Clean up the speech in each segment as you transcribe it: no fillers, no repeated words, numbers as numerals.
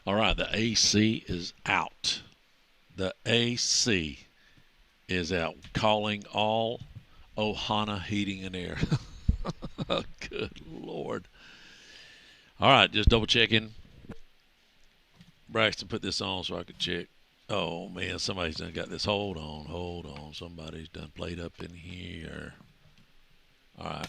All right, the AC is out. The AC is out. Calling all Ohana Heating and Air. Good Lord. All right, just double checking. Braxton put this on so I could check. Oh man, somebody's done got this. Hold on, hold on. Somebody's done played up in here. All right.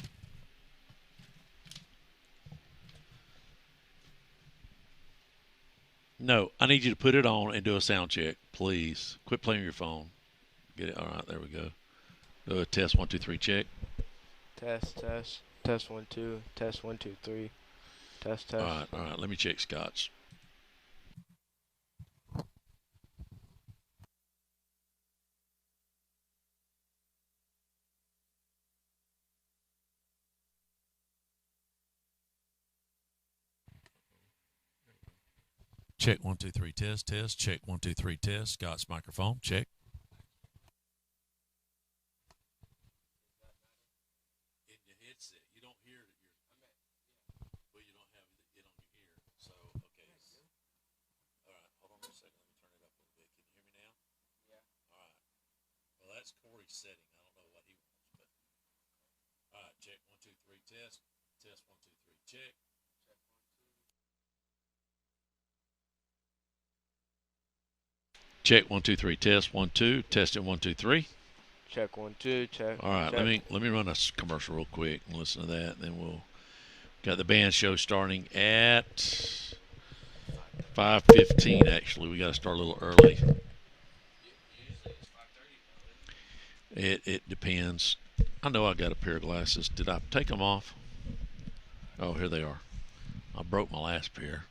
No, I need you to put it on and do a sound check, please. Quit playing your phone. Get it. All right, there we go. Do a test 1 2 3 check. Test, test, test 1 2, test 1 2 3, test, All test. right, all right. Let me check Scott's. Check 1 2 3 test test. Check 1 2 3 test. Scott's microphone check. In your headset, you don't hear it. Well, you don't have it on your ear. So okay. All right, hold on a second. Let me turn it up a little bit. Can you hear me now? All right. Well, that's Corey's setting. I don't know what he wants, but all right. Check 1 2 3 test. Test 1 2 3 check. Check 1 2 3 test 1 2 test it 1 2 3. Check 1 2, check. All right, check. let me run a commercial real quick and listen to that. And then we'll got the band show starting at 5:15. Actually, we got to start a little early. It depends. I know I got a pair of glasses. Did I take them off? Oh, here they are. I broke my last pair.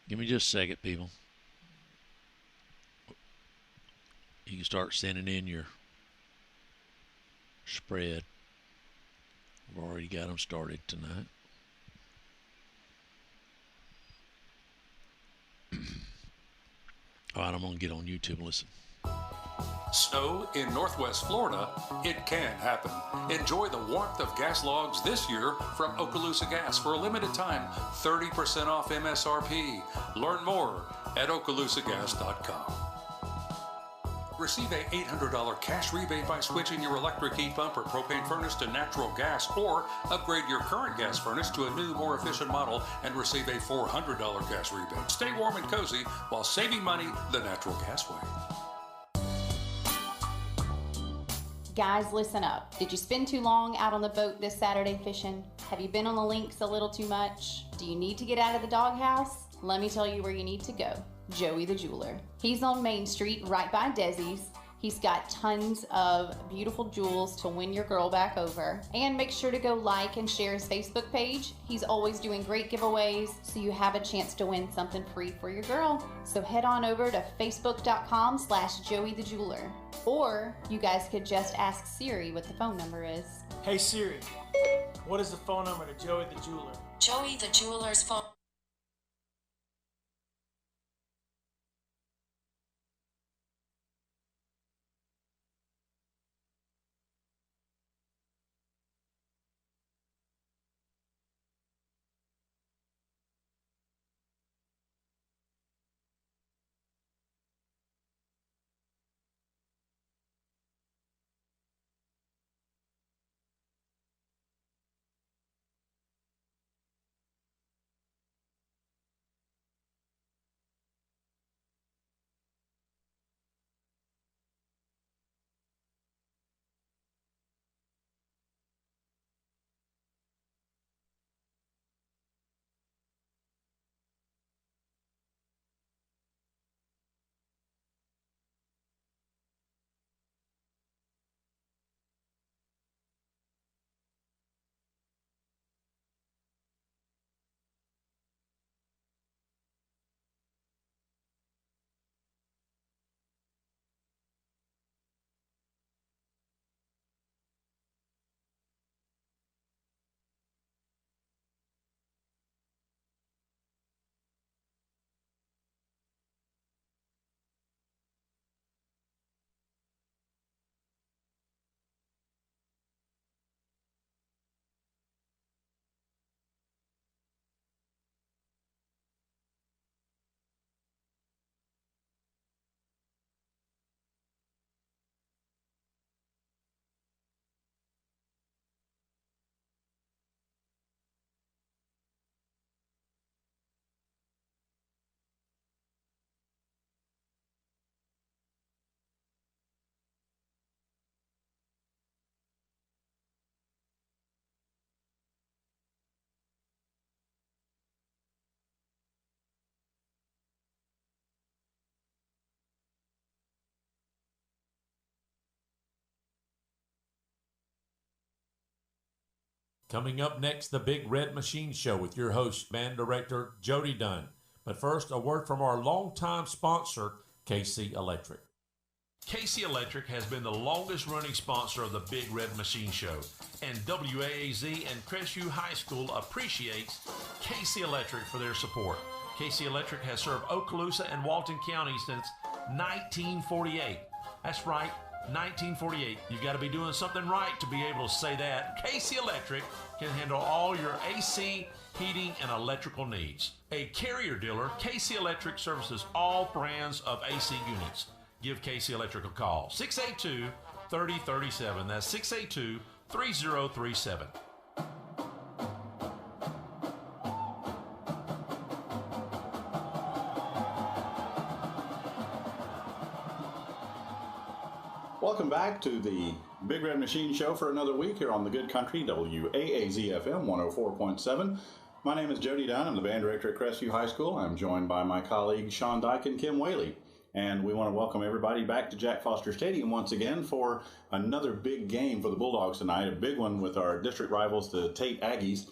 Give me just a second, people. You can start sending in your spread. I've already got them started tonight. All right, I'm going to get on YouTube and listen. Snow in Northwest Florida, it can happen. Enjoy the warmth of gas logs this year from Okaloosa Gas for a limited time. 30% off MSRP. Learn more at okaloosagas.com. Receive a $800 cash rebate by switching your electric heat pump or propane furnace to natural gas, or upgrade your current gas furnace to a new, more efficient model and receive a $400 gas rebate. Stay warm and cozy while saving money the natural gas way. Guys, listen up. Did you spend too long out on the boat this Saturday fishing? Have you been on the links a little too much? Do you need to get out of the doghouse? Let me tell you where you need to go. Joey the Jeweler. He's on Main Street right by Desi's. He's got tons of beautiful jewels to win your girl back over. And make sure to go like and share his Facebook page. He's always doing great giveaways, so you have a chance to win something free for your girl. So head on over to facebook.com/Joey the Jeweler. Or you guys could just ask Siri what the phone number is. Hey Siri, what is the phone number to Joey the Jeweler? Joey the Jeweler's phone. Coming up next, the Big Red Machine Show with your host, band director Jody Dunn. But first, a word from our longtime sponsor, KC Electric. KC Electric has been the longest running sponsor of the Big Red Machine Show, and WAAZ and Crestview High School appreciates KC Electric for their support. KC Electric has served Okaloosa and Walton County since 1948. That's right, 1948. You've got to be doing something right to be able to say that. KC Electric can handle all your AC, heating, and electrical needs. A Carrier dealer, KC Electric services all brands of AC units. Give KC Electric a call. 682-3037. That's 682-3037. Welcome back to the Big Red Machine Show for another week here on the Good Country, WAAZ-FM 104.7. My name is Jody Dunn. I'm the band director at Crestview High School. I'm joined by my colleagues Sean Dyke and Kim Whaley. And we want to welcome everybody back to Jack Foster Stadium once again for another big game for the Bulldogs tonight, a big one with our district rivals, the TATE Aggies.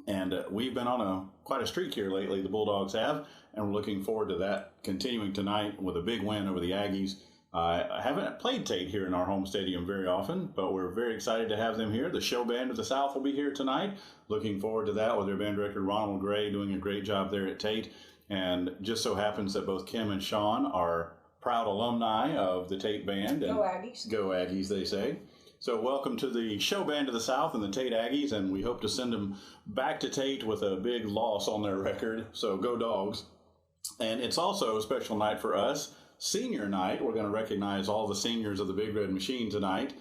And we've been on quite a streak here lately, the Bulldogs have, and we're looking forward to that continuing tonight with a big win over the Aggies. I haven't played TATE here in our home stadium very often, but we're very excited to have them here. The Show Band of the South will be here tonight. Looking forward to that with their band director Ronald Gray doing a great job there at TATE. And just so happens that both Kim and Sean are proud alumni of the TATE Band. And Go Aggies. Go Aggies, they say. So welcome to the Show Band of the South and the TATE Aggies, and we hope to send them back to TATE with a big loss on their record. So go Dogs. And it's also a special night for us. Senior night. We're going to recognize all the seniors of the Big Red Machine tonight.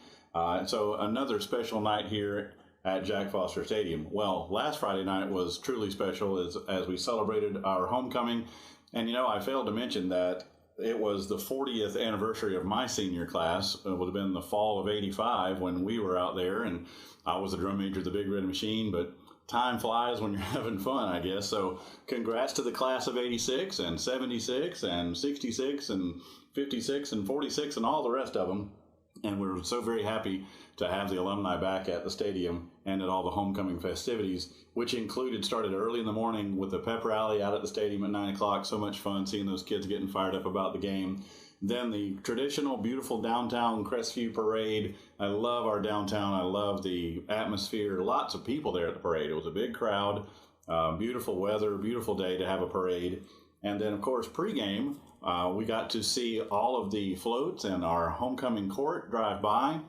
So another special night here at Jack Foster Stadium. Well, last Friday night was truly special as we celebrated our homecoming. And, you know, I failed to mention that it was the 40th anniversary of my senior class. It would have been the fall of '85 when we were out there, and I was a drum major of the Big Red Machine, but time flies when you're having fun, I guess. So congrats to the class of 86 and 76 and 66 and 56 and 46 and all the rest of them. And we're so very happy to have the alumni back at the stadium and at all the homecoming festivities, which started early in the morning with the pep rally out at the stadium at 9 o'clock. So much fun seeing those kids getting fired up about the game. Then the traditional beautiful downtown Crestview parade. I love our downtown. I love the atmosphere. Lots of people there at the parade. It was a big crowd, beautiful weather, beautiful day to have a parade. And then, of course, pregame, we got to see all of the floats and our homecoming court drive by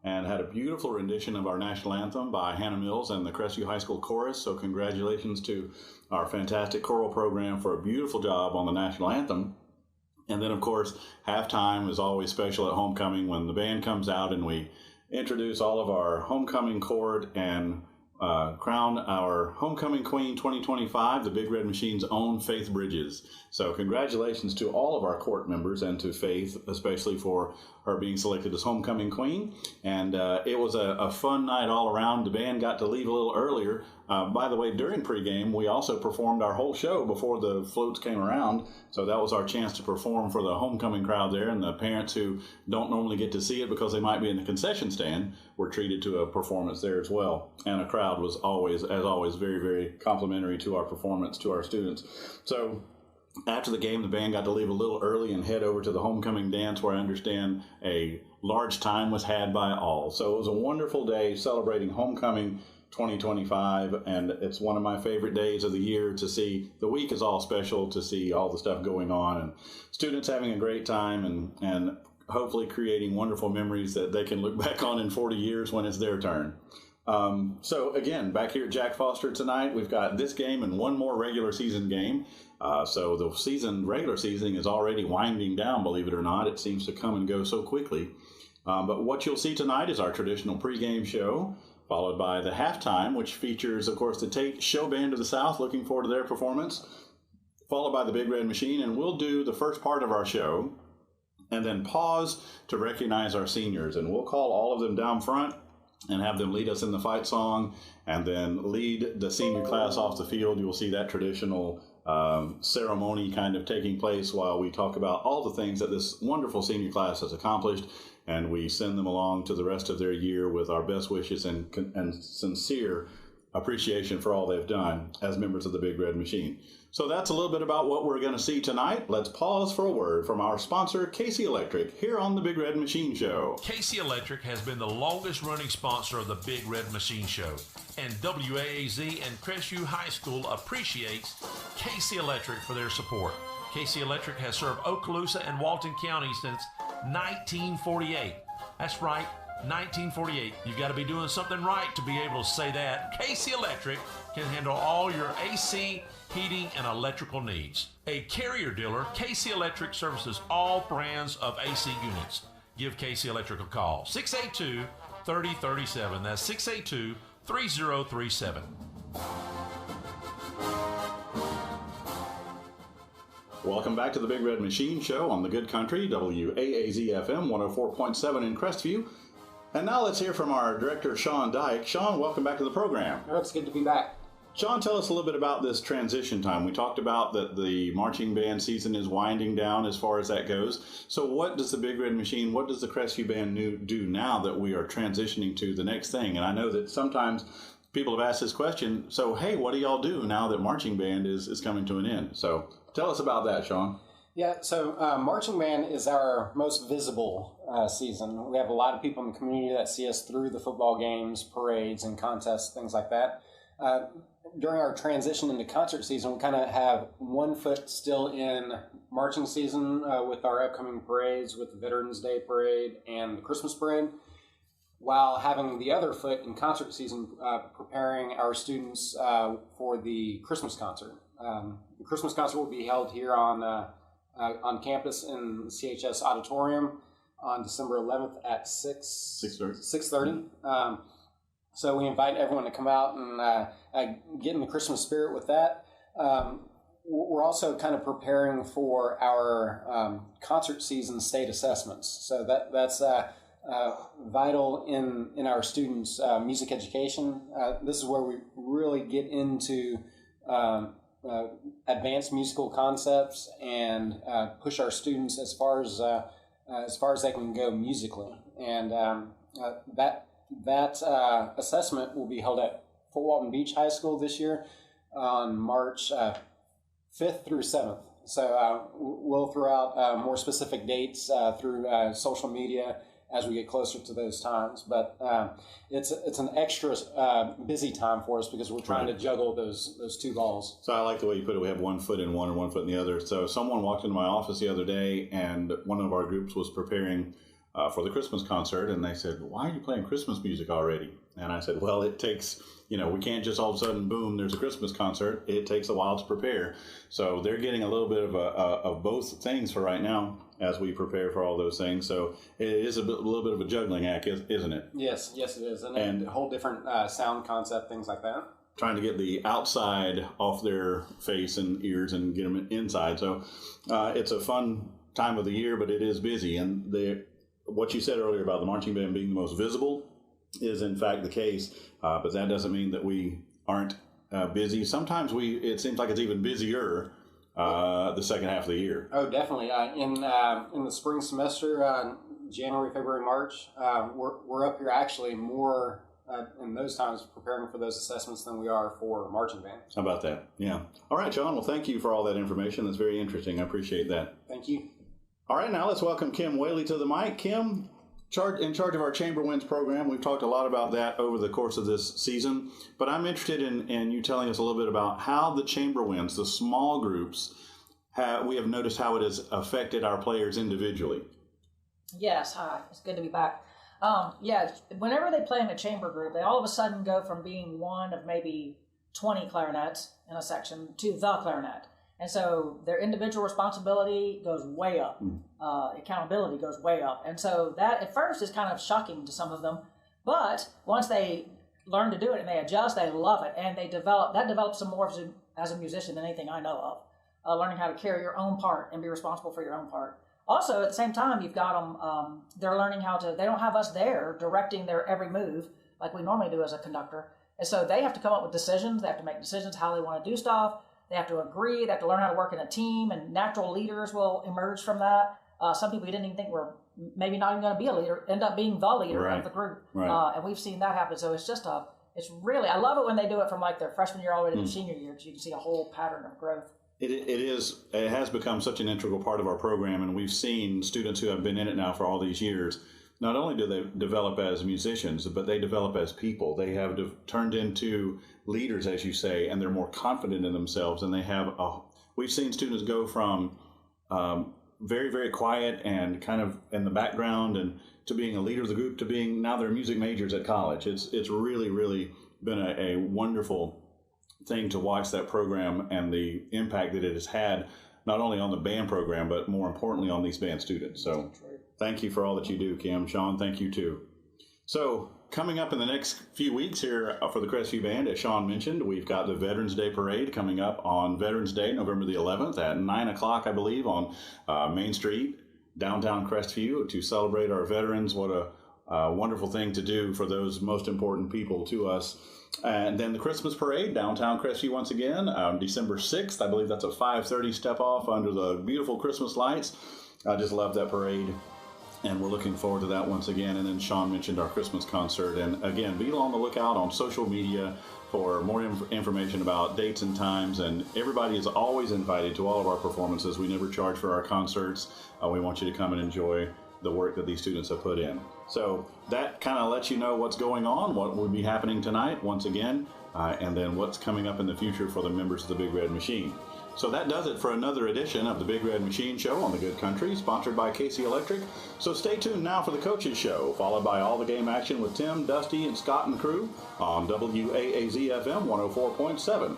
and had a beautiful rendition of our national anthem by Hannah Mills and the Crestview High School Chorus. So congratulations to our fantastic choral program for a beautiful job on the national anthem. And then, of course, halftime is always special at homecoming when the band comes out and we introduce all of our homecoming court and crown our homecoming queen 2025, the Big Red Machine's own Faith Bridges. So congratulations to all of our court members and to Faith, especially for her being selected as homecoming queen. And it was a fun night all around. The band got to leave a little earlier. By the way, during pregame, we also performed our whole show before the floats came around. So that was our chance to perform for the homecoming crowd there. And the parents who don't normally get to see it because they might be in the concession stand were treated to a performance there as well. And a crowd was always, as always, very, very complimentary to our performance, to our students. So after the game, the band got to leave a little early and head over to the homecoming dance, where I understand a large time was had by all. So it was a wonderful day celebrating homecoming 2025, and it's one of my favorite days of the year to see. The week is all special to see all the stuff going on and students having a great time and hopefully creating wonderful memories that they can look back on in 40 years when it's their turn. So again, back here at Jack Foster tonight, we've got this game and one more regular season game. So the regular season is already winding down, believe it or not. It seems to come and go so quickly. But what you'll see tonight is our traditional pregame show, followed by the halftime, which features, of course, the TATE Show Band of the South. Looking forward to their performance, followed by the Big Red Machine. And we'll do the first part of our show and then pause to recognize our seniors. And we'll call all of them down front and have them lead us in the fight song and then lead the senior class off the field. You'll see that traditional ceremony kind of taking place while we talk about all the things that this wonderful senior class has accomplished, and we send them along to the rest of their year with our best wishes and sincere appreciation for all they've done as members of the Big Red Machine. So that's a little bit about what we're going to see tonight. Let's pause for a word from our sponsor, Casey Electric, here on the Big Red Machine Show. Casey Electric has been the longest running sponsor of the Big Red Machine Show, and WAAZ and Crestview High School appreciates Casey Electric for their support. Casey Electric has served Okaloosa and Walton County since 1948. That's right, 1948. You've got to be doing something right to be able to say that. Casey Electric can handle all your AC, heating, and electrical needs. A Carrier dealer, Casey Electric services all brands of AC units. Give Casey Electric a call. 682-3037. That's 682-3037. Welcome back to the Big Red Machine Show on the Good Country, WAAZ-FM 104.7 in Crestview. And now let's hear from our director, Sean Dyke. Sean, welcome back to the program. Oh, it's good to be back. Sean, tell us a little bit about this transition time. We talked about that the marching band season is winding down as far as that goes. So what does the Big Red Machine, what does the Crestview Band do now that we are transitioning to the next thing? And I know that sometimes people have asked this question, so hey, what do y'all do now that marching band is coming to an end? So tell us about that, Sean. Yeah, so marching band is our most visible season. We have a lot of people in the community that see us through the football games, parades, and contests, things like that. During our transition into concert season, we kind of have one foot still in marching season with our upcoming parades, with the Veterans Day Parade and the Christmas Parade, while having the other foot in concert season, preparing our students for the Christmas concert. The Christmas concert will be held here on campus in the CHS Auditorium on December 11th at 6:30. So we invite everyone to come out and get in the Christmas spirit with that. We're also kind of preparing for our concert season state assessments. So that's vital in our students' music education. This is where we really get into advanced musical concepts and push our students as far as they can go musically. And that assessment will be held at Fort Walton Beach High School this year on March 5th through 7th. So we'll throw out more specific dates through social media as we get closer to those times. But it's an extra busy time for us because we're trying to juggle those two balls. So I like the way you put it. We have one foot in one and one foot in the other. So someone walked into my office the other day, and one of our groups was preparing for the Christmas concert, and they said, "Why are you playing Christmas music already?" And I said, "Well, it takes, we can't just all of a sudden, boom, there's a Christmas concert. It takes a while to prepare." So they're getting a little bit of both things for right now as we prepare for all those things. So it is a little bit of a juggling act, isn't it? Yes, it is. And a whole different sound concept, things like that. Trying to get the outside off their face and ears and get them inside. So it's a fun time of the year, but it is busy. And what you said earlier about the marching band being the most visible is in fact the case, but that doesn't mean that we aren't busy. Sometimes it seems like it's even busier the second half of the year. Oh, definitely. In the spring semester, January, February, March, we're up here actually more in those times preparing for those assessments than we are for marching band. How about that? Yeah. All right, John. Well, thank you for all that information. That's very interesting. I appreciate that. Thank you. All right, now let's welcome Kim Whaley to the mic. Kim, in charge of our Chamber Winds program. We've talked a lot about that over the course of this season, but I'm interested in you telling us a little bit about how the Chamber Winds, the small groups, we have noticed how it has affected our players individually. Yes, hi. It's good to be back. Whenever they play in a chamber group, they all of a sudden go from being one of maybe 20 clarinets in a section to the clarinet. And so their individual responsibility goes way up. Accountability goes way up. And so that at first is kind of shocking to some of them. But once they learn to do it and they adjust, they love it. And that develops them more as a musician than anything I know of. Learning how to carry your own part and be responsible for your own part. Also, at the same time, you've got them, they're learning they don't have us there directing their every move like we normally do as a conductor. And so they have to come up with decisions. They have to make decisions how they want to do stuff. They have to agree. They have to learn how to work in a team, and natural leaders will emerge from that. Some people you didn't even think were maybe not even going to be a leader end up being the leader of the group. Right. And we've seen that happen. So it's just it's really, I love it when they do it from like their freshman year all the way to their senior year, because you can see a whole pattern of growth. It has become such an integral part of our program, and we've seen students who have been in it now for all these years. Not only do they develop as musicians, but they develop as people. They have turned into leaders, as you say, and they're more confident in themselves. And we've seen students go from very, very quiet and kind of in the background, and to being a leader of the group, to being now they're music majors at college. It's really, really been a wonderful thing to watch that program and the impact that it has had, not only on the band program, but more importantly on these band students. So thank you for all that you do, Kim. Sean, thank you too. So coming up in the next few weeks here for the Crestview Band, as Sean mentioned, we've got the Veterans Day Parade coming up on Veterans Day, November the 11th at 9 o'clock, I believe, on Main Street, downtown Crestview, to celebrate our veterans. What a wonderful thing to do for those most important people to us. And then the Christmas Parade, downtown Crestview once again, December 6th. I believe that's a 5:30 step off under the beautiful Christmas lights. I just love that parade, and we're looking forward to that once again. And then Sean mentioned our Christmas concert. And again, be on the lookout on social media for more information about dates and times. And everybody is always invited to all of our performances. We never charge for our concerts. We want you to come and enjoy the work that these students have put in. So that kind of lets you know what's going on, what will be happening tonight once again, and then what's coming up in the future for the members of the Big Red Machine. So that does it for another edition of the Big Red Machine Show on the Good Country, sponsored by Casey Electric. So stay tuned now for the Coaches Show, followed by All the Game Action with Tim, Dusty, and Scott and crew on WAAZ-FM 104.7.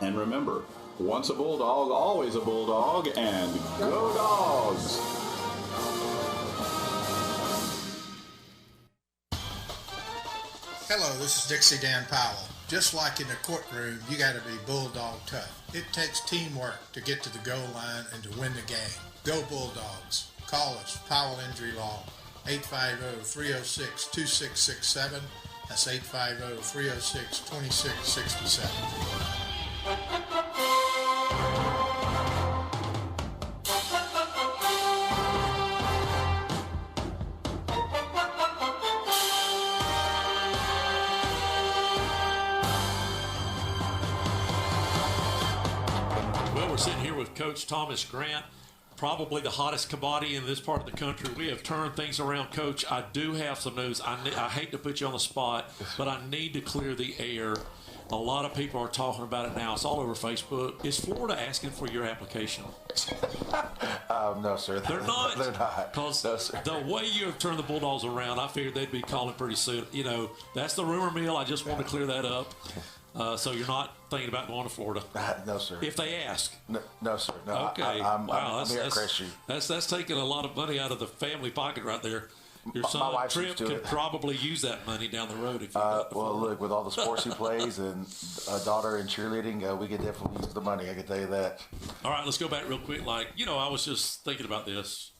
And remember, once a Bulldog, always a Bulldog, and go Dogs! Hello, this is Dixie Dan Powell. Just like in the courtroom, you got to be bulldog tough. It takes teamwork to get to the goal line and to win the game. Go Bulldogs. Call us, Powell Injury Law, 850-306-2667. That's 850-306-2667. Coach Thomas Grant, probably the hottest commodity in this part of the country. We have turned things around, Coach. I do have some news. I hate to put you on the spot, but I need to clear the air. A lot of people are talking about it now. It's all over Facebook. Is Florida asking for your application? No, sir. They're not. They're not. Because no, sir. The way you have turned the Bulldogs around, I figured they'd be calling pretty soon. You know, that's the rumor mill. I just want to clear that up. So you're not thinking about going to Florida? No, sir. If they ask? No, sir. No. Okay. I'm here at CRESTVIEW. That's taking a lot of money out of the family pocket right there. Your son Trip could probably use that money down the road if you well, look, with all the sports he plays and a daughter in cheerleading, we could definitely use the money. I can tell you that. All right, let's go back real quick. I was just thinking about this.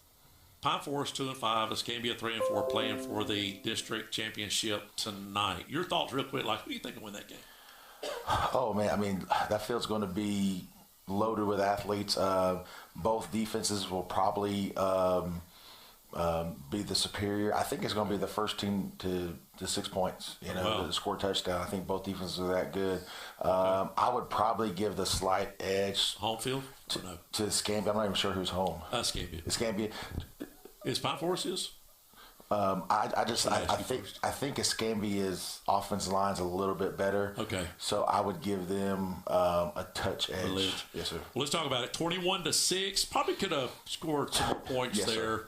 Pine Forest 2-5, Escambia 3-4, playing for the district championship tonight. Your thoughts, real quick. Who do you think will win that game? Oh man, I mean that field's going to be loaded with athletes. Both defenses will probably be the superior. I think it's going to be the first team to 6 points. To score a touchdown. I think both defenses are that good. I would probably give the slight edge. Home field? To Escambia. I'm not even sure who's home. Escambia. Escambia. Is Pine Forest is? I think Escambia's offensive line's a little bit better. Okay. So I would give them a touch edge. Yes, sir. Well, let's talk about it. 21-6. Probably could have scored some more points there.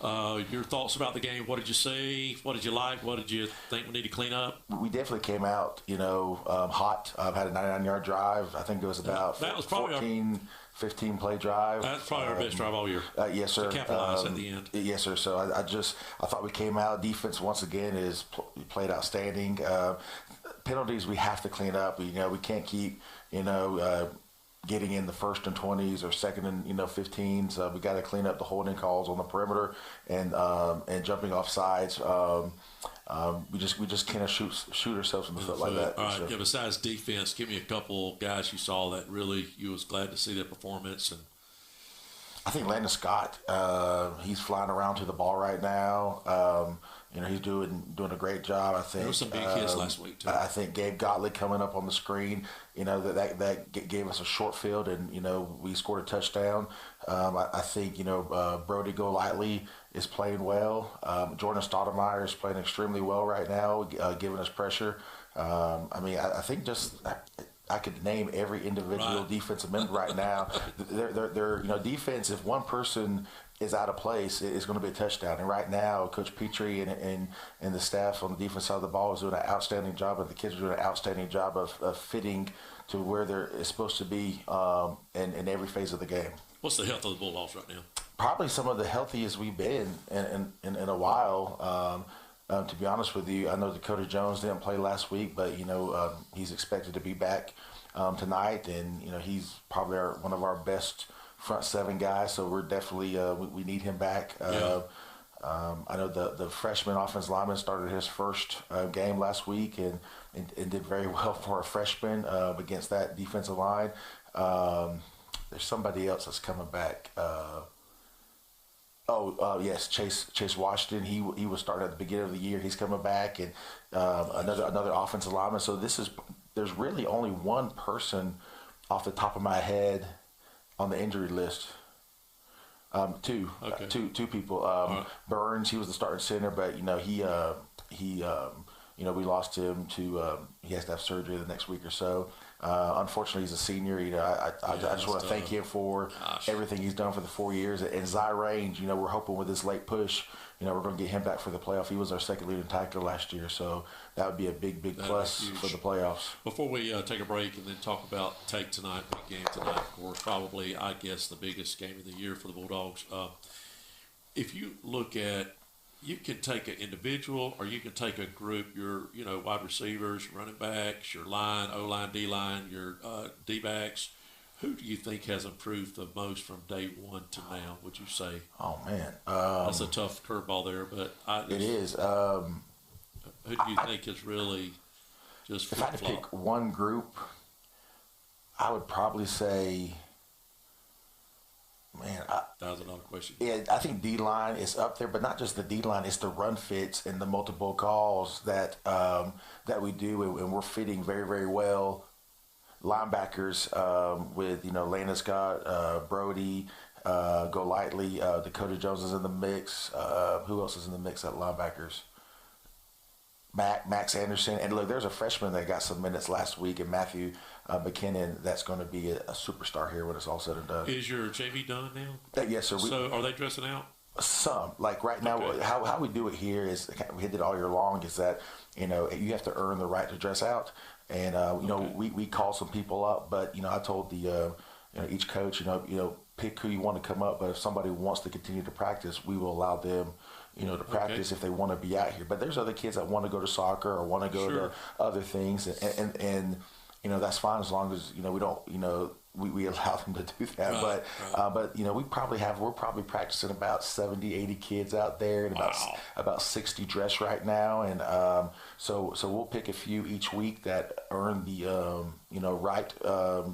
Your thoughts about the game? What did you see? What did you like? What did you think we need to clean up? We definitely came out, hot. Had a 99-yard drive. I think it was about that was probably 15 play drive. That's probably our best drive all year. Yes, sir. To capitalize at the end. Yes, sir. So I thought we came out. Defense once again is played outstanding. Penalties we have to clean up. We can't keep getting in the 1st and 20s or 2nd and 15s. We got to clean up the holding calls on the perimeter and jumping off sides. We just can't shoot ourselves in the foot like that. All right. Yeah, besides defense, give me a couple guys you saw that really you was glad to see their performance. And I think Landon Scott, he's flying around to the ball right now. He's doing a great job. I think there were some big hits last week too. I think Gabe Gottlieb coming up on the screen, that gave us a short field, and we scored a touchdown. I think Brody Golightly is playing well. Jordan Stoudemire is playing extremely well right now, giving us pressure. I think just I could name every individual defensive member right now. They're defense. If one person is out of place, it's going to be a touchdown. And right now, Coach Petrie and the staff on the defense side of the ball is doing an outstanding job, and the kids are doing an outstanding job of fitting to where they're supposed to be in every phase of the game. What's the health of the Bulldogs right now? Probably some of the healthiest we've been in a while. To be honest with you, I know Dakota Jones didn't play last week, but he's expected to be back tonight, and he's probably one of our best front seven guys. So we're definitely we need him back. I know the freshman offensive lineman started his first game last week and did very well for a freshman against that defensive line. There's somebody else that's coming back. Yes, Chase Washington. He was starting at the beginning of the year. He's coming back, and another offensive lineman. So there's really only one person off the top of my head on the injury list. Two people. Right. Burns, he was the starting center, but we lost him to. He has to have surgery the next week or so. Unfortunately, he's a senior. I just want to thank him for everything he's done for the 4 years. And Zy Range, we're hoping with this late push, we're going to get him back for the playoff. He was our second leading tackler last year, so that would be a big plus for the playoffs. Before we take a break and then talk about TATE tonight, big game tonight, of course, probably I guess the biggest game of the year for the Bulldogs. If you look at, you can take an individual or you can take a group, your wide receivers, running backs, your line, O-line, D-line, your D-backs. Who do you think has improved the most from day one to now, would you say? Oh, man. That's a tough curveball there, but it is. Who do you think is really just if I had to pick one group, I would probably say, man, $1,000 question. Yeah, I think D-line is up there, but not just the D-line. It's the run fits and the multiple calls that we do, and we're fitting very, very well. Linebackers with Landon Scott, Brody, Golightly, Dakota Jones is in the mix. Who else is in the mix at linebackers? Max Anderson, and look, there's a freshman that got some minutes last week, and Matthew McKinnon. That's going to be a superstar here when it's all said and done. Is your JV done now? Yes, sir. So are they dressing out? Some, like right now, Okay. how we do it here is we did it all year long. Is that you have to earn the right to dress out, and we call some people up, but I told the each coach pick who you want to come up, but if somebody wants to continue to practice, we will allow them to practice if they want to be out here. But there's other kids that want to go to soccer or want to go to other things, and that's fine as long as we don't we allow them to do that. But we're probably practicing about 70, 80 kids out there, and about 60 dress right now, and so we'll pick a few each week that earn the right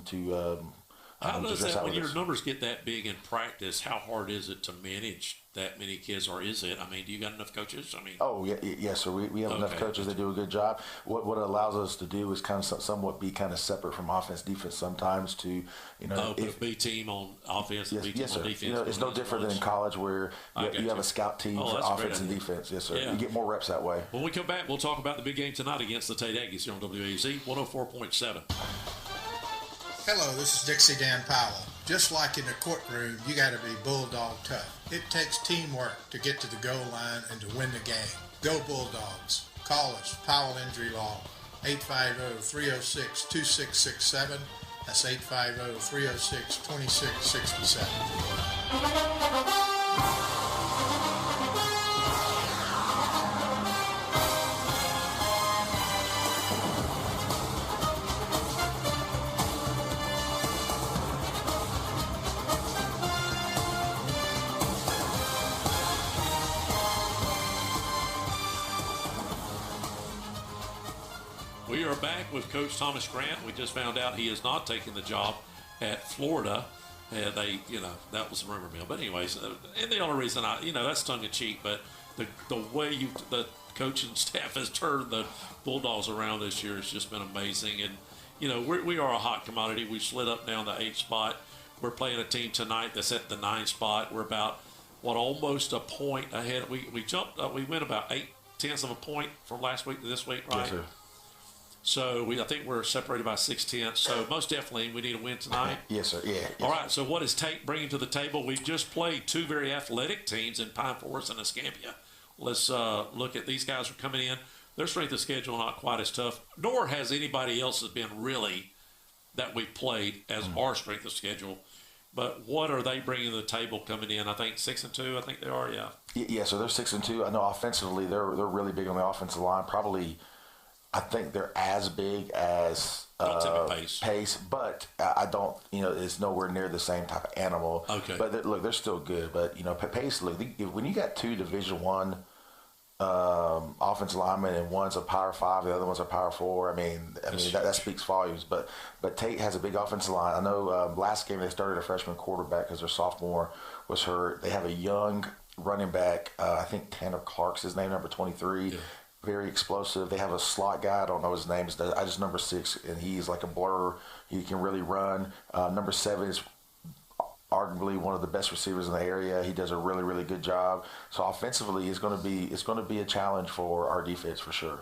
to. How does that, when your numbers get that big in practice, how hard is it to manage that many kids, or is it? I mean, do you got enough coaches? Yes, sir. We have enough coaches that do a good job. What it allows us to do is kind of somewhat be kind of separate from offense, defense sometimes to, put a B team on offense and B team on defense. It's no different than in college where you have a scout team for offense and defense. Yes, sir. Yeah. You get more reps that way. When we come back, we'll talk about the big game tonight against the TATE Aggies here on WAZ 104.7. Hello, this is Dixie Dan Powell. Just like in the courtroom, you got to be bulldog tough. It takes teamwork to get to the goal line and to win the game. Go Bulldogs. Call us, Powell Injury Law, 850-306-2667. That's 850-306-2667. back with Coach Thomas Grant. We just found out he is not taking the job at Florida. That was a rumor mill. But anyways, and the only reason that's tongue in cheek, but the way the coaching staff has turned the Bulldogs around this year has just been amazing. And we are a hot commodity. We slid up down the 8th spot. We're playing a team tonight that's at the 9th spot. We're about almost a point ahead. We jumped. We went about 0.8 of a point from last week to this week, right? Yes, sir. So I think we're separated by 0.6. So most definitely we need a win tonight. Yes, sir. Yeah. Yes, all right. So what is Tate bringing to the table? We've just played two very athletic teams in Pine Forest and Escambia. Let's look at these guys are coming in. Their strength of schedule not quite as tough, nor has anybody else has been really that we've played as our strength of schedule. But what are they bringing to the table coming in? I think 6-2. I think they are. Yeah. Yeah. So they're 6-2. I know offensively they're really big on the offensive line. Probably, I think they're as big as Pace, but I don't. It's nowhere near the same type of animal. Okay. But they're still good. But Pace. Look, when you got two Division I offensive linemen and one's a Power 5, the other one's a Power 4. I mean that speaks volumes. But Tate has a big offensive line. I know last game they started a freshman quarterback because their sophomore was hurt. They have a young running back. I think Tanner Clark's his name, number 23. Yeah. Very explosive. They have a slot guy. I don't know his name. I just number 6, and he's like a blur. He can really run. Number 7 is arguably one of the best receivers in the area. He does a really, really good job. So offensively, it's going to be a challenge for our defense for sure.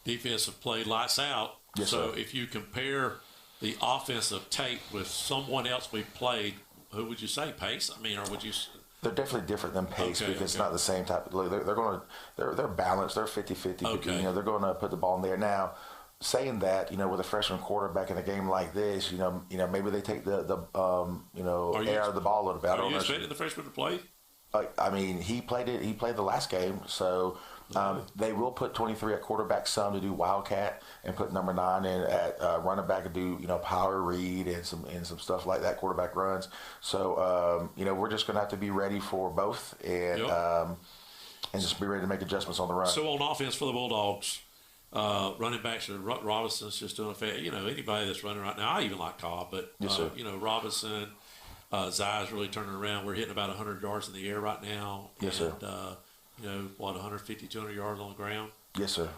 Defense have played lights out. Yes, so sir. If you compare the offense of Tate with someone else we've played, who would you say, Pace? I mean, or would you? They're definitely different than Pace because it's not the same type. Look, they're balanced. They're 50-50. Okay. They're going to put the ball in there now. Saying that, with a freshman quarterback in a game like this, maybe they take the air out of the ball a little bit. Are you expecting the freshman to play? He played the last game, so they will put 23 at quarterback some to do wildcat and put number 9 in at running back and do power read and some stuff like that, quarterback runs. So we're just going to have to be ready for both and just be ready to make adjustments on the run. So on offense for the Bulldogs. Running backs, Robinson's just doing a fair. Anybody that's running right now, I even like Cobb, but yes, Robinson, Zai's really turning around. We're hitting about 100 yards in the air right now. Yes, and, sir. 150, 200 yards on the ground. Yes, sir.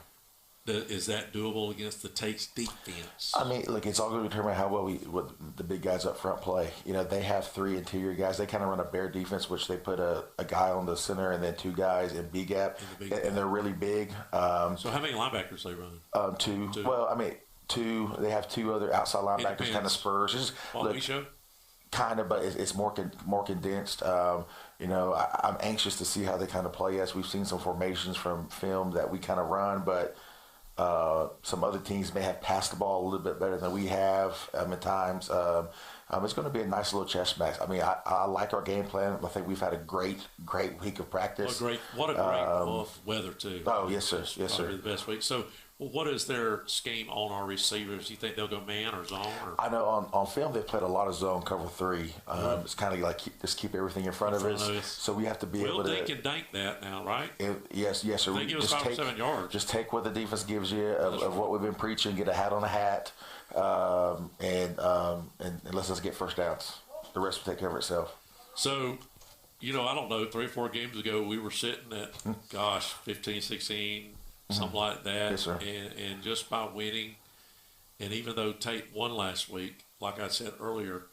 Is that doable against the Tate's defense? Look, it's all going to determine how well what the big guys up front play. They have 3 interior guys. They kind of run a bear defense, which they put a guy on the center and then 2 guys in B gap, and they're really big. So how many linebackers they run? 2. Well, 2. They have 2 other outside linebackers, kind of spurs. Kind of, but it's more condensed. I'm anxious to see how they kind of play us. We've seen some formations from film that we kind of run, but some other teams may have passed the ball a little bit better than we have at times. It's going to be a nice little chess match. I like our game plan. I think we've had a great week of practice. What a great weather too. Oh yes, sir. Yes, sir. The best week. So, what is their scheme on our receivers? You think they'll go man or zone? Or? I know on film they played a lot of zone cover 3. It's kind of like just keep everything in front of us. So we have to be able to. Dink and dank that now, right? Yes, sir. They give us 5 or 7 yards. Just take what the defense gives you of what we've been preaching. Get a hat on a hat, and let's just get first downs. The rest will take care of itself. So, I don't know. 3 or 4 games ago, we were sitting at 15, 16. Something like that. Yes, sir. And just by winning, and even though Tate won last week, like I said earlier,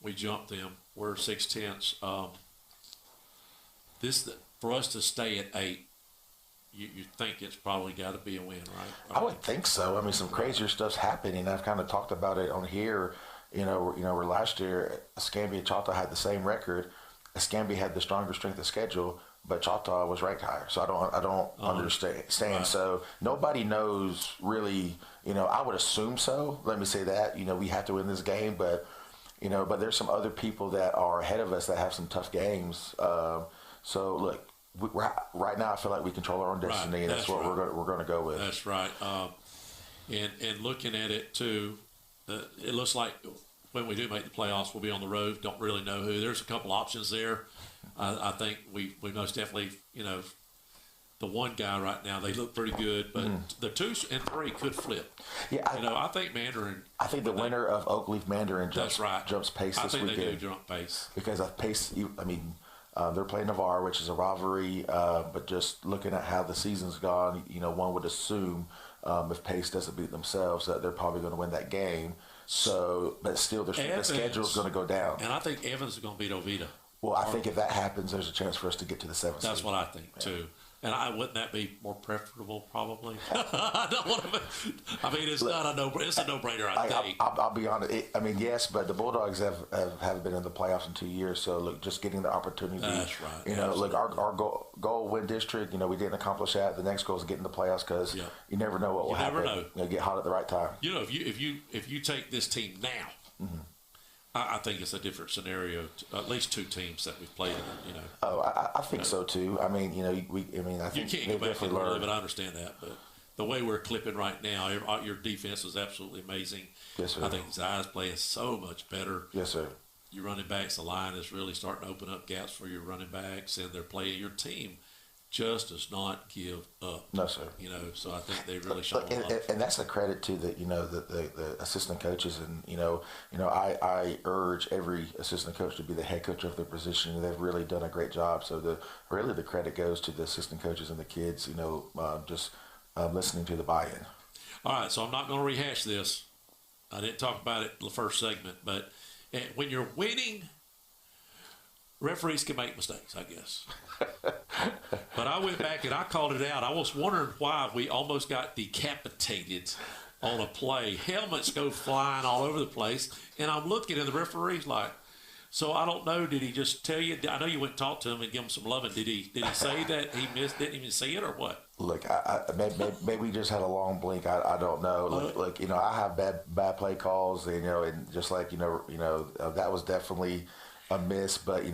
we jumped them. We're 6/10. For us to stay at 8, you think it's probably got to be a win, right? I would think so. Some crazier stuff's happening. I've kind of talked about it on here. Where last year Escambia and Choctaw had the same record. Escambia had the stronger strength of schedule, but Choctaw was ranked higher. So I don't understand. Right. So nobody knows really. I would assume so. Let me say that. We have to win this game, but there's some other people that are ahead of us that have some tough games. So look, right now I feel like we control our own destiny, and that's what we're going to go with. That's right. And looking at it too, it looks like when we do make the playoffs, we'll be on the road. Don't really know who. There's a couple options there. I think we most definitely, the one guy right now. They look pretty good, but the 2 and 3 could flip. Yeah, I think Mandarin. I think the winner of Oak Leaf Mandarin jumps pace this weekend. I think they do jump pace. Because of pace, they're playing Navarre, which is a rivalry, but just looking at how the season's gone, one would assume if Pace doesn't beat themselves that they're probably going to win that game. So, but still, the schedule's going to go down. And I think Evans is going to beat Oviedo. Well, I think if that happens, there's a chance for us to get to the 7th. That's what I think, too. And wouldn't that be more preferable, probably? I don't want to. It's not a it's a no-brainer. I think. I'll be honest. Yes, but the Bulldogs haven't been in the playoffs in 2 years. So look, just getting the opportunity. That's right. Look, our goal win district. We didn't accomplish that. The next goal is getting the playoffs because you never know what will happen. You never know. Get hot at the right time. If you take this team now. I think it's a different scenario. At least 2 teams that we've played in. Oh, I think so too. I think you can't go back and learn, but I understand that. But the way we're clipping right now, your defense is absolutely amazing. Yes, sir. I think Zai's playing so much better. Yes, sir. Your running backs, the line is really starting to open up gaps for your running backs, and they're playing. Your team just does not give up. No, sir. So I think they really show a lot. And that's a credit to the assistant coaches, and I urge every assistant coach to be the head coach of their position. They've really done a great job. So the credit goes to the assistant coaches and the kids. Just listening to the buy-in. All right, so I'm not going to rehash this. I didn't talk about it in the first segment, but when you're winning, referees can make mistakes, I guess. But I went back and I called it out. I was wondering why we almost got decapitated on a play. Helmets go flying all over the place. And I'm looking at the referee's like, so I don't know, did he just tell you? I know you went and talked to him and give him some loving. Did he say that he didn't even see it or what? Look, maybe we just had a long blink. I don't know. Look, I have bad play calls, and just like, that was definitely a miss, but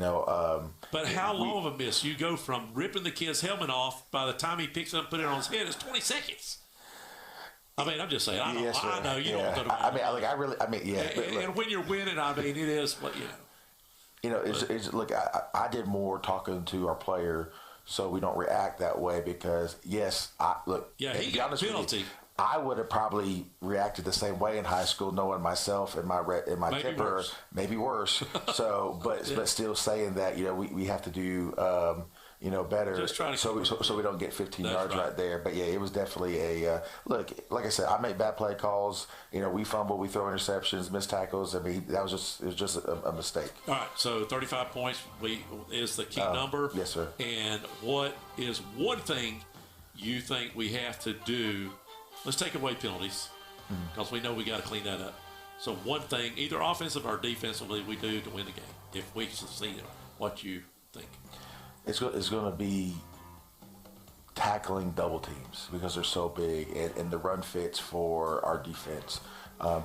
But how long of a miss? You go from ripping the kid's helmet off, by the time he picks it up and put it on his head, it's 20 seconds. I'm just saying. I know you don't go to. And when you're winning, it is what Look, I did more talking to our player so we don't react that way because he got a penalty. I would have probably reacted the same way in high school, knowing myself and my maybe temper, worse. Maybe worse. So, but still saying that we have to do better. Just trying to so we don't get 15 yards right there. But yeah, it was definitely a look. Like I said, I make bad play calls. We fumble, we throw interceptions, miss tackles. It was just a mistake. All right, so 35 points is the key number. Yes, sir. And what is one thing you think we have to do? Let's take away penalties because we know we got to clean that up. So one thing, either offensive or defensively, we do to win the game. If we succeed, what you think? It's going to be tackling double teams because they're so big, and the run fits for our defense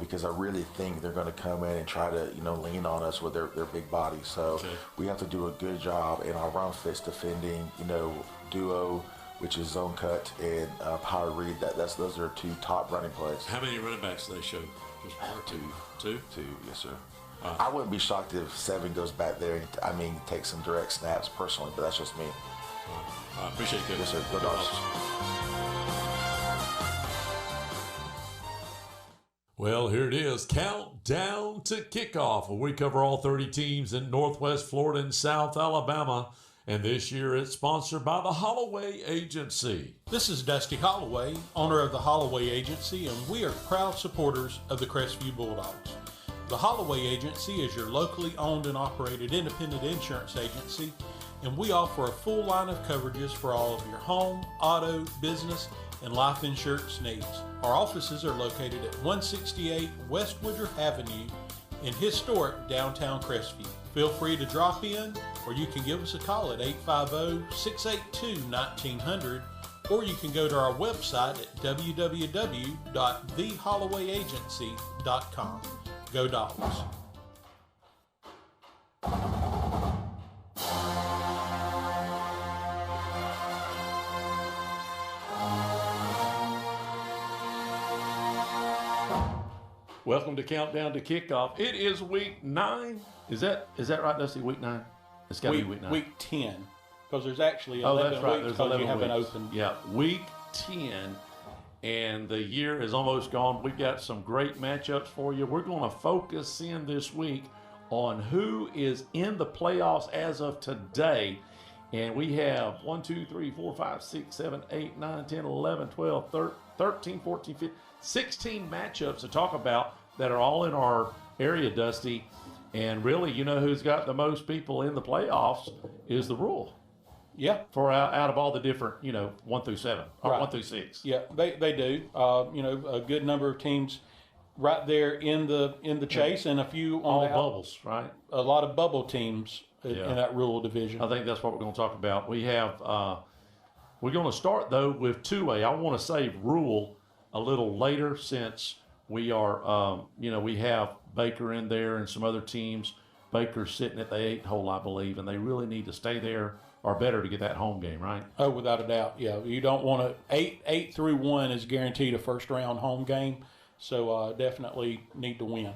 because I really think they're going to come in and try to lean on us with their big bodies. So we have to do a good job in our run fits defending duo, which is zone cut, and power read. Those are 2 top running plays. How many running backs do they show? Just 1 or 2? 2? 2, yes, sir. I wouldn't be shocked if 7 goes back there and takes some direct snaps personally, but that's just me. I appreciate it. Yes, sir. Go Dogs. Well, here it is. Countdown to kickoff, where we cover all 30 teams in Northwest Florida and South Alabama. And this year it's sponsored by the Holloway Agency. This is Dusty Holloway, owner of the Holloway Agency, and we are proud supporters of the CRESTVIEW Bulldogs. The Holloway Agency is your locally owned and operated independent insurance agency, and we offer a full line of coverages for all of your home, auto, business, and life insurance needs. Our offices are located at 168 West Woodruff Avenue in historic downtown Crestview. Feel free to drop in, or you can give us a call at 850-682-1900, or you can go to our website at www.thehollowayagency.com. Go Dogs! Welcome to Countdown to Kickoff. It is week 9. Is that right, Dusty? Week 9? It's got to be week 9. Week 10. because there's actually 11 weeks because you haven't opened. Yeah, week 10, and the year is almost gone. We've got some great matchups for you. We're going to focus in this week on who is in the playoffs as of today. And we have 1, 2, 3, 4, 5, 6, 7, 8, 9, 10, 11, 12, 13, 14, 15, 16 matchups to talk about that are all in our area, Dusty. And really, you know who's got the most people in the playoffs is the Rural. Yeah. For out of all the different, 1 through 7 or Right. 1 through 6. Yeah, they do. A good number of teams right there in the chase, and a few on all the bubbles, right? A lot of bubble teams in that Rural division. I think that's what we're going to talk about. We have we're going to start though with 2A. I want to save Rural a little later since we are we have Baker in there and some other teams. Baker's sitting at the 8 hole, I believe, and they really need to stay there or better to get that home game, right? Oh, without a doubt, yeah. You don't want to 8 through 1 is guaranteed a first round home game, so definitely need to win.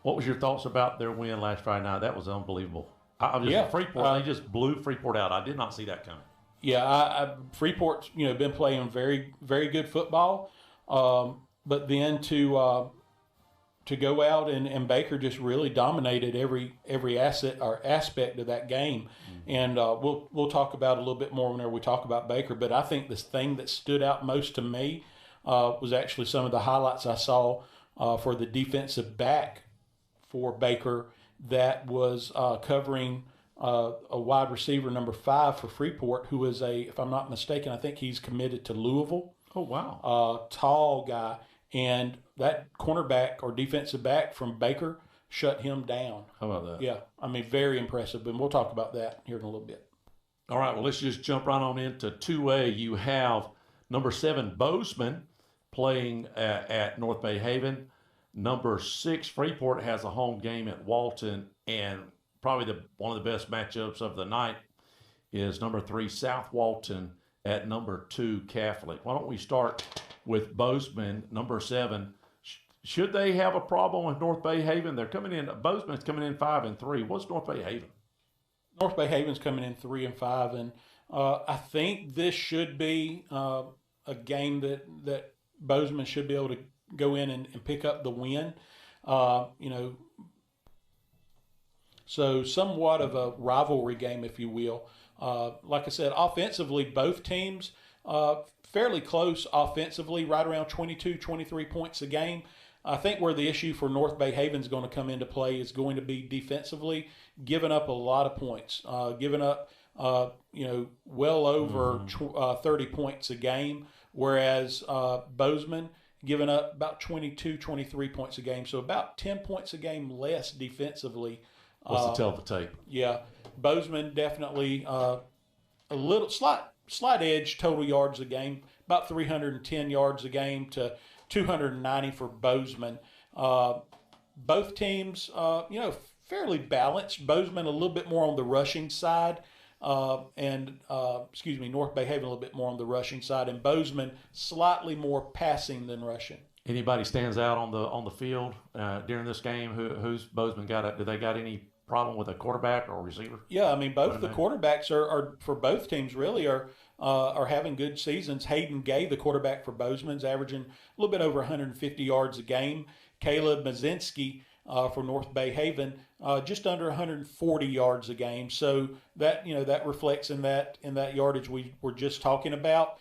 What was your thoughts about their win last Friday night? That was unbelievable. Freeport, they just blew Freeport out. I did not see that coming. Yeah, Freeport's been playing very, very good football, but then to go out and Baker just really dominated every asset or aspect of that game, and we'll talk about it a little bit more whenever we talk about Baker. But I think this thing that stood out most to me was actually some of the highlights I saw for the defensive back for Baker that was covering a wide receiver number 5 for Freeport, who is if I'm not mistaken, I think he's committed to Louisville. Oh, wow. Tall guy. And that cornerback or defensive back from Baker shut him down. How about that? Yeah. I mean, very impressive. And we'll talk about that here in a little bit. All right. Well, let's just jump right on into 2A. You have number 7, Bozeman, playing at North Bay Haven. Number 6, Freeport, has a home game at Walton. And probably one of the best matchups of the night is number 3, South Walton, at number 2, Catholic. Why don't we start with Bozeman, number 7. Should they have a problem with North Bay Haven? They're coming in. Bozeman's coming in 5-3. What's North Bay Haven? North Bay Haven's coming in 3-5, and I think this should be a game that Bozeman should be able to go in and pick up the win. So somewhat of a rivalry game, if you will. Like I said, offensively, both teams fairly close offensively, right around 22, 23 points a game. I think where the issue for North Bay Haven is going to come into play is going to be defensively, giving up a lot of points, giving up, well over 30 points a game, whereas Bozeman giving up about 22, 23 points a game, so about 10 points a game less defensively. What's the tell of the tape? Yeah, Bozeman definitely a little slight edge total yards a game, about 310 yards a game to 290 for Bozeman. Both teams, fairly balanced. Bozeman a little bit more on the rushing side, North Bay Haven a little bit more on the rushing side, and Bozeman slightly more passing than rushing. Anybody stands out on the field during this game? Who's Bozeman got? Do they got any problem with a quarterback or receiver? Yeah, I mean both the quarterbacks are for both teams really are having good seasons. Hayden Gay, the quarterback for Bozeman's averaging a little bit over 150 yards a game. Caleb Mazinski for North Bay Haven just under 140 yards a game. So that that reflects in that yardage we were just talking about.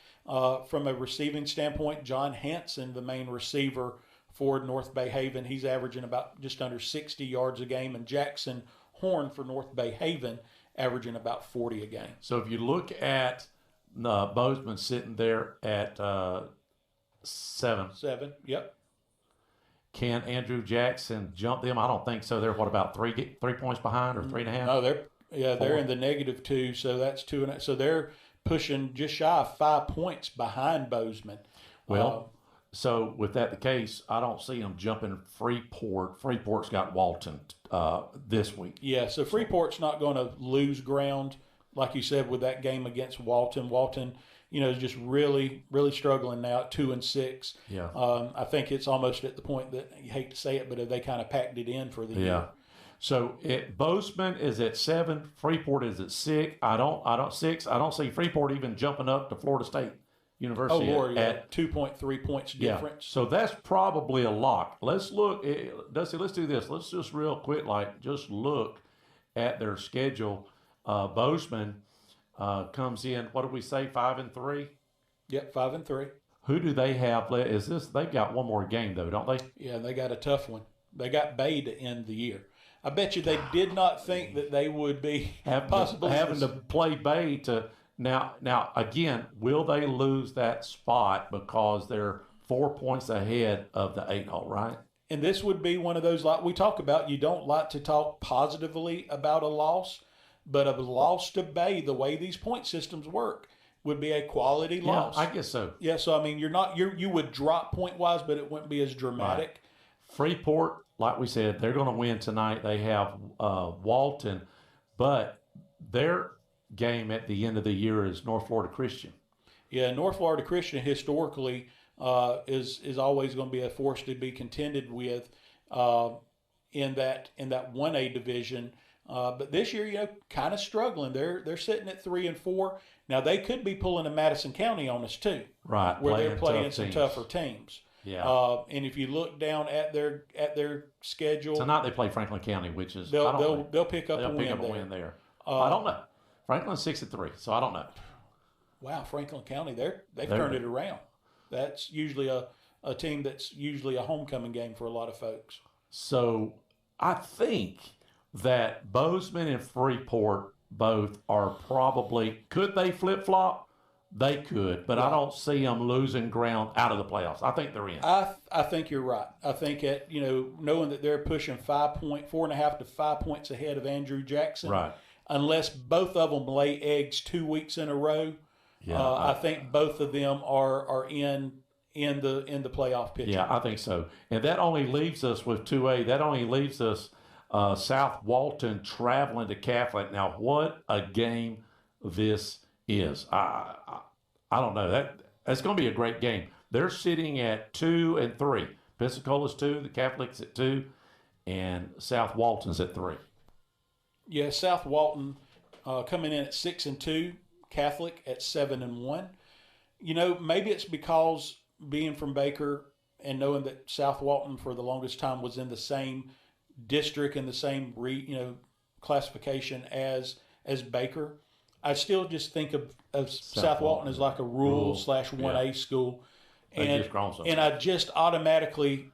From a receiving standpoint, John Hansen, the main receiver for North Bay Haven, he's averaging about just under 60 yards a game, and Jackson Horn for North Bay Haven averaging about 40 a game. So if you look at Bozeman sitting there at 7. 7, yep. Can Andrew Jackson jump them? I don't think so. They're what, about 3 points behind or 3.5? No, they're in the -2, so that's 2.5. So they're pushing just shy of 5 points behind Bozeman. Well, so with that the case, I don't see them jumping Freeport. Freeport's got Walton this week. Yeah, so Freeport's not going to lose ground, like you said, with that game against Walton. Walton, is just really, really struggling now at 2-6. Yeah. I think it's almost at the point that you hate to say it, but they kind of packed it in for the year. So Bozeman is at 7. Freeport is at 6. I don't see Freeport even jumping up to Florida State University. Oh Lord, at 2.3 points difference. So that's probably a lock. Let's look, Dusty. Let's do this. Let's just real quick, just look at their schedule. Bozeman comes in. What did we say? 5-3. Yep, 5-3. Who do they have? They've got one more game though, don't they? Yeah, they got a tough one. They got Bay to end the year. I bet you they did not think that they would be possibly having to play Bay to now again. Will they lose that spot because they're 4 points ahead of the 8-hole, right? And this would be one of those, like we talk about, you don't like to talk positively about a loss, but a loss to Bay, the way these point systems work, would be a quality loss. I guess so. Yeah, so I mean, you would drop point wise, but it wouldn't be as dramatic. Right. Freeport, like we said, they're going to win tonight. They have Walton, but their game at the end of the year is North Florida Christian. Yeah, North Florida Christian historically is always going to be a force to be contended with in that 1A division. But this year, kind of struggling. They're sitting at 3-4. Now they could be pulling a Madison County on us too, right? Where they're playing some tougher teams. Yeah. And if you look down at their schedule tonight, they play Franklin County, which is they'll pick up a win there. I don't know. Franklin's 6-3, so I don't know. Wow, Franklin County, they've turned it around. That's usually a team that's usually a homecoming game for a lot of folks. So I think that Bozeman and Freeport both are probably, could they flip-flop? They could, but I don't see them losing ground out of the playoffs. I think they're in. I think you're right. I think knowing that they're pushing 4.5 to 5 points ahead of Andrew Jackson, right? Unless both of them lay eggs 2 weeks in a row, I think both of them are in the playoff picture. Yeah, I think so. And that only leaves us with 2A. That only leaves us South Walton traveling to Catholic. Now, what a game this is. I don't know. That's going to be a great game. They're sitting at 2-3. Pensacola's 2, the Catholics at 2, and South Walton's at 3. Yeah, South Walton coming in at 6-2, Catholic at 7-1. Maybe it's because being from Baker and knowing that South Walton for the longest time was in the same district and the same classification as Baker. I still just think of South Walton as like a rural/1A school, and I just automatically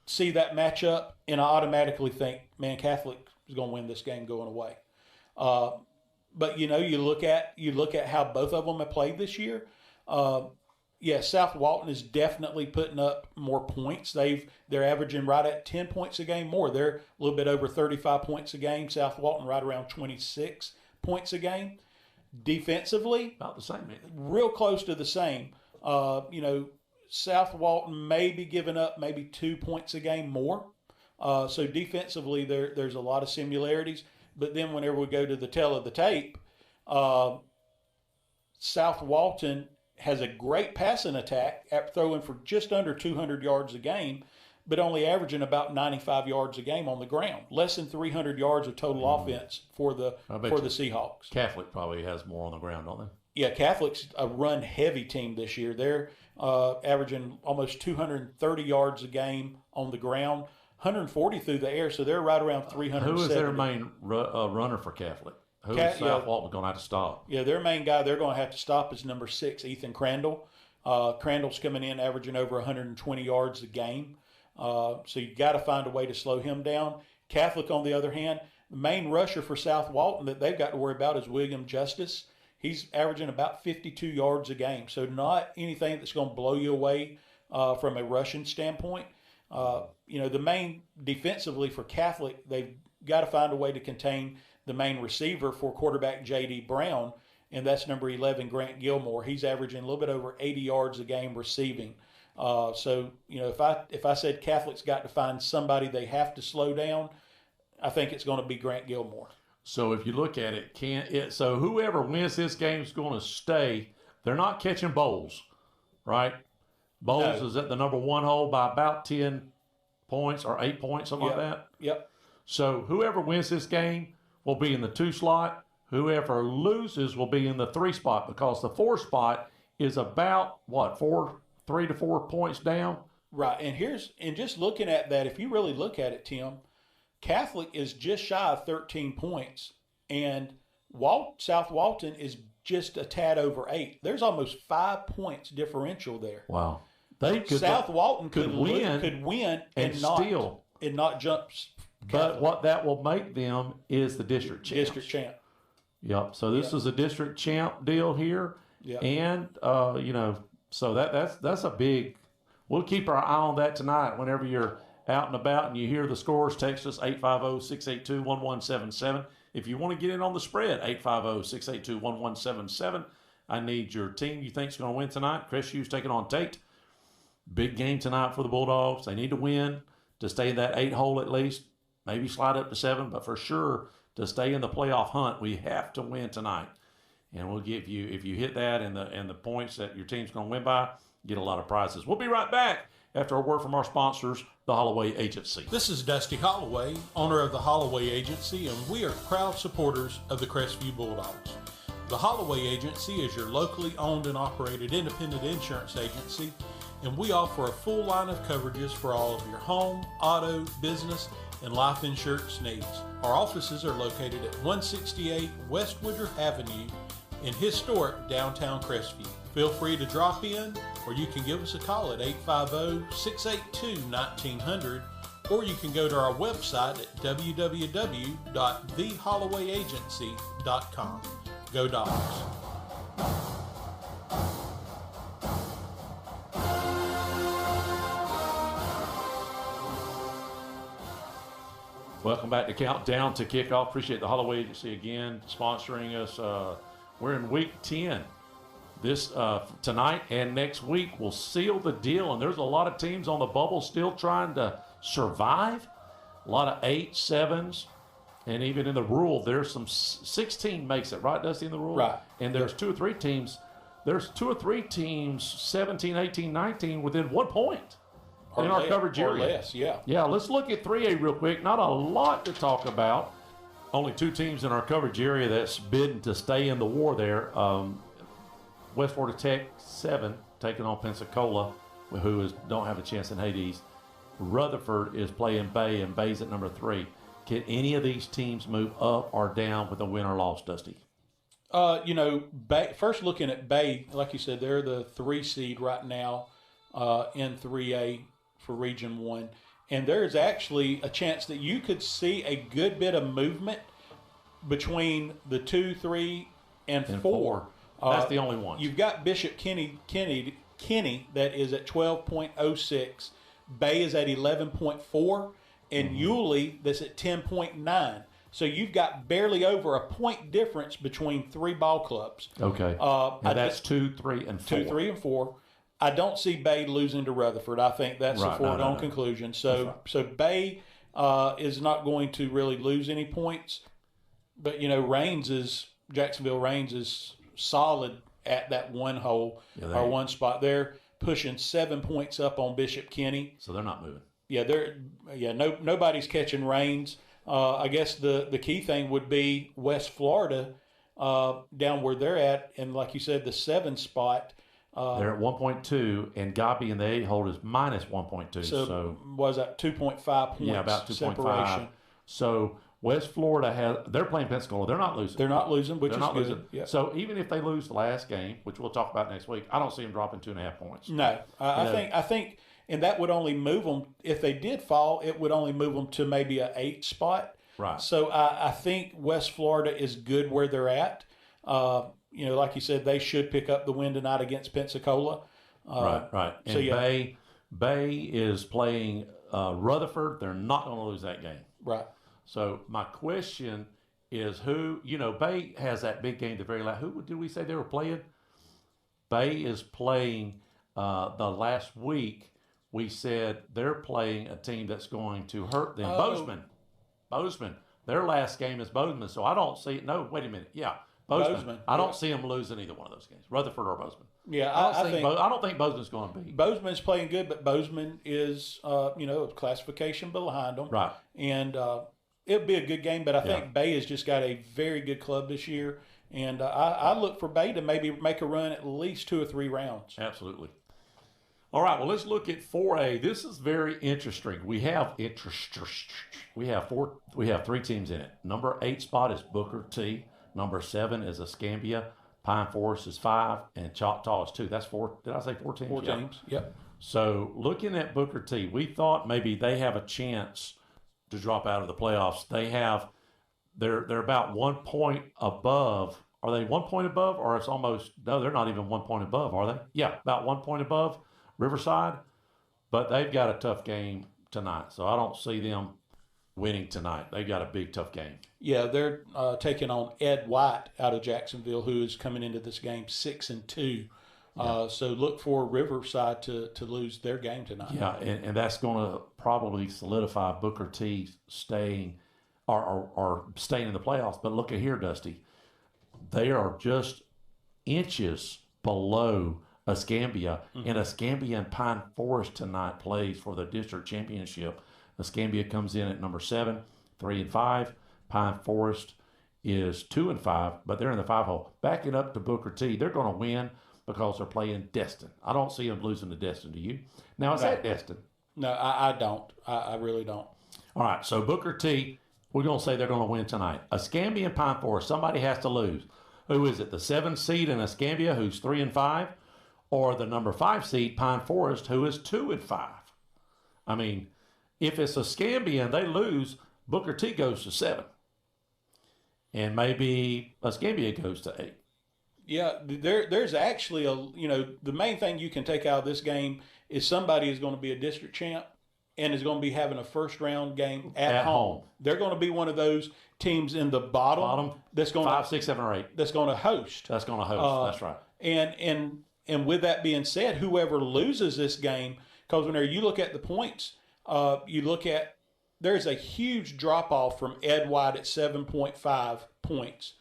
see that matchup, and I automatically think, man, Catholic is going to win this game going away. But you look at how both of them have played this year. South Walton is definitely putting up more points. They're averaging right at 10 points a game more. They're a little bit over 35 points a game. South Walton right around 26 points a game. Defensively, about the same, real close to the same. South Walton may be giving up maybe 2 points a game more. So defensively, there's a lot of similarities. But then whenever we go to the tail of the tape, South Walton has a great passing attack at throwing for just under 200 yards a game, but only averaging about 95 yards a game on the ground. Less than 300 yards of total offense for the Seahawks. Catholic probably has more on the ground, don't they? Yeah, Catholic's a run-heavy team this year. They're averaging almost 230 yards a game on the ground, 140 through the air, so they're right around 370. Who is their main runner for Catholic? Who is South Walton going to have to stop? Yeah, their main guy they're going to have to stop is number 6, Ethan Crandall. Crandall's coming in averaging over 120 yards a game. So you got to find a way to slow him down. Catholic, on the other hand, the main rusher for South Walton that they've got to worry about is William Justice. He's averaging about 52 yards a game. So not anything that's going to blow you away from a rushing standpoint. The main defensively for Catholic, they've got to find a way to contain the main receiver for quarterback J.D. Brown, and that's number 11, Grant Gilmore. He's averaging a little bit over 80 yards a game receiving. If I said Catholic's got to find somebody they have to slow down, I think it's going to be Grant Gilmore. So if you look at it, so whoever wins this game is going to stay. They're not catching Bowles, right? Bowles is at the number 1 hole by about 10 points or 8 points, something like that. Yep. So whoever wins this game will be in the 2 slot. Whoever loses will be in the 3 spot, because the 4 spot is about, 3 to 4 points down? Right. And just looking at that, if you really look at it, Tim, Catholic is just shy of 13 points, and South Walton is just a tad over 8. There's almost 5 points differential there. Wow. South Walton could win and not jump. But what that will make them is the district champ. District champ. Yep. So this is a district champ deal here. Yep. And so that's a big. We'll keep our eye on that tonight. Whenever you're out and about and you hear the scores, text us 850-682-1177. If you want to get in on the spread, 850-682-1177. I need your team you think is going to win tonight. CRESTVIEW's taking on TATE. Big game tonight for the Bulldogs. They need to win to stay in that 8 hole at least. Maybe slide up to 7, but for sure to stay in the playoff hunt, we have to win tonight. And we'll give you, if you hit that and the points that your team's going to win by, get a lot of prizes. We'll be right back after a word from our sponsors, the Holloway Agency. This is Dusty Holloway, owner of the Holloway Agency, and we are proud supporters of the CRESTVIEW Bulldogs. The Holloway Agency is your locally owned and operated independent insurance agency, and we offer a full line of coverages for all of your home, auto, business, and life insurance needs. Our offices are located at 168 West Woodruff Avenue in historic downtown Crestview. Feel free to drop in, or you can give us a call at 850-682-1900, or you can go to our website at www.thehollowayagency.com. Go Dogs! Welcome back to Countdown to Kickoff. Appreciate the Holloway Agency again sponsoring us. We're in week 10. This tonight and next week will seal the deal, and there's a lot of teams on the bubble still trying to survive. A lot of 8, 7s, and even in the rural, there's some 16 makes it, right, Dusty, in the rural? Right. And there's 2 or 3 teams. There's 2 or 3 teams, 17, 18, 19, within 1 point in our coverage area. Or less, yeah. Yeah, let's look at 3A real quick. Not a lot to talk about. Only 2 teams in our coverage area that's bidding to stay in the war there. West Florida Tech 7 taking on Pensacola, who don't have a chance in Hades. Rutherford is playing Bay, and Bay's at number 3. Can any of these teams move up or down with a win or loss, Dusty? Bay, first looking at Bay, like you said, they're the 3 seed right now in 3A for Region 1. And there's actually a chance that you could see a good bit of movement between the 2, 3, and 4. That's the only one. You've got Bishop Kenny that is at 12.06. Bay is at 11.4. And Yulee that's at 10.9. So you've got barely over a point difference between 3 ball clubs. Okay. And that's 2, 3, and 4. 2, 3, and 4. I don't see Bay losing to Rutherford. I think that's a foregone conclusion. So Bay is not going to really lose any points. But, Jacksonville Reigns is solid at that 1 hole or 1 spot. They're pushing 7 points up on Bishop Kenny. So they're not moving. Yeah, nobody's catching Reigns. I guess the key thing would be West Florida down where they're at. And like you said, the 7 spot. They're at 1.2, and Gabi in the 8 hole is minus 1.2. So was that 2.5 points? Yeah, about 2.5. So West Florida they're playing Pensacola. They're not losing. They're not losing, which is good. Losing. Yeah. So even if they lose the last game, which we'll talk about next week, I don't see them dropping 2.5 points. No, I think, and that would only move them if they did fall. It would only move them to maybe an 8 spot. Right. So I think West Florida is good where they're at. Like you said, they should pick up the win tonight against Pensacola. Right. And so, yeah. Bay is playing Rutherford. They're not going to lose that game. Right. So my question is Bay has that big game the very last. Who did we say they were playing? Bay is playing the last week. We said they're playing a team that's going to hurt them. Bozeman. Their last game is Bozeman. So I don't see. No, wait a minute. Yeah. Bozeman. I don't see them losing either one of those games, Rutherford or Bozeman. Yeah, I don't think Bozeman's going to be. Bozeman's playing good, but Bozeman is, a classification behind them. Right. And it'll be a good game, but I think Bay has just got a very good club this year. And I look for Bay to maybe make a run at least 2 or 3 rounds. Absolutely. All right, well, let's look at 4A. This is very interesting. We have 3 teams in it. Number 8 spot is Booker T. Number 7 is Escambia. Pine Forest is 5, and Choctaw is 2. That's 4. Did I say 4 teams? 4 teams. Yep. So looking at Booker T, we thought maybe they have a chance to drop out of the playoffs. They're about 1 point above. Are they 1 point above, or it's almost? No, they're not even 1 point above, are they? Yeah, about 1 point above Riverside, but they've got a tough game tonight, so I don't see them winning tonight. They've got a big, tough game. Yeah, they're taking on Ed White out of Jacksonville, who is coming into this game 6-2. So look for Riverside to lose their game tonight. Yeah, and that's going to probably solidify Booker T staying or staying in the playoffs. But look at here, Dusty. They are just inches below Escambia, and Escambia and Pine Forest tonight plays for the district championship. Escambia comes in at number 7, 3-5. Pine Forest is 2-5, but they're in the 5 hole. Backing up to Booker T, they're going to win because they're playing Destin. I don't see them losing to Destin. Do you? Now, is that Destin? No, I don't. I really don't. All right, so Booker T, we're going to say they're going to win tonight. Escambia and Pine Forest, somebody has to lose. Who is it? The 7 seed in Escambia, who's 3-5, or the number 5 seed, Pine Forest, who is 2-5? I mean, if it's Escambia and they lose, Booker T goes to 7. And maybe Escambia goes to 8. Yeah, there's actually the main thing you can take out of this game is somebody is going to be a district champ and is going to be having a first round game at home. They're going to be one of those teams in the bottom that's going 5, 6, 7, or 8. That's going to host. That's going to host. That's right. And with that being said, whoever loses this game, because whenever you look at the points, there's a huge drop off from Ed White at 7.5 points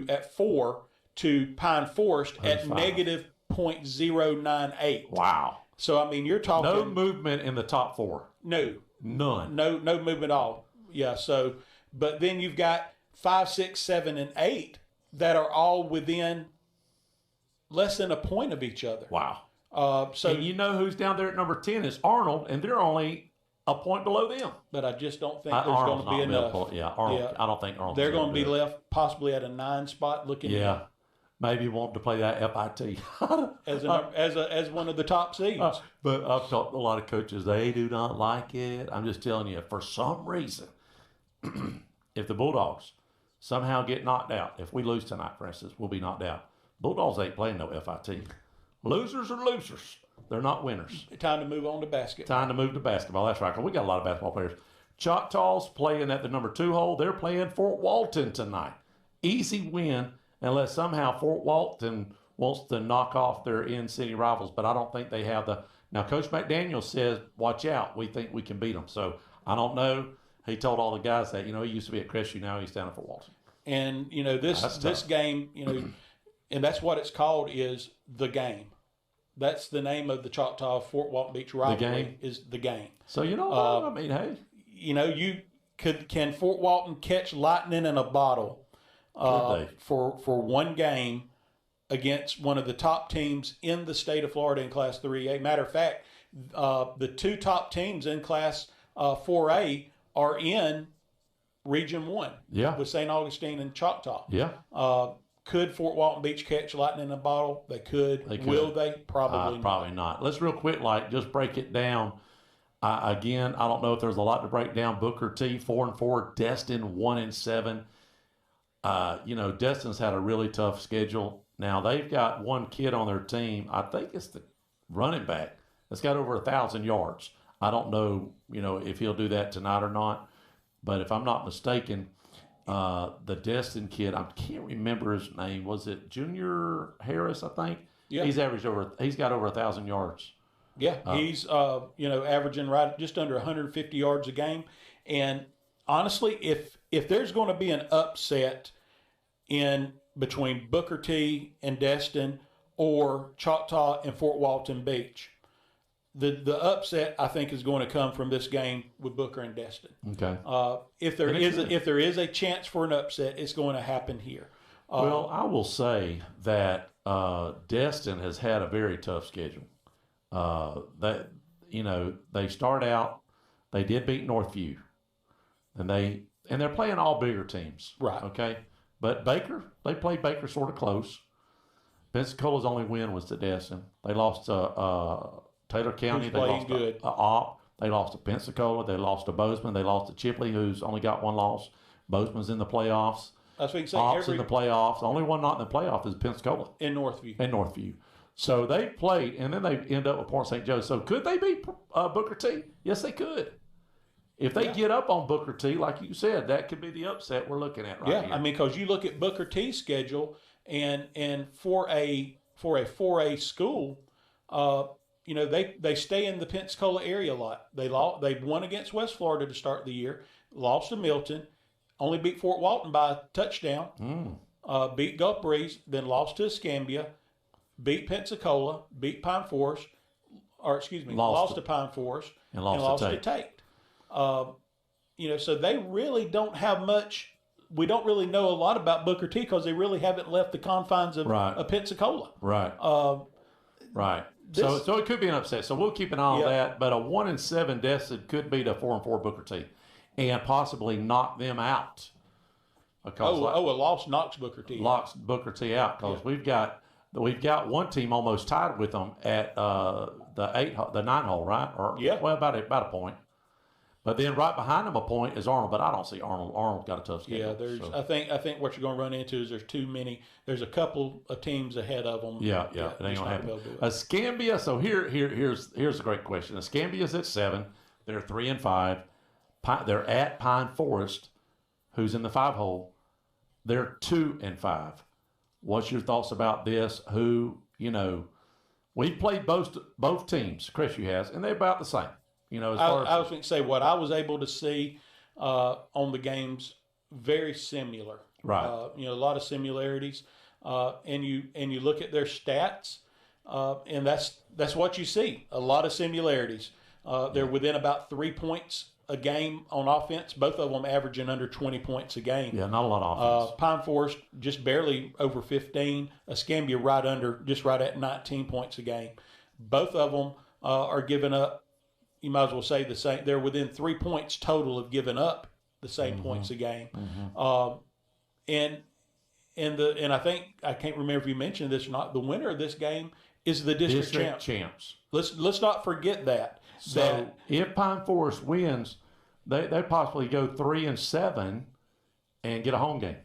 at 4 to Pine Forest at negative -0.098. Wow. So, I mean, you're talking... No movement in the top 4. No. None. No movement at all. Yeah, so... But then you've got 5, 6, 7, and 8 that are all within less than a point of each other. Wow. So and you know who's down there at number 10 is Arnold, and they're only a point below them. But I just don't think there's going to be enough. Arnold. I don't think Arnold. They're going to be left possibly at a 9 spot looking. Yeah. Maybe want to play that FIT as one of the top seeds. But I've talked to a lot of coaches. They do not like it. I'm just telling you, for some reason, if the Bulldogs somehow get knocked out, if we lose tonight, for instance, we'll be knocked out. Bulldogs ain't playing no FIT. Losers are losers. They're not winners. Time to move on to basketball. Time to move to basketball. That's right. 'Cause we got a lot of basketball players. Choctaws playing at the number 2 hole. They're playing Fort Walton tonight. Easy win. Unless somehow Fort Walton wants to knock off their in-city rivals. But I don't think they have the... Now, Coach McDaniel says, watch out. We think we can beat them. So, I don't know. He told all the guys that, he used to be at CRESTVIEW. Now he's down at Fort Walton. And, this game, and that's what it's called, is the game. That's the name of the Choctaw Fort Walton Beach rivalry, is the game. So, I mean, hey. Can Fort Walton catch lightning in a bottle for one game against one of the top teams in the state of Florida in Class 3A? Matter of fact, the 2 top teams in Class 4A are in Region 1 with St. Augustine and Choctaw. Yeah. Could Fort Walton Beach catch lightning in a bottle? They could. Will they? Probably not. Probably not. Let's real quick, just break it down. Again, I don't know if there's a lot to break down. Booker T, 4-4. Destin, 1-7. Destin's had a really tough schedule. Now, they've got one kid on their team. I think it's the running back that's got over 1,000 yards. I don't know, if he'll do that tonight or not. But if I'm not mistaken, the Destin kid, I can't remember his name. Was it Junior Harris, I think? Yeah. He's got over 1,000 yards. Yeah, he's, averaging right just under 150 yards a game. And honestly, if there's going to be an upset in between Booker T and Destin or Choctaw and Fort Walton Beach, the upset I think is going to come from this game with Booker and Destin. Okay. If there is a chance for an upset, it's going to happen here. Well, I will say that Destin has had a very tough schedule. They start out, they did beat Northview, and they're playing all bigger teams, right? Okay, but they played Baker sort of close. Pensacola's only win was to Destin. They lost to Taylor County. Who's they playing lost good. to Opp. They lost to Pensacola. They lost to Bozeman. They lost to Chipley, who's only got one loss. Bozeman's in the playoffs. That's what you say. Opp's in the playoffs. The only one not in the playoff is Pensacola. In Northview. So they played, and then they end up with Port St. Joe. So could they beat Booker T? Yes, they could. If they get up on Booker T, like you said, that could be the upset we're looking at right here. I mean, because you look at Booker T's schedule, and for a 4A school, they stay in the Pensacola area a lot. They won against West Florida to start the year, lost to Milton, only beat Fort Walton by a touchdown, beat Gulf Breeze, then lost to Escambia, beat Pensacola, beat Pine Forest, lost to Pine Forest, and lost to Tate. So they really don't have much. We don't really know a lot about Booker T because they really haven't left the confines of Pensacola. Right. Right. So it could be an upset. So we'll keep an eye on that. But a 1-7 Destin could beat a 4-4 Booker T, and possibly knock them out. Because a loss knocks Booker T. Knocks Booker T out because we've got one team almost tied with them at the 9 hole, right? About a point. But then right behind them a point is Arnold, but I don't see Arnold. Arnold's got a tough schedule. Yeah, I think what you're going to run into is there's too many. There's a couple of teams ahead of them. Yeah, it ain't gonna happen. Escambia. So here's a great question. Escambia's at 7. They're 3-5. They're at Pine Forest, who's in the 5 hole. They're 2-5. What's your thoughts about this? We've played both teams. Crestview has, and they're about the same. I was going to say what I was able to see on the games, very similar. Right. A lot of similarities, and you look at their stats, and that's what you see. A lot of similarities. They're within about 3 points a game on offense. Both of them averaging under 20 points a game. Yeah, not a lot of offense. Pine Forest just barely over 15. Escambia right at 19 points a game. Both of them are giving up. You might as well say the same. They're within 3 points total of giving up the same points a game. And I think, I can't remember if you mentioned this or not, the winner of this game is the district champs. Let's not forget that. So if Pine Forest wins, they possibly go 3-7 and get a home game.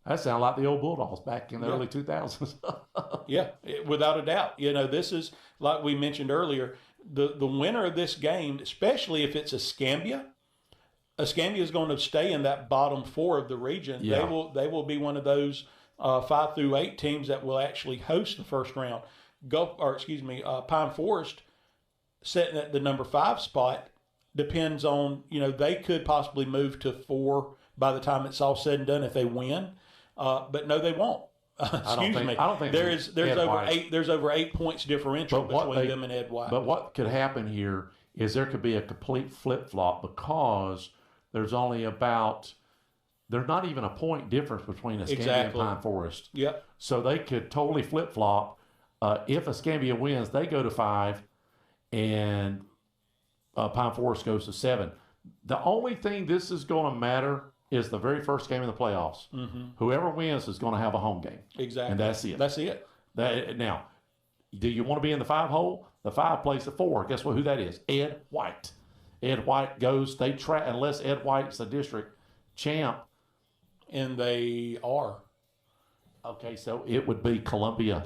That sounds like the old Bulldogs back in the early 2000s. Yeah, without a doubt. This is, like we mentioned earlier, the winner of this game, especially if it's Escambia is going to stay in that bottom 4 of the region. Yeah. They will be one of those 5 through 8 teams that will actually host the first round. Pine Forest sitting at the number 5 spot depends on, they could possibly move to 4 by the time it's all said and done if they win. But no, they won't. I don't think there's over 8 points differential between them and Ed White. But what could happen here is there could be a complete flip flop because there's not even a point difference between Escambia and Pine Forest. Yep. So they could totally flip flop. If Escambia wins, they go to 5, and Pine Forest goes to 7. The only thing this is going to matter is the very first game of the playoffs. Mm-hmm. Whoever wins is going to have a home game. Exactly. And that's it. That's it. Now, do you want to be in the 5 hole? The 5 plays the 4. Guess who that is? Ed White. Ed White goes, unless Ed White's the district champ. And they are. Okay, so it would be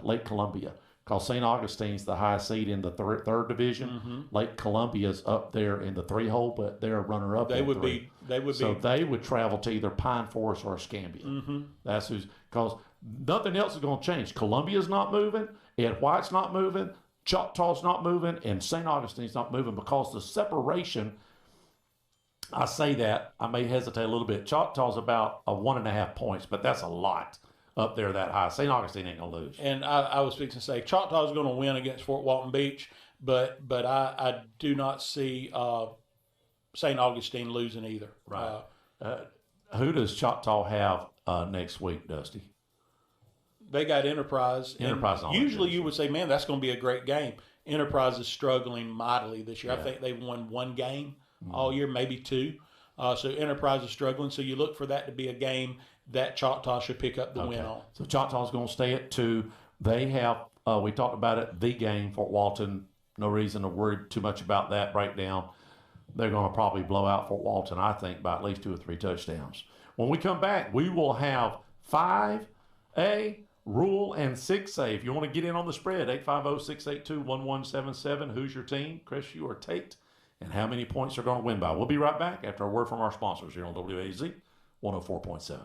Lake Columbia. Because St. Augustine's the highest seed in the third division. Mm-hmm. Lake Columbia's up there in the 3 hole, but they're a runner-up. They would travel to either Pine Forest or Escambia. Mm-hmm. That's because nothing else is going to change. Columbia's not moving. Ed White's not moving. Choctaw's not moving, and St. Augustine's not moving because the separation. I say that I may hesitate a little bit. Choctaw's about 1.5 points, but that's a lot. Up there that high. St. Augustine ain't going to lose. And I was fixing to say, Choctaw's going to win against Fort Walton Beach, but I do not see St. Augustine losing either. Right. Who does Choctaw have next week, Dusty? They got Enterprise. Enterprise. Usually you would say, man, that's going to be a great game. Enterprise is struggling mightily this year. I think they've won one game all year, maybe two. So Enterprise is struggling. So you look for that to be a game that Choctaw should pick up the win on. So Choctaw's going to stay at 2. They have, we talked about it, the game, Fort Walton. No reason to worry too much about that breakdown. They're going to probably blow out Fort Walton, I think, by at least 2 or 3 touchdowns. When we come back, we will have 5A, Rule, and 6A. If you want to get in on the spread, 850-682-1177. Who's your team, CRESTVIEW or TATE? And how many points they're going to win by. We'll be right back after a word from our sponsors here on WAZ 104.7.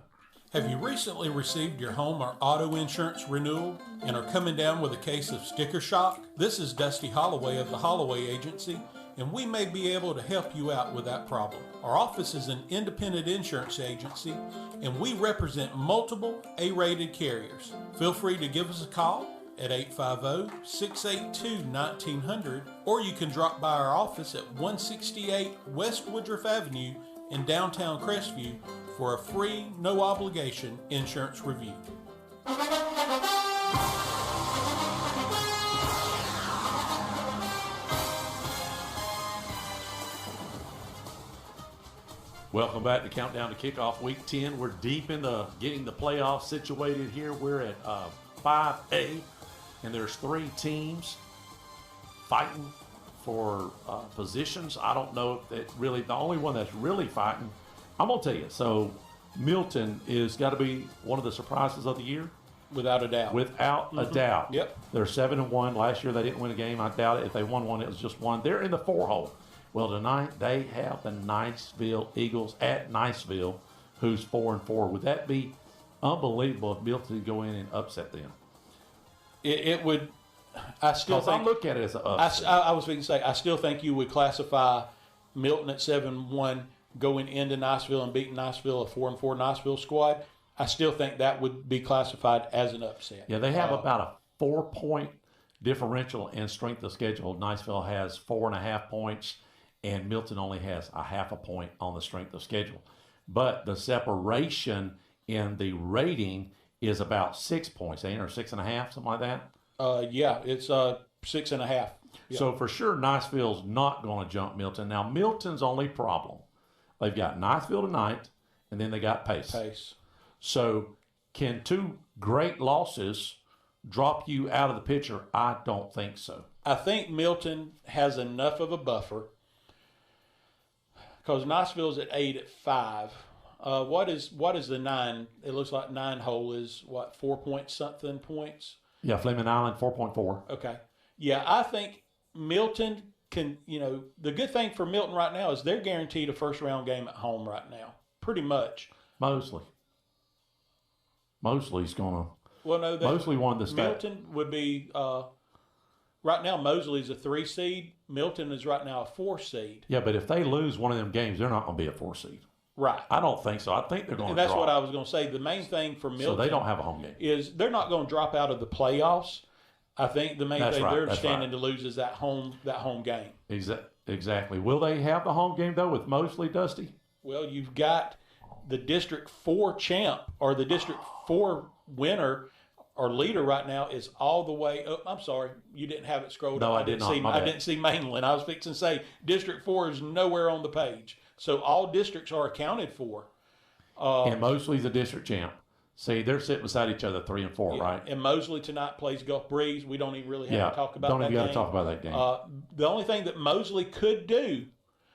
Have you recently received your home or auto insurance renewal and are coming down with a case of sticker shock? This is Dusty Holloway of the Holloway Agency, and we may be able to help you out with that problem. Our office is an independent insurance agency, and we represent multiple A-rated carriers. Feel free to give us a call at 850-682-1900, or you can drop by our office at 168 West Woodruff Avenue in downtown Crestview for a free, no-obligation insurance review. Welcome back to Countdown to Kickoff Week 10. We're deep into getting the playoffs situated here. We're at 5A, and there's 3 teams fighting for positions. I don't know if that really, the only one that's really fighting, I'm going to tell you. So Milton is got to be one of the surprises of the year. Without a doubt. Without a doubt. Yep. They're 7-1. Last year they didn't win a game. I doubt it. If they won one, it was just one. They're in the 4-hole. Well, tonight they have the Niceville Eagles at Niceville, who's 4-4. Would that be unbelievable if Milton could go in and upset them? It would. I still think. I look at it as an upset. I was going to say, I still think you would classify Milton at 7-1 going into Niceville and beating Niceville, a 4-4 Niceville squad. I still think that would be classified as an upset. Yeah, they have about a 4-point differential in strength of schedule. Niceville has 4.5 points, and Milton only has a 0.5 point on the strength of schedule. But the separation in the rating is about 6 points, ain't it? Or 6.5, something like that? Yeah, it's 6.5. Yeah. So for sure, Niceville's not going to jump Milton. Now, Milton's only problem, they've got Niceville tonight, and then they got Pace. So can 2 great losses drop you out of the picture? I don't think so. I think Milton has enough of a buffer because Niceville's at 8 at 5. What is the 9? It looks like 9-hole is what, 4-point-something points? Yeah, Fleming Island 4.4. Okay. Yeah, I think Milton can, the good thing for Milton right now is they're guaranteed a first-round game at home right now, pretty much. Mosley's going to. Well, no, Mosley won the state. Milton would be, right now Mosley's a 3 seed. Milton is right now a 4 seed. Yeah, but if they lose one of them games, they're not going to be a 4 seed. Right. I don't think so. I think they're going to drop. That's what I was going to say. The main thing for Milton. So they don't have a home game. Is they're not going to drop out of the playoffs. I think the main thing they're standing to lose is that home game. Exactly. Will they have the home game, though, with Mosley, Dusty? Well, you've got the District 4 champ or the District 4 winner or leader right now is all the way up. I'm sorry, you didn't have it scrolled up. I didn't see Mainland. I was fixing to say District 4 is nowhere on the page. So all districts are accounted for. And Mosley's the district champ. See, they're sitting beside each other, 3 and 4, right? And Mosley tonight plays Gulf Breeze. We don't even really have to talk about that game. Don't even got to talk about that game. The only thing that Mosley could do.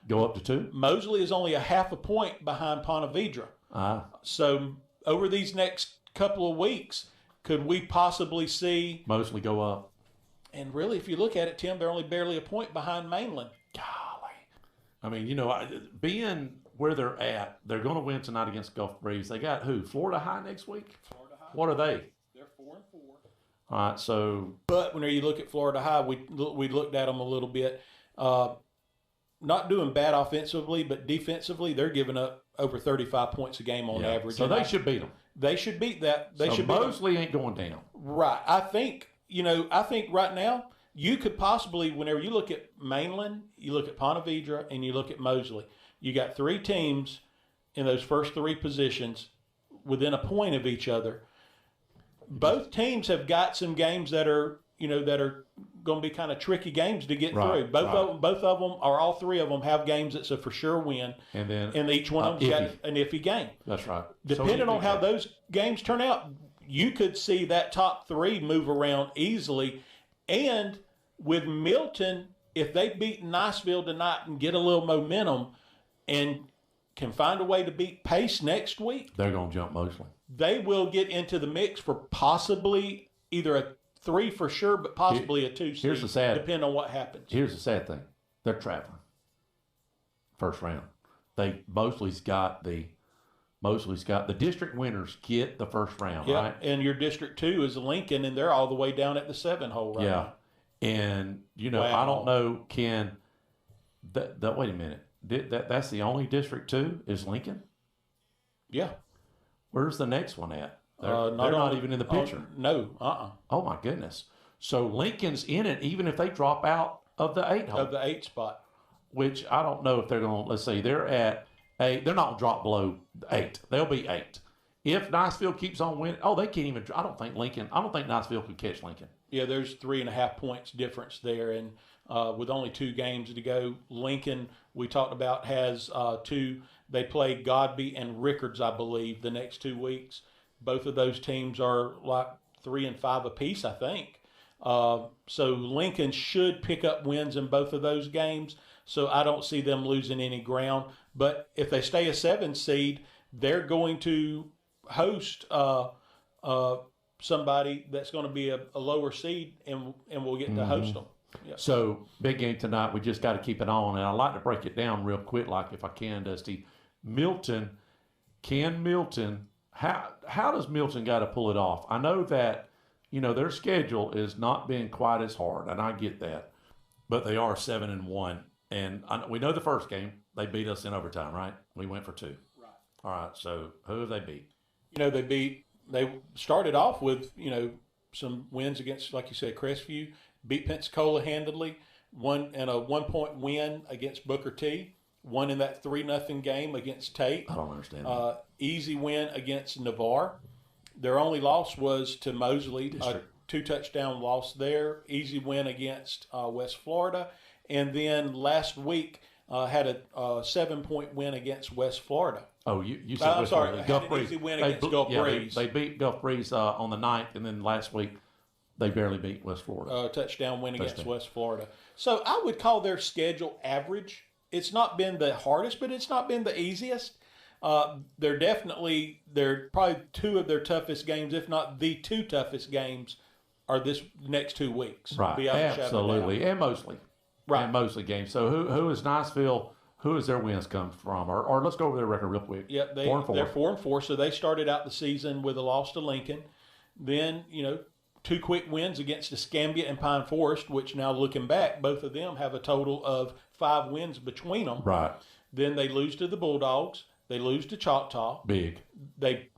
Go up to 2? Mosley is only a 0.5 point behind Ponte Vedra. So over these next couple of weeks, could we possibly see Mosley go up? And really, if you look at it, Tim, they're only barely a point behind Mainland. Golly. I mean, being where they're at, they're going to win tonight against Gulf Breeze. They got who? Florida High next week? Florida High. What are they? They're 4-4. All right, so. But when you look at Florida High, we looked at them a little bit. Not doing bad offensively, but defensively, they're giving up over 35 points a game on average. So they should beat them. They should beat that. Mosley ain't going down. Right. I think right now, you could possibly, whenever you look at Mainland, you look at Ponte Vedra, and you look at Mosley, you got 3 teams in those first 3 positions within a point of each other. Both teams have got some games that are, that are going to be kind of tricky games to get through. Both of them, or all 3 of them, have games that's a for sure win, and each one of them's got an iffy game. That's right. Depending on how those games turn out, you could see that top 3 move around easily. And with Milton, if they beat Niceville tonight and get a little momentum and can find a way to beat Pace next week, they're going to jump Mosley. They will get into the mix for possibly either a 3 for sure, but possibly a 2 seed. Here's the sad, depending on what happens. Here's the sad thing: they're traveling first round. Mosley's got the district winners get the first round, right? And your District 2 is Lincoln, and they're all the way down at the 7 hole right now. And I don't know, Ken. Wait a minute. That's the only District 2 is Lincoln? Yeah. Where's the next one at? They're not even in the picture. No. Oh my goodness. So Lincoln's in it, even if they drop out of the 8 hole. Of the 8 spot. Which I don't know if they're going to. Let's see. They're at 8. They're not going to drop below 8. They'll be 8. If Niceville keeps on winning, they can't even. I don't think Niceville could catch Lincoln. Yeah, there's 3.5 points difference there, and with only 2 games to go, Lincoln, we talked about, has 2. They play Godby and Rickards, I believe, the next 2 weeks. Both of those teams are like 3 and 5 apiece, I think. So Lincoln should pick up wins in both of those games. So I don't see them losing any ground. But if they stay a 7 seed, they're going to host somebody that's going to be a lower seed, and we'll get to host them. Yeah. So big game tonight. We just got to keep it on, and I'd like to break it down real quick, like if I can, Dusty. Milton, how does Milton got to pull it off? I know that their schedule is not been quite as hard, and I get that, but they are 7-1, and we know the first game they beat us in overtime, right? We went for 2. Right. All right. So who have they beat? They started off with, some wins against, like you said, Crestview, beat Pensacola handedly, won in a 1-point win against Booker T, won in that 3-0 game against Tate. I don't understand that. Easy win against Navarre. Their only loss was to Mosley, a 2-touchdown loss there. Easy win against West Florida. And then last week had a 7-point win against West Florida. Oh, you said I'm sorry, Gulf had an Breeze. easy win against Gulf Breeze. They beat Gulf Breeze on the 9th, and then last week they barely beat West Florida. Touchdown win against West Florida. So I would call their schedule average. It's not been the hardest, but it's not been the easiest. They're probably 2 of their toughest games, if not the 2 toughest games, are this next 2 weeks. Right, absolutely, and Mosley. Right. And Mosley games. So who is Niceville? Who has their wins come from? Or let's go over their record real quick. Yeah, they're 4-4. So they started out the season with a loss to Lincoln. Then, 2 quick wins against Escambia and Pine Forest, which now looking back, both of them have a total of 5 wins between them. Right. Then they lose to the Bulldogs. They lose to Choctaw. Big. Big.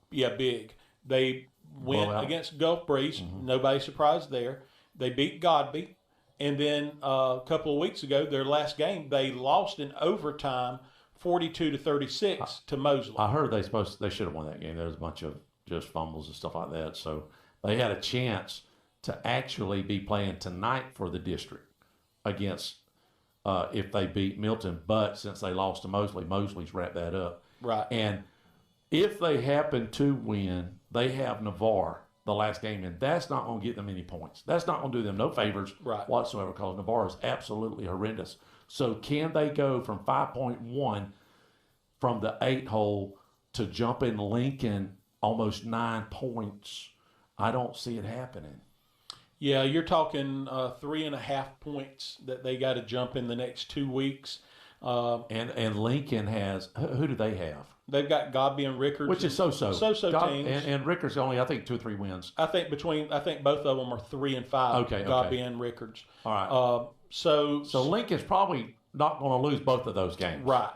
They win against Gulf Breeze. Mm-hmm. Nobody surprised there. They beat Godby. And then a couple of weeks ago, their last game, they lost in overtime 42-36 to Mosley. I heard they should have won that game. There was a bunch of just fumbles and stuff like that. So they had a chance to actually be playing tonight for the district against if they beat Milton. But since they lost to Mosley, Mosley's wrapped that up. Right. And if they happen to win, they have Navarre the last game, and that's not going to get them any points. That's not going to do them no favors whatsoever, because Navarre is absolutely horrendous. So can they go from 5.1 from the 8 hole to jumping Lincoln almost 9 points? I don't see it happening. Yeah, you're talking 3.5 points that they got to jump in the next 2 weeks. And Lincoln has, who do they have? They've got Godby and Rickards, which is so-so teams. And Rickards only, I think, 2 or 3 wins. I think both of them are 3 and 5. Okay, Godby and Rickards. All right. So Lincoln's probably not going to lose both of those games. Right.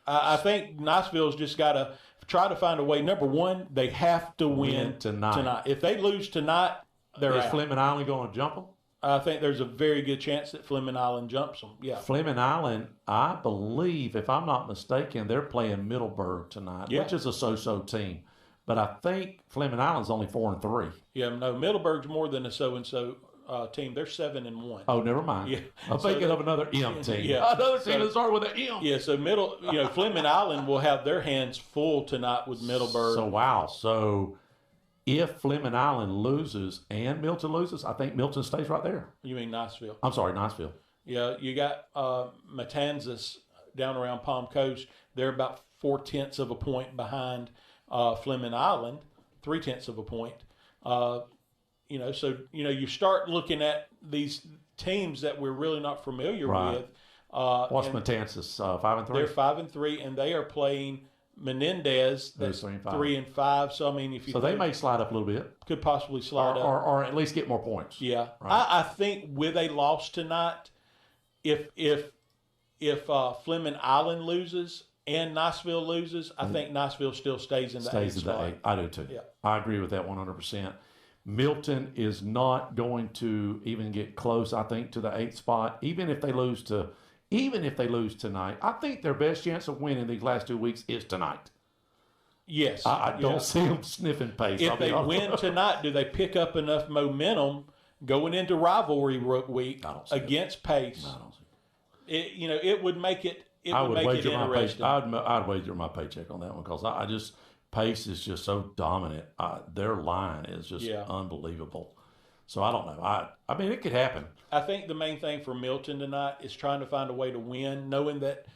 I think Niceville's just got to try to find a way. Number one, they have to win tonight. If they lose tonight, they're Is out. Fleming Island going to jump them? I think there's a very good chance that Fleming Island jumps them. Yeah. Fleming Island, I believe, if I'm not mistaken, they're playing Middleburg tonight, Yeah. which is a so-so team. But I think Fleming Island's only 4-3. Yeah, no, Middleburg's more than a so-and-so team. They're 7-1. Oh, never mind. Yeah. I'm thinking of another M team. Yeah. Another team that started with an M. Yeah, so Fleming Island will have their hands full tonight with Middleburg. So, wow. So, if Fleming Island loses and Milton loses, I think Milton stays right there. You mean Niceville? I'm sorry, Niceville. Yeah, you got Matanzas down around Palm Coast. They're about 0.4 of a point behind Fleming Island, 0.3 of a point. You start looking at these teams that we're really not familiar Right. with. What's Matanzas, 5-3? They're 5-3, and they are playing Menendez. That's 3-5. So I mean, if you they may slide up a little bit, could possibly slide up, or at least get more points. Yeah, Right. I think with a loss tonight, if Fleming Island loses and Niceville loses, I think Niceville still stays in the 8th spot. I do too. Yeah. I agree with that 100%. Milton is not going to even get close, I think, to the 8th spot, even if they lose tonight. I think their best chance of winning these last 2 weeks is tonight. Yes. I don't see them sniffing pace. If they win tonight, do they pick up enough momentum going into rivalry week against Pace? I don't see it would make it. It would make it interesting. I'd wager my paycheck on that one because I just Pace is just so dominant. Their line is just unbelievable. So I don't know. I mean, it could happen. I think the main thing for Milton tonight is trying to find a way to win, knowing that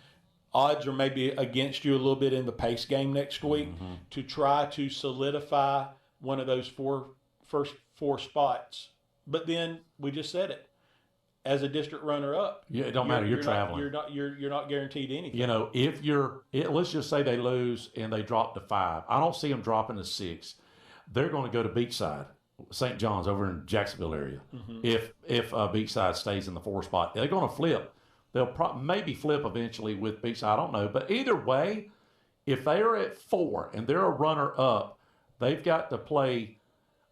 odds are maybe against you a little bit in the Pace game next week, to try to solidify one of those first four spots. But then we just said it. As a district runner-up, it don't matter. You're traveling. You're not guaranteed anything. If let's just say they lose and they drop to 5. I don't see them dropping to 6. They're going to go to Beachside, St. John's over in Jacksonville area. If Beachside stays in the 4 spot, they're going to flip. They'll maybe flip eventually with Beachside. I don't know, but either way, if they are at 4 and they're a runner-up, they've got to play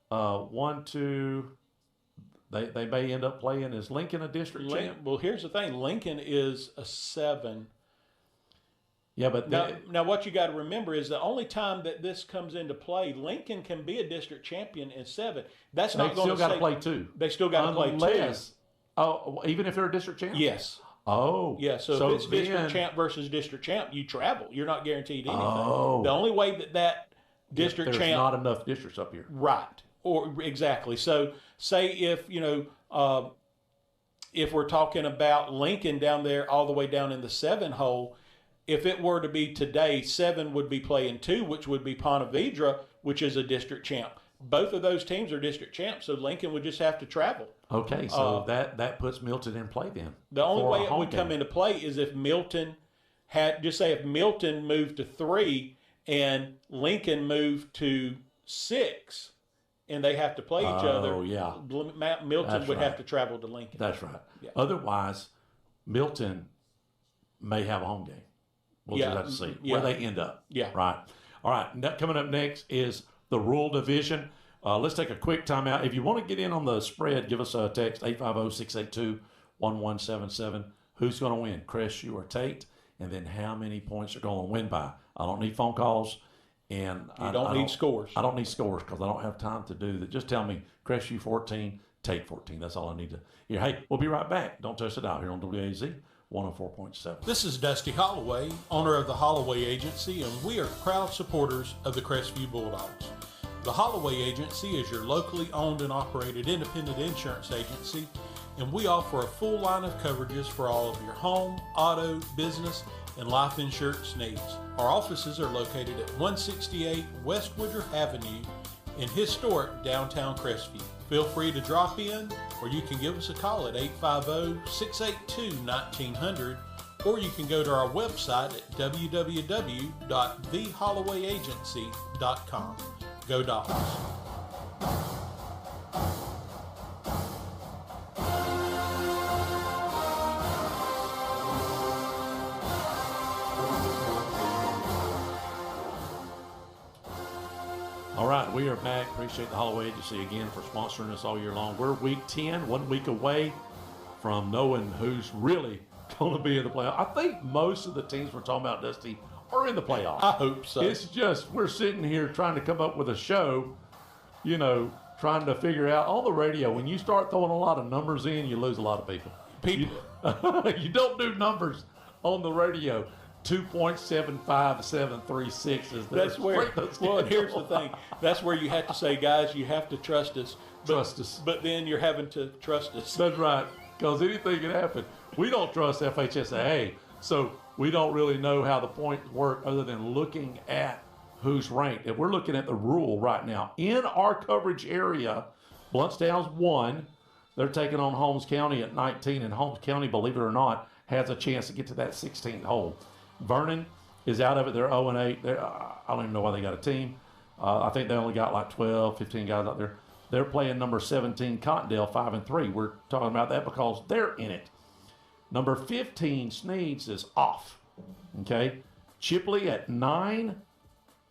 1, 2. They may end up playing as Lincoln a district champ. Well, here's the thing: Lincoln is a 7. Yeah, but now what you got to remember is the only time that this comes into play, Lincoln can be a district champion in 7. That's not going to still got to play 2. They still got to play 2. Oh, even if they're a district champ. Yes. Oh. Yeah. So if it's district champ versus district champ, you travel. You're not guaranteed anything. Oh. The only way that district there's champ. Not enough districts up here. Right. Or exactly. So say if if we're talking about Lincoln down there all the way down in the 7 hole, if it were to be today, 7 would be playing 2, which would be Ponte Vedra, which is a district champ. Both of those teams are district champs, so Lincoln would just have to travel. Okay, so that puts Milton in play then. The only way it would come into play is if Milton if Milton moved to 3 and Lincoln moved to 6. And they have to play each other. Oh, yeah. Milton would have to travel to Lincoln. That's right. Yeah. Otherwise, Milton may have a home game. We'll just have to see where they end up. Yeah. Right. All right. Coming up next is the rural division. Let's take a quick timeout. If you want to get in on the spread, give us a text, 850-682-1177. Who's going to win, CRESTVIEW or TATE? And then how many points are going to win by? I don't need phone calls. And I don't need scores. I don't need scores because I don't have time to do that. Just tell me CRESTVIEW 14, TATE 14. That's all I need to hear. Hey, we'll be right back. Don't touch it out here on WAZ 104.7. This is Dusty Holloway, owner of the Holloway Agency, and we are proud supporters of the CRESTVIEW Bulldogs. The Holloway Agency is your locally owned and operated independent insurance agency, and we offer a full line of coverages for all of your home, auto, business, and life insurance needs. Our offices are located at 168 West Woodruff Avenue in historic downtown Crestview. Feel free to drop in, or you can give us a call at 850-682-1900, or you can go to our website at www.thehollowayagency.com. Go Dogs! All right, we are back Appreciate the Holloway Agency again for sponsoring us all year long. We're week 10, 1 week away from knowing who's really going to be in the playoff. I think most of the teams we're talking about, Dusty, are in the playoffs. I hope so. It's just we're sitting here trying to come up with a show, you know, trying to figure out on the radio. When you start throwing a lot of numbers in, you lose a lot of people. You don't do numbers on the radio. 2.75736 is that's where. Well, and here's the thing. That's where you have to say, guys, you have to trust us. Trust us. But then you're having to trust us. That's right, because anything can happen. We don't trust FHSAA, so we don't really know how the points work other than looking at who's ranked. If we're looking at the rule right now in our coverage area, Bluntstown's 1. They're taking on Holmes County at 19, and Holmes County, believe it or not, has a chance to get to that 16th hole. Vernon is out of it. They're 0-8. I don't even know why they got a team. I think they only got like 12, 15 guys out there. They're playing number 17, Cottondale, 5-3. We're talking about that because they're in it. Number 15, Sneads, is off. Okay. Chipley at 9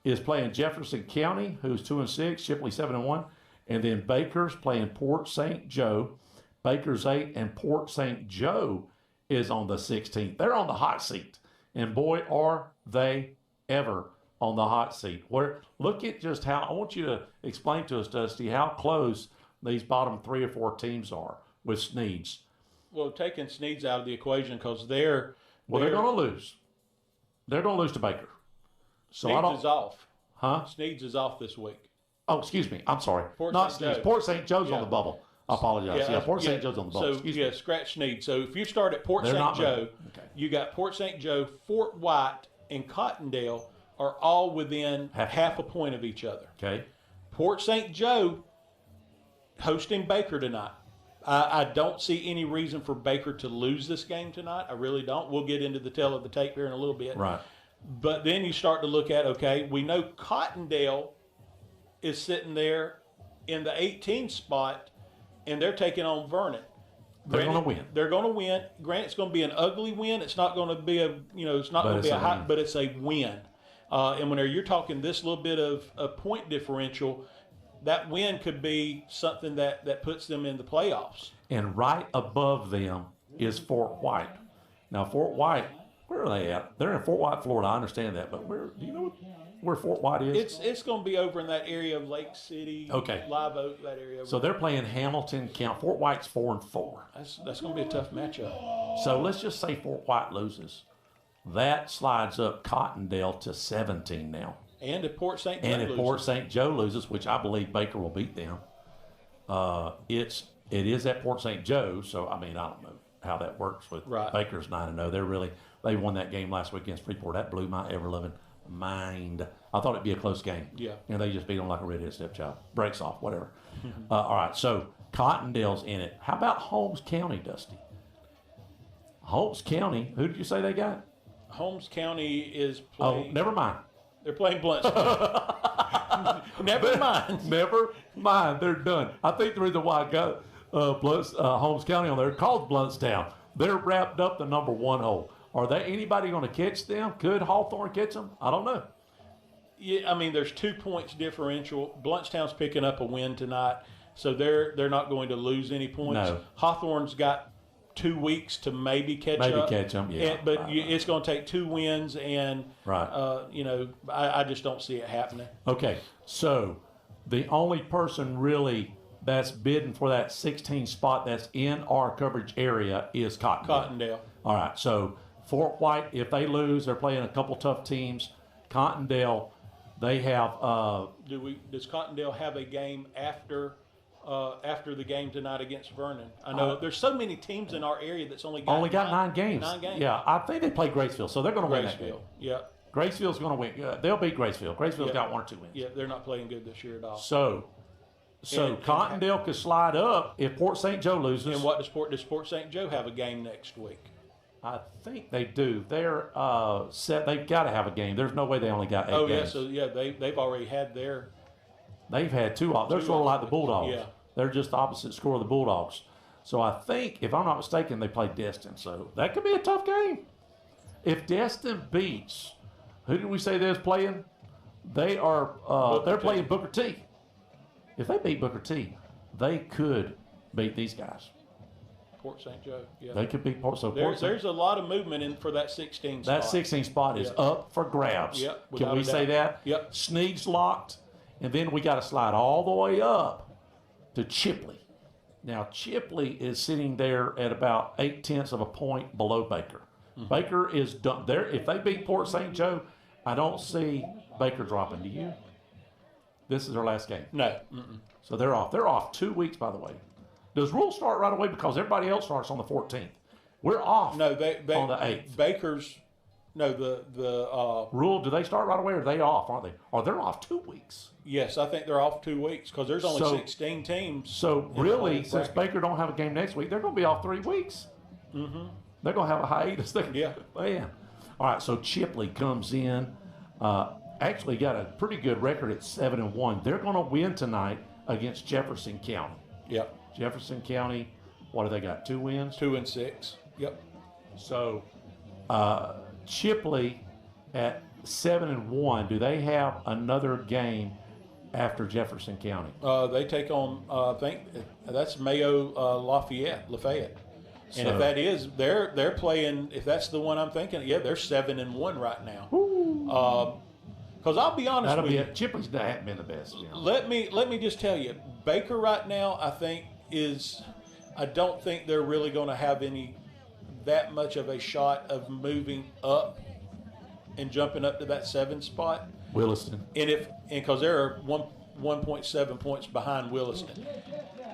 is playing Jefferson County, who's 2-6. Chipley 7-1. And then Baker's playing Port St. Joe. Baker's 8, and Port St. Joe is on the 16th. They're on the hot seat. And boy, are they ever on the hot seat. Look at just how, I want you to explain to us, Dusty, how close these bottom 3 or 4 teams are with Sneads. Well, taking Sneads out of the equation because they're going to lose. They're going to lose to Baker. So Sneads is off. Huh? Sneads is off this week. Oh, excuse me. I'm sorry. Port Not St. Sneads. Joe. Port St. Joe's on the bubble. I apologize. Yeah, Port St. Joe's on the bubble. So, scratch Sneads. So, if you start at Port St. Joe, you got Port St. Joe, Fort White, and Cottondale are all within half a point of each other. Okay. Port St. Joe hosting Baker tonight. I don't see any reason for Baker to lose this game tonight. I really don't. We'll get into the tail of the tape here in a little bit. Right. But then you start to look at, okay, we know Cottondale is sitting there in the 18th spot, and they're taking on Vernon. They're going to win. They're going to win. Granted, it's going to be an ugly win. It's not going to be a, it's not going to be a high, but it's a win. And when you're talking this little bit of a point differential, that win could be something that puts them in the playoffs. And right above them is Fort White. Now, Fort White, where are they at? They're in Fort White, Florida. I understand that, but do you know where Fort White is? It's going to be over in that area of Lake City, Live Oak, that area. So they're playing Hamilton County. Fort White's 4-4. That's going to be a tough matchup. So let's just say Fort White loses. That slides up Cottondale to 17 now. And if Port St. Joe loses. And if Port loses. St. Joe loses, which I believe Baker will beat them, it is at Port St. Joe. So I mean, I don't know how that works with Baker's 9-0. They won that game last week against Freeport. That blew my ever-loving mind. I thought it'd be a close game. Yeah. And they just beat them like a redheaded stepchild. Breaks off, whatever. All right, so Cottondale's in it. How about Holmes County, Dusty? Holmes County, who did you say they got? Holmes County is playing. Oh, never mind. They're playing Bluntstown. Never mind. Never mind. They're done. I think the reason why I got Holmes County on there called Bluntstown. They're wrapped up the number 1 hole. Are there anybody going to catch them? Could Hawthorne catch them? I don't know. Yeah, I mean, there's 2 points differential. Bluntstown's picking up a win tonight, so they're not going to lose any points. No. Hawthorne's got 2 weeks to maybe catch up. Maybe catch them, yeah. It's going to take 2 wins, and I just don't see it happening. Okay, so the only person really that's bidding for that 16 spot that's in our coverage area is Cottondale. All right, so Fort White, if they lose, they're playing a couple tough teams. Cottondale, they have. Does Cottondale have a game after the game tonight against Vernon? I know there's so many teams in our area that's only got 9 games. 9 games. Yeah, I think they play Graceville, so they're going to win that game. Yeah. Graceville's going to win. They'll beat Graceville. Graceville's got 1 or 2 wins. Yeah, they're not playing good this year at all. So Cottondale could slide up if Port St. Joe loses. And does Port St. Joe have a game next week? I think they do. They're set. They've got to have a game. There's no way they only got 8 games. Oh yeah, so they've already had their. They've had 2 off. They're sort of like the Bulldogs. Yeah. They're just the opposite score of the Bulldogs. So I think, if I'm not mistaken, they play Destin. So that could be a tough game. If Destin beats, who did we say they was playing? They are. They're playing Booker T. If they beat Booker T, they could beat these guys. Port St. Joe. Yeah. They could beat Port. So There's a lot of movement in for that 16 spot. That 16 spot is up for grabs. Yep, Can we say that? Yep. Snead's locked, and then we got to slide all the way up to Chipley. Now, Chipley is sitting there at about 0.8 of a point below Baker. Baker is done there. If they beat Port St. Joe, I don't see Baker dropping. Do you? This is their last game. No. So they're off. They're off 2 weeks, by the way. Does Rule start right away because everybody else starts on the 14th? We're off. No, on the 8th. Baker's. No, the Rule. Do they start right away, or are they off? Aren't they? Or they're off 2 weeks. Yes, I think they're off 2 weeks because there's only So- 16 teams. So in really, the since bracket. Baker don't have a game next week, they're going to be off 3 weeks. Mm-hmm. They're going to have a hiatus. Yeah. Man. All right. So Chipley comes in. Actually got a pretty good record at 7-1. They're going to win tonight against Jefferson County. Yep. Jefferson County. What do they got? 2 wins. 2 and 6. Yep. So Chipley at 7-1. Do they have another game after Jefferson County? They take on, I think that's Mayo Lafayette. And if that is, they're playing. If that's the one I'm thinking, yeah, they're 7-1 right now. Because I'll be honest with you, Chipley's not been the best. You know. let me just tell you, Baker right now, I think I don't think they're really going to have that much of a shot of moving up and jumping up to that 7 spot. Williston. And because they're 1.7 points behind Williston.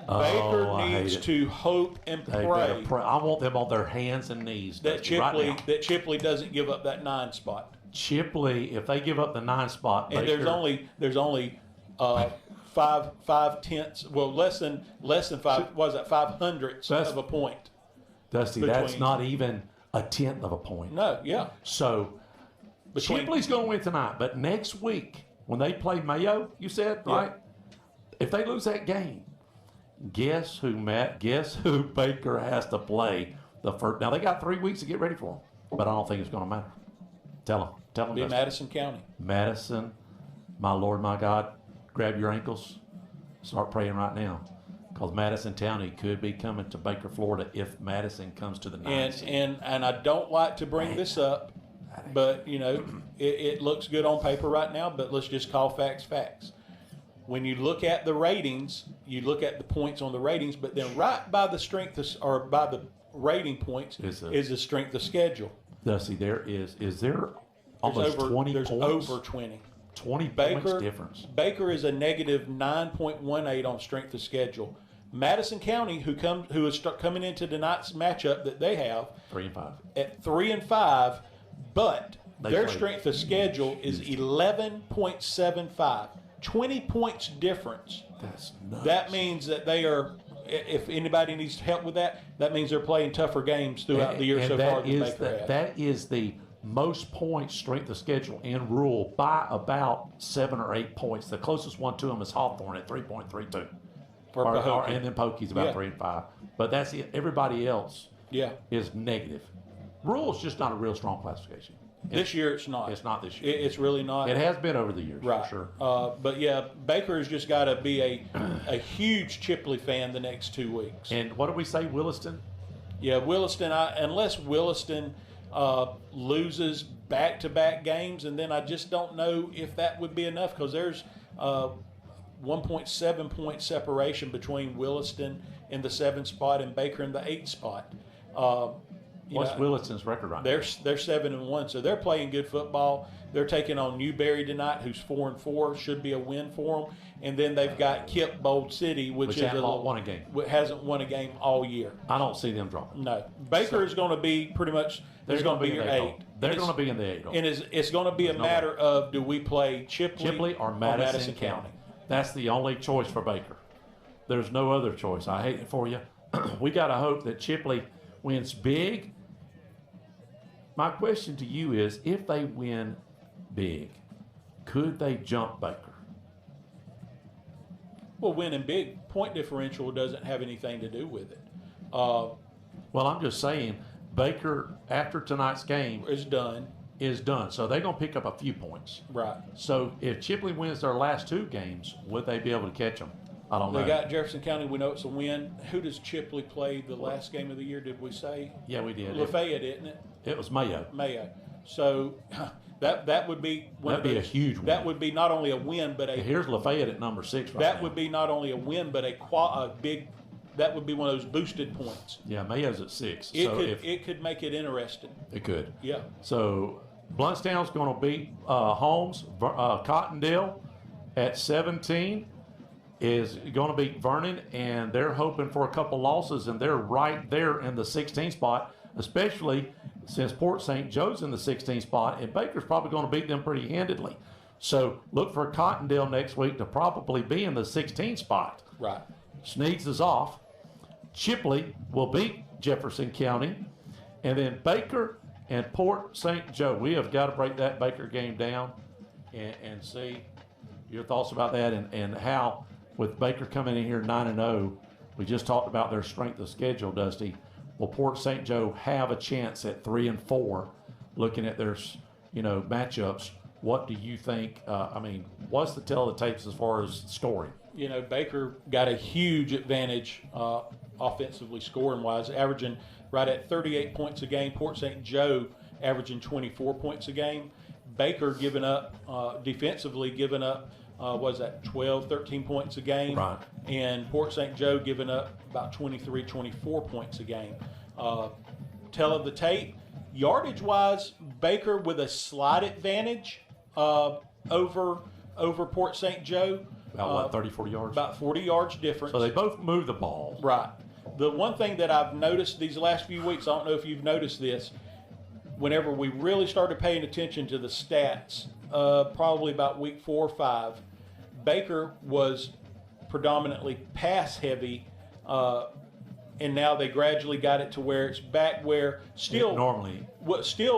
Baker needs to hope and pray. I want them on their hands and knees. That Chipley doesn't give up that 9 spot. Chipley, if they give up the 9 spot, and Baker, there's only 5/10, well, less than 5. Was that 5/100ths of a point? Dusty, that's not even a 1/10 of a point. No, yeah. So Chipley's going to win tonight, but next week when they play Mayo, you said right? If they lose that game, guess who Baker has to play the first. Now they got 3 weeks to get ready for them, but I don't think it's going to matter. Tell them. Be Madison County. Madison, my Lord, my God, grab your ankles, start praying right now, because Madison County could be coming to Baker, Florida, if Madison comes to the 9th. And I don't like to bring this up, but it looks good on paper right now. But let's just call facts facts. When you look at the ratings, you look at the points on the ratings, but then right by the by the rating points is the strength of schedule. Dusty, is there almost 20 there's points? Over 20. 20 points difference. Baker is a negative 9.18 on strength of schedule. Madison County, who is coming into tonight's matchup that they have 3-5 at 3-5, but their strength of schedule is 11.75. 20 points difference. That's nuts. That means that they are. If anybody needs help with that, that means they're playing tougher games throughout the year so far than Baker has. That is the most points strength of schedule in Rural by about 7 or 8 points. The closest one to them is Hawthorne at 3.32. And then Pokey's about 3-5. But that's it. Everybody else is negative. Rural is just not a real strong classification. This year it's not. It's not this year. It's really not. It has been over the years, right? For sure. But yeah, Baker has just got to be a huge Chipley fan the next 2 weeks. And what do we say, Williston? Yeah, Williston. Unless Williston loses back-to-back games, and then I just don't know if that would be enough because there's 1.7 point separation between Williston in the 7 spot and Baker in the 8 spot. What's Williston's record right now? They're 7-1, so they're playing good football. They're taking on Newberry tonight, who's 4-4, should be a win for them. And then they've got Kip Bold City, which hasn't won a game. Hasn't won a game all year. I don't see them dropping. No, Baker is going to be pretty much. They're going to be your 8. They're going to be in the 8. And it's going to be a matter of do we play Chipley or Madison County? That's the only choice for Baker. There's no other choice. I hate it for you. We got to hope that Chipley wins big. My question to you is, if they win big, could they jump Baker? Well, winning big, point differential doesn't have anything to do with it. Well, I'm just saying, Baker, after tonight's game, is done. So they're going to pick up a few points. Right. So if Chipley wins their last 2 games, would they be able to catch them? I don't know. They got Jefferson County. We know it's a win. Who does Chipley play the last game of the year? Did we say? Yeah, we did. Lafayette, isn't it? It was Mayo. Mayo. So that would be that'd be a huge win. That would be not only a win, but here's Lafayette at number 6 right that now. would be not only a win, but a big. That would be one of those boosted points. Yeah, Mayo's at 6. It could make it interesting. It could. Yeah. So Bluntstown's going to beat Holmes. Cottondale at 17 is going to beat Vernon, and they're hoping for a couple losses, and they're right there in the 16th spot, especially since Port St. Joe's in the 16th spot, and Baker's probably going to beat them pretty handedly. So look for Cottondale next week to probably be in the 16th spot. Right. Sneeds is off. Chipley will beat Jefferson County, and then Baker and Port St. Joe. We have got to break that Baker game down and see your thoughts about that, and how with Baker coming in here 9-0, we just talked about their strength of schedule, Dusty. Will Port St. Joe have a chance at 3-4, looking at their matchups? What do you think? What's the tell of the tapes as far as scoring? Baker got a huge advantage offensively, scoring-wise, averaging right at 38 points a game. Port St. Joe averaging 24 points a game. Baker giving up, defensively giving up, 12, 13 points a game. Right. And Port St. Joe giving up about 23, 24 points a game. Tell of the tape, yardage-wise, Baker with a slight advantage over Port St. Joe. About 30, 40 yards? About 40 yards difference. So they both move the ball. Right. The one thing that I've noticed these last few weeks, I don't know if you've noticed this, whenever we really started paying attention to the stats, probably about week 4 or 5, Baker was predominantly pass heavy, and now they gradually got it to where it's back where still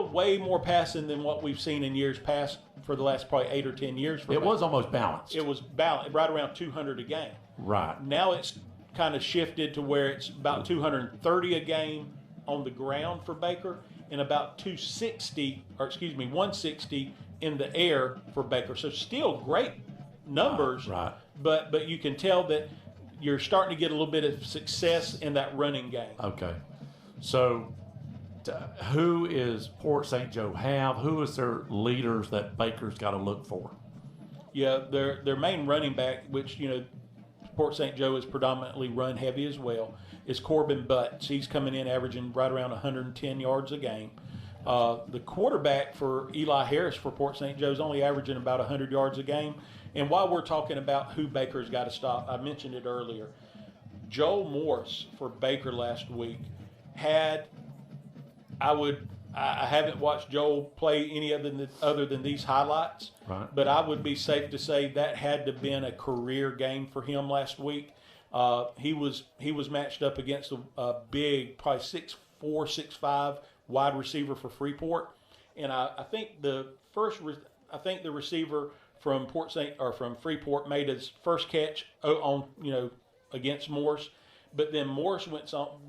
way more passing than what we've seen in years past for the last probably 8 or 10 years. It was almost balanced. It was balanced, right around 200 a game. Right. Now it's kind of shifted to where it's about 230 a game on the ground for Baker, and about 160 in the air for Baker. So still great numbers, right. But you can tell that you're starting to get a little bit of success in that running game. Okay. So who is Port St. Joe have? Who is their leaders that Baker's got to look for? Yeah, their main running back, which, Port St. Joe is predominantly run heavy as well, is Corbin Butts. He's coming in averaging right around 110 yards a game. The quarterback for Eli Harris for Port St. Joe is only averaging about 100 yards a game. And while we're talking about who Baker's got to stop, I mentioned it earlier. Joel Morse for Baker last week had, I haven't watched Joel play any other than these highlights, right. But I would be safe to say that had to have been a career game for him last week. He was matched up against a big, probably 6'4", 6'5" wide receiver for Freeport, and I think the receiver from from Freeport made his first catch on against Morse, but then Morse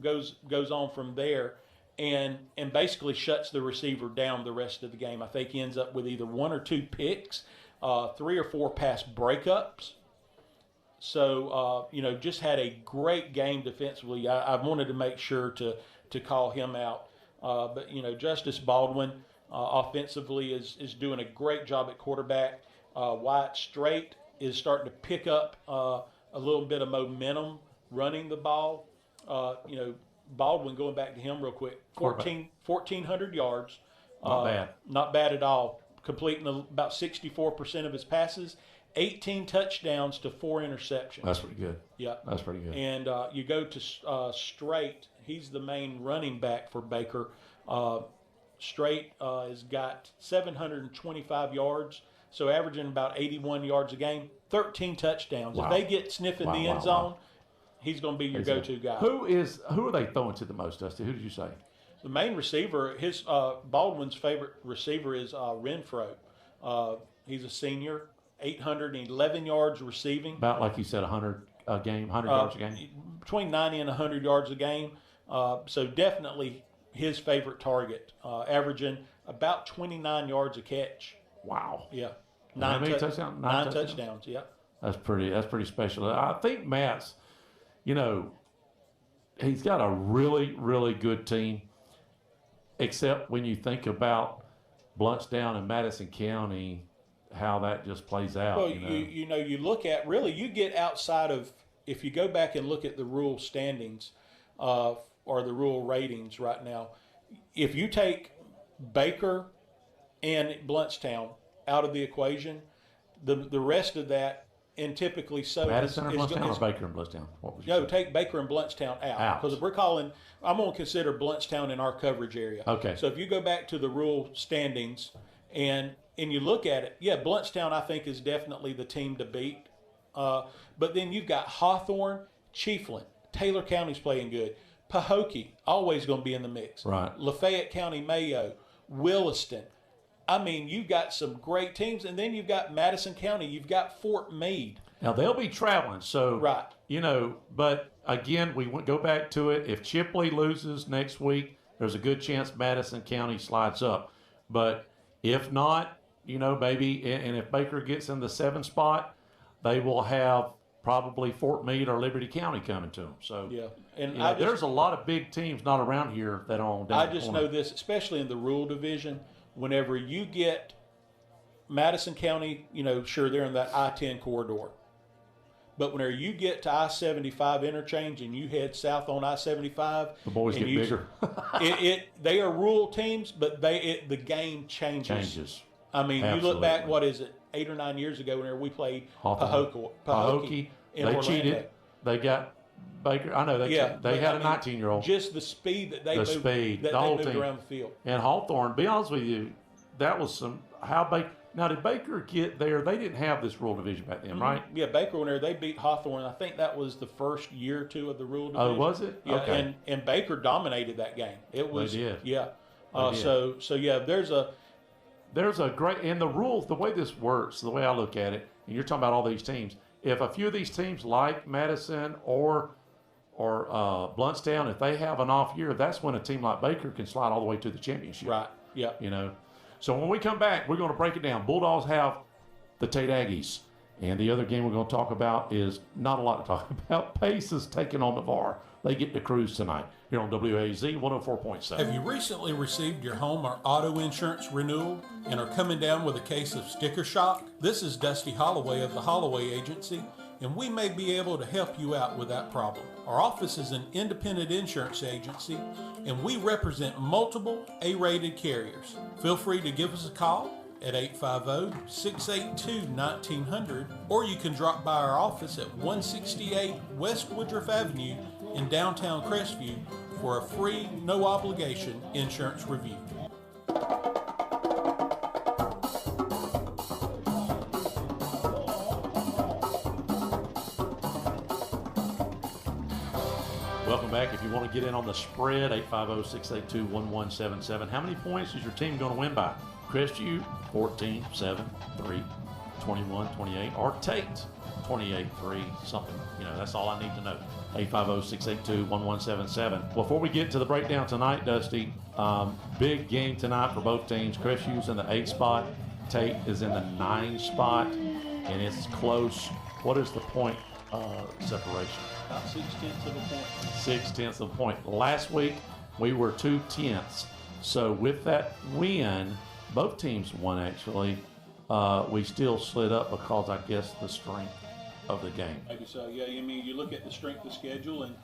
goes on from there. And basically shuts the receiver down the rest of the game. I think he ends up with either 1 or 2 picks, 3 or 4 pass breakups. So, just had a great game defensively. I wanted to make sure to call him out. But Justice Baldwin offensively is doing a great job at quarterback. Wyatt Strait is starting to pick up a little bit of momentum running the ball. Baldwin, going back to him real quick, 1,400 yards. Not bad. Not bad at all. Completing about 64% of his passes, 18 touchdowns to 4 interceptions. That's pretty good. Yeah. That's pretty good. And you go to Strait. He's the main running back for Baker. Strait has got 725 yards, so averaging about 81 yards a game, 13 touchdowns. Wow. If they get sniffing the end zone, he's going to be your go-to guy. Who are they throwing to the most, Dusty? Who did you say? The main receiver, Baldwin's favorite receiver is Renfro. He's a senior, 811 yards receiving. About like you said, 100 a game, 100 yards a game. Between 90 and 100 yards a game. So definitely his favorite target, averaging about 29 yards a catch. Wow. Yeah. Nine touchdowns. Nine touchdowns. Yeah. That's pretty special. I think Matt's, you know, he's got a really, really good team, except when you think about Bluntstown and Madison County, how that just plays out. Well, you look at, really, you get outside of, if you go back and look at the rural standings or the rural ratings right now, if you take Baker and Bluntstown out of the equation, the rest of that, and typically so Madison or Bluntstown or Baker and Bluntstown? No, take Baker and Bluntstown out. Because I'm going to consider Bluntstown in our coverage area. Okay. So if you go back to the rural standings and you look at it, yeah, Bluntstown I think is definitely the team to beat. But then you've got Hawthorne, Chiefland, Taylor County's playing good. Pahokee, always going to be in the mix. Right. Lafayette County, Mayo, Williston. I mean, you've got some great teams, and then you've got Madison County. You've got Fort Meade. Now, they'll be traveling, so, right. You know, but again, we go back to it. If Chipley loses next week, there's a good chance Madison County slides up. But if not, you know, maybe, and if Baker gets in the 7th spot, they will have probably Fort Meade or Liberty County coming to them. So, yeah. And you know, there's a lot of big teams not around here that are on down I just know this, especially in the rural division, whenever you get Madison County, you know, sure, they're in that I-10 corridor. But whenever you get to I-75 interchange and you head south on I-75, the boys get bigger. They are rural teams, but the game changes. I mean, Absolutely. You look back, what is it, 8 or 9 years ago, whenever we played Pahokee in they Orlando. Cheated. They got Baker. I know they had a 19-year-old. Just the speed that they moved around the field. And Hawthorne, be honest with you, that was now did Baker get there? They didn't have this rural division back then, right? Yeah, Baker, whenever they beat Hawthorne, I think that was the first year or two of the rural division. Oh, was it? Yeah, okay. And Baker dominated that game. It was. They did. Yeah. They did. So yeah, there's a great, and the rules, the way this works, the way I look at it, and you're talking about all these teams. If a few of these teams like Madison or Bluntstown, if they have an off year, that's when a team like Baker can slide all the way to the championship. Right. Yeah. You know. So when we come back, we're going to break it down. Bulldogs have the Tate Aggies. And the other game we're going to talk about is not a lot to talk about. Pace is taking on Navarre. They get to cruise tonight here on WAZ 104.7. Have you recently received your home or auto insurance renewal and are coming down with a case of sticker shock? This is Dusty Holloway of the Holloway Agency, and we may be able to help you out with that problem. Our office is an independent insurance agency, and we represent multiple A-rated carriers. Feel free to give us a call at 850-682-1900, or you can drop by our office at 168 West Woodruff Avenue in downtown Crestview for a free, no-obligation insurance review. Welcome back. If you want to get in on the spread, 850-682-1177. How many points is your team going to win by? Crestview, 14, 7, 3, 21, 28, or Tate, 28, 3, something. You know, that's all I need to know. 850-682-1177. Before we get to the breakdown tonight, Dusty, big game tonight for both teams. Crestview's in the 8 spot. Tate is in the 9 spot, and it's close. What is the point separation? About 6/10 of a point. 6/10 of a point. Last week, we were 2/10. So with that win, both teams won actually. We still slid up because I guess the strength of the game. Maybe so. Yeah, I mean, you look at the strength of schedule, and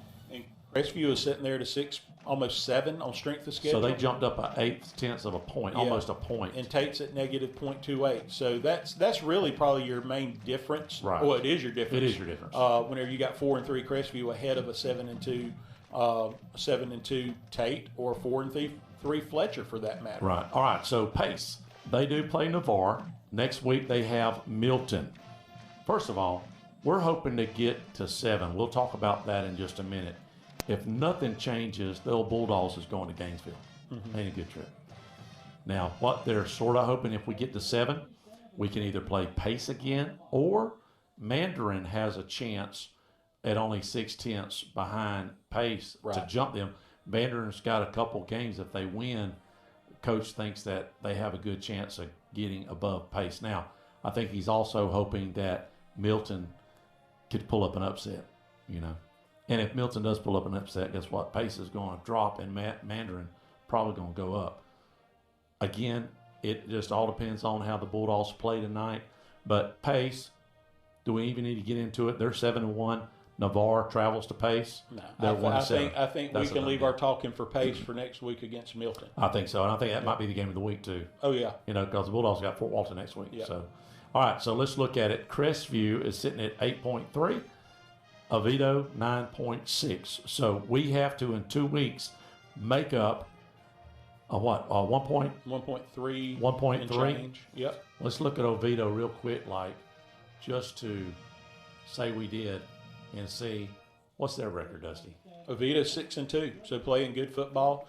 Crestview is sitting there to 6, almost 7 on strength of schedule. So they jumped up an 1/8 of a point, almost a point. And Tate's at negative .28. So that's really probably your main difference. Right. Well, it is your difference. It is your difference. Whenever you got 4-3 Crestview ahead of a 7-2 Tate, or 4-3 Fletcher for that matter. Right. All right. So Pace, they do play Navarre. Next week they have Milton. First of all, we're hoping to get to 7. We'll talk about that in just a minute. If nothing changes, the old Bulldogs is going to Gainesville. Ain't a good trip. Now, what they're sort of hoping, if we get to 7, we can either play Pace again, or Mandarin has a chance at only 6/10 behind Pace to jump them. Mandarin's got a couple games. If they win, Coach thinks that they have a good chance of getting above Pace. Now, I think he's also hoping that Milton could pull up an upset, you know. And if Milton does pull up an upset, guess what? Pace is going to drop, and Mandarin probably going to go up. Again, it just all depends on how the Bulldogs play tonight. But Pace, do we even need to get into it? They're 7-1. Navarre travels to Pace. No, They're I think we can leave our talking for Pace for next week against Milton. I think so, and I think that might be the game of the week too. Oh yeah, you know, because the Bulldogs got Fort Walton next week. So, all right, so let's look at it. Crestview is sitting at 8.3, Oviedo 9.6. So we have to in 2 weeks make up a what? 1.3. 1.3. Yep. Let's look at Oviedo real quick, like just to say we did. And see what's their record, Dusty. Oviedo 6-2, so playing good football.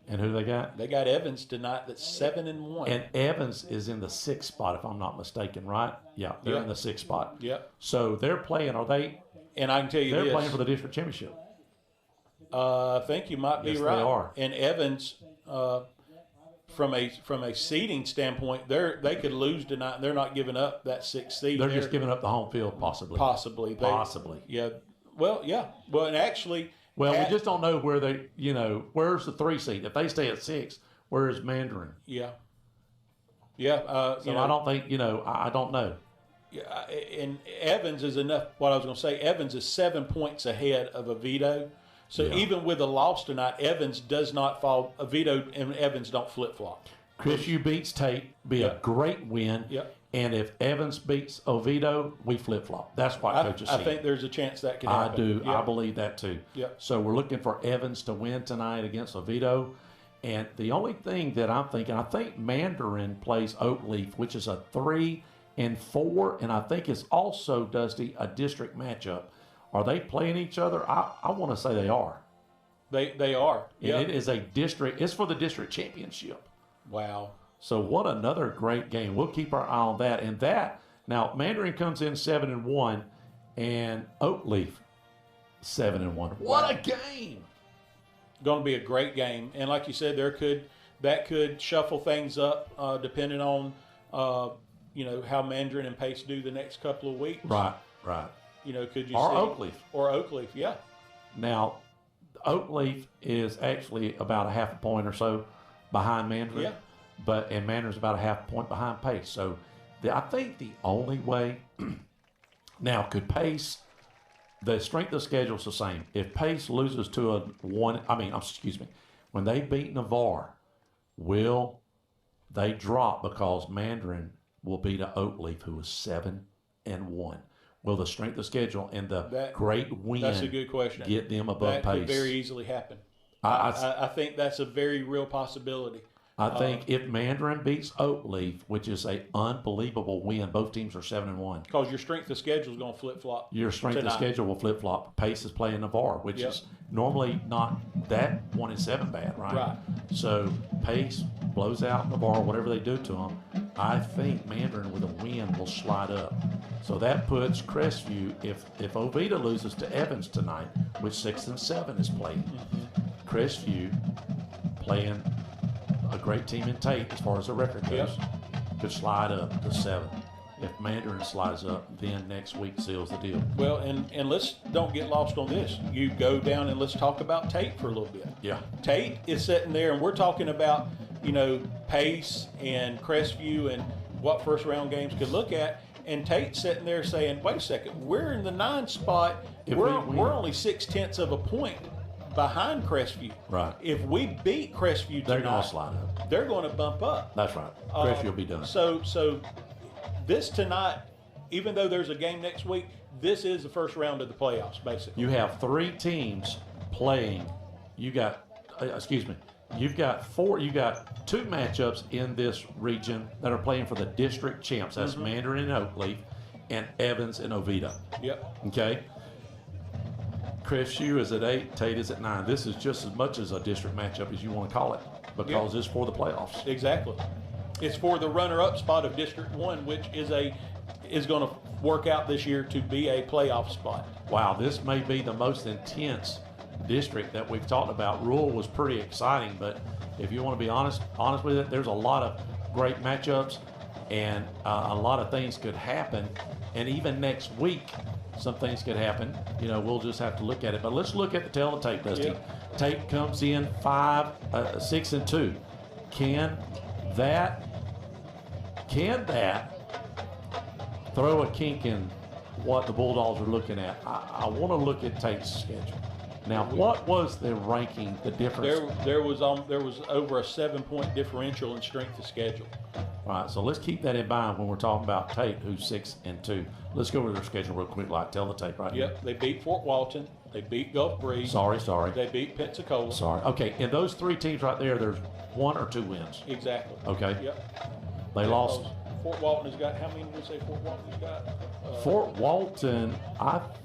And who they got? They got Evans tonight. That's 7-1. And Evans is in the 6th spot, if I'm not mistaken, right? Yeah, they're in the 6th spot. Yep. So they're playing. Are they? And I can tell you they're playing for the district championship. I think you might be right. They are. And Evans, from a seeding standpoint, they could lose tonight. They're not giving up that 6th seed. They're just giving up the home field, possibly. Possibly. Yeah. Well, yeah. Well, and actually. Well, we just don't know where they. You know, where's the 3 seed? If they stay at 6, where is Mandarin? Yeah. Yeah. So I don't think. You know, I don't know. Yeah, and Evans is enough. What I was going to say, Evans is 7 points ahead of Oviedo. So even with a loss tonight, Evans does not fall. Oviedo and Evans don't flip-flop. CRESTVIEW beats TATE, be a great win. Yep. And if Evans beats Oviedo, we flip-flop. That's what coaches say. I think there's a chance that can happen. I do. Yep. I believe that too. Yep. So we're looking for Evans to win tonight against Oviedo. And the only thing that I'm thinking, I think Mandarin plays Oakleaf, which is a 3 and 4. And I think it's also, Dusty, a district matchup. Are they playing each other? I want to say they are. They are. And it is a district. It's for the district championship. Wow. So what another great game. We'll keep our eye on that. And that, now Mandarin comes in 7-1 and Oakleaf 7-1. What a game. Going to be a great game. And like you said, that could shuffle things up depending on how Mandarin and Pace do the next couple of weeks. Right. You know, could you or see Oakleaf. Or Oakleaf, yeah. Now, Oakleaf is actually about a half a point or so behind Mandarin. Yeah. And Mandarin's about a half a point behind Pace. So I think the only way now could Pace, the strength of schedule is the same. If Pace loses to when they beat Navarre, will they drop because Mandarin will beat an Oakleaf who is 7-1? Will the strength of schedule and the great win that's a good question. Get them above that Pace? That could very easily happen. I think that's a very real possibility. I think if Mandarin beats Oakleaf, which is an unbelievable win, both teams are 7-1. Because your strength of schedule is going to flip-flop. Your strength of schedule will flip-flop. Pace is playing Navarre, which is normally not that 1-7 bad, right? Right. So Pace blows out Navarre, whatever they do to them. I think Mandarin with a win will slide up. So that puts Crestview, if Oviedo loses to Evans tonight, which 6 and 7 is playing, Crestview playing a great team in TATE as far as the record goes, could slide up to 7. If Mandarin slides up, then next week seals the deal. Well, and let's don't get lost on this. You go down and let's talk about TATE for a little bit. Yeah. TATE is sitting there, and we're talking about, Pace and Crestview and what first round games could look at. And Tate's sitting there saying, wait a second, we're in the 9th spot. We're only 0.6 of a point behind Crestview. Right. If we beat Crestview tonight, they're going to slide up. They're going to bump up. That's right. Crestview will be done. So this tonight, even though there's a game next week, this is the first round of the playoffs, basically. You have 3 teams playing. You've got 4. You got 2 matchups in this region that are playing for the district champs. That's Mandarin and Oakleaf, and Evans and Oviedo. Yep. Okay. Crestview is at 8. TATE is at 9. This is just as much as a district matchup as you want to call it, because it's for the playoffs. Exactly. It's for the runner-up spot of District 1, which is going to work out this year to be a playoff spot. Wow, this may be the most intense district that we've talked about. Rural was pretty exciting, but if you want to be honest with it, there's a lot of great matchups. and a lot of things could happen. And even next week, some things could happen. We'll just have to look at it. But let's look at the tail of tape, Dusty. Yep. Tape comes in 6-2. Can that throw a kink in what the Bulldogs are looking at? I want to look at Tate's schedule. Now, what was the ranking, the difference? There was over a 7-point differential in strength of schedule. All right, so let's keep that in mind when we're talking about Tate, who's 6-2. Let's go over their schedule real quick, like tell the tape right Yep, they beat Fort Walton. They beat Gulf Breeze. Sorry. They beat Pensacola. Sorry. Okay, in those 3 teams right there, there's 1 or 2 wins. Exactly. Okay. Yep. They lost. Fort Walton has got, how many did we say Fort Walton has got? Fort Walton,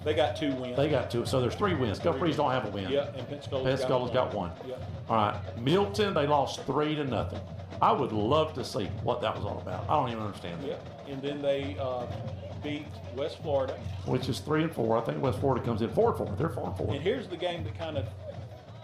they got 2 wins. They got 2, so there's 3 wins. Gulf Breeze don't have a win. Yeah, and Pensacola's got 1. Yep. All right, Milton, they lost 3-0. I would love to see what that was all about. I don't even understand that. Yep, and then they beat West Florida, which is 3-4. I think West Florida comes in 4-4. They're 4-4. And here's the game that kind of,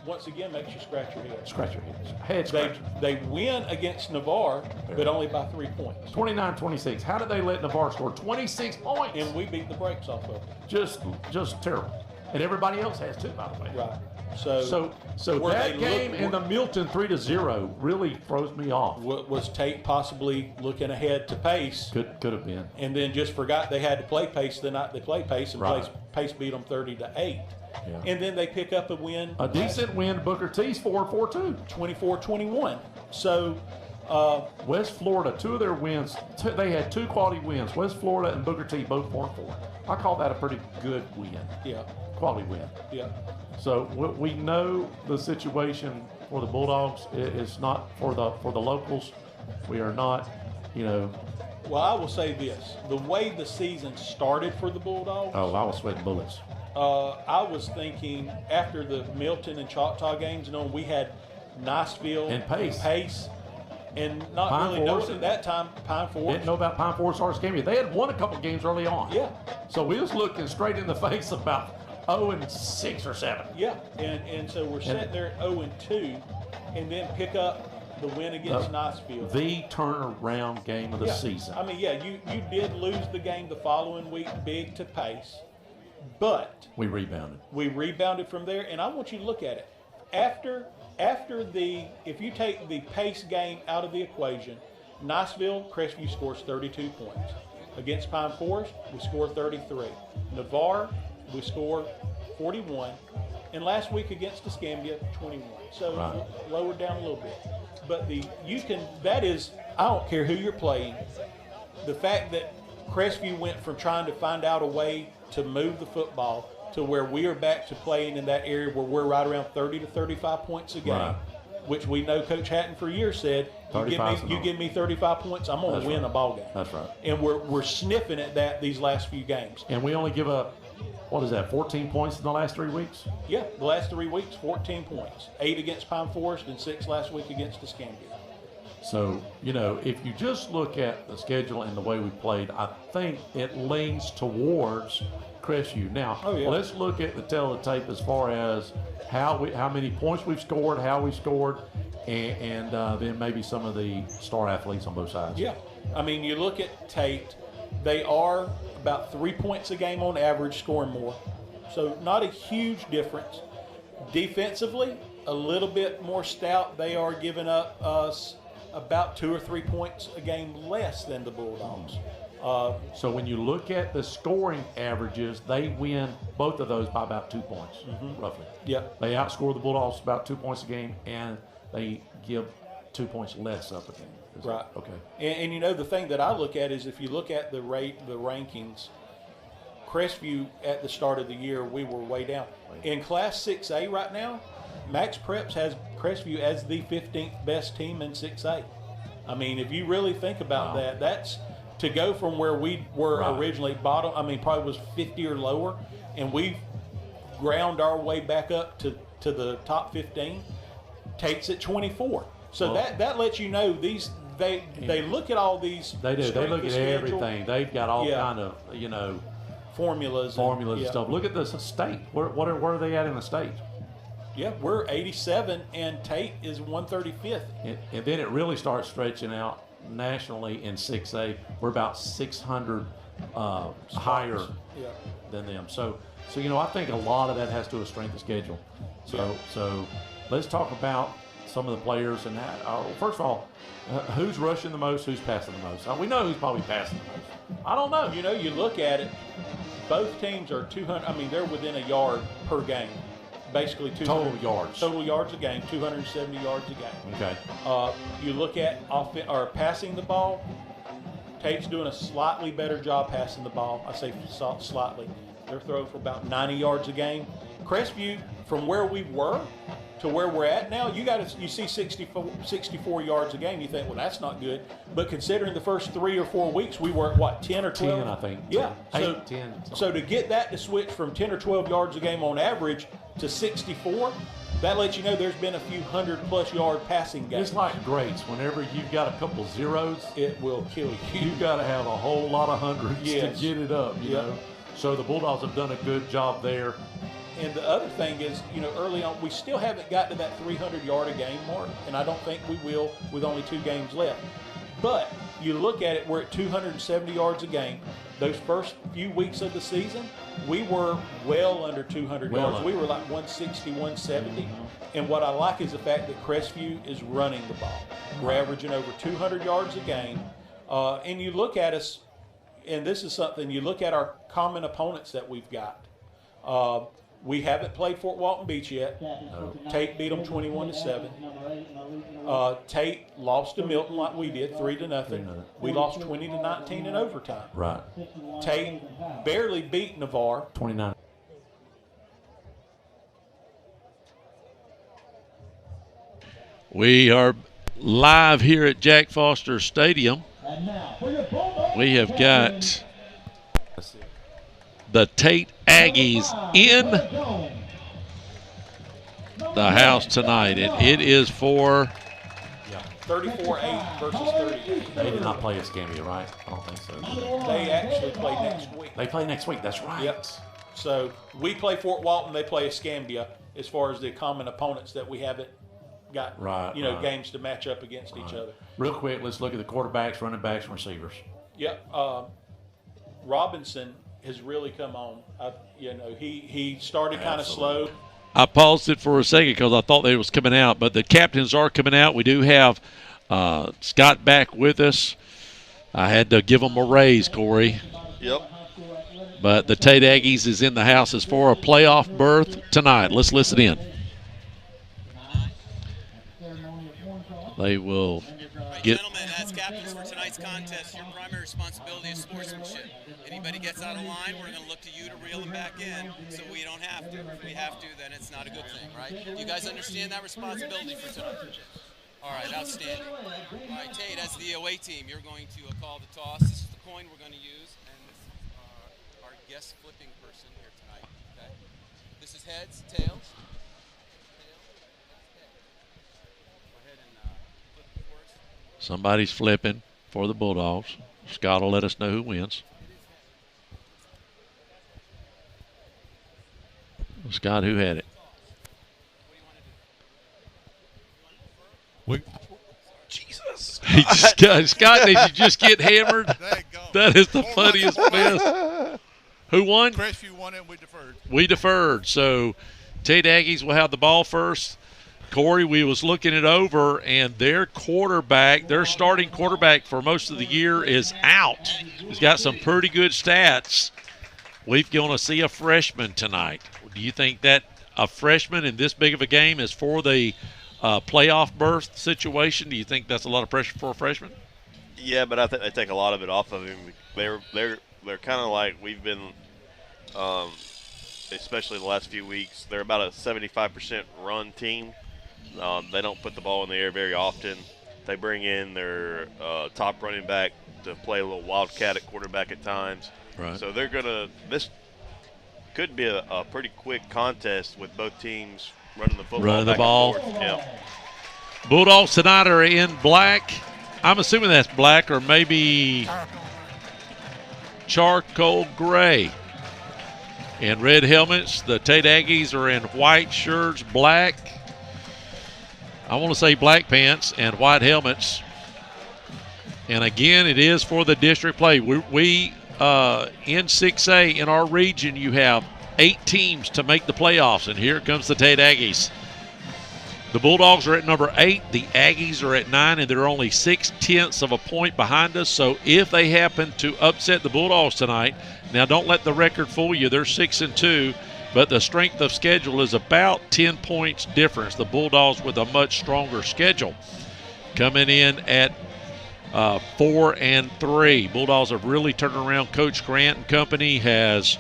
once again, makes you scratch your head. Scratch your head. They win against Navarre, but only by 3 points. 29-26. How did they let Navarre score 26 points? And we beat the brakes off of it. Just terrible. And everybody else has too, by the way. Right. So that game in the Milton 3-0 really throws me off. Was Tate possibly looking ahead to Pace? Could have been. And then just forgot they had to play Pace the night they played Pace, and Pace beat them 30-8. Yeah. And then they pick up a win. A decent win. Booker T's 4-4 too. 24-21. So West Florida, 2 of their wins, they had 2 quality wins. West Florida and Booker T both 4-4. I call that a pretty good win. Yeah. Quality win. Yeah. So we know the situation for the Bulldogs. It's not for the locals. We are not, Well, I will say this: the way the season started for the Bulldogs. Oh, I was sweating bullets. I was thinking after the Milton and Choctaw games, we had Niceville and Pace. And not Pine really Forest. knowing at that time Pine Forest. Didn't know about Pine Forest Arts game. They had won a couple games early on. Yeah. So we was looking straight in the face about 0-6 or 7. Yeah, and so we're sitting there at 0-2, and then pick up the win against Niceville. The turnaround game of the season. I mean, you did lose the game the following week big to Pace, but we rebounded. We rebounded from there, and I want you to look at it. If you take the Pace game out of the equation, Niceville, Crestview scores 32 points. Against Pine Forest, we score 33. Navarre, we score 41. And last week against Escambia, 21. So lowered down a little bit. But I don't care who you're playing. The fact that Crestview went from trying to find out a way to move the football to where we are back to playing in that area where we're right around 30 to 35 points a game, which we know Coach Hatton for years said, you give me 35 points, I'm going to win a ball game. That's right. And we're sniffing at that these last few games. And we only give up, 14 points in the last 3 weeks? Yeah, the last 3 weeks, 14 points. 8 against Pine Forest and 6 last week against Escambia. So, if you just look at the schedule and the way we played, I think it leans towards Crestview. Now, let's look at the tail of the tape as far as how many points we've scored, how we scored, and then maybe some of the star athletes on both sides. Yeah. I mean, you look at Tate, they are about 3 points a game on average, scoring more. So not a huge difference. Defensively, a little bit more stout. They are giving up us about 2 or 3 points a game less than the Bulldogs. So when you look at the scoring averages, they win both of those by about 2 points, roughly. Yep. They outscore the Bulldogs about 2 points a game, and they give 2 points less up a game. Right. Okay. And the thing that I look at is if you look at the rankings, Crestview at the start of the year, we were way down. In Class 6A right now, Max Preps has Crestview as the 15th best team in 6A. I mean, if you really think about that, that's to go from where we were originally bottom, probably was 50 or lower, and we've ground our way back up to the top 15, takes it 24. So that lets you know they look at all these. They do. They look at everything. They've got all kind of formulas and stuff. Look at the state. Where are they at in the state? Yeah, we're 87 and Tate is 135th. And then it really starts stretching out nationally in 6A. We're about 600 higher than them. So I think a lot of that has to do with strength of schedule. So let's talk about some of the players and first of all, who's rushing the most, who's passing the most. We know who's probably passing the most. I don't know. You look at it, both teams are 200. I mean, they're within a yard per game. Basically, 200 total yards a game, 270 yards a game. Okay. You look at passing the ball. Tate's doing a slightly better job passing the ball. I say slightly. They're throwing for about 90 yards a game. Crestview, from where we were to where we're at now, you see 64 yards a game. You think, well, that's not good. But considering the first 3 or 4 weeks, we were at what, 10 or 12? 10, I think. Yeah. 8, 10. So to get that to switch from 10 or 12 yards a game on average to 64, that lets you know there's been a few 100-plus yard passing games. It's like grades. Whenever you've got a couple zeros, it will kill you. You've got to have a whole lot of hundreds to get it up, you know. So the Bulldogs have done a good job there. And the other thing is, early on, we still haven't got to that 300-yard-a-game mark, and I don't think we will with only 2 games left. But you look at it, we're at 270 yards a game. Those first few weeks of the season, we were well under 200 yards. We were like 160, 170. And what I like is the fact that Crestview is running the ball. We're averaging over 200 yards a game. And you look at us, and this is something, you look at our common opponents that we've got. We haven't played Fort Walton Beach yet. No. Tate beat them 21-7. Tate lost to Milton like we did, 3-0. We lost 20-19 in overtime. Right. Tate barely beat Navarre. 29. We are live here at Jack Foster Stadium. We have got the Tate Aggies in the house tonight. It is for 34-8 versus 38. They did not play Escambia, right? I don't think so. They actually play next week. They play next week, that's right. Yep. So we play Fort Walton, they play Escambia as far as the common opponents that we haven't got games to match up against each other. Real quick, let's look at the quarterbacks, running backs, and receivers. Yep. Robinson has really come on. He started kind of slow. I paused it for a second because I thought they was coming out, but the captains are coming out. We do have Scott back with us. I had to give him a raise, Corey. Yep. But the Tate Aggies is in the house as for a playoff berth tonight. Let's listen in. They will get. Gentlemen, as captains for tonight's contest, your primary responsibility is sportsmanship. Anybody gets out of line, we're going to look to you to reel them back in so we don't have to. If we have to, then it's not a good thing, right? Do you guys understand that responsibility for tonight? All right, outstanding. All right, Tate, as the away team, you're going to call the toss. This is the coin we're going to use, and this is our guest flipping person here tonight, okay? This is heads, tails. Somebody's flipping for the Bulldogs. Scott will let us know who wins. Scott, who had it? Jesus. Scott, did you just get hammered? That is the funniest mess. Who won? Crestview won and we deferred. We deferred. So Tate Aggies will have the ball first. Corey, we was looking it over, and their starting quarterback for most of the year is out. He's got some pretty good stats. We're going to see a freshman tonight. Do you think that a freshman in this big of a game is for the playoff berth situation? Do you think that's a lot of pressure for a freshman? Yeah, but I think they take a lot of it off of him. They're kind of like we've been, especially the last few weeks. They're about a 75% run team. They don't put the ball in the air very often. They bring in their top running back to play a little wildcat at quarterback at times. Right. So this could be a pretty quick contest with both teams running the football. Running the ball. Yeah. Bulldogs tonight are in black. I'm assuming that's black or maybe charcoal gray. In red helmets, the Tate Aggies are in white shirts, black. I want to say black pants and white helmets. And again, it is for the district play. We in 6A in our region, you have 8 teams to make the playoffs, and here comes the TATE Aggies. The Bulldogs are at number 8. The Aggies are at 9, and they're only 0.6 of a point behind us. So if they happen to upset the Bulldogs tonight, now don't let the record fool you. They're 6-2, but the strength of schedule is about 10 points difference. The Bulldogs with a much stronger schedule, coming in at 4-3. Bulldogs have really turned around. Coach Grant and company has,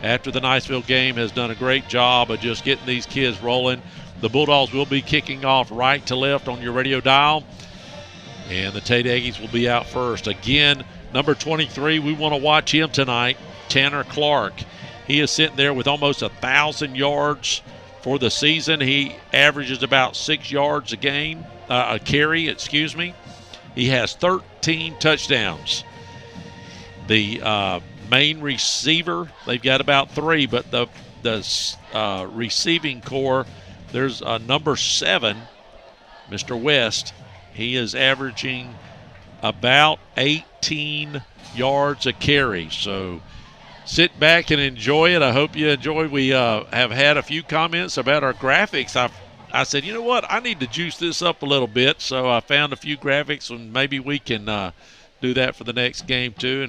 after the Niceville game, has done a great job of just getting these kids rolling. The Bulldogs will be kicking off right to left on your radio dial, and the TATE Aggies will be out first. Again, number 23, we want to watch him tonight, Tanner Clark. He is sitting there with almost 1,000 yards for the season. He averages about 6 yards a carry. He has 13 touchdowns. The main receiver, they've got about 3, but the receiving core, there's number 7, Mr. West. He is averaging about 18 yards a carry. So sit back and enjoy it. I hope you enjoy. We have had a few comments about our graphics. I said, you know what, I need to juice this up a little bit. So I found a few graphics, and maybe we can do that for the next game too.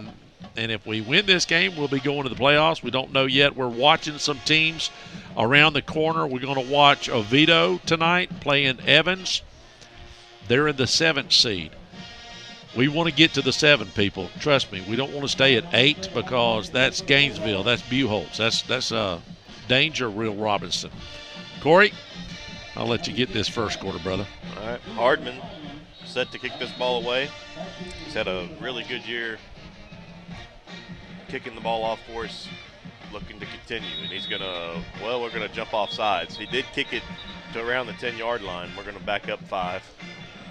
And if we win this game, we'll be going to the playoffs. We don't know yet. We're watching some teams around the corner. We're going to watch Oviedo tonight playing Evans. They're in the 7th seed. We want to get to the 7, people. Trust me. We don't want to stay at 8 because that's Gainesville. That's Buchholz. That's danger, Real Robinson. Corey, I'll let you get this first quarter, brother. All right. Hardman set to kick this ball away. He's had a really good year kicking the ball off for us, looking to continue. And he's going to, we're going to jump off sides. He did kick it to around the 10-yard line. We're going to back up 5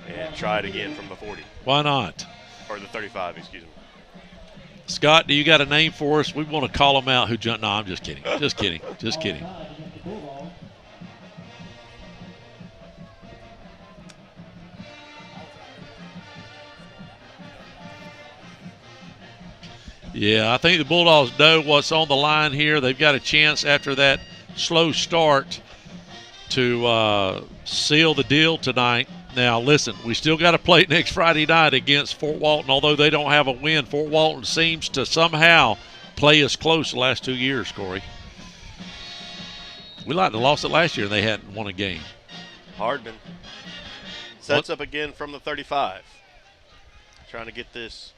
and try it again from the 40. Why not? Or the 35, excuse me. Scott, do you got a name for us? We want to call him out who jumped. No, I'm just kidding. Just kidding. Just kidding. Yeah, I think the Bulldogs know what's on the line here. They've got a chance after that slow start to seal the deal tonight. Now, listen, we still got to play next Friday night against Fort Walton. Although they don't have a win, Fort Walton seems to somehow play us close the last 2 years, Corey. We lost it last year, and they hadn't won a game. Hardman sets up again from the 35. Trying to get this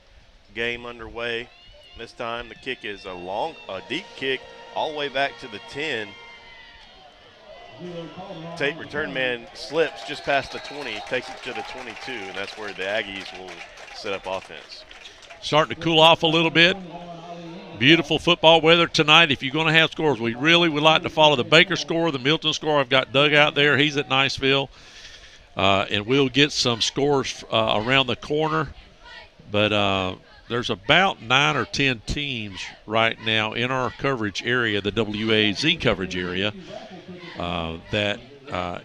game underway. This time the kick is a deep kick all the way back to the 10. TATE return man slips just past the 20, takes it to the 22, and that's where the Aggies will set up offense. Starting to cool off a little bit. Beautiful football weather tonight. If you're going to have scores, we really would like to follow the Baker score, the Milton score. I've got Doug out there. He's at Niceville. And we'll get some scores around the corner. But there's about 9 or 10 teams right now in our coverage area, the WAZ coverage area, that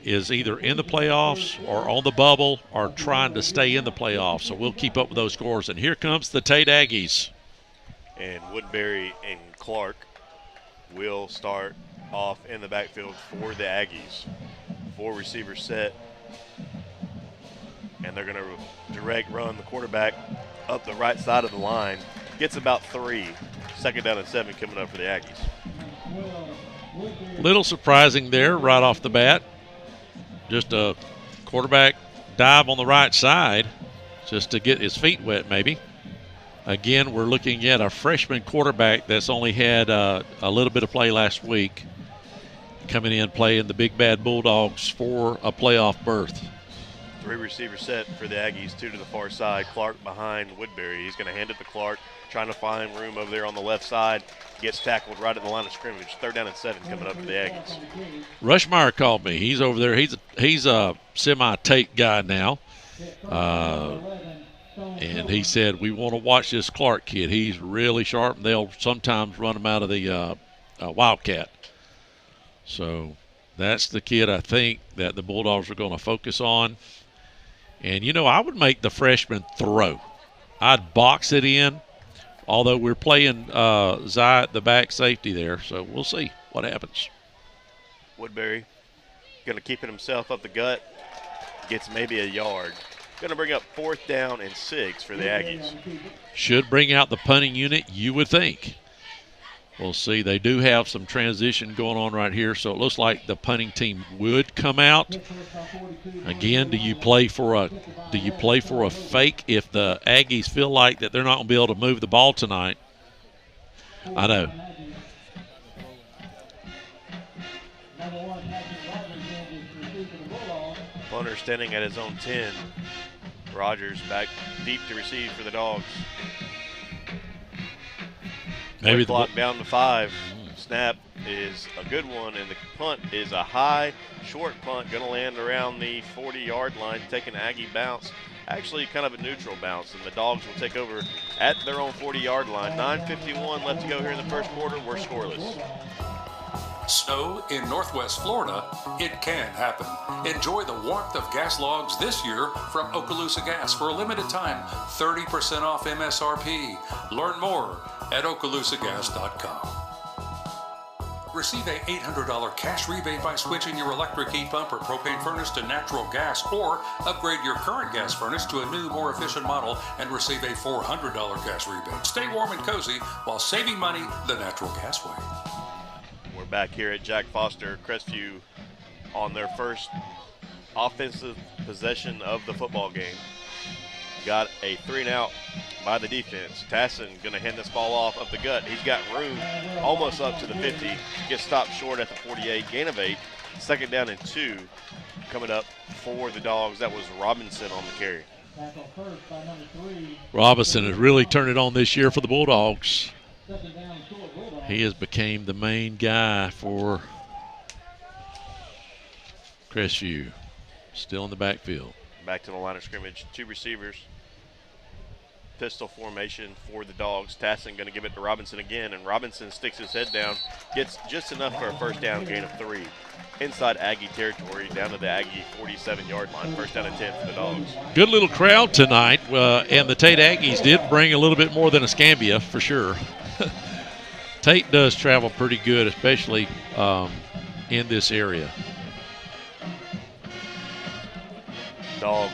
is either in the playoffs or on the bubble or trying to stay in the playoffs. So we'll keep up with those scores. And here comes the TATE Aggies. And Woodbury and Clark will start off in the backfield for the Aggies. 4 receivers set. And they're going to direct run the quarterback up the right side of the line. Gets about 3. 2nd down and 7 coming up for the Aggies. Little surprising there right off the bat. Just a quarterback dive on the right side just to get his feet wet maybe. Again, we're looking at a freshman quarterback that's only had a little bit of play last week, coming in playing the Big Bad Bulldogs for a playoff berth. 3 receivers set for the Aggies, 2 to the far side. Clark behind Woodbury. He's going to hand it to Clark, trying to find room over there on the left side. Gets tackled right at the line of scrimmage. 3rd down and 7 coming up for the Aggies. Rushmeyer called me. He's over there. He's a semi-TATE guy now. And he said, we want to watch this Clark kid. He's really sharp, and they'll sometimes run him out of the Wildcat. So that's the kid I think that the Bulldogs are going to focus on. And, I would make the freshman throw. I'd box it in, although we're playing Zy at the back safety there, so we'll see what happens. Woodbury going to keep it himself up the gut. Gets maybe a yard. Going to bring up 4th down and 6 for the Aggies. Should bring out the punting unit, you would think. We'll see. They do have some transition going on right here, so it looks like the punting team would come out. Again, do you play for a fake if the Aggies feel like that they're not going to be able to move the ball tonight? I know. Punter standing at his own 10. Rogers back deep to receive for the Dogs. Maybe the clock down to 5. Snap is a good one, and the punt is a high, short punt, going to land around the 40-yard line, taking Aggie bounce. Actually, kind of a neutral bounce, and the Dogs will take over at their own 40-yard line. 9:51 left to go here in the first quarter. We're scoreless. Snow in Northwest Florida, it can happen. Enjoy the warmth of gas logs this year from Okaloosa Gas for a limited time. 30% off MSRP. Learn more at okaloosagas.com. Receive a $800 cash rebate by switching your electric heat pump or propane furnace to natural gas, or upgrade your current gas furnace to a new, more efficient model and receive a $400 gas rebate. Stay warm and cozy while saving money the natural gas way. We're back here at Jack Foster Crestview on their first offensive possession of the football game. Got a 3-and-out by the defense. Tassin going to hand this ball off up the gut. He's got room almost up to the 50. Gets stopped short at the 48. Gain of 8. 2nd down and 2 coming up for the Dogs. That was Robinson on the carry. Robinson has really turned it on this year for the Bulldogs. He has became the main guy for Crestview. Still in the backfield. Back to the line of scrimmage. 2 receivers. Pistol formation for the Dogs. Tassin going to give it to Robinson again, and Robinson sticks his head down, gets just enough for a 1st down, gain of 3. Inside Aggie territory, down to the Aggie 47-yard line. 1st down and 10 for the Dogs. Good little crowd tonight, and the Tate Aggies did bring a little bit more than Escambia for sure. Tate does travel pretty good, especially in this area. Dogs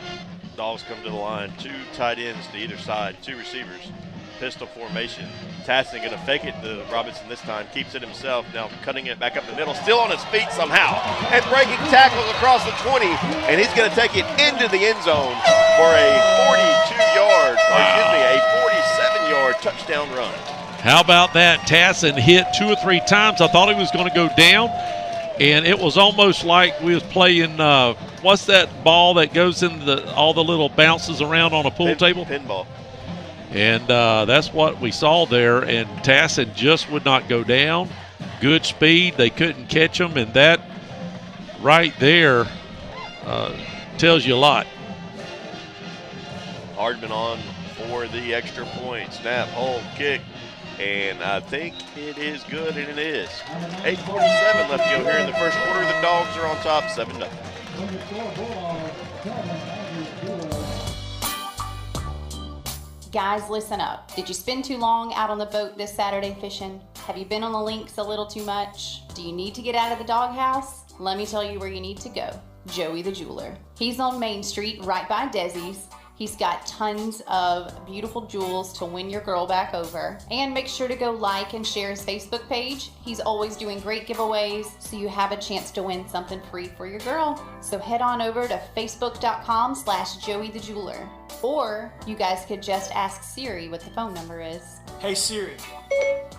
come to the line. 2 tight ends to either side, 2 receivers. Pistol formation. Tassin going to fake it to Robinson this time. Keeps it himself. Now cutting it back up the middle. Still on his feet somehow. And breaking tackles across the 20. And he's going to take it into the end zone for a 42-yard, or excuse me, a 47-yard touchdown run. How about that? Tassin hit 2 or 3 times. I thought he was going to go down. And it was almost like we was playing, what's that ball that goes in all the little bounces around on a pool table? Pinball. And that's what we saw there. And Tassin just would not go down. Good speed. They couldn't catch him. And that right there tells you a lot. Hardman on for the extra point. Snap, hold, kick. And I think it is good, and it is. 8:47 left to go here in the first quarter. The Dogs are on top, 7-0. Guys, listen up. Did you spend too long out on the boat this Saturday fishing? Have you been on the links a little too much? Do you need to get out of the doghouse? Let me tell you where you need to go. Joey the Jeweler. He's on Main Street, right by Desi's. He's got tons of beautiful jewels to win your girl back over. And make sure to go like and share his Facebook page. He's always doing great giveaways, so you have a chance to win something free for your girl. So head on over to facebook.com/JoeyTheJeweler. Or you guys could just ask Siri what the phone number is. Hey Siri,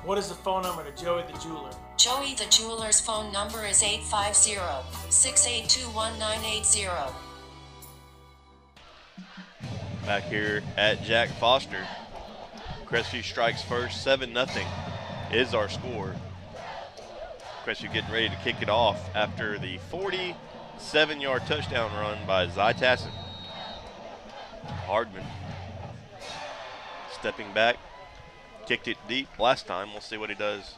what is the phone number to Joey the Jeweler? Joey the Jeweler's phone number is 850-682-1980. Back here at Jack Foster. Crestview strikes first, 7-0 is our score. Crestview getting ready to kick it off after the 47-yard touchdown run by Zy Tassin. Hardman stepping back, kicked it deep last time. We'll see what he does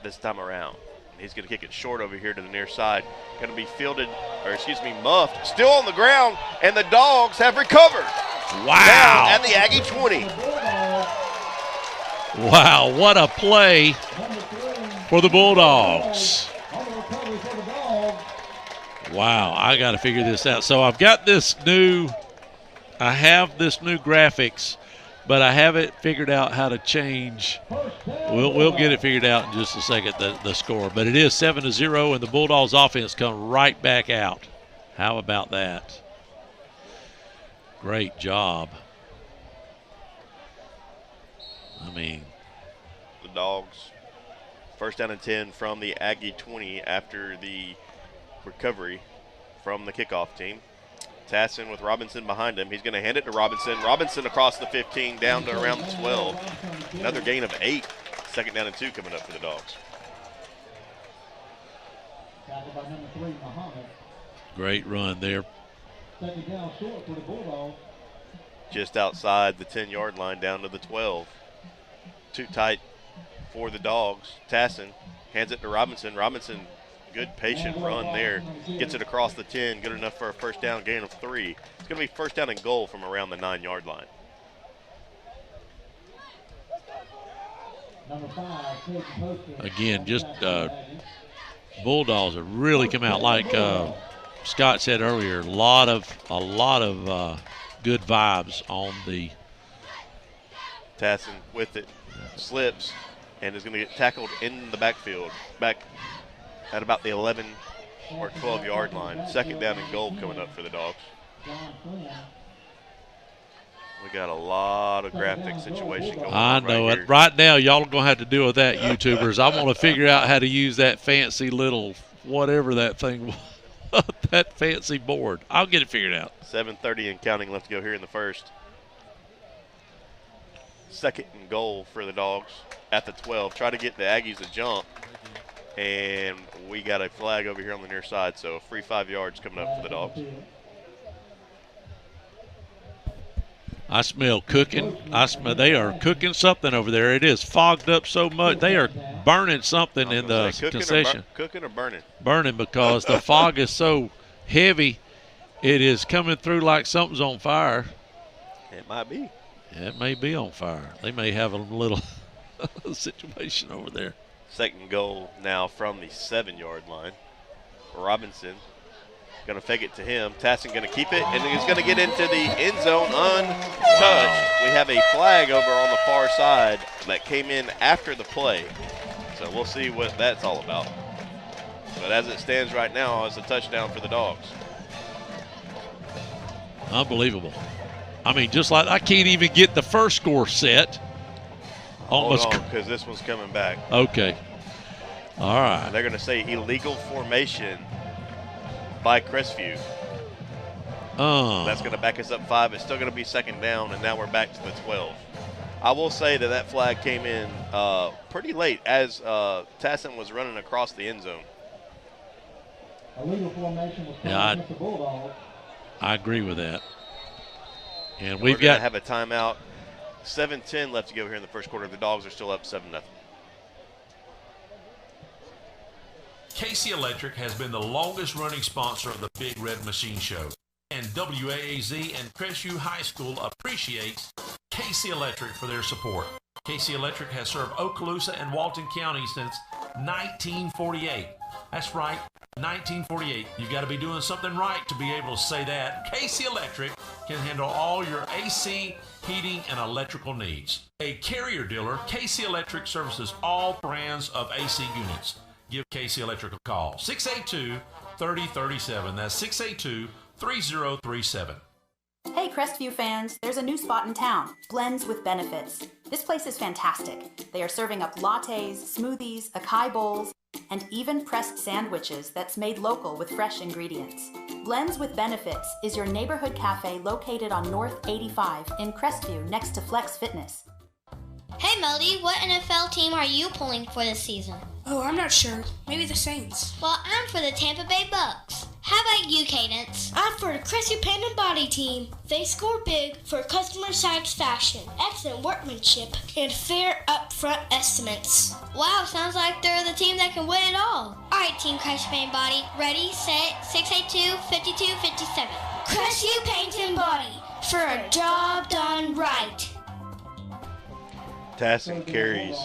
this time around. He's going to kick it short over here to the near side. Going to be muffed. Still on the ground, and the Dogs have recovered. Wow. At the Aggie 20. Wow, what a play for the Bulldogs. Wow, I got to figure this out. So I've got I have this new graphics, but I haven't figured out how to change. We'll get it figured out in just a second, the score. But it is 7-0, and the Bulldogs offense come right back out. How about that? Great job. I mean, the Dogs, first down and 10 from the Aggie 20 after the recovery from the kickoff team. Tassin with Robinson behind him. He's going to hand it to Robinson. Robinson across the 15 down to around the 12. Another gain of 8. Second down and 2 coming up for the Dogs. Great run there. Just outside the 10-yard line down to the 12. Too tight for the Dogs. Tassin hands it to Robinson. Robinson, good patient run there. Gets it across the 10. Good enough for a first down gain of 3. It's going to be first down and goal from around the 9-yard line. Again, just Bulldogs have really come out like Scott said earlier. A lot of good vibes on the. Tassin with it, slips, and is going to get tackled in the backfield, back at about the 11 or 12-yard line. Second down and goal coming up for the Dogs. We got a lot of graphic situation going on. I know right it. Right now, y'all are going to have to deal with that, YouTubers. I want to figure out how to use that fancy little whatever that thing was, that fancy board. I'll get it figured out. 7:30 and counting left to go here in the first. Second and goal for the Dogs at the 12. Try to get the Aggies a jump, and we got a flag over here on the near side, so free 5 yards coming up for the Dogs. I smell cooking. They are cooking something over there. It is fogged up so much. They are burning something in the concession. Cooking or burning? Burning, because the fog is so heavy. It is coming through like something's on fire. It might be. It may be on fire. They may have a little situation over there. Second goal now from the 7-yard line. Robinson going to fake it to him. Tassin going to keep it, and he's going to get into the end zone untouched. Wow. We have a flag over on the far side that came in after the play. So we'll see what that's all about. But as it stands right now, it's a touchdown for the Dogs. Unbelievable. I mean, just like I can't even get the first score set. Hold on, because this one's coming back. Okay. All right. They're going to say illegal formation by CRESTVIEW. That's going to back us up 5. It's still going to be second down, and now we're back to the 12. I will say that flag came in pretty late as Tassin was running across the end zone. Illegal formation was called against the Bulldogs. I agree with that. And we've got to have a timeout. 7:10 left to go here in the first quarter. The Dogs are still up 7-0. Casey Electric has been the longest running sponsor of the Big Red Machine Show, and WAAZ and Crestview High School appreciates Casey Electric for their support. Casey Electric has served Okaloosa and Walton County since 1948. That's right, 1948. You've got to be doing something right to be able to say that. Casey Electric can handle all your AC, heating, and electrical needs. A Carrier dealer, Casey Electric services all brands of AC units. Give Casey Electric a call. 682-3037. That's 682-3037. Hey Crestview fans, there's a new spot in town, Blends with Benefits. This place is fantastic. They are serving up lattes, smoothies, acai bowls, and even pressed sandwiches that's made local with fresh ingredients. Blends with Benefits is your neighborhood cafe located on North 85 in Crestview next to Flex Fitness. Hey Melody, what NFL team are you pulling for this season? Oh, I'm not sure. Maybe the Saints. Well, I'm for the Tampa Bay Bucks. How about you, Cadence? I'm for the Crestview Paint and Body team. They score big for customer satisfaction, excellent workmanship, and fair upfront estimates. Wow, sounds like they're the team that can win it all. All right, Team Crestview Paint and Body. Ready, set, 682-5257. Crestview Paint and Body. for a job done right. Tassin carries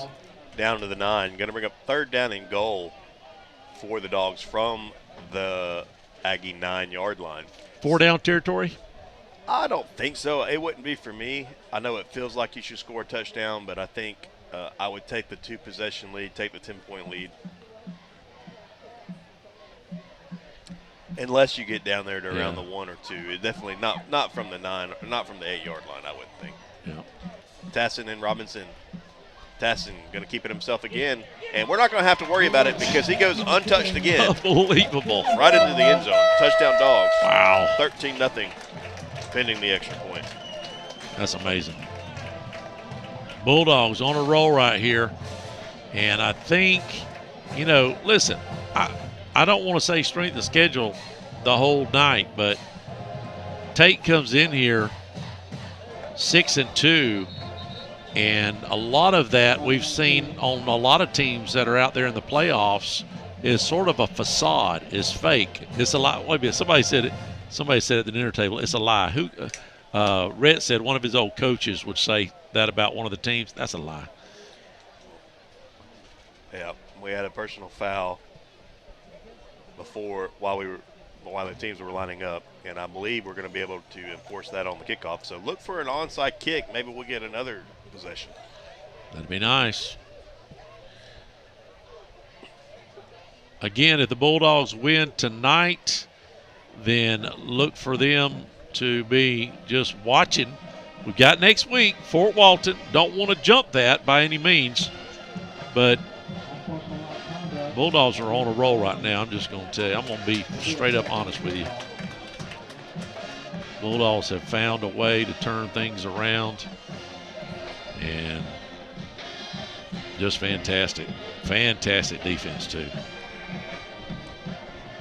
down to the 9. Going to bring up 3rd down and goal for the Dogs from the Aggie 9-yard line. 4-down territory? I don't think so. It wouldn't be for me. I know it feels like you should score a touchdown, but I think I would take the 2-possession lead, take the 10-point lead. Unless you get down there to around the 1 or 2. It definitely not from the 9, not from the 8-yard line, I wouldn't think. Yeah. Tassin and Robinson. Tassin going to keep it himself again. And we're not going to have to worry about it because he goes untouched again. Unbelievable. Right into the end zone. Touchdown Dogs. Wow. 13-0, pending the extra point. That's amazing. Bulldogs on a roll right here. And I think, listen, I don't want to say strength of schedule the whole night, but Tate comes in here 6-2, and a lot of that we've seen on a lot of teams that are out there in the playoffs is sort of a facade, is fake. It's a lie. Wait a minute, somebody said it at the dinner table. It's a lie. Rhett said one of his old coaches would say that about one of the teams. That's a lie. Yeah, we had a personal foul while the teams were lining up, and I believe we're going to be able to enforce that on the kickoff. So look for an onside kick. Maybe we'll get another possession. That'd be nice. Again, if the Bulldogs win tonight, then look for them to be just watching. We've got next week, Fort Walton. Don't want to jump that by any means, but Bulldogs are on a roll right now. I'm just going to tell you. I'm going to be straight up honest with you. Bulldogs have found a way to turn things around, and just fantastic. Fantastic defense, too.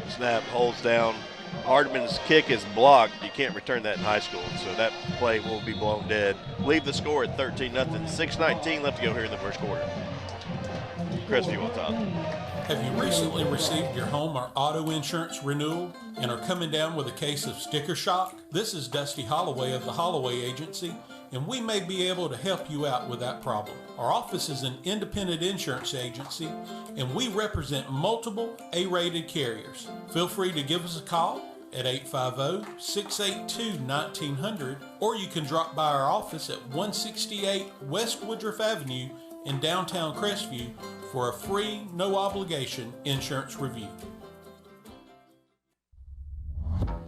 Snap, holds down. Hardman's kick is blocked. You can't return that in high school, so that play will be blown dead. Leave the score at 13-0. 6:19 left to go here in the first quarter. Crestview on top. Have you recently received your home or auto insurance renewal and are coming down with a case of sticker shock? This is Dusty Holloway of the Holloway Agency, and we may be able to help you out with that problem. Our office is an independent insurance agency, and we represent multiple A-rated carriers. Feel free to give us a call at 850-682-1900, or you can drop by our office at 168 West Woodruff Avenue in downtown Crestview for a free, no-obligation insurance review.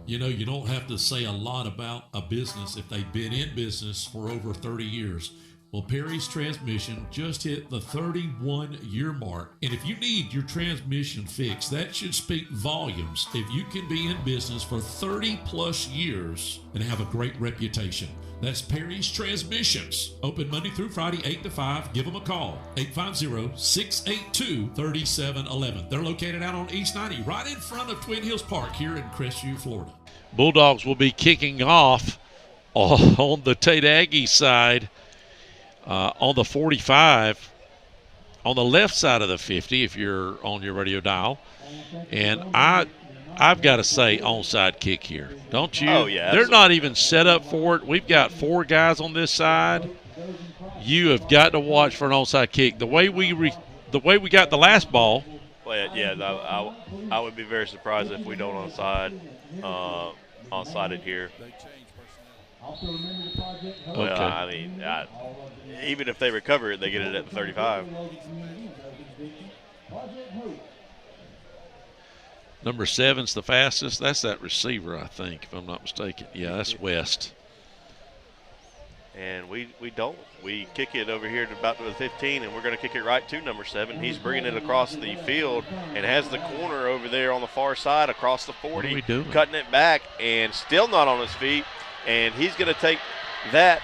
You don't have to say a lot about a business if they've been in business for over 30 years. Well, Perry's Transmission just hit the 31-year mark. And if you need your transmission fixed, that should speak volumes if you can be in business for 30-plus years and have a great reputation. That's Perry's Transmissions. Open Monday through Friday, 8 to 5. Give them a call, 850-682-3711. They're located out on East 90, right in front of Twin Hills Park here in Crestview, Florida. Bulldogs will be kicking off on the Tate Aggie side on the 45, on the left side of the 50 if you're on your radio dial. And I've got to say onside kick here. Don't you? Oh, yeah. They're not even set up for it. We've got 4 guys on this side. You have got to watch for an onside kick. The way we got the last ball. Well, yeah, I would be very surprised if we don't onside it here. Well, Okay. I mean, even if they recover it, they get it at the 35. Number 7's the fastest. That's that receiver, I think, if I'm not mistaken. Yeah, that's West. And we don't. We kick it over here to about the 15, and we're going to kick it right to number 7. He's bringing it across the field and has the corner over there on the far side across the 40. What are we doing? Cutting it back and still not on his feet. And he's going to take that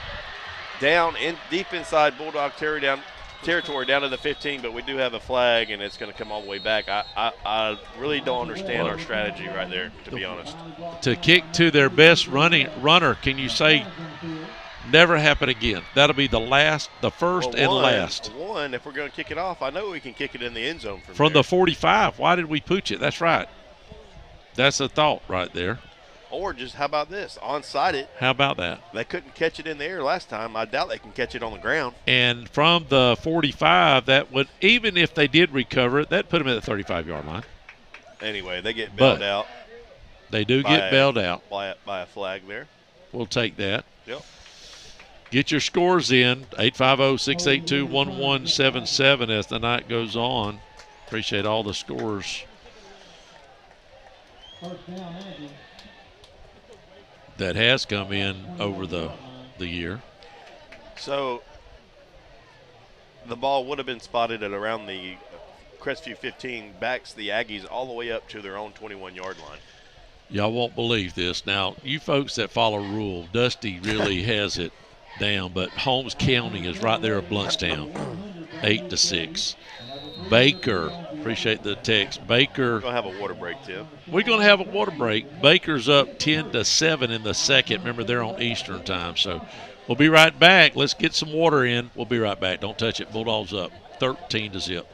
down in deep inside Bulldog territory down to the 15, but we do have a flag, and it's going to come all the way back. I really don't understand our strategy right there, to be honest. To kick to their best runner, can you say never happen again? That'll be the first and last. One, if we're going to kick it off, I know we can kick it in the end zone from the 45. Why did we pooch it? That's right. That's a thought right there. Or just, how about this? Onside it. How about that? They couldn't catch it in the air last time. I doubt they can catch it on the ground. And from the 45, that would, even if they did recover it, that'd put them at the 35-yard line. Anyway, they get bailed out. They do get bailed out. By a flag there. We'll take that. Yep. Get your scores in, 850-682-1177 as the night goes on. Appreciate all the scores that has come in over the year. So the ball would have been spotted at around the Crestview 15, backs the Aggies all the way up to their own 21-yard line. Y'all won't believe this. Now, you folks that follow rule, Dusty really has it down, but Holmes County is right there at Bluntstown, 8-6. Baker, appreciate the text. Baker. We're going to have a water break, Tim. We're going to have a water break. Baker's up 10-7 in the second. Remember, they're on Eastern time, so we'll be right back. Let's get some water in. We'll be right back. Don't touch it. Bulldogs up 13-0.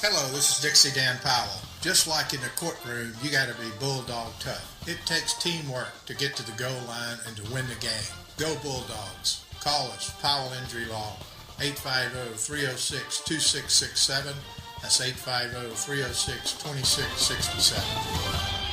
Hello, this is Dixie Dan Powell. Just like in the courtroom, you got to be bulldog tough. It takes teamwork to get to the goal line and to win the game. Go Bulldogs. Call us, Powell Injury Law, 850-306-2667. That's 850-306-2667.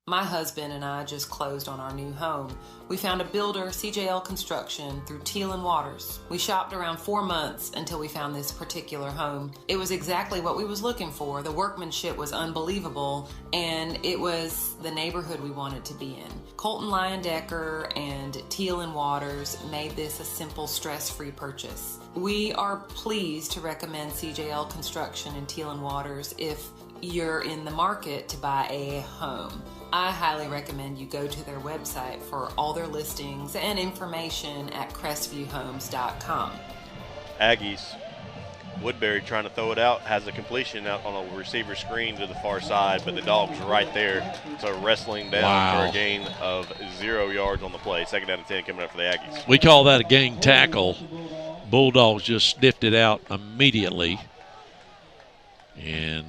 My husband and I just closed on our new home. We found a builder, CJL Construction, through Teal and Waters. We shopped around 4 months until we found this particular home. It was exactly what we was looking for. The workmanship was unbelievable, and it was the neighborhood we wanted to be in. Colton Leyendecker and Teal and Waters made this a simple, stress-free purchase. We are pleased to recommend CJL Construction and Teal and Waters if you're in the market to buy a home. I highly recommend you go to their website for all their listings and information at CrestviewHomes.com. Aggies. Woodbury trying to throw it out, has a completion out on a receiver screen to the far side, but the Dogs are right there. So wrestling down for a gain of 0 yards on the play. 2nd down and 10 coming up for the Aggies. We call that a gang tackle. Bulldogs just sniffed it out immediately. And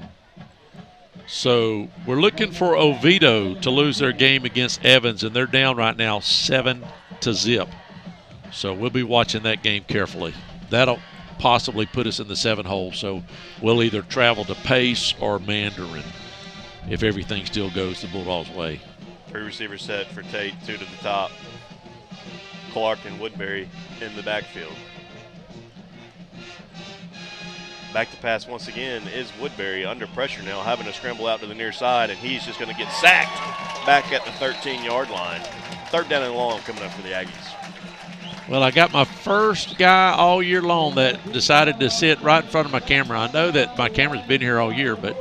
so we're looking for Oviedo to lose their game against Evans, and they're down right now 7-0. So we'll be watching that game carefully. That'll possibly put us in the 7 hole, so we'll either travel to Pace or Mandarin if everything still goes the Bulldogs' way. 3 receivers set for Tate, 2 to the top. Clark and Woodbury in the backfield. Back to pass once again is Woodbury, under pressure now, having to scramble out to the near side, and he's just going to get sacked back at the 13-yard line. 3rd down and long coming up for the Aggies. Well, I got my first guy all year long that decided to sit right in front of my camera. I know that my camera's been here all year, but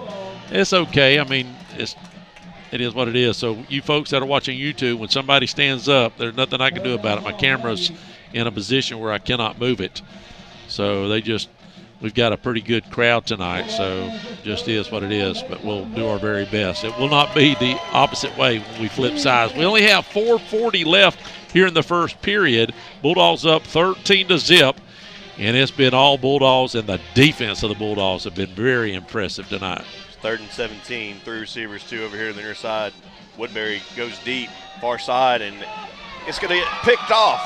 it's okay. I mean, it is what it is. So you folks that are watching YouTube, when somebody stands up, there's nothing I can do about it. My camera's in a position where I cannot move it. So we've got a pretty good crowd tonight, so just is what it is, but we'll do our very best. It will not be the opposite way when we flip sides. We only have 4:40 left here in the first period. Bulldogs up 13-0, and it's been all Bulldogs, and the defense of the Bulldogs have been very impressive tonight. 3rd and 17, 3 receivers, 2 over here on the near side. Woodbury goes deep, far side, and it's going to get picked off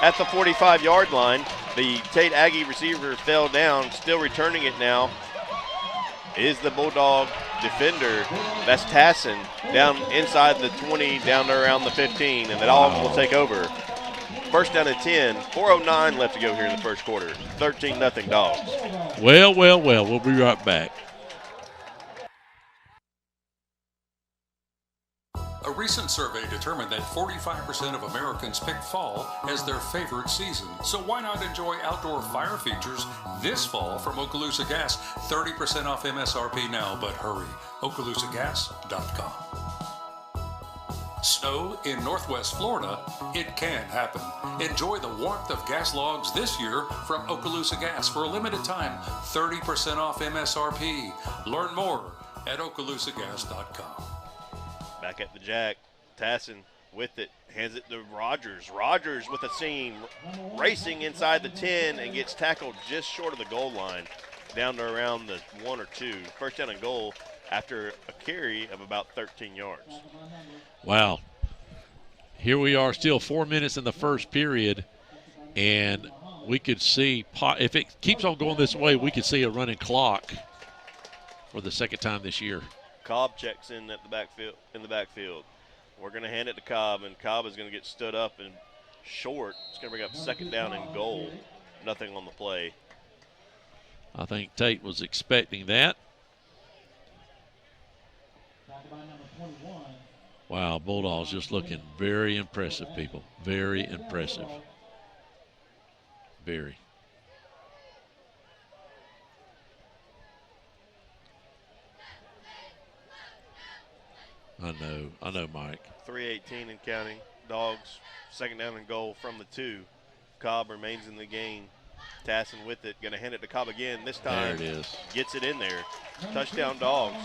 at the 45-yard line. The Tate Aggie receiver fell down, still returning it now is the Bulldog defender. That's Tassin down inside the 20, down to around the 15, and the Dogs will take over. 1st down and 10, 4:09 left to go here in the first quarter. 13-0 Dogs. Well, we'll be right back. A recent survey determined that 45% of Americans pick fall as their favorite season. So why not enjoy outdoor fire features this fall from Okaloosa Gas? 30% off MSRP now, but hurry. OkaloosaGas.com. Snow in Northwest Florida, it can happen. Enjoy the warmth of gas logs this year from Okaloosa Gas for a limited time. 30% off MSRP. Learn more at OkaloosaGas.com. Back at the jack, Tassin with it, hands it to Rogers. Rogers with a seam, racing inside the 10 and gets tackled just short of the goal line, down to around the 1 or 2. 1st down and goal after a carry of about 13 yards. Wow. Here we are, still 4 minutes in the first period, and we could see, if it keeps on going this way, we could see a running clock for the second time this year. Cobb checks in at the backfield. We're going to hand it to Cobb, and Cobb is going to get stood up and short. It's going to bring up second down and goal. Nothing on the play. I think Tate was expecting that. Wow, Bulldogs just looking very impressive, people. Very impressive. Very. I know, Mike. 3:18 and counting. Dogs, second down and goal from the 2. Cobb remains in the game. Tassin with it, going to hand it to Cobb again. This time, there it is. Gets it in there. Touchdown Dogs.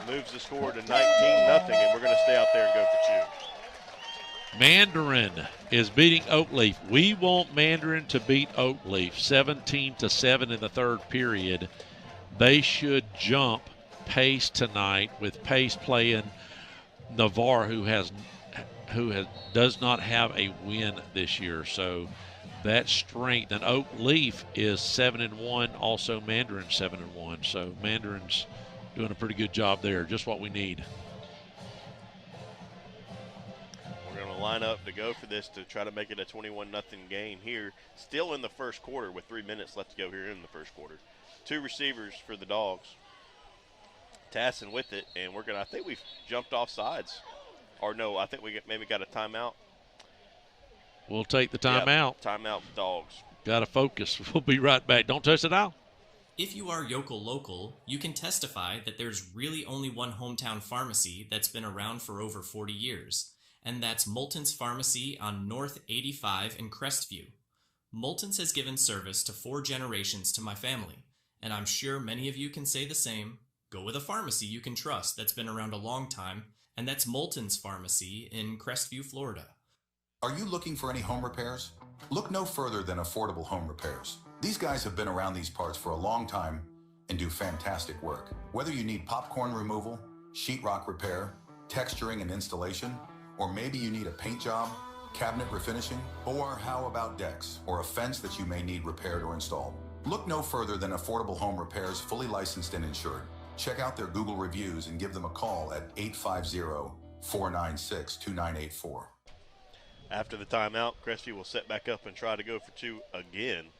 Moves the score to 19-0, and we're going to stay out there and go for 2. Mandarin is beating Oakleaf. We want Mandarin to beat Oakleaf 17-7 in the third period. They should jump Pace tonight with Pace playing Navarre, who does not have a win this year. So that strength, and Oakleaf is 7-1, also Mandarin 7-1. So Mandarin's doing a pretty good job there, just what we need. We're going to line up to go for this to try to make it a 21-0 game here. Still in the first quarter with 3 minutes left to go here in the first quarter. 2 receivers for the Dogs. Tassin with it, and I think we've jumped off sides. Or no, I think we maybe got a timeout. We'll take the timeout. Yep, timeout, Dogs. Got to focus. We'll be right back. Don't touch the dial. If you are Yokel Local, you can testify that there's really only one hometown pharmacy that's been around for over 40 years, and that's Moulton's Pharmacy on North 85 in Crestview. Moulton's has given service to 4 generations to my family, and I'm sure many of you can say the same. Go with a pharmacy you can trust that's been around a long time, and that's Moulton's Pharmacy in Crestview, Florida. Are you looking for any home repairs? Look no further than Affordable Home Repairs. These guys have been around these parts for a long time and do fantastic work. Whether you need popcorn removal, sheetrock repair, texturing and installation, or maybe you need a paint job, cabinet refinishing, or how about decks or a fence that you may need repaired or installed? Look no further than Affordable Home Repairs, fully licensed and insured. Check out their Google reviews and give them a call at 850-496-2984. After the timeout, Crestview will set back up and try to go for 2 again.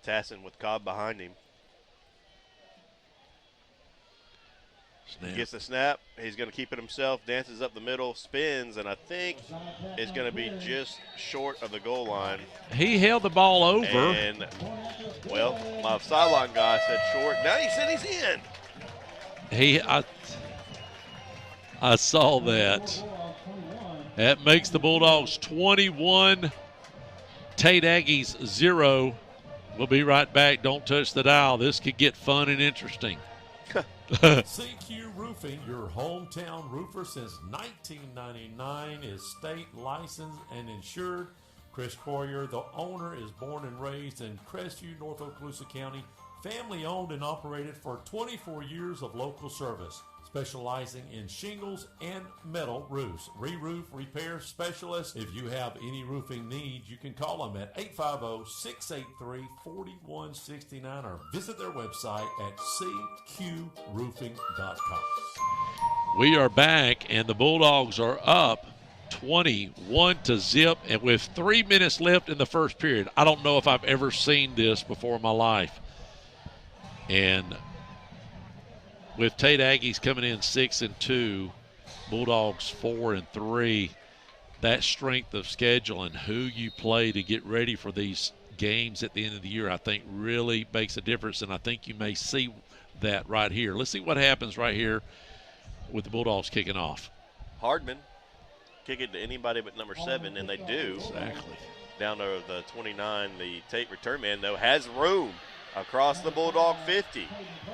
Tassin with Cobb behind him. Snap. Gets the snap. He's going to keep it himself. Dances up the middle, spins, and I think is going to be just short of the goal line. He held the ball over. And, well, my sideline guy said short. Now he said he's in. I saw that. That makes the Bulldogs 21, Tate Aggies 0. We'll be right back. Don't touch the dial. This could get fun and interesting. CQ Roofing, your hometown roofer since 1999, is state licensed and insured. Chris Courier, the owner, is born and raised in Crestview, North Okaloosa County. Family owned and operated for 24 years of local service, specializing in shingles and metal roofs. Re-roof repair specialist. If you have any roofing needs, you can call them at 850-683-4169 or visit their website at cqroofing.com. We are back, and the Bulldogs are up 21-0, and with 3 minutes left in the first period. I don't know if I've ever seen this before in my life. And with Tate Aggies coming in 6-2, Bulldogs 4-3, that strength of schedule and who you play to get ready for these games at the end of the year, I think really makes a difference, and I think you may see that right here. Let's see what happens right here with the Bulldogs kicking off. Hardman kick it to anybody but number 7, and they do. Exactly. Down to the 29, the Tate return man, though, has room across the Bulldog 50,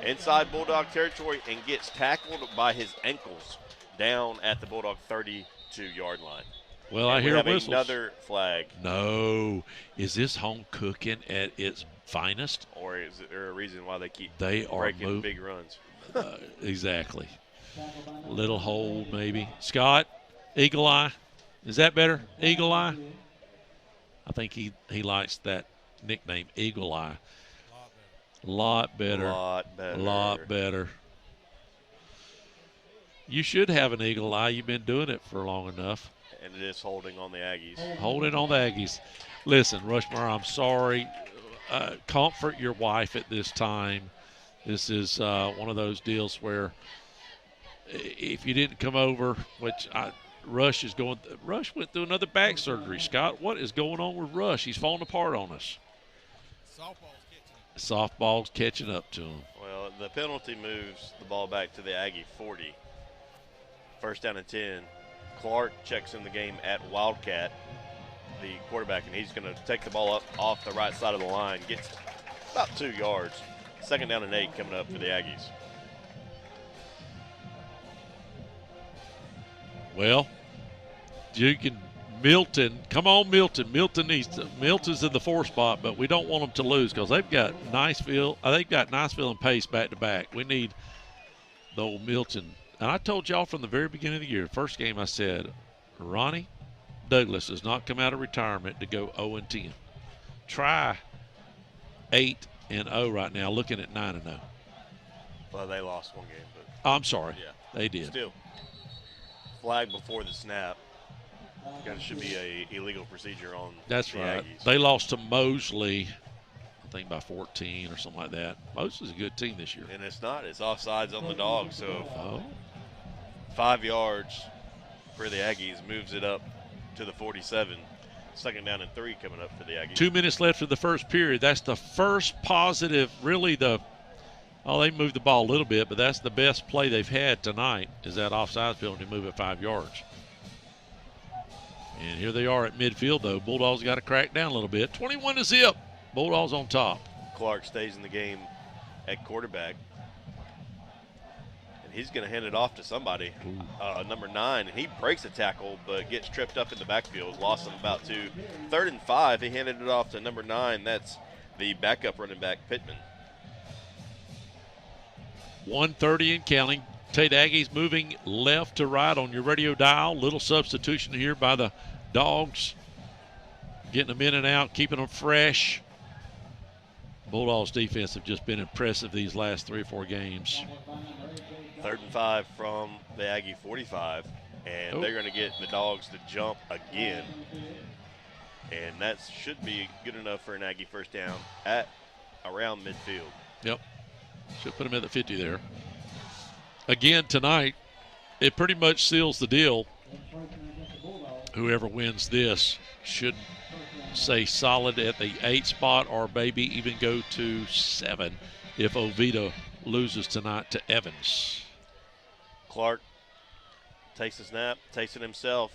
inside Bulldog territory, and gets tackled by his ankles down at the Bulldog 32-yard line. Well, and I hear whistles. Another flag. No. Is this home cooking at its finest? Or is there a reason why they keep breaking big runs? Exactly. Little hole, maybe. Scott, Eagle Eye. Is that better? Eagle Eye? I think he likes that nickname, Eagle Eye. Lot better. Lot better. A lot better. You should have an Eagle Eye. You've been doing it for long enough. And it is holding on the Aggies. Holding on the Aggies. Listen, Rushmore, I'm sorry. Comfort your wife at this time. This is one of those deals where if you didn't come over, which Rush went through another back surgery. Scott, what is going on with Rush? He's falling apart on us. Softball's catching up to him. Well, the penalty moves the ball back to the Aggie 40. First down and 10. Clark checks in the game at Wildcat, the quarterback, and he's going to take the ball up off the right side of the line. Gets about 2 yards. Second down and 8 coming up for the Aggies. Well, Milton, come on, Milton. Milton's in the 4 spot, but we don't want them to lose because they've got Niceville and Pace back to back. We need the old Milton. And I told y'all from the very beginning of the year, first game I said, Ronnie Douglas has not come out of retirement to go 0-10. Try 8-0 right now, looking at 9-0. Well, they lost one game, but I'm sorry. Yeah, they did. Still, flag before the snap. There should be a illegal procedure on That's the right. Aggies. They lost to Mosley, I think by 14 or something like that. Mosley's a good team this year. And it's not. It's offsides on the Dogs. So 5 yards for the Aggies moves it up to the 47. Second down and 3 coming up for the Aggies. 2 minutes left of the first period. That's the first positive, really they moved the ball a little bit, but that's the best play they've had tonight is that offside penalty to move it 5 yards. And here they are at midfield, though. Bulldogs got to crack down a little bit. 21-0. Bulldogs on top. Clark stays in the game at quarterback. And he's going to hand it off to somebody, number 9. And he breaks a tackle but gets tripped up in the backfield. Lost him about 2. 3rd and 5, he handed it off to number 9. That's the backup running back, Pittman. 1:30 and counting. Tate Aggies moving left to right on your radio dial. Little substitution here by the Dogs. Getting them in and out, keeping them fresh. Bulldogs defense have just been impressive these last 3 or 4 games. 3rd and 5 from the Aggie 45. And they're going to get the Dogs to jump again. And that should be good enough for an Aggie first down at around midfield. Yep. Should put them at the 50 there. Again, tonight, it pretty much seals the deal. Whoever wins this should stay solid at the 8 spot or maybe even go to 7 if Oviedo loses tonight to Evans. Clark takes the snap, takes it himself,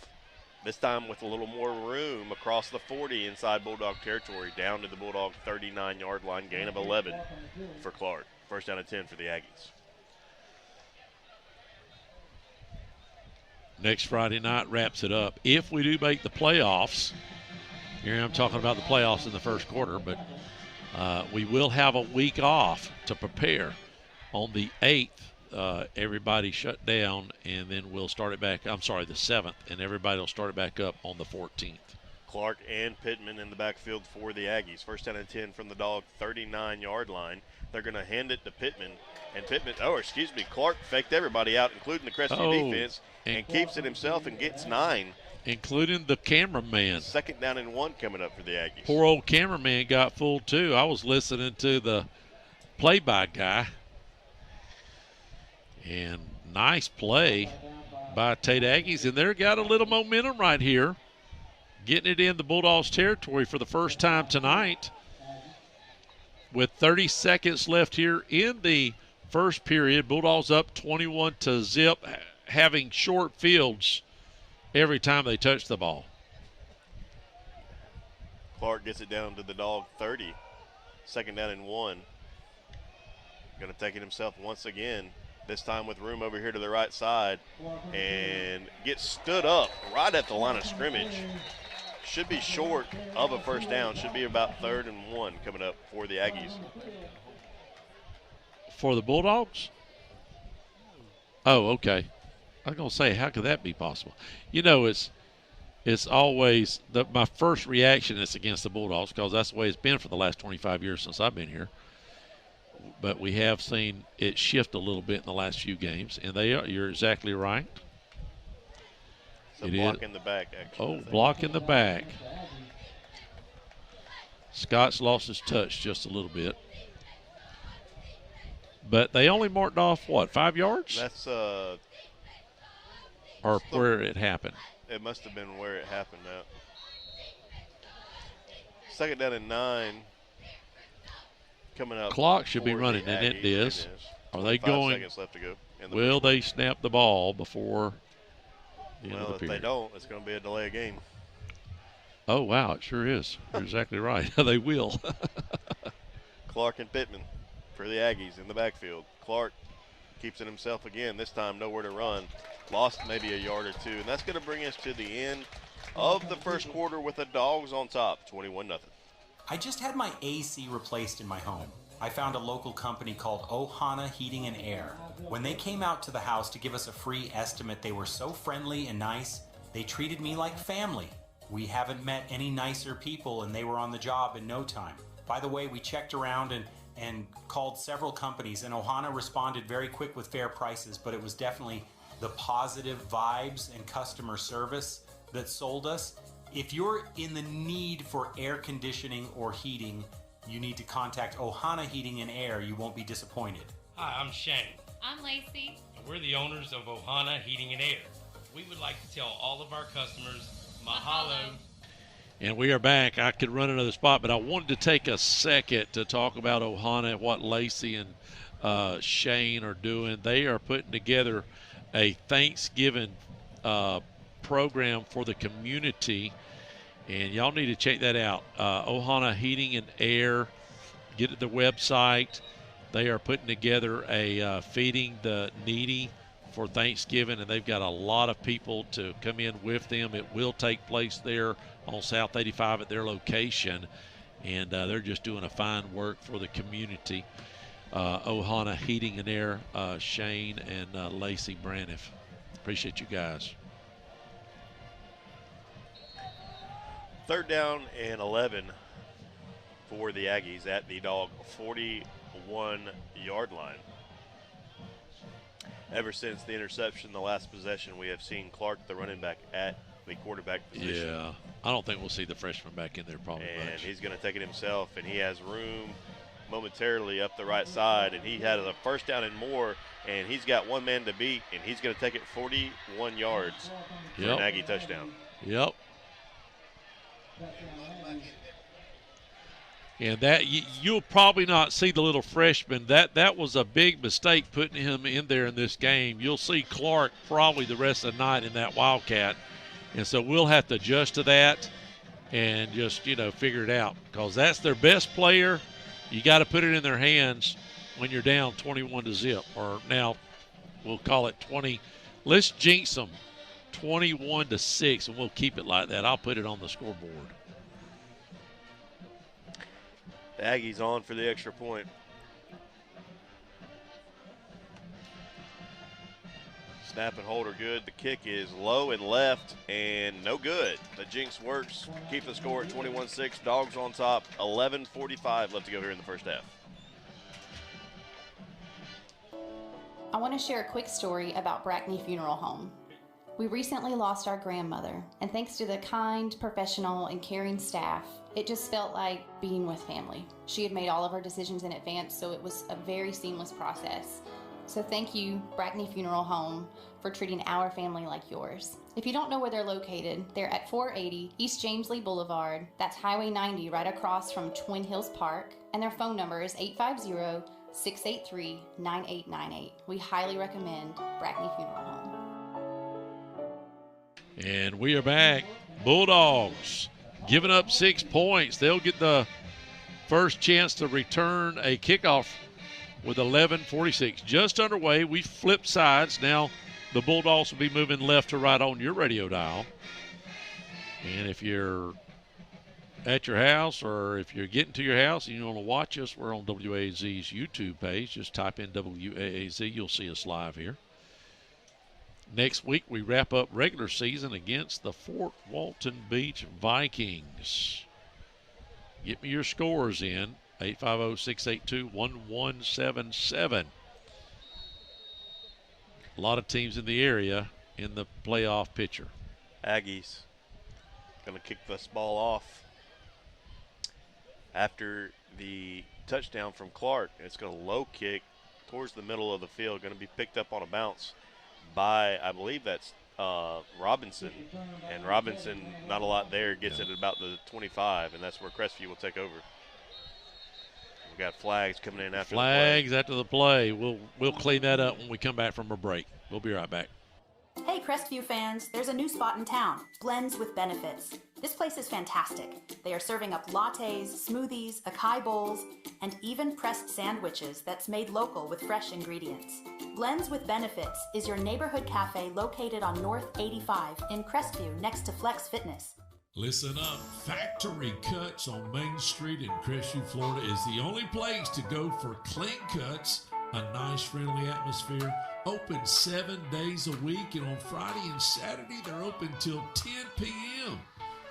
this time with a little more room across the 40 inside Bulldog territory, down to the Bulldog 39-yard line, gain of 11 for Clark. First down and 10 for the Aggies. Next Friday night wraps it up. If we do make the playoffs, here I'm talking about the playoffs in the first quarter, but we will have a week off to prepare. On the 8th, everybody shut down, and then we'll start it back. I'm sorry, the 7th, and everybody will start it back up on the 14th. Clark and Pittman in the backfield for the Aggies. First down and 10 from the Dog 39-yard line. They're going to hand it to Pittman. And Clark faked everybody out, including the Crestview defense, and keeps it himself and gets 9. Including the cameraman. Second down and 1 coming up for the Aggies. Poor old cameraman got fooled too. I was listening to the play-by guy. And nice play by Tate Aggies. And they've got a little momentum right here. Getting it in the Bulldogs territory for the first time tonight. With 30 seconds left here in the first period, Bulldogs up 21-0, having short fields every time they touch the ball. Clark gets it down to the Dog 30. Second down and 1. Going to take it himself once again, this time with room over here to the right side, and gets stood up right at the line of scrimmage. Should be short of a first down. Should be about 3rd and 1 coming up for the Aggies. For the Bulldogs? Oh, okay. I was going to say, how could that be possible? You know, it's always my first reaction is against the Bulldogs because that's the way it's been for the last 25 years since I've been here. But we have seen it shift a little bit in the last few games, and you're exactly right. It's a block in the back, actually. Oh, block in the back. Scott's lost his touch just a little bit. But they only marked off, what, 5 yards? That's or where it happened. It must have been where it happened now. 2nd down and 9. Coming up. Clock should be running, and it is. Are they going? Seconds left to go. Will they snap the ball before the end of the period? If they don't, it's going to be a delay game. Oh, wow, it sure is. You're exactly right. They will. Clark and Pittman for the Aggies in the backfield. Clark keeps it himself again. This time nowhere to run. Lost maybe a yard or two. And that's going to bring us to the end of the first quarter with the Dogs on top, 21-0. I just had my AC replaced in my home. I found a local company called Ohana Heating and Air. When they came out to the house to give us a free estimate, they were so friendly and nice. They treated me like family. We haven't met any nicer people, and they were on the job in no time. By the way, we checked around and called several companies, and Ohana responded very quick with fair prices, but it was definitely the positive vibes and customer service that sold us. If you're in the need for air conditioning or heating, you need to contact Ohana Heating and Air. You won't be disappointed. Hi, I'm Shane. I'm Lacey. And we're the owners of Ohana Heating and Air. We would like to tell all of our customers, mahalo. And we are back. I could run another spot, but I wanted to take a second to talk about Ohana, what Lacey and Shane are doing. They are putting together a Thanksgiving program for the community, and y'all need to check that out. Ohana Heating and Air, get at the website. They are putting together a feeding the needy for Thanksgiving, and they've got a lot of people to come in with them. It will take place there on South 85 at their location, and they're just doing a fine work for the community. Ohana Heating and Air, Shane and Lacey Braniff. Appreciate you guys. 3rd down and 11 for the Aggies at the Dog 41-yard line. Ever since the interception, the last possession, we have seen Clark, the running back, at the quarterback position. Yeah, I don't think we'll see the freshman back in there probably and much. He's going to take it himself, and he has room momentarily up the right side, and he had a 1st down and more, and he's got one man to beat, and he's going to take it 41 yards for an Aggie touchdown. Yep. And that you'll probably not see the little freshman. That was a big mistake putting him in there in this game. You'll see Clark probably the rest of the night in that Wildcat. And so we'll have to adjust to that and just, figure it out, because that's their best player. You got to put it in their hands when you're down 21-0, or now we'll call it 20. Let's jinx them, 21-6, and we'll keep it like that. I'll put it on the scoreboard. The Aggies on for the extra point. Snap and hold are good. The kick is low and left and no good. The jinx works. Keep the score at 21-6. Dogs on top. 11:45 left to go here in the first half. I want to share a quick story about Brackney Funeral Home. We recently lost our grandmother, and thanks to the kind, professional, and caring staff, it just felt like being with family. She had made all of her decisions in advance, so it was a very seamless process. So thank you, Brackney Funeral Home, for treating our family like yours. If you don't know where they're located, they're at 480 East James Lee Boulevard. That's Highway 90 right across from Twin Hills Park, and their phone number is 850-683-9898. We highly recommend Brackney Funeral Home. And we are back. Bulldogs giving up 6 points. They'll get the first chance to return a kickoff with 11:46 just underway. We flip sides. Now the Bulldogs will be moving left to right on your radio dial. And if you're at your house, or if you're getting to your house and you want to watch us, we're on WAAZ's YouTube page. Just type in WAAZ. You'll see us live here. Next week, we wrap up regular season against the Fort Walton Beach Vikings. Get me your scores in, 850-682-1177. A lot of teams in the area in the playoff picture. Aggies going to kick this ball off after the touchdown from Clark. It's going to low kick towards the middle of the field, going to be picked up on a bounce by, I believe that's Robinson. And Robinson, not a lot there, gets it at about the 25, and that's where Crestview will take over. We've got flags coming in after Flags after the play. We'll clean that up when we come back from a break. We'll be right back. Hey Crestview fans, there's a new spot in town, Blends with Benefits. This place is fantastic. They are serving up lattes, smoothies, acai bowls, and even pressed sandwiches that's made local with fresh ingredients. Blends with Benefits is your neighborhood cafe located on North 85 in Crestview next to Flex Fitness. Listen up, Factory Cuts on Main Street in Crestview, Florida is the only place to go for clean cuts, a nice friendly atmosphere, open 7 days a week, and on Friday and Saturday they're open till 10 p.m.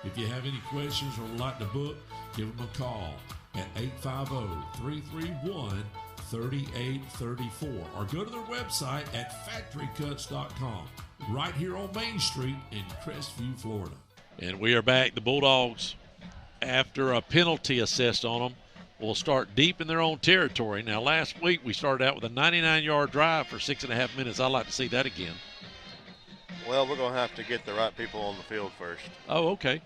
If you have any questions or would like to book, give them a call at 850-331-3834 or go to their website at factorycuts.com right here on Main Street in Crestview, Florida. And we are back. The Bulldogs, after a penalty assessed on them, will start deep in their own territory. Now, last week we started out with a 99-yard drive for 6.5 minutes. I'd like to see that again. Well, we're going to have to get the right people on the field first. Oh, okay.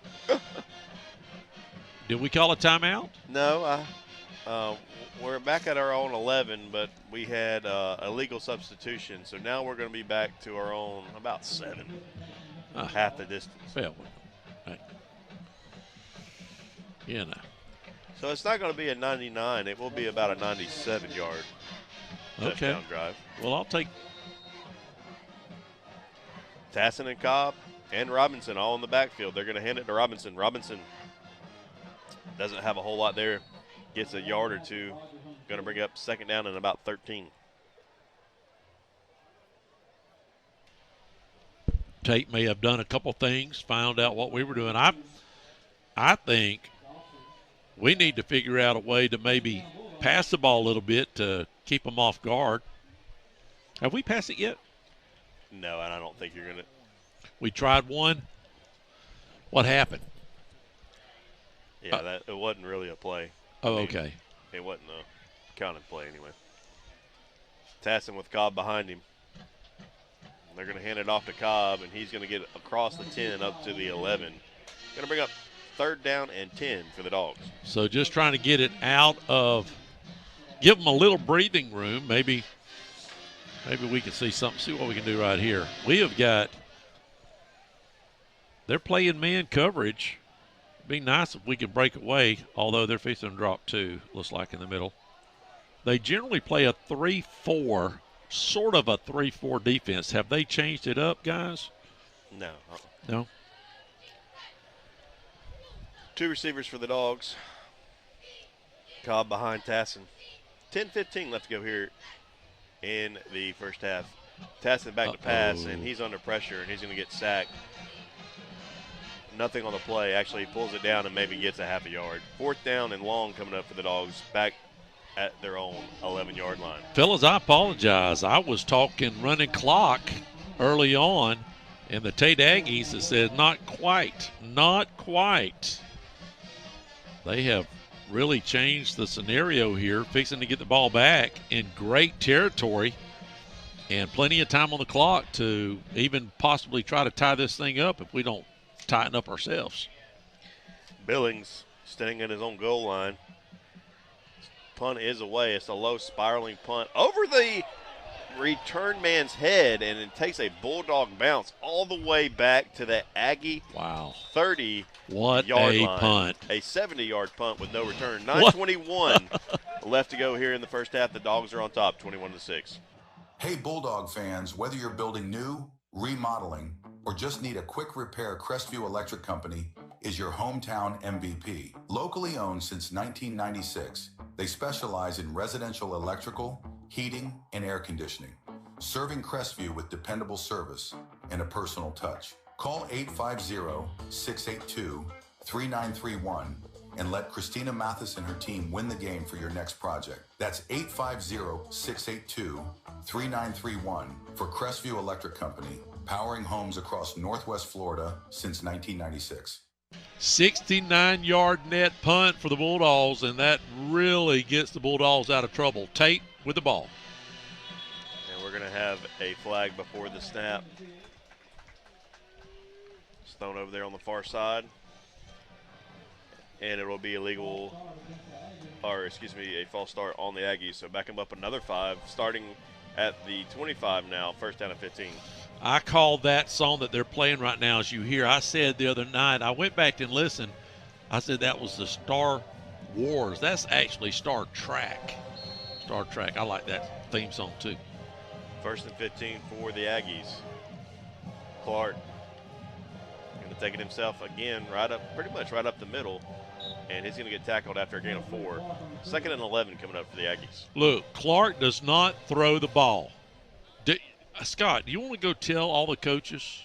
Did we call a timeout? No, we're back at our own 11, but we had a legal substitution, so now we're going to be back to our own about 7, half the distance. Well, right. You know. So it's not going to be a 99. It will be about a 97-yard touchdown drive. Well, I'll take Tassin and Cobb and Robinson all in the backfield. They're going to hand it to Robinson. Robinson doesn't have a whole lot there. Gets a yard or two. Going to bring up second down and about 13. Tate may have done a couple things, found out what we were doing. I think we need to figure out a way to maybe pass the ball a little bit to keep them off guard. Have we passed it yet? No, and I don't think you're going to. We tried one. What happened? Yeah, it wasn't really a play. Oh, okay. It wasn't a counted play anyway. Tassin with Cobb behind him. They're going to hand it off to Cobb, and he's going to get across the 10 up to the 11. Going to bring up third down and 10 for the Dogs. So just trying to get it out of, give them a little breathing room. Maybe we can see something, see what we can do right here. We have got, they're playing man coverage. It'd be nice if we could break away, although they're facing a drop 2, looks like in the middle. They generally play a 3-4, sort of a 3-4 defense. Have they changed it up, guys? No. No? 2 receivers for the Dogs. Cobb behind Tassin. 10-15 left to go here in the first half. Tassin back to pass, and he's under pressure, and he's going to get sacked. Nothing on the play. Actually, he pulls it down and maybe gets a half a yard. Fourth down and long coming up for the Dogs back at their own 11-yard line. Fellas, I apologize. I was talking running clock early on, and the Tate Aggies have said not quite. They have really changed the scenario here, fixing to get the ball back in great territory and plenty of time on the clock to even possibly try to tie this thing up if we don't tighten up ourselves. Billings standing at his own goal line. Punt is away. It's a low spiraling punt over the return man's head, and it takes a Bulldog bounce all the way back to the Aggie 30-yard line. Punt. A 70-yard punt with no return. 9:21 left to go here in the first half. The Dogs are on top, 21-6. Hey, Bulldog fans, whether you're building new, remodeling, or just need a quick repair, Crestview Electric Company is your hometown MVP. Locally owned since 1996, they specialize in residential electrical, heating, and air conditioning. serving Crestview with dependable service and a personal touch. Call 850-682-3931 and let Christina Mathis and her team win the game for your next project. That's 850-682-3931 for Crestview Electric Company, powering homes across Northwest Florida since 1996. 69-yard net punt for the Bulldogs, and that really gets the Bulldogs out of trouble. Tate with the ball. And we're going to have a flag before the snap. It's thrown over there on the far side. And it will be illegal, or excuse me, a false start on the Aggies. So back them up another 5, starting at the 25 now, first down and 15. I called that song that they're playing right now, as you hear. I said the other night, I went back and listened. I said that was the Star Wars. That's actually Star Trek. Star Trek. I like that theme song too. First and 15 for the Aggies. Clark going to take it himself again, pretty much right up the middle. And he's going to get tackled after a gain of 4. Second and 11 coming up for the Aggies. Look, Clark does not throw the ball. Scott, do you want to go tell all the coaches?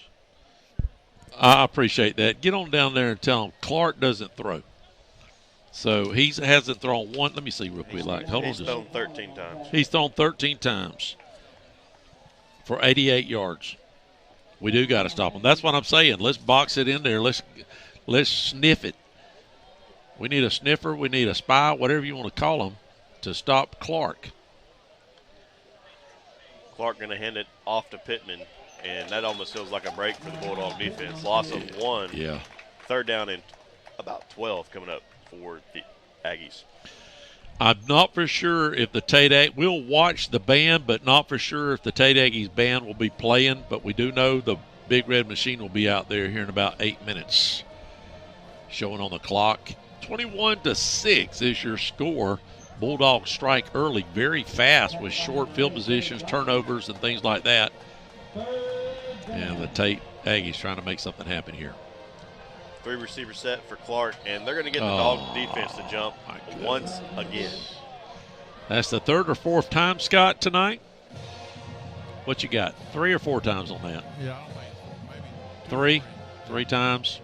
I appreciate that. Get on down there and tell them Clark doesn't throw. So he hasn't thrown one. Let me see real quick. He's thrown 13 times. He's thrown 13 times for 88 yards. We do got to stop him. That's what I'm saying. Let's box it in there. Let's sniff it. We need a sniffer. We need a spy, whatever you want to call them, to stop Clark. Clark going to hand it off to Pittman, and that almost feels like a break for the Bulldog defense. Loss of 1. Yeah. Third down and about 12 coming up for the Aggies. I'm not for sure if the TATE, we'll watch the band, but not for sure if the TATE Aggies band will be playing, but we do know the Big Red Machine will be out there here in about 8 minutes. Showing on the clock. 21-6 is your score. Bulldogs strike early very fast with short field positions, turnovers, and things like that. And the TATE Aggies trying to make something happen here. 3 receiver set for Clark, and they're going to get the dog defense to jump once again. That's the 3rd or 4th time, Scott, tonight? What you got? 3 or 4 times on that? Yeah, maybe 3 times.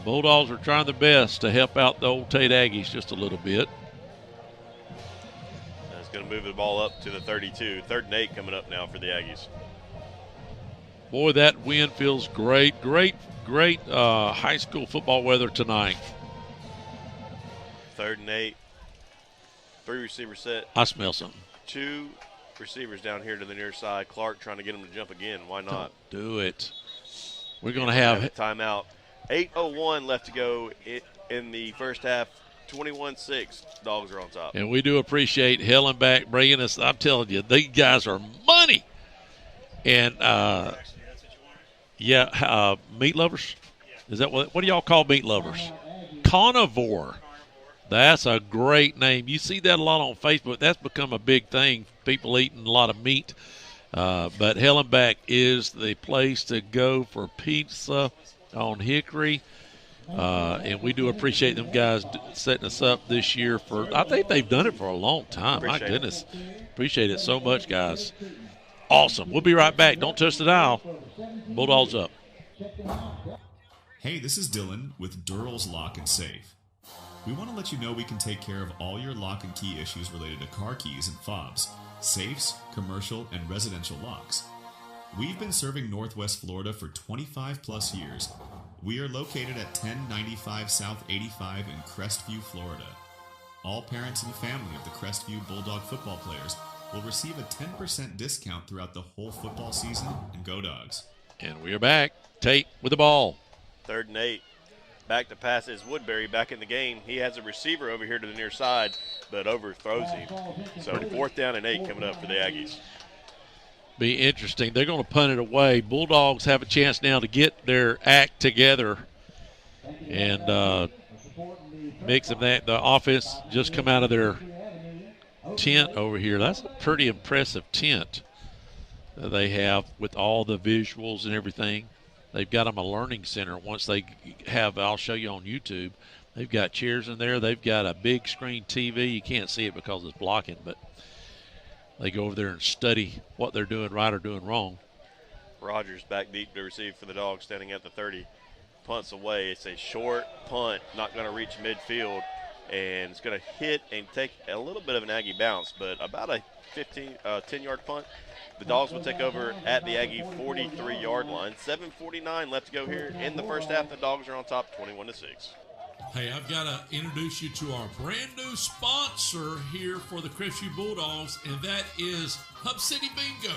Bulldogs are trying their best to help out the old TATE Aggies just a little bit. That's going to move the ball up to the 32. 3rd and 8 coming up now for the Aggies. Boy, that wind feels great. Great high school football weather tonight. 3rd and 8. 3 receiver set. I smell something. 2 receivers down here to the near side. Clark trying to get him to jump again. Why not? Don't do it. We're going to have a timeout. 8:01 left to go in the first half. 21-6. Dogs are on top. And we do appreciate Hellenbach bringing us. I'm telling you, these guys are money. And, meat lovers? Is that what do y'all call meat lovers? Carnivore. That's a great name. You see that a lot on Facebook. That's become a big thing, people eating a lot of meat. But Hellenbach is the place to go for pizza on Hickory. And we do appreciate them guys setting us up this year I think they've done it for a long time. My goodness. Appreciate it so much, guys. Awesome. We'll be right back. Don't touch the dial. Bulldogs up. Hey, this is Dylan with Durrell's Lock and Safe. We want to let you know we can take care of all your lock and key issues related to car keys and fobs, safes, commercial, and residential locks. We've been serving Northwest Florida for 25 plus years. We are located at 1095 South 85 in Crestview, Florida. All parents and family of the Crestview Bulldog football players will receive a 10% discount throughout the whole football season, and go Dogs. And we are back. Tate with the ball. 3rd and 8. Back to pass is Woodbury back in the game. He has a receiver over here to the near side, but overthrows him. So 4th down and 8 coming up for the Aggies. Be interesting. They're going to punt it away. Bulldogs have a chance now to get their act together and mix them that. The offense just come out of their tent over here. That's a pretty impressive tent that they have with all the visuals and everything. They've got them a learning center. Once they have, I'll show you on YouTube, they've got chairs in there. They've got a big screen TV. You can't see it because it's blocking, but they go over there and study what they're doing right or doing wrong. Rogers back deep to receive for the Dogs, standing at the 30. Punts away. It's a short punt, not going to reach midfield, and it's going to hit and take a little bit of an Aggie bounce, but about a 10-yard punt. The Dogs will take over at the Aggie 43-yard line. 7:49 left to go here in the first half. The Dogs are on top 21-6. Hey, I've got to introduce you to our brand new sponsor here for the Crestview Bulldogs, and that is Hub City Bingo.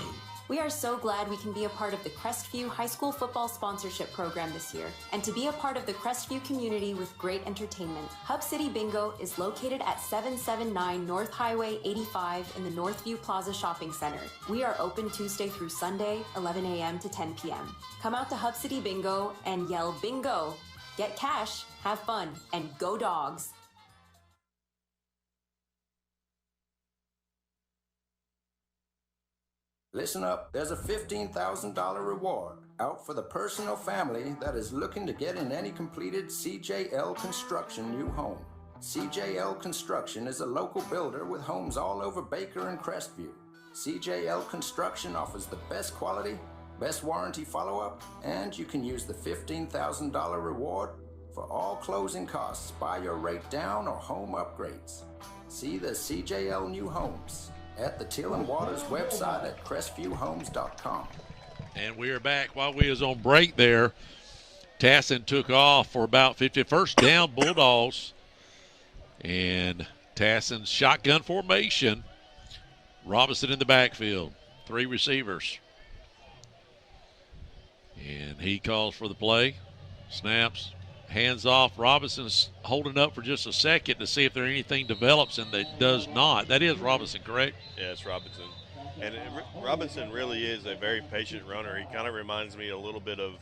We are so glad we can be a part of the Crestview High School Football Sponsorship Program this year and to be a part of the Crestview community with great entertainment. Hub City Bingo is located at 779 North Highway 85 in the Northview Plaza Shopping Center. We are open Tuesday through Sunday, 11 a.m. to 10 p.m. Come out to Hub City Bingo and yell bingo. Get cash, have fun, and go Dogs. Listen up, there's a $15,000 reward out for the person or family that is looking to get in any completed CJL Construction new home. CJL Construction is a local builder with homes all over Baker and Crestview. CJL Construction offers the best quality, best warranty follow-up, and you can use the $15,000 reward for all closing costs, buy your rate down or home upgrades. See the CJL New Homes at the Till and Waters website at crestvviewhomes.com. And we are back. While we was on break there, Tassin took off for about 50. First down, Bulldogs. And Tassin's shotgun formation. Robinson in the backfield. 3 receivers. And he calls for the play. Snaps. Hands off. Robinson's holding up for just a second to see if there anything develops, and that does not. That is Robinson, correct? Yeah, it's Robinson. And Robinson really is a very patient runner. He kind of reminds me a little bit of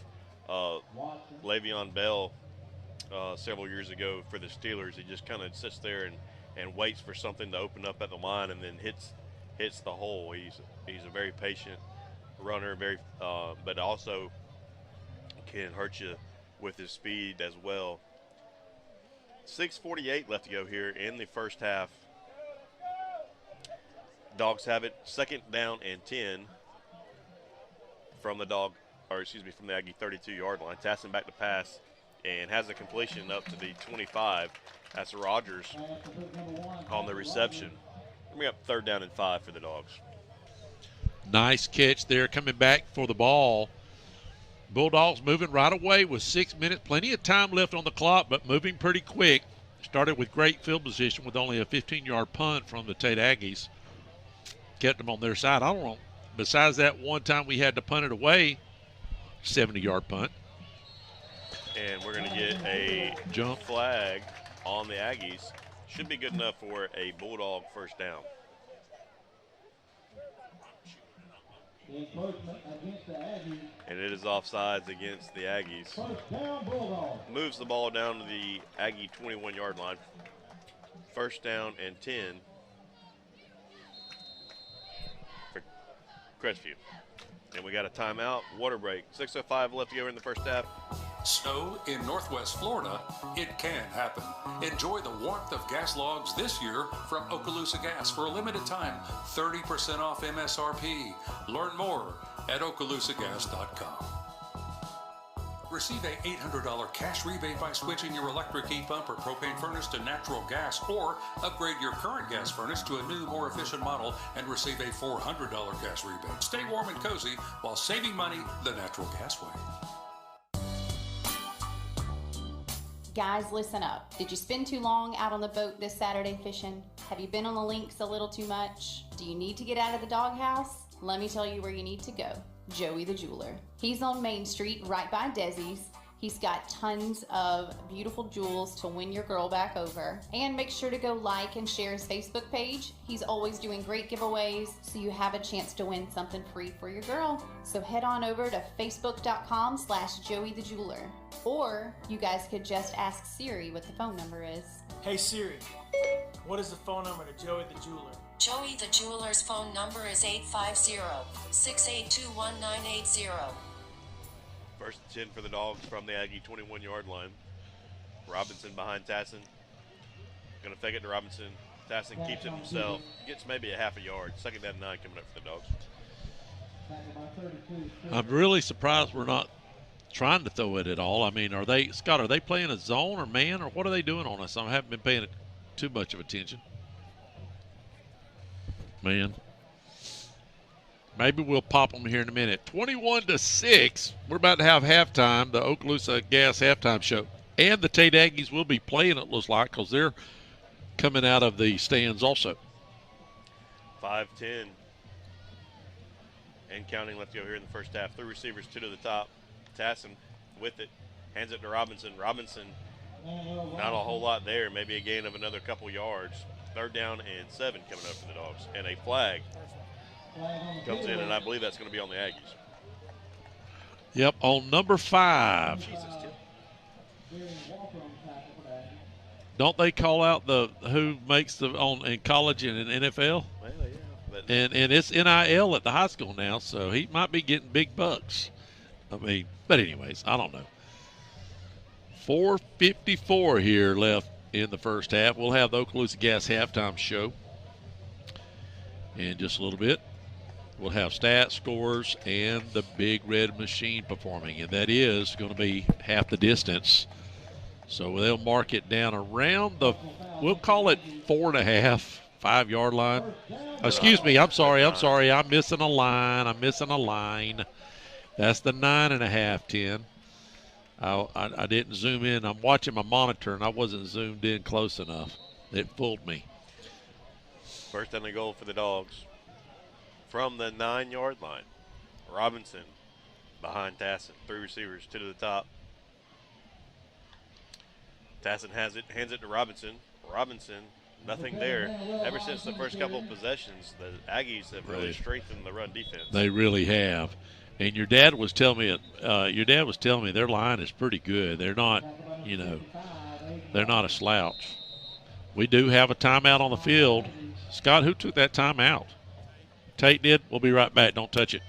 Le'Veon Bell several years ago for the Steelers. He just kind of sits there and waits for something to open up at the line and then hits the hole. He's a very patient runner, but also can hurt you with his speed as well. 6:48 left to go here in the first half. Dogs have it, second down and 10 from the from the Aggie 32-yard line. Tassin back to pass and has a completion up to the 25. That's Rogers on the reception. We got third down and 5 for the Dogs. Nice catch there, coming back for the ball. Bulldogs moving right away with 6 minutes. Plenty of time left on the clock, but moving pretty quick. Started with great field position with only a 15-yard punt from the Tate Aggies. Kept them on their side. I don't know. Besides that one time we had to punt it away, 70-yard punt. And we're going to get a jump flag on the Aggies. Should be good enough for a Bulldog first down. And it is offsides against the Aggies. Moves the ball down to the Aggie 21-yard line. First down and 10 for Crestview. And we got a timeout, water break. 6:05 left to go in the first half. Snow in Northwest Florida, it can happen. Enjoy the warmth of gas logs this year from Okaloosa Gas for a limited time. 30% off MSRP. Learn more at OkaloosaGas.com. Receive a $800 cash rebate by switching your electric heat pump or propane furnace to natural gas, or upgrade your current gas furnace to a new, more efficient model and receive a $400 gas rebate. Stay warm and cozy while saving money the natural gas way. Guys, listen up. Did you spend too long out on the boat this Saturday fishing? Have you been on the links a little too much? Do you need to get out of the doghouse? Let me tell you where you need to go. Joey the Jeweler. He's on Main Street right by Desi's. He's got tons of beautiful jewels to win your girl back over. And make sure to go like and share his Facebook page. He's always doing great giveaways, so you have a chance to win something free for your girl. So head on over to facebook.com/Joey the Jeweler. Or you guys could just ask Siri what the phone number is. Hey Siri, what is the phone number to Joey the Jeweler? Joey the Jeweler's phone number is 850-682-1980. First and 10 for the Dogs from the Aggie 21-yard line. Robinson behind Tassin. Going to fake it to Robinson. Tyson keeps it himself, gets maybe a half a yard. Second down and 9 coming up for the Dogs. I'm really surprised we're not trying to throw it at all. I mean, are they playing a zone or man, or what are they doing on us? I haven't been paying too much of attention. Man. Maybe we'll pop them here in a minute. 21-6. We're about to have halftime, the Okaloosa Gas halftime show. And the Tate Aggies will be playing, it looks like, because they're coming out of the stands also. 5-10. And counting left to go here in the first half. 3 receivers, 2 to the top. Tassin with it. Hands it to Robinson. Robinson, not a whole lot there. Maybe a gain of another couple yards. 3rd down and 7 coming up for the Dogs. And a flag comes in, and I believe that's going to be on the Aggies. Yep, on number 5. Jesus, Tim. Don't they call out the who makes the in college and in NFL? Well, yeah. But And it's NIL at the high school now, so he might be getting big bucks. I mean, but anyways, I don't know. 4:54 here left in the first half. We'll have the Okaloosa Gas halftime show in just a little bit. We'll have stats, scores, and the Big Red Machine performing, and that is going to be half the distance. So they'll mark it down around we'll call it 4.5, 5-yard line. Excuse me, I'm sorry. I'm missing a line. That's the 9.5, 10. I didn't zoom in. I'm watching my monitor, and I wasn't zoomed in close enough. It fooled me. first down and goal for the Dogs from the 9-yard line. Robinson behind Tassin. 3 receivers, 2 to the top. Tassin has it, hands it to Robinson. Robinson, nothing there. Ever since the first couple of possessions, the Aggies have really strengthened the run defense. They really have. And your dad was telling me their line is pretty good. They're not, they're not a slouch. We do have a timeout on the field. Scott, who took that timeout? Tate did. We'll be right back. Don't touch it.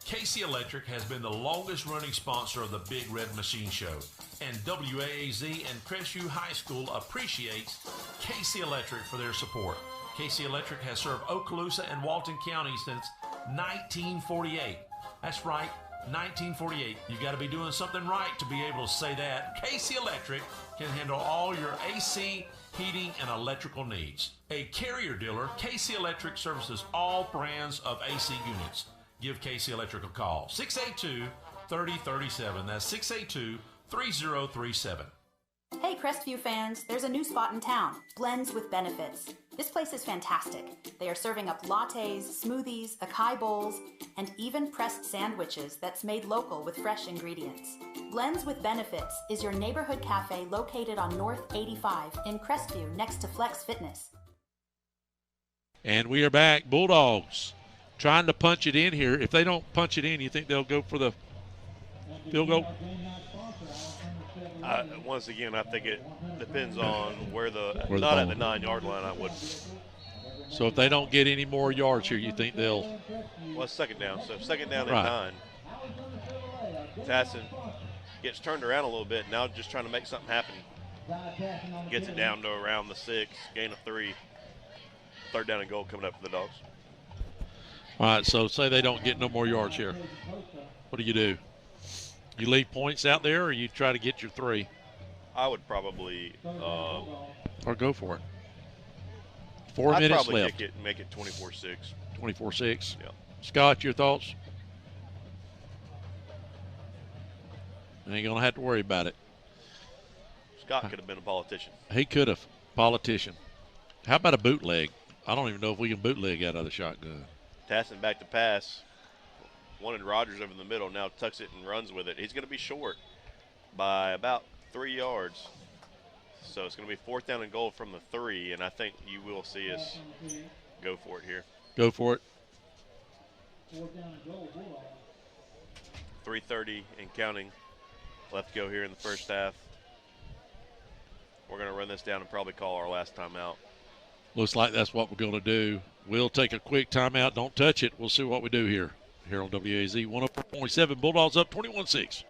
KC Electric has been the longest running sponsor of the Big Red Machine Show, and WAAZ and Crestview High School appreciates KC Electric for their support. KC Electric has served Okaloosa and Walton County since 1948. That's right, 1948. You've got to be doing something right to be able to say that. KC Electric can handle all your AC, heating, and electrical needs. A Carrier dealer, KC Electric services all brands of AC units. Give KC Electric a call, 682-3037. That's 682-3037. Hey Crestview fans, there's a new spot in town, Blends with Benefits. This place is fantastic. They are serving up lattes, smoothies, acai bowls, and even pressed sandwiches that's made local with fresh ingredients. Blends with Benefits is your neighborhood cafe located on North 85 in Crestview next to Flex Fitness. And we are back. Bulldogs trying to punch it in here. If they don't punch it in, you think they'll go for the field goal? Once again, I think it depends on where at the 9-yard line, I would. So if they don't get any more yards here, you think they'll? Well, it's second down. So second down and 9. Tassin gets turned around a little bit. Now just trying to make something happen. Gets it down to around the 6, gain of 3. Third down and goal coming up for the Dogs. All right, so say they don't get no more yards here. What do? You leave points out there, or you try to get your 3? I would probably or go for it. 4 minutes left. I'd probably left. kick it and make it 24-6. 24-6. Yeah. Scott, your thoughts? Ain't gonna have to worry about it. Scott could have been a politician. He could have. Politician. How about a bootleg? I don't even know if we can bootleg out of the shotgun. Tassin back to pass. Wanted Rogers over the middle. Now tucks it and runs with it. He's going to be short by about 3 yards. So it's going to be 4th down and goal from the 3, and I think you will see us go for it here. Go for it. 3:30 and counting left to go here in the first half. We're going to run this down and probably call our last timeout. Looks like that's what we're going to do. We'll take a quick timeout. Don't touch it. We'll see what we do here on WAZ 104.7. Bulldogs up 21-6.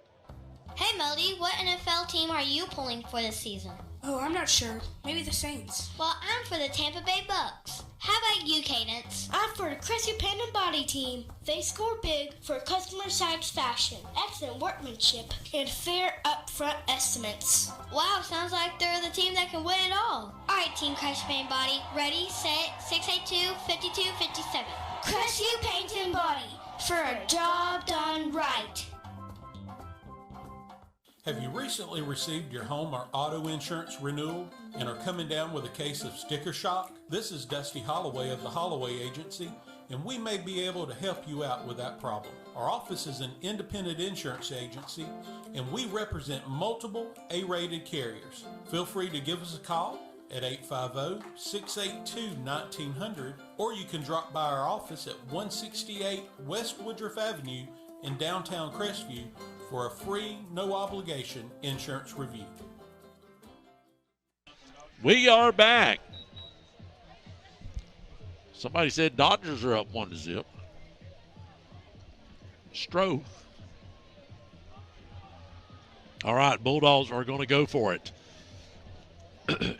Hey, Melody, what NFL team are you pulling for this season? Oh, I'm not sure. Maybe the Saints. Well, I'm for the Tampa Bay Bucks. How about you, Cadence? I'm for the Crestview Panda Body Team. They score big for customer satisfaction, excellent workmanship, and fair upfront estimates. Wow, sounds like they're the team that can win it all. All right, Team Crestview Paint Body. Ready, set, 682-5257. Crestview Paint and Body, for a job done right. Have you recently received your home or auto insurance renewal and are coming down with a case of sticker shock? This is Dusty Holloway of the Holloway Agency, and we may be able to help you out with that problem. Our office is an independent insurance agency, and we represent multiple A-rated carriers. Feel free to give us a call at 850-682-1900, or you can drop by our office at 168 West Woodruff Avenue in downtown Crestview for a free, no-obligation insurance review. We are back. Somebody said Dodgers are up 1-0. Stroh. All right, Bulldogs are going to go for it.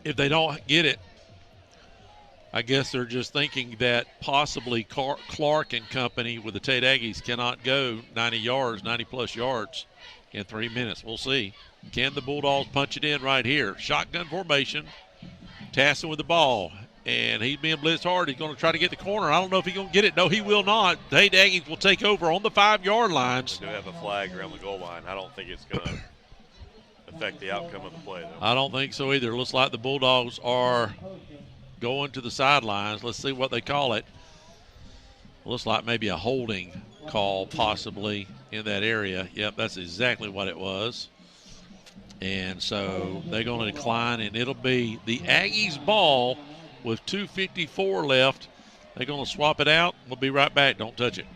If they don't get it, I guess they're just thinking that possibly Clark and company with the Tate Aggies cannot go 90-plus yards in 3 minutes. We'll see. Can the Bulldogs punch it in right here? Shotgun formation. Tassin with the ball. And he's being blitzed hard. He's going to try to get the corner. I don't know if he's going to get it. No, he will not. The Tate Aggies will take over on the 5-yard lines. They do have a flag around the goal line. I don't think it's going to affect the outcome of the play, though. I don't think so either. It looks like the Bulldogs are going to the sidelines. Let's see what they call it. Looks like maybe a holding call possibly in that area. Yep, that's exactly what it was. And so they're going to decline, and it'll be the Aggies' ball with 2:54 left. They're going to swap it out. We'll be right back. Don't touch it.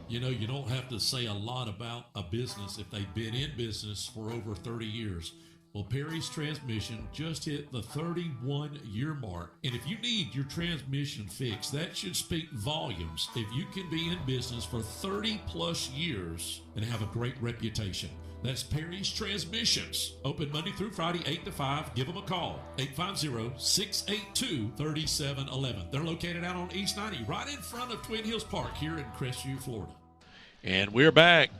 You know, you don't have to say a lot about a business if they've been in business for over 30 years. Well, Perry's Transmission just hit the 31-year mark. And if you need your transmission fixed, that should speak volumes if you can be in business for 30-plus years and have a great reputation. That's Perry's Transmissions. Open Monday through Friday, 8 to 5. Give them a call, 850-682-3711. They're located out on East 90, right in front of Twin Hills Park here in Crestview, Florida. And we're back.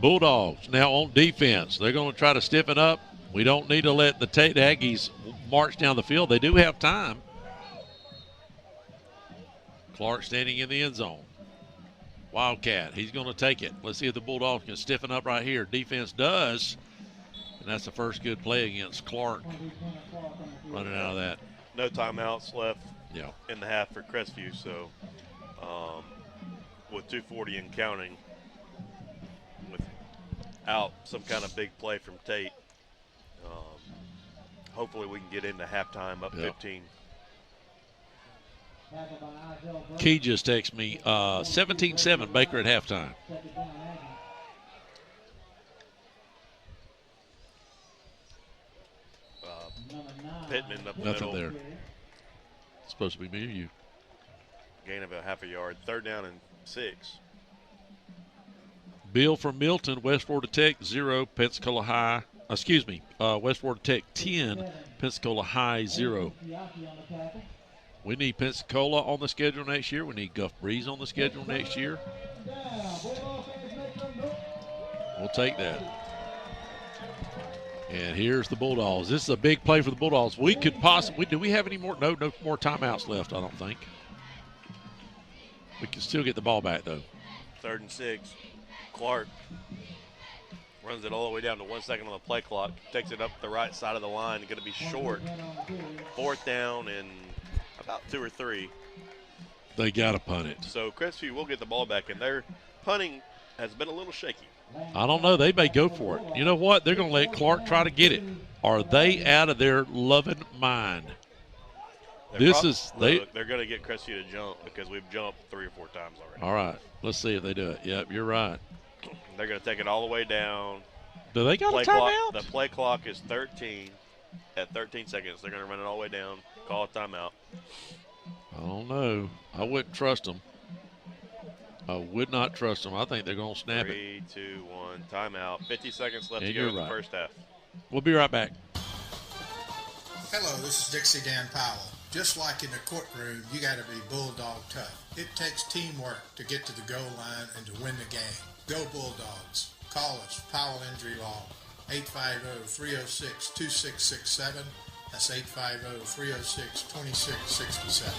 Bulldogs now on defense. They're going to try to stiffen up. We don't need to let the Tate Aggies march down the field. They do have time. Clark standing in the end zone. Wildcat, he's going to take it. Let's see if the Bulldogs can stiffen up right here. Defense does, and that's the first good play against Clark. Running out of that. No timeouts left Yeah. in the half for Crestview, so with 2:40 and counting, without some kind of big play from Tate, hopefully we can get into halftime up 15. Key just texted me 17-7 Baker at halftime. Pittman up the Nothing middle. there. It's supposed to be me or you. Gain of a half a yard. 3rd down and 6. Bill from Milton, West Florida Tech 0, Pensacola High. West Florida Tech 10, Pensacola High 0. We need Pensacola on the schedule next year. We need Guff Breeze on the schedule next year. We'll take that. And here's the Bulldogs. This is a big play for the Bulldogs. We could possibly, do we have any more? No more timeouts left, I don't think. We can still get the ball back, though. 3rd and 6. Clark runs it all the way down to 1 second on the play clock. Takes it up the right side of the line. Going to be short. 4th down and about 2 or 3. They got to punt it. So Crestview will get the ball back, and their punting has been a little shaky. I don't know. They may go for it. You know what? They're going to let Clark try to get it. Are they out of their loving mind? They're going to get Crestview to jump because we've jumped 3 or 4 times already. All right. Let's see if they do it. Yep, you're right. They're going to take it all the way down. Do they got a timeout? The play clock is 13. At 13 seconds, they're going to run it all the way down, call a timeout. I don't know. I wouldn't trust them. I would not trust them. I think they're going to snap it. 3, 2, 1, timeout. 50 seconds left And to go you're in the right. first half. We'll be right back. Hello, this is Dixie Dan Powell. Just like in the courtroom, you got to be bulldog tough. It takes teamwork to get to the goal line and to win the game. Go Bulldogs. Call us, Powell Injury Law, 850-306-2667. That's 850-306-2667.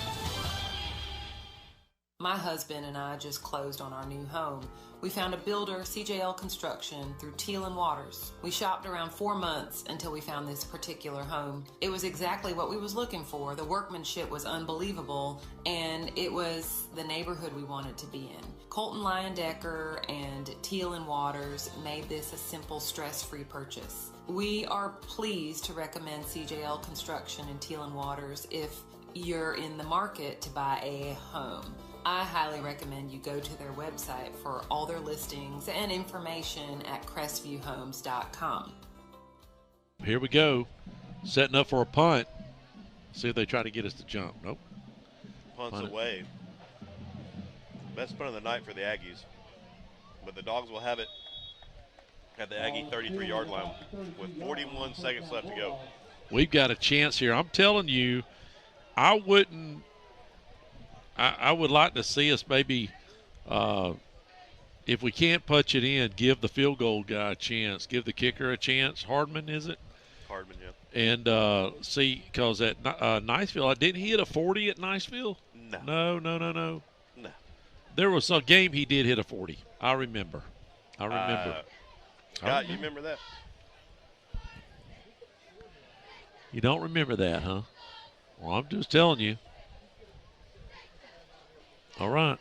My husband and I just closed on our new home. We found a builder, CJL Construction, through Teal and Waters. We shopped around 4 months until we found this particular home. It was exactly what we was looking for. The workmanship was unbelievable, and it was the neighborhood we wanted to be in. Colton Leyendecker and Teal and Waters made this a simple, stress-free purchase. We are pleased to recommend CJL Construction and Teal and Waters if you're in the market to buy a home. I highly recommend you go to their website for all their listings and information at CRESTVIEWHomes.com. Here we go. Setting up for a punt. See if they try to get us to jump. Nope. Punts away. Best punt of the night for the Aggies. But the Dogs will have it at the Aggie 33-yard line with 41 seconds left to go. We've got a chance here. I'm telling you, I would like to see us maybe, if we can't punch it in, give the field goal guy a chance. Give the kicker a chance. Hardman, is it? Hardman, yeah. And see, because at Niceville, didn't he hit a 40 at Niceville? No. No. There was a game he did hit a 40. I remember. Scott, you remember that? You don't remember that, huh? Well, I'm just telling you. All right.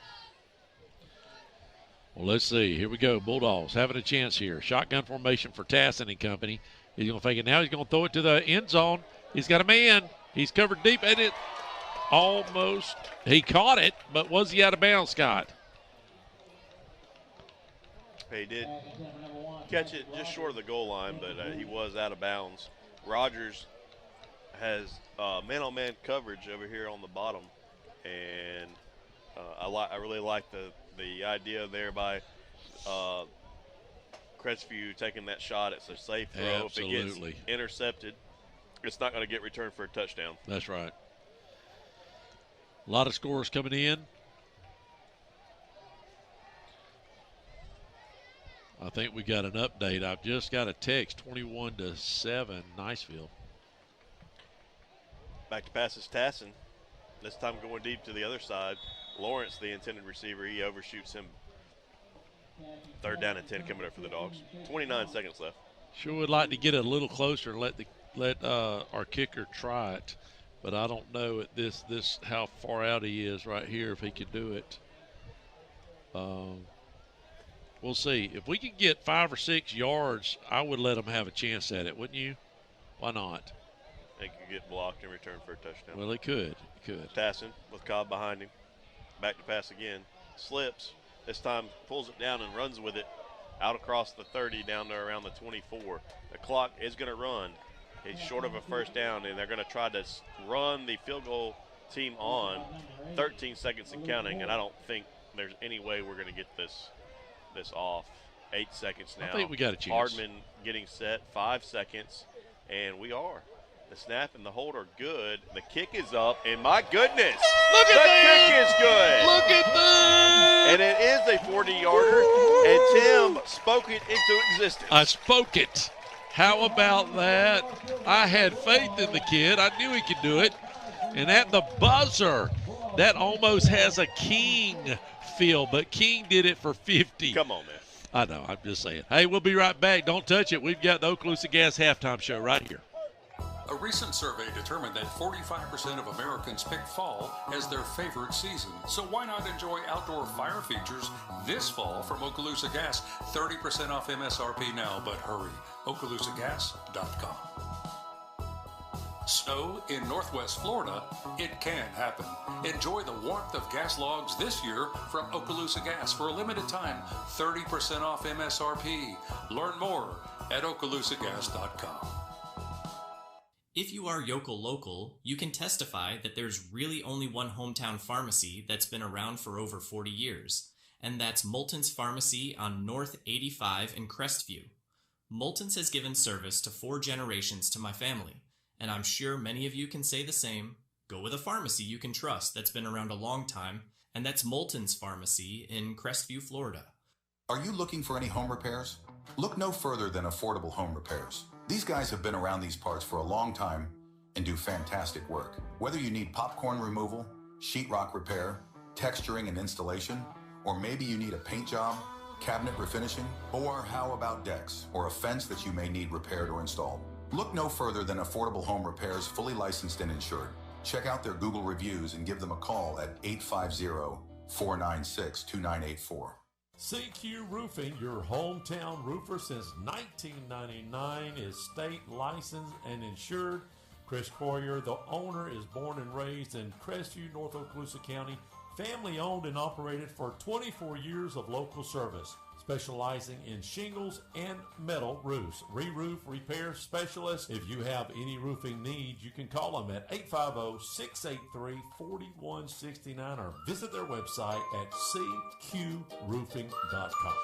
Well, let's see. Here we go. Bulldogs having a chance here. Shotgun formation for Tassin and company. He's going to fake it now. He's going to throw it to the end zone. He's got a man. He's covered deep, and it almost – he caught it, but was he out of bounds, Scott? He did catch it just short of the goal line, but he was out of bounds. Rogers has man-on-man coverage over here on the bottom, and I really like the idea there by Crestview taking that shot. It's a safe throw. Absolutely. If it gets intercepted, it's not going to get returned for a touchdown. That's right. A lot of scores coming in. I think we got an update. I've just got a text, 21-7, Niceville. Back to passes Tassin. This time going deep to the other side. Lawrence, the intended receiver, he overshoots him. 3rd down and 10 coming up for the Dogs. 29 seconds left. Sure would like to get a little closer and let our kicker try it, but I don't know at this how far out he is right here if he can do it. We'll see. If we can get 5 or 6 yards, I would let him have a chance at it, wouldn't you? Why not? He could get blocked and return for a touchdown. Well, he could. Tassin with Cobb behind him. Back to pass again. Slips. This time pulls it down and runs with it out across the 30 down to around the 24. The clock is going to run. He's short of a first down, and they're going to try to run the field goal team on. 13 seconds and counting, and I don't think there's any way we're going to get this off. 8 seconds now. I think we got a chance. Hardman getting set. 5 seconds, and we are. The snap and the hold are good. The kick is up, and my goodness, look at the that! kick is good. Look at that! And it is a 40-yarder, and Tim spoke it into existence. I spoke it. How about that? I had faith in the kid. I knew he could do it. And at the buzzer, that almost has a King feel, but King did it for 50. Come on, man. I know. I'm just saying. Hey, we'll be right back. Don't touch it. We've got the Okaloosa Gas halftime show right here. A recent survey determined that 45% of Americans pick fall as their favorite season. So why not enjoy outdoor fire features this fall from Okaloosa Gas? 30% off MSRP now, but hurry. OkaloosaGas.com. Snow in Northwest Florida, it can happen. Enjoy the warmth of gas logs this year from Okaloosa Gas for a limited time. 30% off MSRP. Learn more at OkaloosaGas.com. If you are Yokel Local, you can testify that there's really only one hometown pharmacy that's been around for over 40 years, and that's Moulton's Pharmacy on North 85 in Crestview. Moulton's has given service to 4 generations to my family, And I'm sure many of you can say the same. Go with a pharmacy you can trust that's been around a long time, and that's Moulton's Pharmacy in Crestview, Florida. Are you looking for any home repairs? Look no further than Affordable Home Repairs. These guys have been around these parts for a long time and do fantastic work. Whether you need popcorn removal, sheetrock repair, texturing and installation, or maybe you need a paint job, cabinet refinishing, or how about decks or a fence that you may need repaired or installed? Look no further than Affordable Home Repairs, fully licensed and insured. Check out their Google reviews and give them a call at 850-496-2984. CQ Roofing, your hometown roofer since 1999, is state licensed and insured. Chris Courier, the owner, is born and raised in Crestview, North Okaloosa County. Family owned and operated for 24 years of local service, specializing in shingles and metal roofs. Re-roof repair specialist. If you have any roofing needs, you can call them at 850-683-4169 or visit their website at cqroofing.com.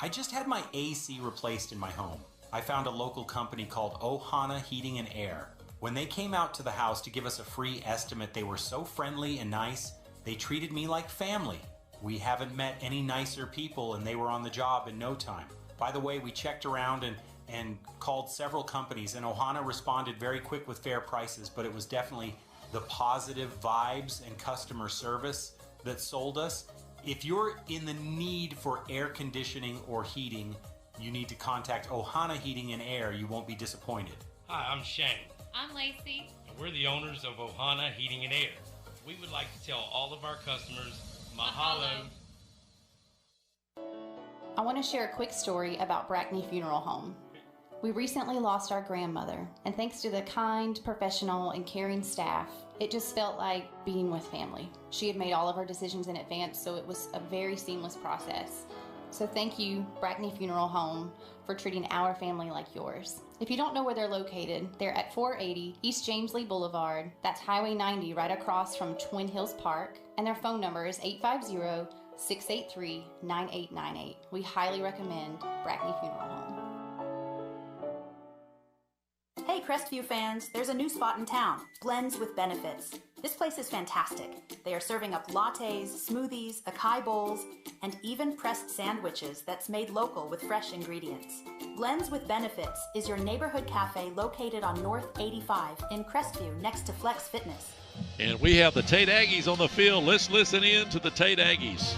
I just had my AC replaced in my home. I found a local company called Ohana Heating and Air. When they came out to the house to give us a free estimate, they were so friendly and nice. They treated me like family. We haven't met any nicer people, and they were on the job in no time. By the way, we checked around and called several companies, and Ohana responded very quick with fair prices, but it was definitely the positive vibes and customer service that sold us. If you're in the need for air conditioning or heating, you need to contact Ohana Heating and Air. You won't be disappointed. Hi, I'm Shane, I'm Lacey. and we're the owners of Ohana Heating and Air. We would like to tell all of our customers, mahalo. I want to share a quick story about Brackney Funeral Home. We recently lost our grandmother, and thanks to the kind, professional, and caring staff, it just felt like being with family. She had made all of her decisions in advance, so it was a very seamless process. So thank you, Brackney Funeral Home, for treating our family like yours. If you don't know where they're located, they're at 480 East James Lee Boulevard. That's Highway 90 right across from Twin Hills Park. And their phone number is 850-683-9898. We highly recommend Brackney Funeral Home. Hey Crestview fans, there's a new spot in town, Blends with Benefits. This place is fantastic. They are serving up lattes, smoothies, acai bowls, and even pressed sandwiches that's made local with fresh ingredients. Blends with Benefits is your neighborhood cafe located on North 85 in Crestview next to Flex Fitness. And we have the Tate Aggies on the field. Let's listen in to the Tate Aggies.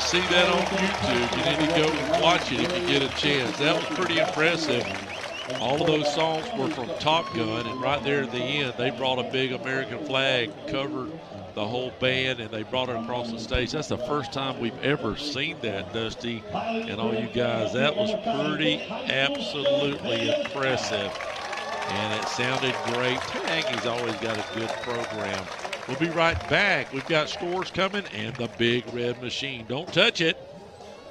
see that on YouTube. You need to go and watch it if you get a chance. That was pretty impressive. All of those songs were from Top Gun, and right there at the end, they brought a big American flag, covered the whole band, and they brought it across the stage. That's the first time we've ever seen that, Dusty, and all you guys. That was pretty absolutely impressive, and it sounded great. Aggies always got a good program. We'll be right back. We've got scores coming and the Big Red Machine. Don't touch it.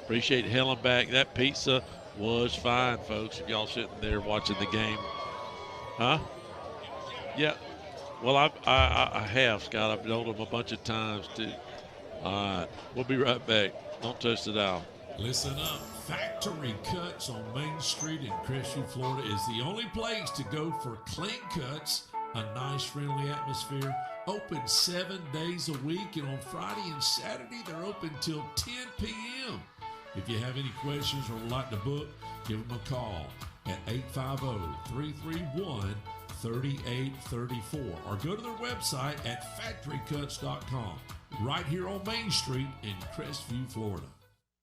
Appreciate Helen back. That pizza was fine, folks, if y'all sitting there watching the game. Huh? Yeah. Well, I have, Scott. I've told them a bunch of times, too. All right. We'll be right back. Don't touch the dial. Listen up. Factory Cuts on Main Street in Crestview, Florida is the only place to go for clean cuts, a nice, friendly atmosphere. Open 7 days a week, and on Friday and Saturday, they're open till 10 p.m. If you have any questions or would like to book, give them a call at 850-331-3834 or go to their website at factorycuts.com right here on Main Street in Crestview, Florida.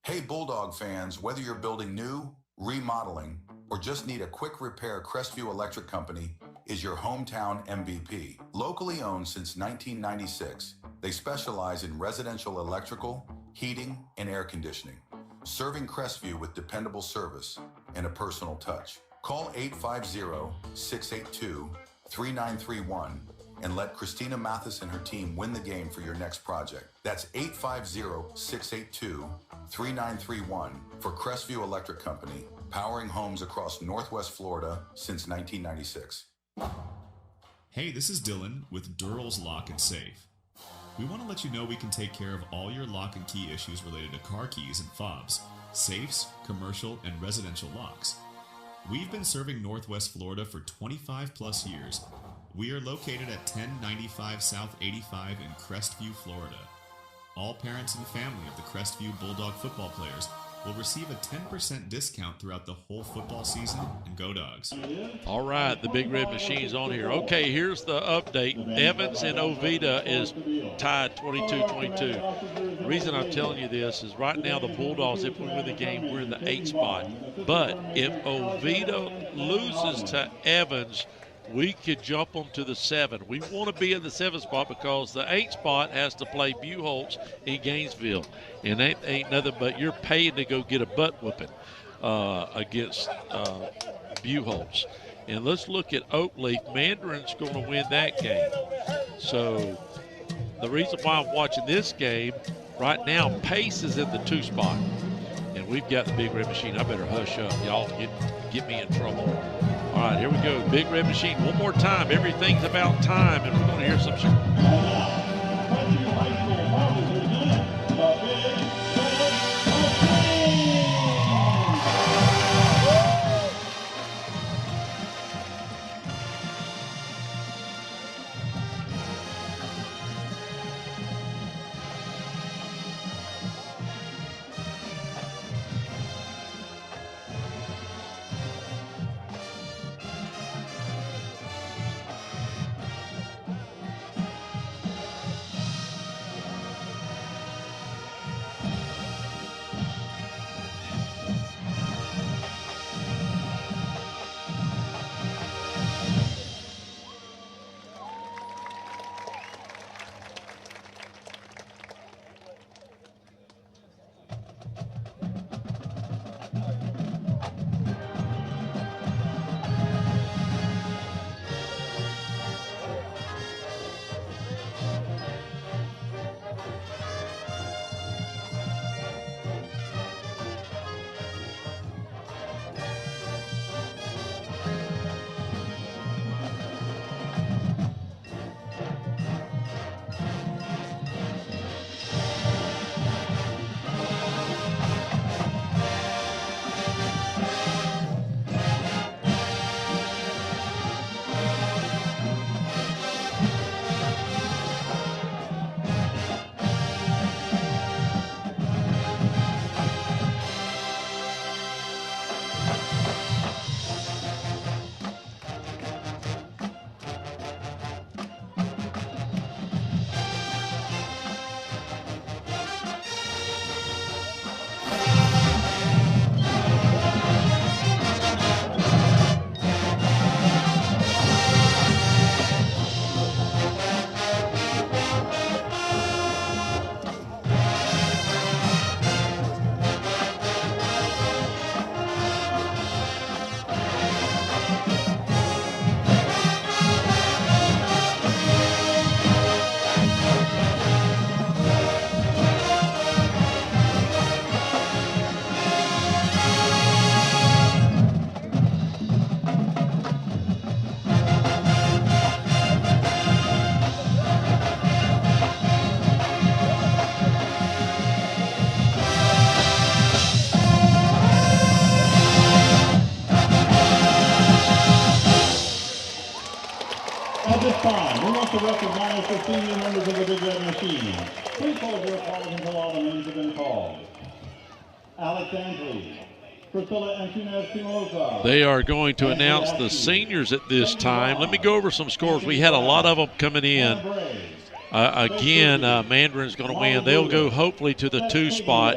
Hey Bulldog fans, whether you're building new, remodeling, or just need a quick repair, Crestview Electric Company is your hometown MVP. Locally owned since 1996, they specialize in residential electrical, heating, and air conditioning, serving Crestview with dependable service and a personal touch. Call 850-682-3931 and let Christina Mathis and her team win the game for your next project. That's 850-682-3931 for Crestview Electric Company, powering homes across Northwest Florida since 1996. Hey, this is Dylan with Durrell's Lock and Safe. We want to let you know we can take care of all your lock and key issues related to car keys and fobs, safes, commercial, and residential locks. We've been serving Northwest Florida for 25 plus years. We are located at 1095 South 85 in Crestview, Florida. All parents and family of the Crestview Bulldog football players will receive a 10% discount throughout the whole football season, and go Dogs. All right, the Big Red Machine's on here. Okay, here's the update. Evans and Oviedo is tied 22-22. The reason I'm telling you this is right now the Bulldogs, if we win the game, we're in the 8th spot. But if Oviedo loses to Evans, we could jump them to the 7. We want to be in the 7th spot because the 8th spot has to play Buchholz in Gainesville. And that ain't nothing but you're paying to go get a butt whooping against Buchholz. And let's look at Oakleaf. Mandarin's going to win that game. So the reason why I'm watching this game, right now, Pace is in the 2 spot. And we've got the Big Red Machine. I better hush up. Y'all get me in trouble. All right, here we go. Big Red Machine. One more time. Everything's about time, and we're going to hear some. to recognize the senior members of the Big Red Machine. Please hold your applause until all the names have been called. Alex Ansley, Priscilla Antunes-Timoza. They are going to announce the seniors at this time. Let me go over some scores. We had a lot of them coming in. Again, Mandarin's going to win. They'll go hopefully to the 2 spot.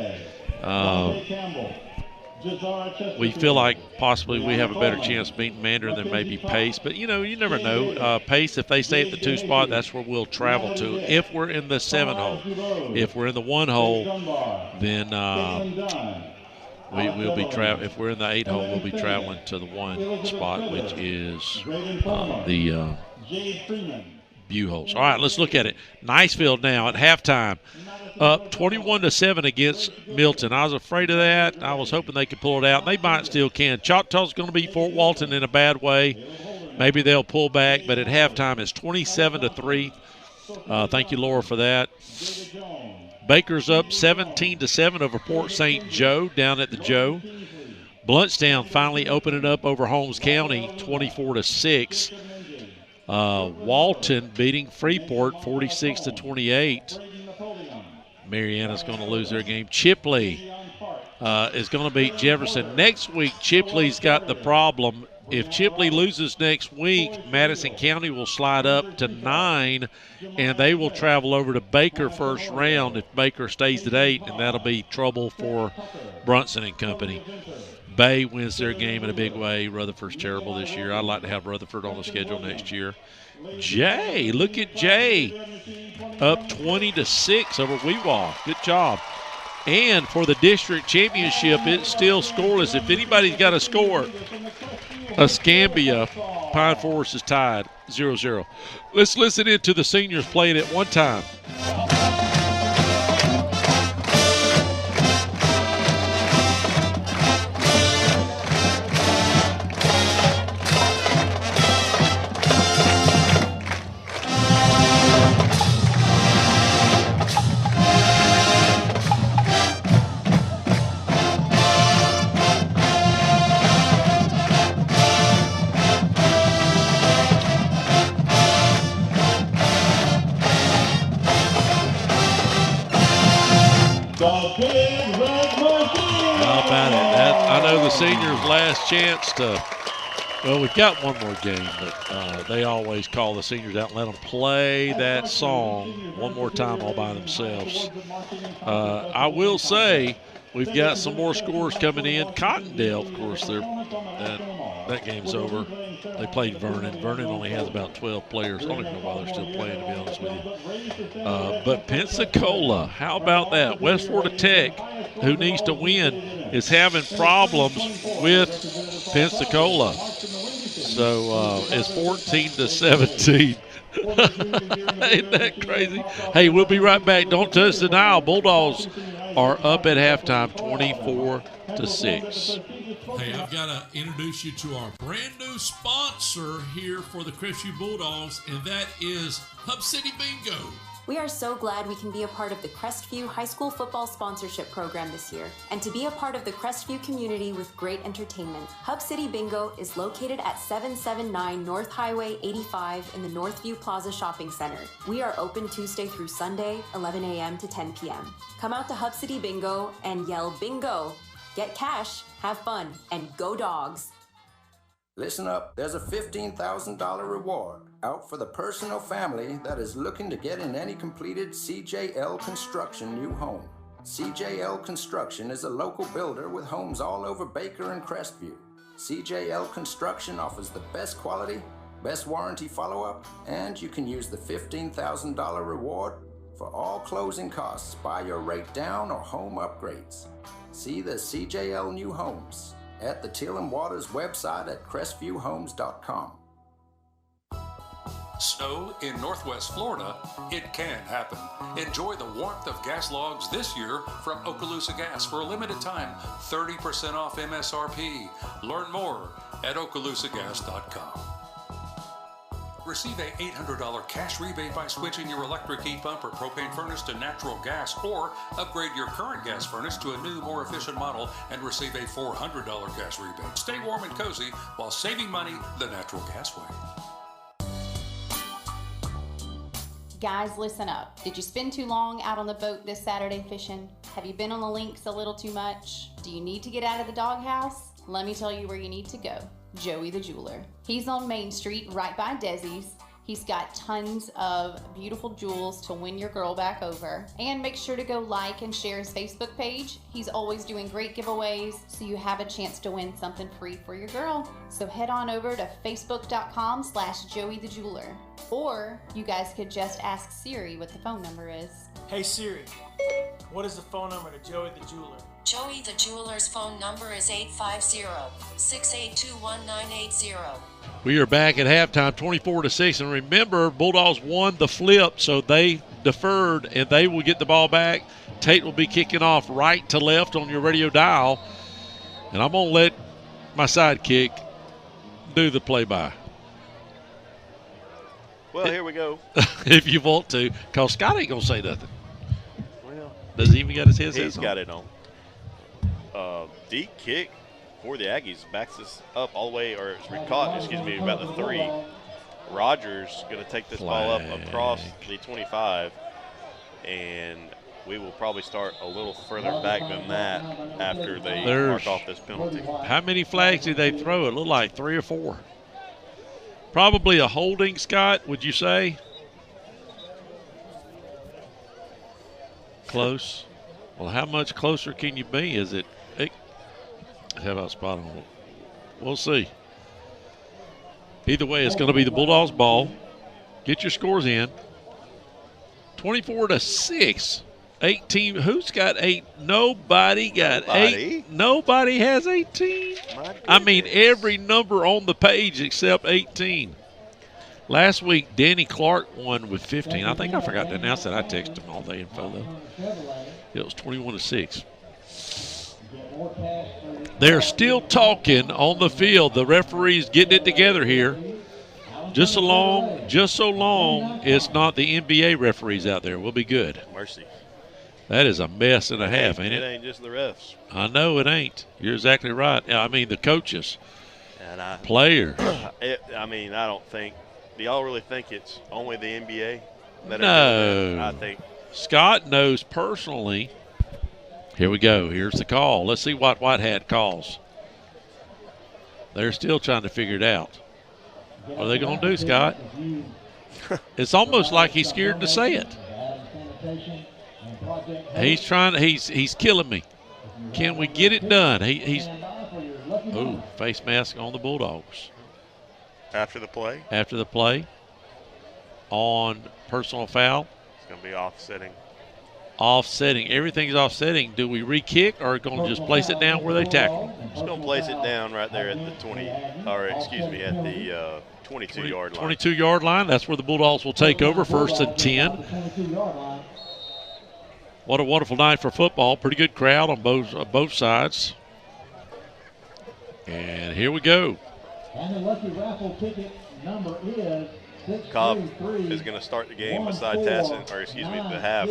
We feel like possibly we have a better chance beating Mandarin than maybe Pace. But, you never know. Pace, if they stay at the 2 spot, that's where we'll travel to. If we're in the 7 hole. If we're in the 1 hole, then we'll be traveling. If we're in the 8 hole, we'll be traveling to the 1 spot, which is the View holes. All right, let's look at it. Nicefield now at halftime, up 21-7 against Milton. I was afraid of that. I was hoping they could pull it out. They might still can. Choctaw's going to beat Fort Walton in a bad way. Maybe they'll pull back, but at halftime it's 27-3. Thank you, Laura, for that. Baker's up 17-7 over Port St. Joe down at the Joe. Bluntstown finally opening up over Holmes County, 24-6. Walton beating Freeport 46-28. Mariana's going to lose their game. Chipley is going to beat Jefferson. Next week, Chipley's got the problem. If Chipley loses next week, Madison County will slide up to 9, and they will travel over to Baker first round if Baker stays at 8, and that'll be trouble for Brunson and company. Bay wins their game in a big way. Rutherford's terrible this year. I'd like to have Rutherford on the schedule next year. Jay, look at Jay, up 20-6 over Weewaw. Good job. And for the district championship, it's still scoreless. If anybody's got a score, Escambia, Pine Forest is tied 0-0. Let's listen in to the seniors playing at one time. Seniors' last chance to, well, we've got one more game, but they always call the seniors out and let them play that song one more time all by themselves. I will say we've got some more scores coming in. Cottondale, of course, that game's over. They played Vernon. Vernon only has about 12 players. I don't even know why they're still playing, to be honest with you. But Pensacola, how about that? West Florida Tech, who needs to win, is having problems with Pensacola. So it's 14-17. Ain't that crazy? Hey, we'll be right back. Don't touch the dial. Bulldogs are up at halftime, 24-6. Hey, I've got to introduce you to our brand new sponsor here for the Crestview Bulldogs, and that is Hub City Bingo. We are so glad we can be a part of the Crestview High School Football Sponsorship Program this year, and to be a part of the Crestview community with great entertainment. Hub City Bingo is located at 779 North Highway 85 in the Northview Plaza Shopping Center. We are open Tuesday through Sunday, 11 a.m. to 10 p.m. Come out to Hub City Bingo and yell bingo. Get cash, have fun, and go Dogs. Listen up, there's a $15,000 reward out for the person or family that is looking to get in any completed CJL Construction new home. CJL Construction is a local builder with homes all over Baker and Crestview. CJL Construction offers the best quality, best warranty follow-up, and you can use the $15,000 reward for all closing costs, buy your rate down or home upgrades. See the CJL New Homes at the Teal and Waters website at CrestviewHomes.com. Snow in Northwest Florida, it can happen. Enjoy the warmth of gas logs this year from Okaloosa Gas for a limited time, 30% off MSRP. Learn more at OkaloosaGas.com. Receive a $800 cash rebate by switching your electric heat pump or propane furnace to natural gas, or upgrade your current gas furnace to a new, more efficient model and receive a $400 gas rebate. Stay warm and cozy while saving money the natural gas way. Guys, listen up. Did you spend too long out on the boat this Saturday fishing? Have you been on the links a little too much? Do you need to get out of the doghouse? Let me tell you where you need to go. Joey the Jeweler. He's on Main Street right by Desi's. He's got tons of beautiful jewels to win your girl back over. And make sure to go like and share his Facebook page. He's always doing great giveaways, so you have a chance to win something free for your girl. So head on over to facebook.com/Joey the Jeweler. Or you guys could just ask Siri what the phone number is. Hey Siri, what is the phone number to Joey the Jeweler? Joey the Jeweler's phone number is 850-682-1980. We are back at halftime, 24-6. And remember, Bulldogs won the flip, so they deferred, and they will get the ball back. Tate will be kicking off right to left on your radio dial. And I'm going to let my sidekick do the play-by. Well, here we go. If you want to, because Scott ain't going to say nothing. Well, does he even got his headset on? He's got it on. Deep kick for the Aggies. Backs us up all the way, or it's caught, excuse me, about the 3. Rogers going to take this ball up across the 25, and we will probably start a little further back than that after they mark off this penalty. How many flags did they throw? It looked like 3 or 4. Probably a holding, Scott, would you say? Close. Well, how much closer can you be? Is it? How about spot on? We'll see. Either way, it's going to be the Bulldogs' ball. Get your scores in. 24-6. 18. Who's got 8? Nobody got 8. Nobody has 18. I mean, every number on the page except 18. Last week, Danny Clark won with 15. I think I forgot to announce that. I texted him all the info, though. It was 21-6. They're still talking on the field. The referee's getting it together here. Just so long it's not the NBA referees out there. We'll be good. Mercy. That is a mess and a half, ain't it? It ain't just the refs. I know it ain't. You're exactly right. I mean, the coaches, and players. I don't think. Do y'all really think it's only the NBA? No. I think. Scott knows personally. Here we go. Here's the call. Let's see what White Hat calls. They're still trying to figure it out. What are they going to do, Scott? It's almost like he's scared to say it. He's trying. He's killing me. Can we get it done? He's. Ooh, face mask on the Bulldogs. After the play? After the play. On personal foul. It's going to be offsetting. Offsetting. Everything's offsetting. Do we re-kick or are we going to just place it down where they tackle? Just going to place it down right there at the 20, or excuse me, at the 22-yard line. 22-yard line. That's where the Bulldogs will take over, 1st and 10. What a wonderful night for football. Pretty good crowd on both sides. And here we go. And the lucky raffle ticket number is Cobb is going to start the game beside Tassin, or excuse me, the half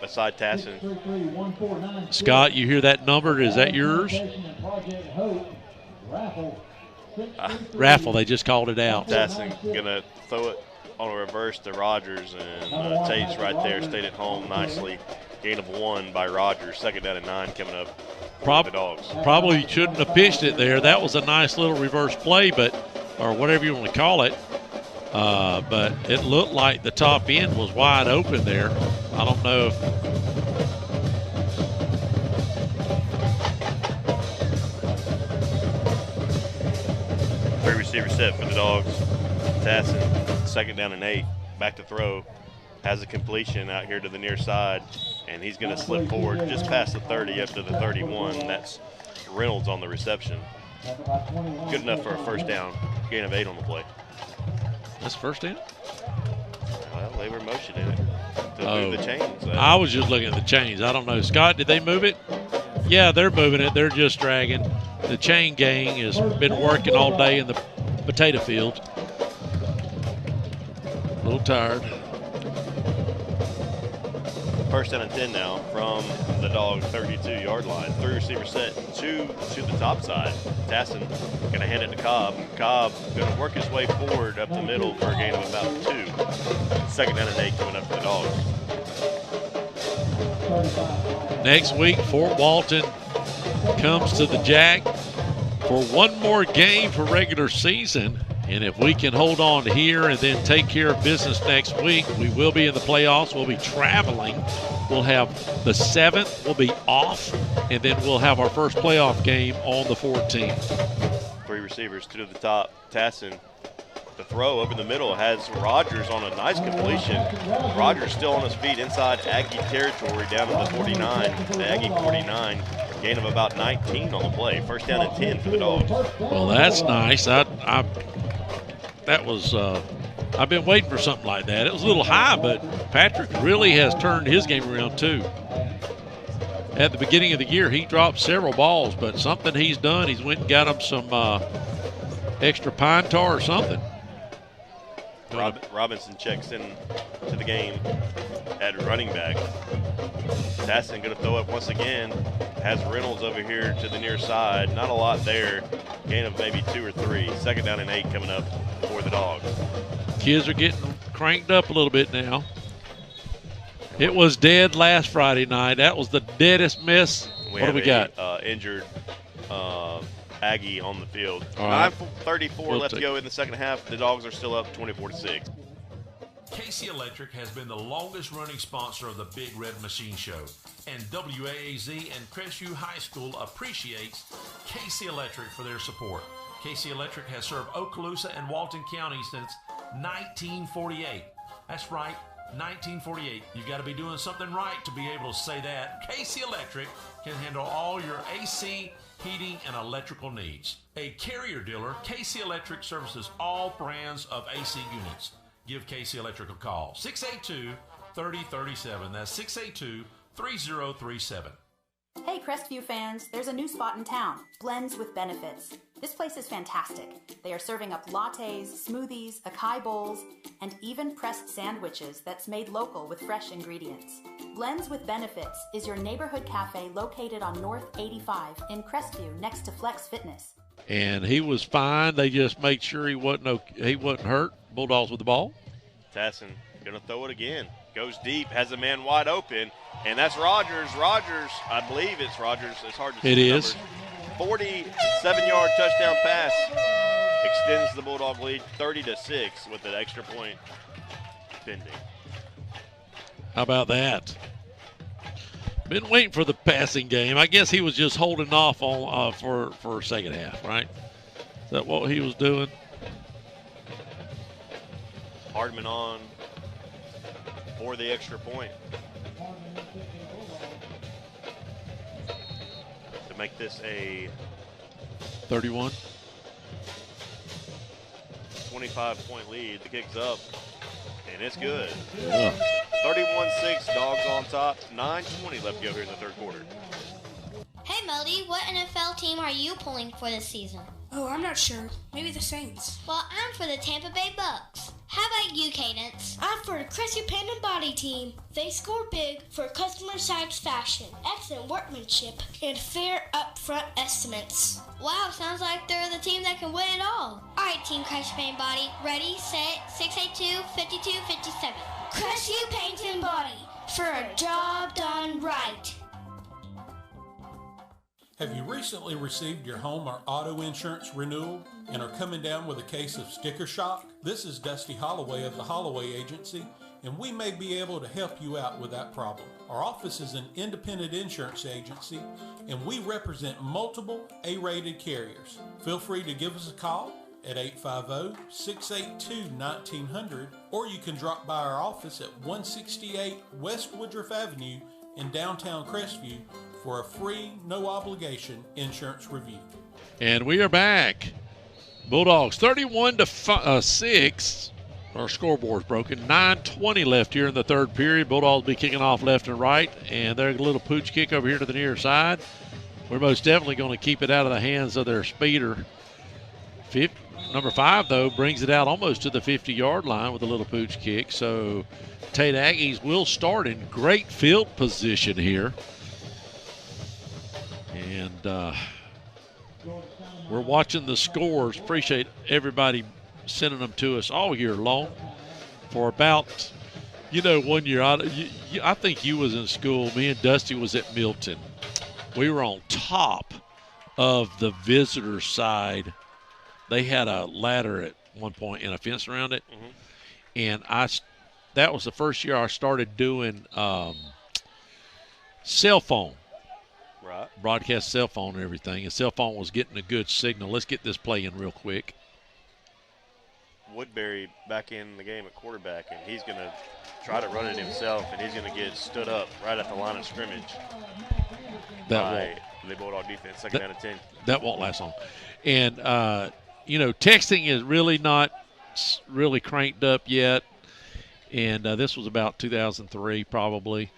beside Tassin. Scott, you hear that number? Is that yours? Raffle, they just called it out. Tassin going to throw it on a reverse to Rogers, and Tate's right there, stayed at home nicely. Gain of 1 by Rogers. 2nd down and 9 coming up for the Dogs. Probably shouldn't have pitched it there. That was a nice little reverse play, or whatever you want to call it. But it looked like the top end was wide open there. I don't know if three receiver set for the Dogs. Tassin, 2nd down and 8, back to throw. Has a completion out here to the near side, and he's going to slip forward just past the 30 up to the 31. That's Reynolds on the reception. Good enough for a 1st down. Gain of 8 on the play. That's 1st down? Well, they were motioning it to move the chains. I was just looking at the chains. I don't know. Scott, did they move it? Yeah, they're moving it. They're just dragging. The chain gang has been working all day in the potato field. A little tired. First down and 10 now from the dog 32-yard line. 3 receiver set, 2 to the top side. Tassin going to hand it to Cobb. Cobb going to work his way forward up the middle for a gain of about 2. Second down and 8 coming up for the Dogs. Next week, Fort Walton comes to the Jack for one more game for regular season. And if we can hold on here and then take care of business next week, we will be in the playoffs. We'll be traveling. We'll have the 7th. We'll be off. And then we'll have our first playoff game on the 14th. 3 receivers, 2 to the top. Tassin, the throw over the middle, has Rogers on a nice completion. Rogers still on his feet inside Aggie territory down to the 49. The Aggie 49. Gain of about 19 on the play. First down and 10 for the Dogs. Well, that's nice. I've been waiting for something like that. It was a little high, but Patrick really has turned his game around too. At the beginning of the year, he dropped several balls, but something he's done, he's went and got him some extra pine tar or something. Robinson checks in to the game at running back. Tassin going to throw it once again. Has Reynolds over here to the near side. Not a lot there. Gain of maybe 2 or 3. Second down and 8 coming up for the Dogs. Kids are getting cranked up a little bit now. It was dead last Friday night. That was the deadest miss. What do we got? Injured Aggie on the field. All right. 9:34 left to go in the second half. The Dogs are still up 24-6. Casey Electric has been the longest running sponsor of the Big Red Machine Show, and WAAZ and Crestview High School appreciates Casey Electric for their support. Casey Electric has served Okaloosa and Walton County since 1948. That's right, 1948. You've got to be doing something right to be able to say that. Casey Electric can handle all your AC, heating, and electrical needs. A Carrier dealer, Casey Electric services all brands of AC units. Give Casey Electric a call. 682-3037. That's 682-3037. Hey Crestview fans, there's a new spot in town, Blends with Benefits. This place is fantastic. They are serving up lattes, smoothies, acai bowls, and even pressed sandwiches that's made local with fresh ingredients. Blends with Benefits is your neighborhood cafe located on North 85 in Crestview next to Flex Fitness. And he was fine. They just made sure he wasn't hurt. Bulldogs with the ball. Tassin going to throw it again. Goes deep, has a man wide open, and that's Rogers. Rogers, I believe it's Rogers. It's hard to see. It is. 47-yard touchdown pass. Extends the Bulldog lead 30-6 with an extra point pending. How about that? Been waiting for the passing game. I guess he was just holding off on for second half, right? Is that what he was doing? Hardman on for the extra point to make this a 31. 25-point lead. The kick's up, and it's good. Yeah. 31-6, Dogs on top. 9:20 left to go here in the third quarter. Hey Melody, what NFL team are you pulling for this season? Oh, I'm not sure. Maybe the Saints. Well, I'm for the Tampa Bay Bucks. How about you, Cadence? I'm for the Crestview Panda Body Team. They score big for customer satisfaction, excellent workmanship, and fair upfront estimates. Wow, sounds like they're the team that can win it all. All right, Team Crestview Paint Body. Ready, set, 682-5257. Crestview Paint and Body, for a job done right. Have you recently received your home or auto insurance renewal and are coming down with a case of sticker shock? This is Dusty Holloway of the Holloway Agency, and we may be able to help you out with that problem. Our office is an independent insurance agency, and we represent multiple A-rated carriers. Feel free to give us a call at 850-682-1900, or you can drop by our office at 168 West Woodruff Avenue in downtown Crestview for a free, no-obligation insurance review. And we are back. Bulldogs 31-6. Our scoreboard's broken. 9:20 left here in the third period. Bulldogs be kicking off left and right, and there's a little pooch kick over here to the near side. We're most definitely going to keep it out of the hands of their speeder, Number 5, though, brings it out almost to the 50-yard line with a little pooch kick. So Tate Aggies will start in great field position here. And we're watching the scores. Appreciate everybody sending them to us all year long. For about, 1 year, I think you was in school. Me and Dusty was at Milton. We were on top of the visitor side. They had a ladder at one point and a fence around it. Mm-hmm. And that was the first year I started doing cell phone. Right. Broadcast cell phone and everything. And cell phone was getting a good signal. Let's get this play in real quick. Woodbury back in the game at quarterback, and he's going to try to run it himself, and he's going to get stood up right at the line of scrimmage by the Bulldog defense, second down and 10. That won't last long. And, texting is really not really cranked up yet. And this was about 2003 probably.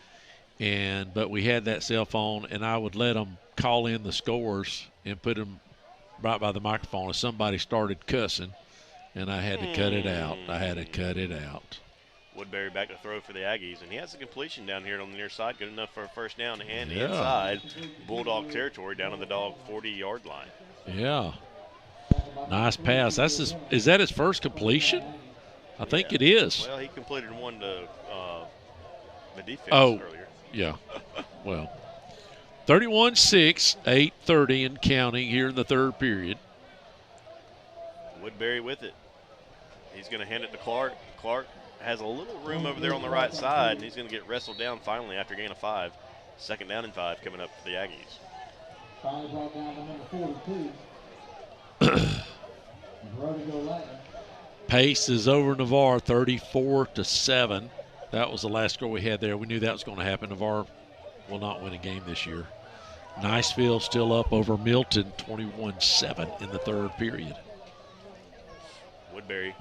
But we had that cell phone, and I would let them call in the scores and put them right by the microphone if somebody started cussing. And I had to cut it out. Woodbury back to throw for the Aggies, and he has a completion down here on the near side, good enough for a first down and inside Bulldog territory down on the Dog 40-yard line. Yeah. Nice pass. Is that his first completion? I think it is. Well, he completed one to the defense earlier. Yeah. Well, 31-6, 8:30 and counting here in the third period. Woodbury with it. He's going to hand it to Clark. Clark has a little room over there on the right side, and he's going to get wrestled down finally after gain of 5. Second down and 5 coming up for the Aggies. 5 brought down to number 42. Pace is over Navarre, 34-7. That was the last score we had there. We knew that was going to happen. Navarre will not win a game this year. Niceville still up over Milton, 21-7 in the third period. Woodbury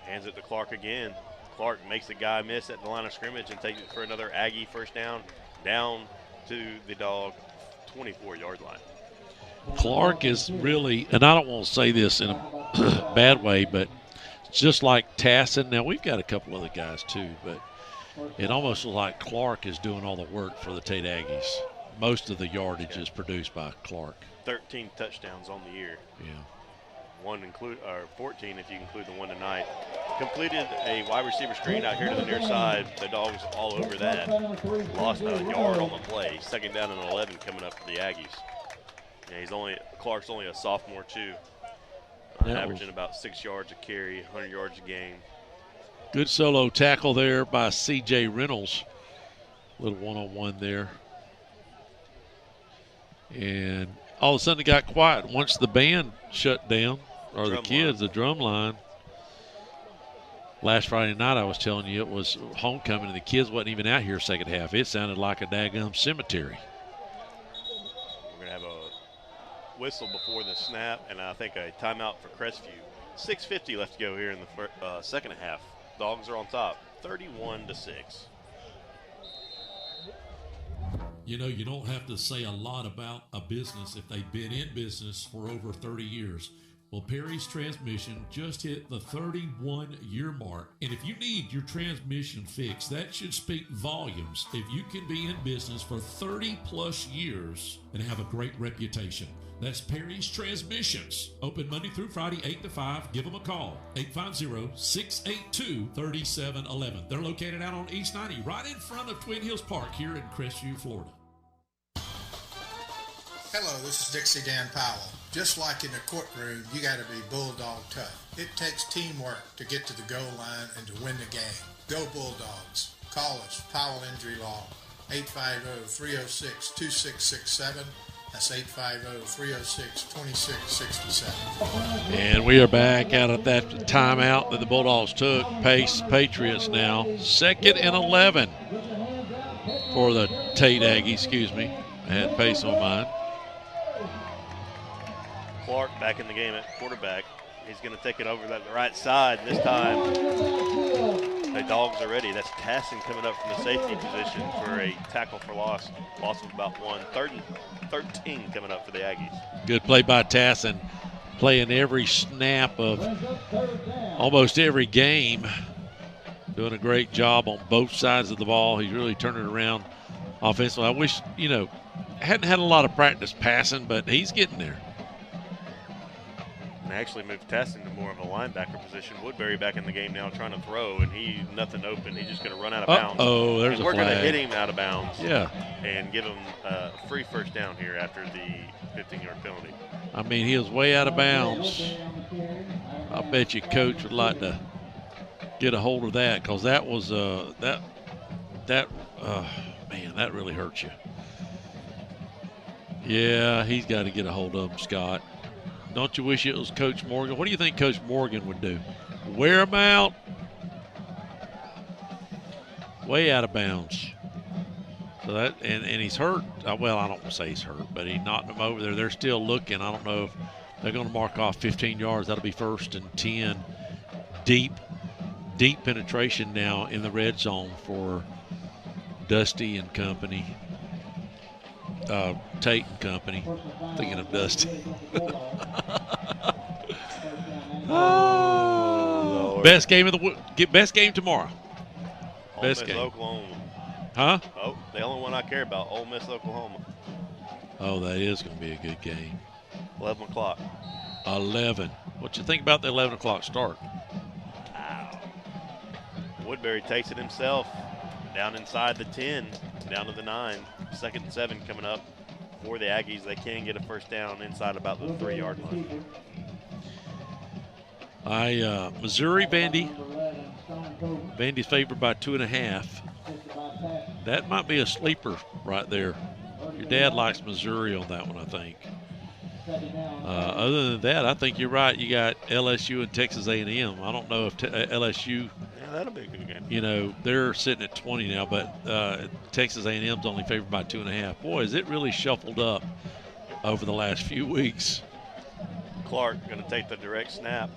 hands it to Clark again. Clark makes the guy miss at the line of scrimmage and takes it for another Aggie first down to the Dog 24-yard line. Clark is really, and I don't want to say this in a bad way, but just like Tassin. Now, we've got a couple other guys too, but it almost looks like Clark is doing all the work for the Tate Aggies. Most of the yardage is produced by Clark. 13 touchdowns on the year. Yeah. 14 if you include the one tonight. Completed a wide receiver screen out here to the near side. The Dogs all over that. Lost a yard on the play. Second down and 11 coming up for the Aggies. Yeah, Clark's only a sophomore too. Averaging about 6 yards a carry, 100 yards a game. Good solo tackle there by C.J. Reynolds. Little one-on-one there. And all of a sudden it got quiet once the band shut down, or the kids, the drum line. Last Friday night I was telling you it was homecoming and the kids wasn't even out here second half. It sounded like a daggum cemetery. We're going to have a whistle before the snap and I think a timeout for Crestview. 6:50 left to go here in the second half. Dogs are on top, 31-6. You don't have to say a lot about a business if they've been in business for over 30 years. Well, Perry's Transmission just hit the 31-year mark. And if you need your transmission fixed, that should speak volumes. If you can be in business for 30-plus years and have a great reputation. That's Perry's Transmissions. Open Monday through Friday, 8 to 5. Give them a call, 850-682-3711. They're located out on East 90, right in front of Twin Hills Park here in Crestview, Florida. Hello, this is Dixie Dan Powell. Just like in the courtroom, you got to be bulldog tough. It takes teamwork to get to the goal line and to win the game. Go Bulldogs. Call us, Powell Injury Law, 850-306-2667. That's 850-306-2667. And we are back out of that timeout that the Bulldogs took. Pace Patriots now. 2nd and 11 for the Tate Aggie, I had Pace on mine. Clark back in the game at quarterback. He's going to take it over that right side. This time, the Dogs are ready. That's Tassin coming up from the safety position for a tackle for loss. Loss of about 1. 3rd and 13 coming up for the Aggies. Good play by Tassin. playing every snap of almost every game. Doing a great job on both sides of the ball. He's really turning it around offensively. I wish, hadn't had a lot of practice passing, but he's getting there. And actually moved Tess into more of a linebacker position. Woodbury back in the game now trying to throw, and nothing open. He's just going to run out of bounds. Oh, there's and a we're flag. going to hit him out of bounds. Yeah. And give him a free first down here after the 15-yard penalty. I mean, he was way out of bounds. I bet you Coach would like to get a hold of that, because that was man, that really hurts you. Yeah, he's got to get a hold of him, Scott. Don't you wish it was Coach Morgan? What do you think Coach Morgan would do? Wear him out? Way out of bounds. So that and he's hurt. Well, I don't want to say he's hurt, but he knocked him over there. They're still looking. I don't know if they're going to mark off 15 yards. That'll be 1st and 10. Deep penetration now in the red zone for Dusty and company. Tate and company. Thinking of Dusty. Best game tomorrow. Best game. Oklahoma. Huh? Oh, the only one I care about, Ole Miss, Oklahoma. Oh, that is going to be a good game. 11 o'clock. 11. What you think about the 11 o'clock start? Woodbury takes it himself down inside the 10, down to the 9. 2nd and 7 coming up for the Aggies. They can get a first down inside about the 3-yard line. Missouri, Vandy. Vandy's favored by 2.5. That might be a sleeper right there. Your dad likes Missouri on that one, I think. Other than that, I think you're right. You got LSU and Texas A&M. I don't know if LSU. Yeah, that'll be a good game. They're sitting at 20 now, but Texas A&M's only favored by 2.5. Boy, is it really shuffled up over the last few weeks. Clark going to take the direct snap.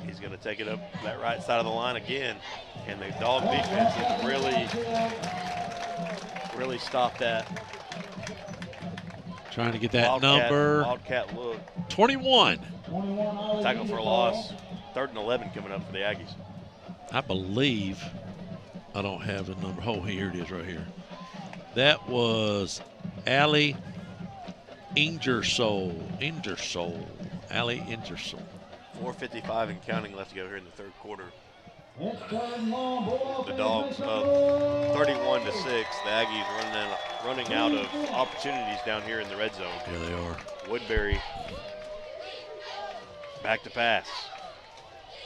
He's going to take it up that right side of the line again, and the dog defense has really stopped that. Trying to get that number. Wildcat look. 21. Tackle for a loss. 3rd and 11 coming up for the Aggies. I believe I don't have the number. Oh, here it is right here. That was Allie Ingersoll. Allie Ingersoll. 4:55 and counting left to go here in the 3rd quarter. The Dogs up 31-6. The Aggies running out of opportunities down here in the red zone. Here they are. Woodbury back to pass.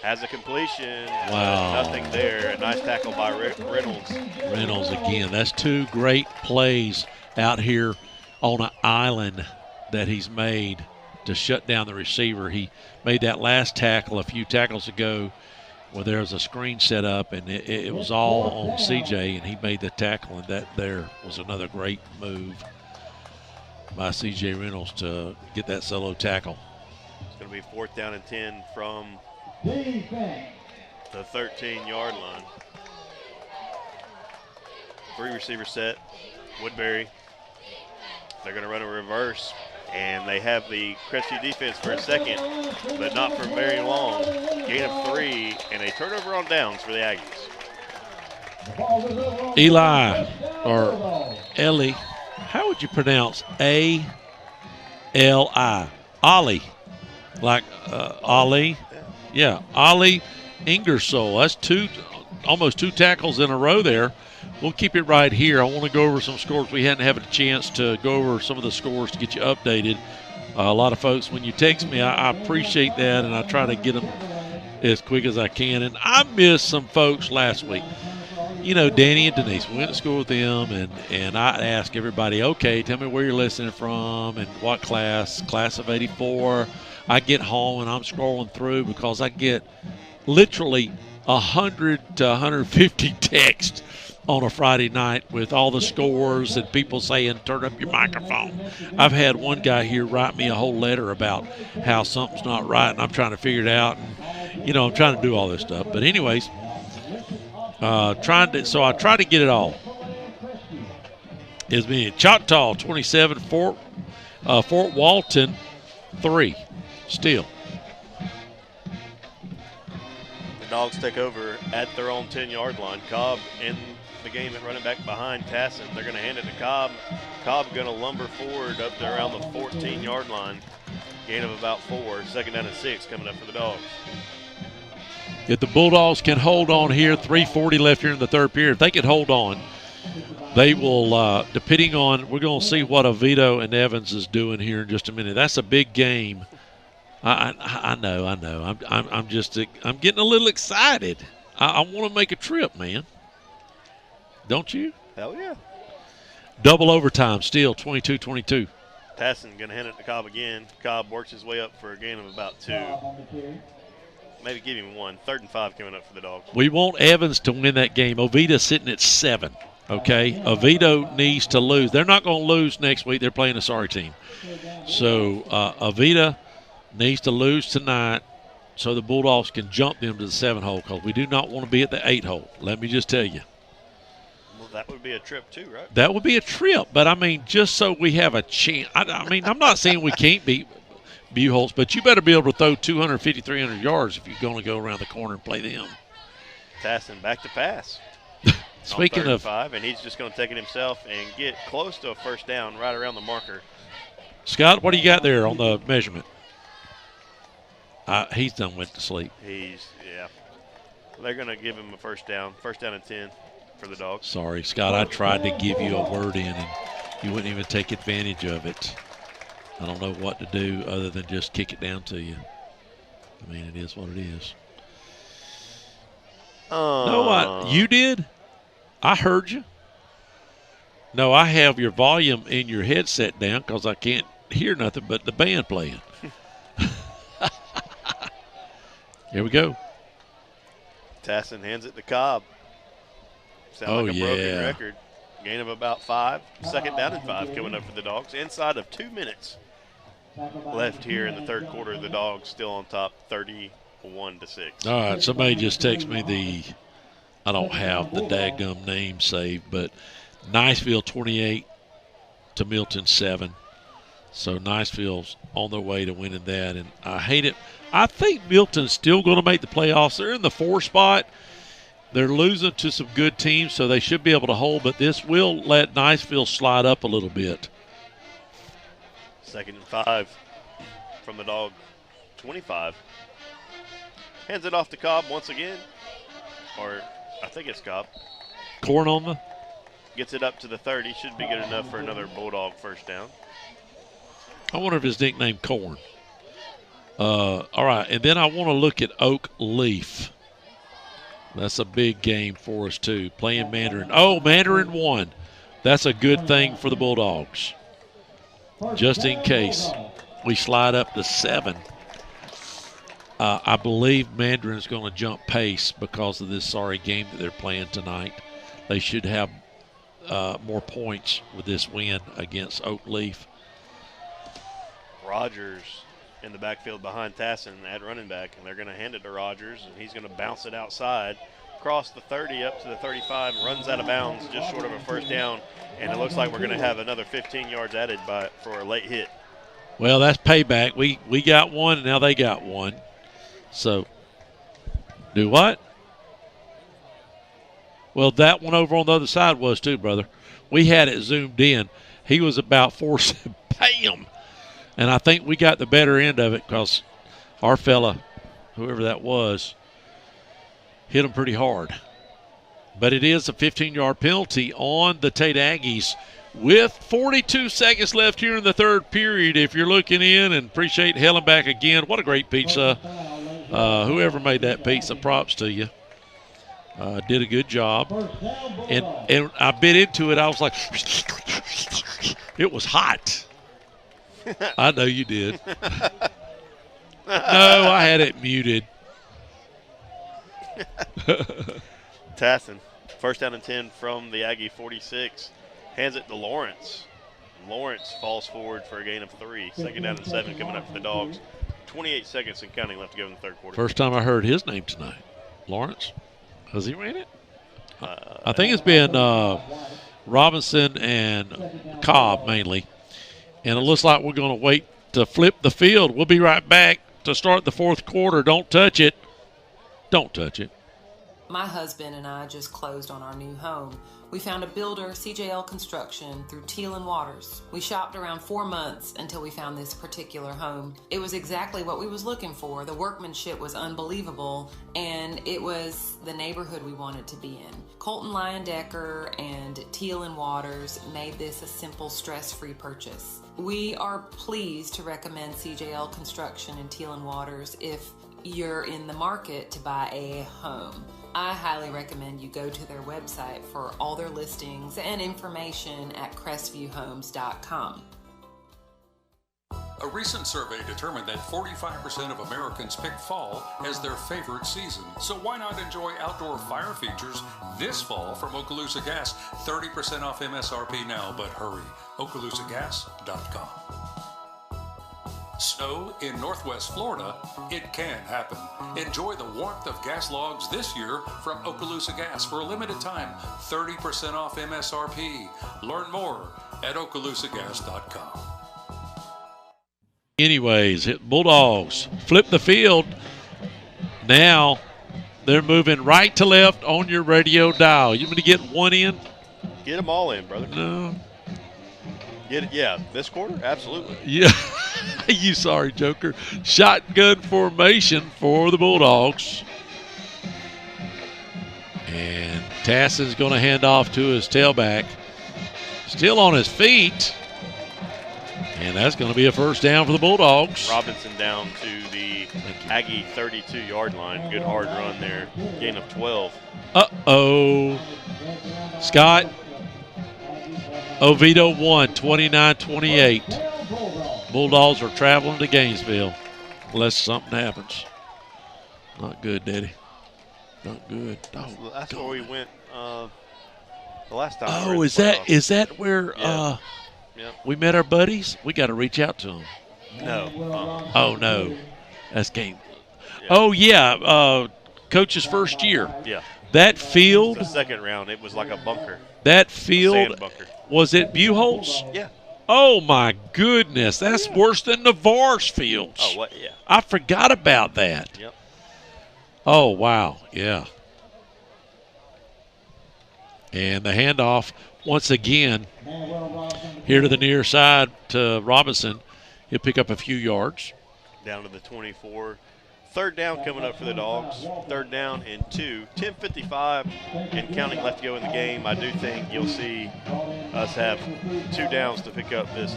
Has a completion. Wow. Nothing there. A nice tackle by Reynolds. Reynolds again. That's 2 great plays out here on an island that he's made to shut down the receiver. He made that last tackle a few tackles ago where there was a screen set up, and it was all on CJ, and he made the tackle, and that there was another great move by CJ Reynolds to get that solo tackle. It's going to be 4th down and 10 from the 13-yard line. 3 receiver set. Woodbury. They're going to run a reverse, and they have the Crestview defense for a second, but not for very long. Gain of 3, and a turnover on downs for the Aggies. Ellie, how would you pronounce A-L-I? Ollie, like Ollie? Yeah, Ollie Ingersoll. That's almost 2 tackles in a row there. We'll keep it right here. I want to go over some scores. We hadn't had a chance to go over some of the scores to get you updated. A lot of folks, when you text me, I appreciate that, and I try to get them as quick as I can. And I missed some folks last week. Danny and Denise, we went to school with them, and I asked everybody, okay, tell me where you're listening from and what class of 84. I get home, and I'm scrolling through because I get literally 100 to 150 texts on a Friday night with all the scores and people saying, turn up your microphone. I've had one guy here write me a whole letter about how something's not right, and I'm trying to figure it out. And, I'm trying to do all this stuff. But anyways, so I try to get it all. It's been Choctaw 27, Fort Walton 3 still. The Dogs take over at their own 10-yard line. Cobb in the game at running back behind Tassin. They're going to hand it to Cobb. Cobb going to lumber forward up to around the 14-yard line. Gain of about 4. Second down and 6 coming up for the Dogs. If the Bulldogs can hold on here, 3:40 left here in the third period. If they can hold on, they will, depending on, we're going to see what Oviedo and Evans is doing here in just a minute. That's a big game. I know. I'm getting a little excited. I want to make a trip, man. Don't you? Hell yeah. Double overtime still, 22-22. Tassin going to hand it to Cobb again. Cobb works his way up for a gain of about 2. Maybe give him 1. 3rd and 5 coming up for the Dogs. We want Evans to win that game. Oviedo's sitting at 7, okay? Oviedo needs to lose. They're not going to lose next week. They're playing a sorry team. So Oviedo needs to lose tonight so the Bulldogs can jump them to the 7 hole, because we do not want to be at the 8 hole. Let me just tell you. Well, that would be a trip too, right? That would be a trip, but, I mean, just so we have a chance. I mean, I'm not saying we can't beat Buchholz, but you better be able to throw 250, 300 yards if you're going to go around the corner and play them. Tassin back to pass. Speaking of 5, and he's just going to take it himself and get close to a first down right around the marker. Scott, what do you got there on the measurement? He's done went to sleep. Yeah. They're going to give him a first down and 10 for the Dogs. Sorry, Scott, I tried to give you a word in, and you wouldn't even take advantage of it. I don't know what to do other than just kick it down to you. I mean, it is what it is. No, you did? I heard you. No, I have your volume in your headset down because I can't hear nothing but the band playing. Here we go. Tassin hands it to Cobb. Sound like a broken record. Gain of about 5. Second down and 5 coming up for the Dogs. Inside of 2 minutes left here in the third quarter. The Dogs still on top, 31-6. All right, somebody just text me I don't have the daggum name saved, but Niceville 28 to Milton 7. So Niceville's on their way to winning that, and I hate it. I think Milton's still going to make the playoffs. They're in the 4 spot. They're losing to some good teams, so they should be able to hold, but this will let Niceville slide up a little bit. Second and 5 from the Dog 25. Hands it off to Cobb once again. Or I think it's Cobb. Corn on the? Gets it up to the 30. Should be good enough for another Bulldog first down. I wonder if his nickname Corn. All right, and then I want to look at Oak Leaf. That's a big game for us, too. Playing Mandarin. Oh, Mandarin won. That's a good thing for the Bulldogs. Just in case we slide up to 7. I believe Mandarin's going to jump pace because of this sorry game that they're playing tonight. They should have more points with this win against Oak Leaf. Rogers in the backfield behind Tassin at running back, and they're going to hand it to Rogers, and he's going to bounce it outside, cross the 30 up to the 35, runs out of bounds, just short of a first down, and it looks like we're going to have another 15 yards added for a late hit. Well, that's payback. We got one, and now they got one. So, do what? Well, that one over on the other side was too, brother. We had it zoomed in. He was about forcing, bam! And I think we got the better end of it because our fella, whoever that was, hit him pretty hard. But it is a 15-yard penalty on the Tate Aggies with 42 seconds left here in the third period. If you're looking in, and appreciate Helen back again. What a great pizza. Whoever made that pizza, props to you. Did a good job. And I bit into it. I was like, it was hot. I know you did. No, I had it muted. Tassin, first down and 10 from the Aggie 46. Hands it to Lawrence. Lawrence falls forward for a gain of 3. Second down and 7 coming up for the Dogs. 28 seconds and counting left to go in the third quarter. First time I heard his name tonight. Lawrence. Has he ran it? I think it's been Robinson and Cobb mainly. And it looks like we're going to wait to flip the field. We'll be right back to start the fourth quarter. Don't touch it. Don't touch it. My husband and I just closed on our new home. We found a builder, CJL Construction, through Teal and Waters. We shopped around 4 months until we found this particular home. It was exactly what we was looking for. The workmanship was unbelievable, and it was the neighborhood we wanted to be in. Colton Lyon Decker and Teal and Waters made this a simple, stress-free purchase. We are pleased to recommend CJL Construction and Teal and Waters if you're in the market to buy a home. I highly recommend you go to their website for all their listings and information at CRESTVIEWhomes.com. A recent survey determined that 45% of Americans pick fall as their favorite season. So why not enjoy outdoor fire features this fall from Okaloosa Gas? 30% off MSRP now, but hurry. OkaloosaGas.com. Snow in Northwest Florida, it can happen. Enjoy the warmth of gas logs this year from Okaloosa Gas for a limited time. 30% off MSRP. Learn more at OkaloosaGas.com. Anyways, Bulldogs flip the field. Now they're moving right to left on your radio dial. You want me to get one in? Get them all in, brother. No. Get it? Yeah, this quarter? Absolutely. Yeah. You sorry, Joker. Shotgun formation for the Bulldogs. And Tasson's going to hand off to his tailback. Still on his feet. And that's going to be a first down for the Bulldogs. Robinson down to the Aggie 32-yard line. Good hard run there. Gain of 12. Uh-oh. Scott. Oviedo won 29-28. Bulldogs are traveling to Gainesville unless something happens. Not good, Daddy. Not good. Oh, that's where we went the last time. Oh, is that where we met our buddies? We got to reach out to them. No. Oh, no. That's game. Yeah. Oh, yeah. Coach's first year. Yeah. That field. The second round, it was like a bunker. That field. Sand bunker. Was it Buchholz? Yeah. Oh, my goodness. That's worse than Navarre's fields. Oh, what? Yeah. I forgot about that. Yep. Oh, wow. Yeah. And the handoff, once again, here to the near side to Robinson. He'll pick up a few yards. Down to the 24. Third down coming up for the Dogs. Third down and 2. 10:55 and counting left to go in the game. I do think you'll see us have 2 downs to pick up these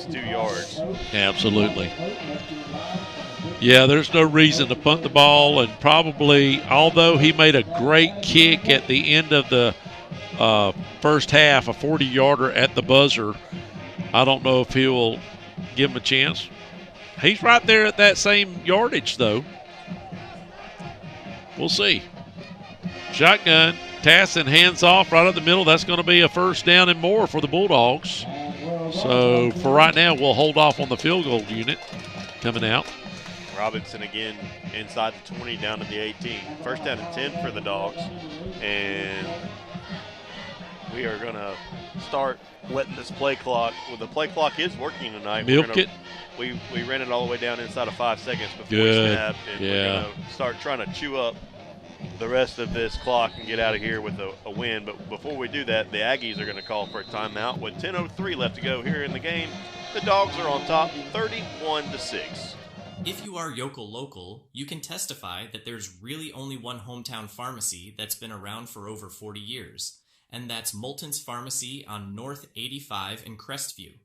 2 yards. Absolutely. Yeah, there's no reason to punt the ball, and probably, although he made a great kick at the end of the first half, a 40-yarder at the buzzer, I don't know if he will give him a chance. He's right there at that same yardage, though. We'll see. Shotgun. Tasson hands off right up the middle. That's going to be a first down and more for the Bulldogs. So for right now, we'll hold off on the field goal unit coming out. Robinson again inside the 20 down to the 18. First down and 10 for the Dogs. And we are going to start letting this play clock. Well, the play clock is working tonight. Milk it. We ran it all the way down inside of 5 seconds before Good. we snapped. And we're going to start trying to chew up the rest of this clock and get out of here with a win. But before we do that, the Aggies are going to call for a timeout with 10:03 left to go here in the game. The Dogs are on top 31-6. If you are Yokel Local, you can testify that there's really only one hometown pharmacy that's been around for over 40 years, and that's Moulton's Pharmacy on North 85 in Crestview.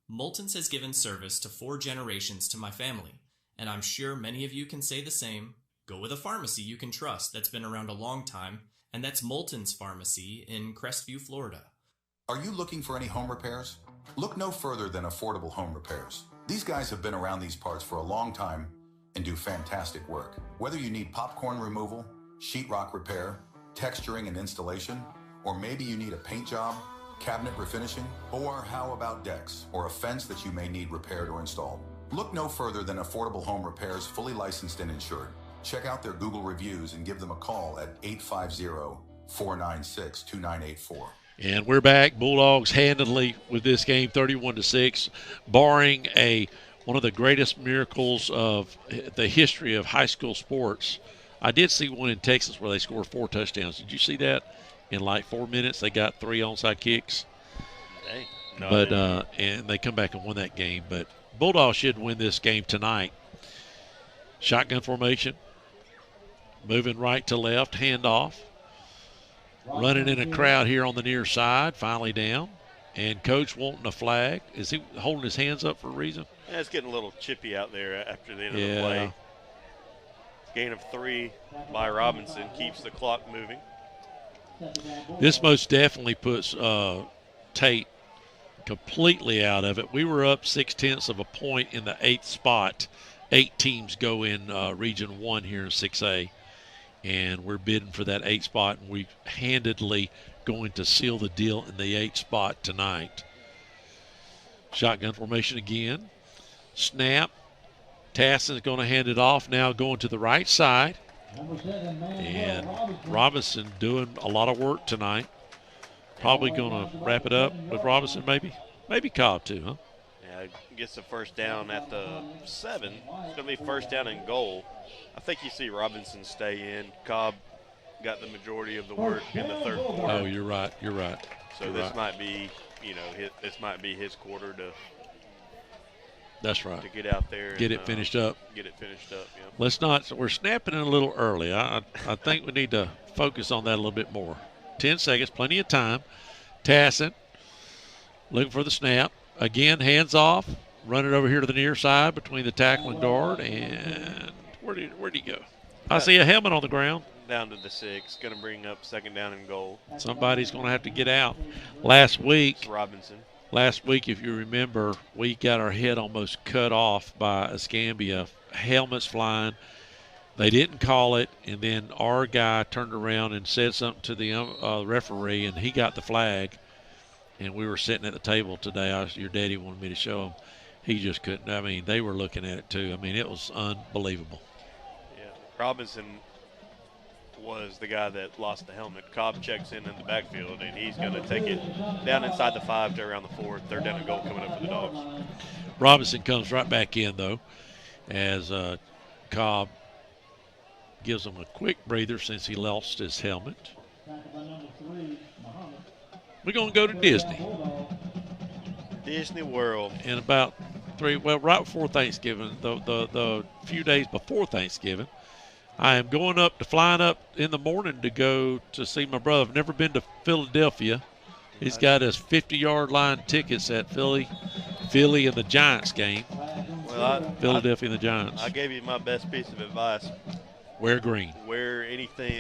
Moulton's has given service to 4 generations to my family, and I'm sure many of you can say the same. Go with a pharmacy you can trust that's been around a long time, and that's Moulton's Pharmacy in Crestview, Florida. Are you looking for any home repairs? Look no further than Affordable Home Repairs. These guys have been around these parts for a long time and do fantastic work. Whether you need popcorn removal, sheetrock repair, texturing and installation, or maybe you need a paint job, cabinet refinishing, or how about decks or a fence that you may need repaired or installed? Look no further than Affordable Home Repairs, fully licensed and insured. Check out their Google reviews and give them a call at 850-496-2984. And we're back. Bulldogs handily with this game, 31-6, barring a one of the greatest miracles of the history of high school sports. I did see one in Texas where they scored 4 touchdowns. Did you see that? In like 4 minutes, they got 3 onside kicks. Dang. No, But and they come back and won that game. But Bulldogs should win this game tonight. Shotgun formation, moving right to left, handoff, running in a crowd here on the near side, finally down. And coach wanting a flag. Is he holding his hands up for a reason? Yeah, it's getting a little chippy out there after the end of the play. Gain of 3 by Robinson keeps the clock moving. This most definitely puts Tate completely out of it. We were up 0.6 of a point in the 8th spot. 8 teams go in Region 1 here in 6A. And we're bidding for that 8th spot, and we handedly going to seal the deal in the 8th spot tonight. Shotgun formation again. Snap. Tassin's going to hand it off now, going to the right side. And Robinson doing a lot of work tonight. Probably going to wrap it up with Robinson, maybe. Maybe Cobb too, huh? Yeah, gets the first down at the 7. It's going to be first down and goal. I think you see Robinson stay in. Cobb got the majority of the work in the 3rd quarter. Oh, you're right. You're right. So this might be, this might be his quarter to. That's right. To get out there. Get it finished up. Get it finished up, yeah. Let's not. We're snapping it a little early. I think we need to focus on that a little bit more. 10 seconds, plenty of time. Tassin looking for the snap. Again, hands off. Run it over here to the near side between the tackle and guard. And where'd he go? I see a helmet on the ground. Down to the 6. Going to bring up 2nd down and goal. Somebody's going to have to get out. Last week, if you remember, we got our head almost cut off by Escambia. Helmets flying. They didn't call it, and then our guy turned around and said something to the referee, and he got the flag. And we were sitting at the table today. Your daddy wanted me to show him. He just couldn't. I mean, they were looking at it too. I mean, it was unbelievable. Yeah, Robinson was the guy that lost the helmet. Cobb checks in the backfield, and he's going to take it down inside the 5 to around the 4. 3rd down and goal coming up for the Dogs. Robinson comes right back in, though, as Cobb gives him a quick breather since he lost his helmet. We're going to go to Disney. Disney World. In about right before Thanksgiving, the few days before Thanksgiving, I am flying up in the morning to go to see my brother. I've never been to Philadelphia. He's got his 50-yard line tickets at Philly and the Giants game. Well, Philadelphia and the Giants. I gave you my best piece of advice. Wear green.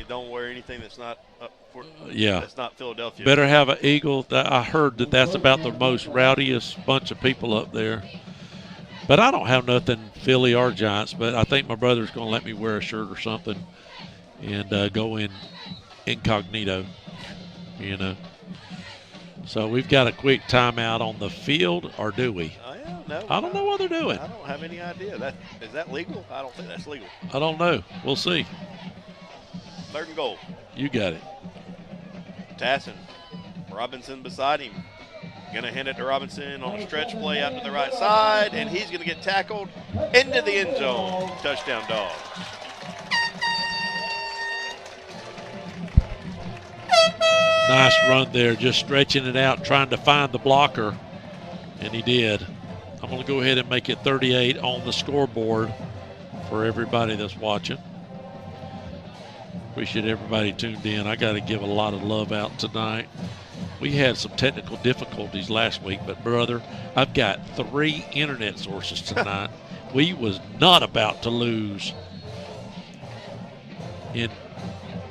Don't wear anything that's not that's not Philadelphia. Better have an Eagle. I heard that's about the most rowdiest bunch of people up there. But I don't have nothing Philly or Giants, but I think my brother's going to let me wear a shirt or something and go in incognito, So we've got a quick timeout on the field, or do we? No, I don't know what they're doing. I don't have any idea. Is that legal? I don't think that's legal. I don't know. We'll see. 3rd and goal. You got it. Tassin. Robinson beside him. Going to hand it to Robinson on a stretch play out to the right side, and he's going to get tackled into the end zone. Touchdown, Dogs. Nice run there, just stretching it out, trying to find the blocker, and he did. I'm going to go ahead and make it 38 on the scoreboard for everybody that's watching. Appreciate everybody tuned in. I got to give a lot of love out tonight. We had some technical difficulties last week, but, brother, I've got 3 internet sources tonight. We was not about to lose in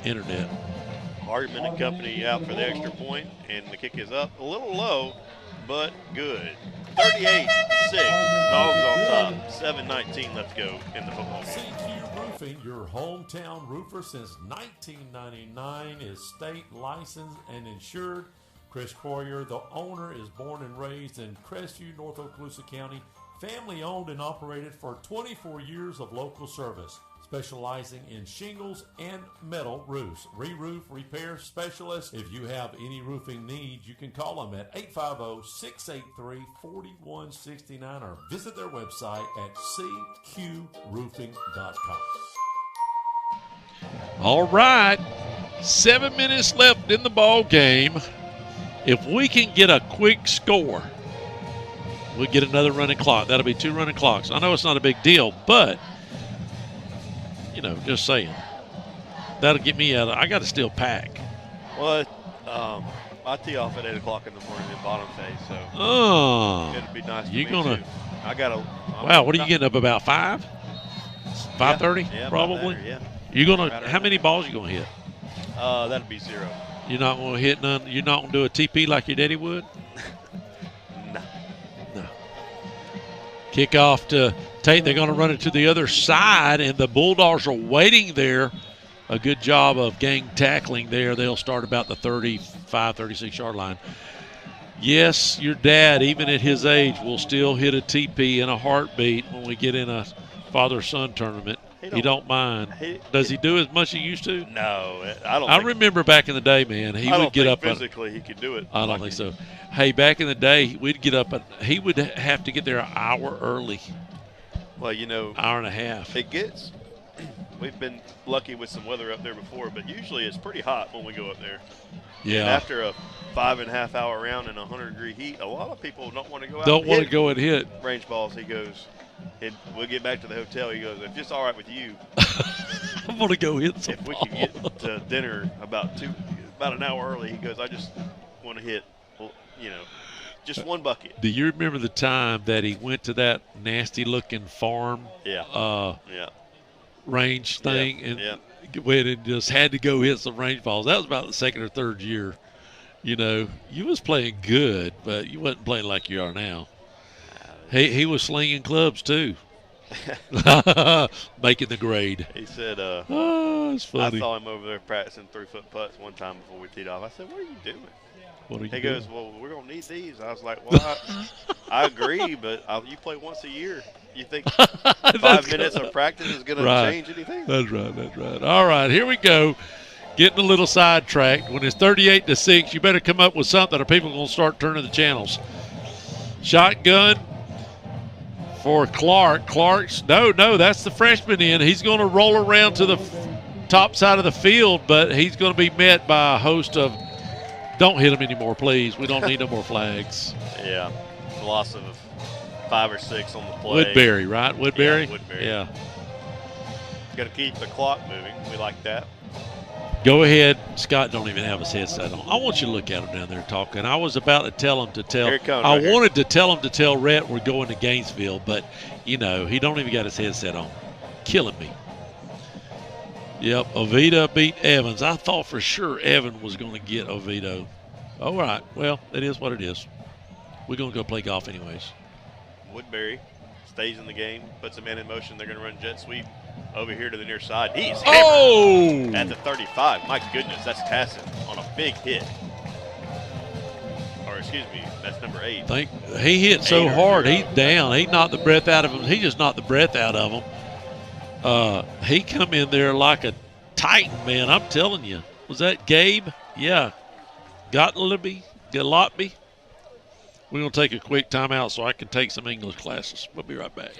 internet. Hardman and company out for the extra point, and the kick is up. A little low, but good. 38-6. Dogs on top. 7:19 left to go in the football game. CQ Roofing, your hometown roofer since 1999, is state licensed and insured. Chris Courier, the owner, is born and raised in Crestview, North Okaloosa County. Family owned and operated for 24 years of local service. specializing in shingles and metal roofs. Re-roof repair specialists. If you have any roofing needs, you can call them at 850-683-4169 or visit their website at cqroofing.com. All right, 7 minutes left in the ball game. If we can get a quick score, we'll get another running clock. That'll be 2 running clocks. I know it's not a big deal, but, just saying. That'll get me out. I got to still pack. Well, I tee off at 8 o'clock in the morning in bottom phase, so it'd be nice for me too. Wow, what are you getting up about 5? 5:30? Yeah, probably? There, yeah. You're gonna. How many balls you gonna hit? That'd be 0. You're not gonna hit none. You're not gonna do a TP like your daddy would. No. Kickoff to Tate. They're gonna run it to the other side, and the Bulldogs are waiting there. A good job of gang tackling there. They'll start about the 35, 36-yard line. Yes, your dad, even at his age, will still hit a TP in a heartbeat when we get in a father-son tournament. He don't mind. Does he do as much as he used to? No, I don't. I remember back in the day, man. He would get up physically. He could do it. I don't think so. Hey, back in the day, we'd get up. He would have to get there an hour early. Well, hour and a half. It gets. We've been lucky with some weather up there before, but usually it's pretty hot when we go up there. Yeah. And after a 5.5 hour round in 100-degree heat, a lot of people don't want to go out. Don't want to go and hit range balls. He goes. And we'll get back to the hotel. He goes, if it's all right with you, I'm going to go hit some If we can get to dinner about an hour early, he goes, I just want to hit, just one bucket. Do you remember the time that he went to that nasty-looking farm range thing and went and just had to go hit some range balls? That was about the second or third year. You was playing good, but you wasn't playing like you are now. He was slinging clubs, too, making the grade. He said, it's funny. I saw him over there practicing 3-foot putts one time before we teed off. I said, what are you doing? He goes, well, we're going to need these. I was like, well, I agree, but you play once a year. You think 5 minutes of practice is going to change anything? That's right. All right, here we go. Getting a little sidetracked. When it's 38-6, you better come up with something or people are going to start turning the channels. Shotgun for Clark. No, that's the freshman in. He's going to roll around to the top side of the field, but he's going to be met by a host of – don't hit him anymore, please. We don't need no more flags. Yeah, the loss of 5 or 6 on the play. Woodbury, right? Woodbury? Yeah, Woodbury. Yeah. Got to keep the clock moving. We like that. Go ahead. Scott don't even have his headset on. I want you to look at him down there talking. I was about to tell him to tell. Here it comes, I wanted to tell him to tell Rhett we're going to Gainesville, but, he don't even got his headset on. Killing me. Yep, Oviedo beat Evans. I thought for sure Evan was going to get Oviedo. All right. Well, it is what it is. We're going to go play golf anyways. Woodbury stays in the game, puts a man in motion. They're going to run jet sweep over here to the near side. He's hammered at the 35. My goodness, that's Tassin on a big hit. Or excuse me, that's number 8. He hit so hard, he's down. He knocked the breath out of him. He just knocked the breath out of him. He come in there like a titan, man. I'm telling you. Was that Gabe? Yeah. Gottlieb? We're going to take a quick timeout so I can take some English classes. We'll be right back.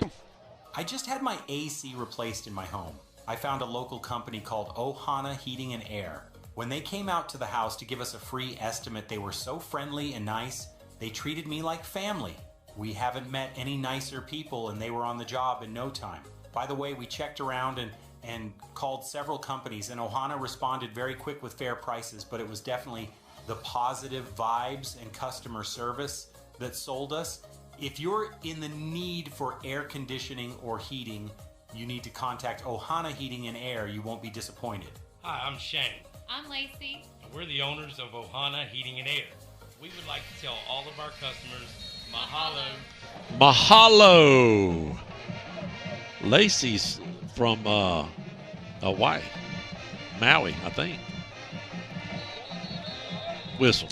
I just had my AC replaced in my home. I found a local company called Ohana Heating and Air. When they came out to the house to give us a free estimate, they were so friendly and nice. They treated me like family. We haven't met any nicer people, and they were on the job in no time. By the way, we checked around and called several companies, and Ohana responded very quick with fair prices, but it was definitely the positive vibes and customer service that sold us. If you're in the need for air conditioning or heating, you need to contact Ohana Heating and Air. You won't be disappointed. Hi, I'm Shane. I'm Lacey. And we're the owners of Ohana Heating and Air. We would like to tell all of our customers, mahalo. Mahalo. Lacey's from Hawaii. Maui, I think. Whistle.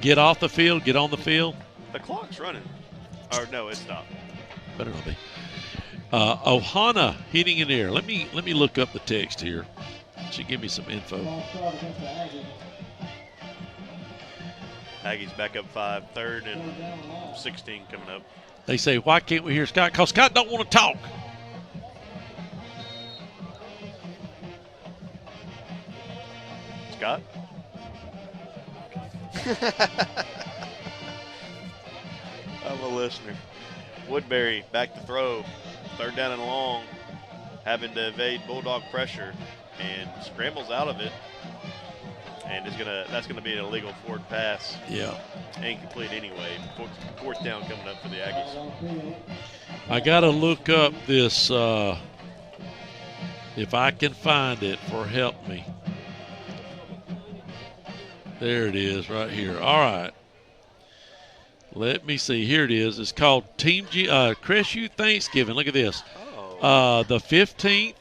Get off the field, get on the field. The clock's running. Or no, it stopped. Better not be. Ohana Heating and Air. Let me look up the text here. She give me some info. Aggies back up 5, 3rd and 16 coming up. They say, why can't we hear Scott? Because Scott don't want to talk. Scott? I'm a listener. Woodbury back to throw. 3rd down and long. Having to evade Bulldog pressure and scrambles out of it. And that's gonna be an illegal forward pass. Yeah. Incomplete anyway. 4th down coming up for the Aggies. I gotta look up this if I can find it for help me. There it is right here. All right. Let me see. Here it is. It's called Team G CRESTVIEW Thanksgiving. Look at this. The 15th.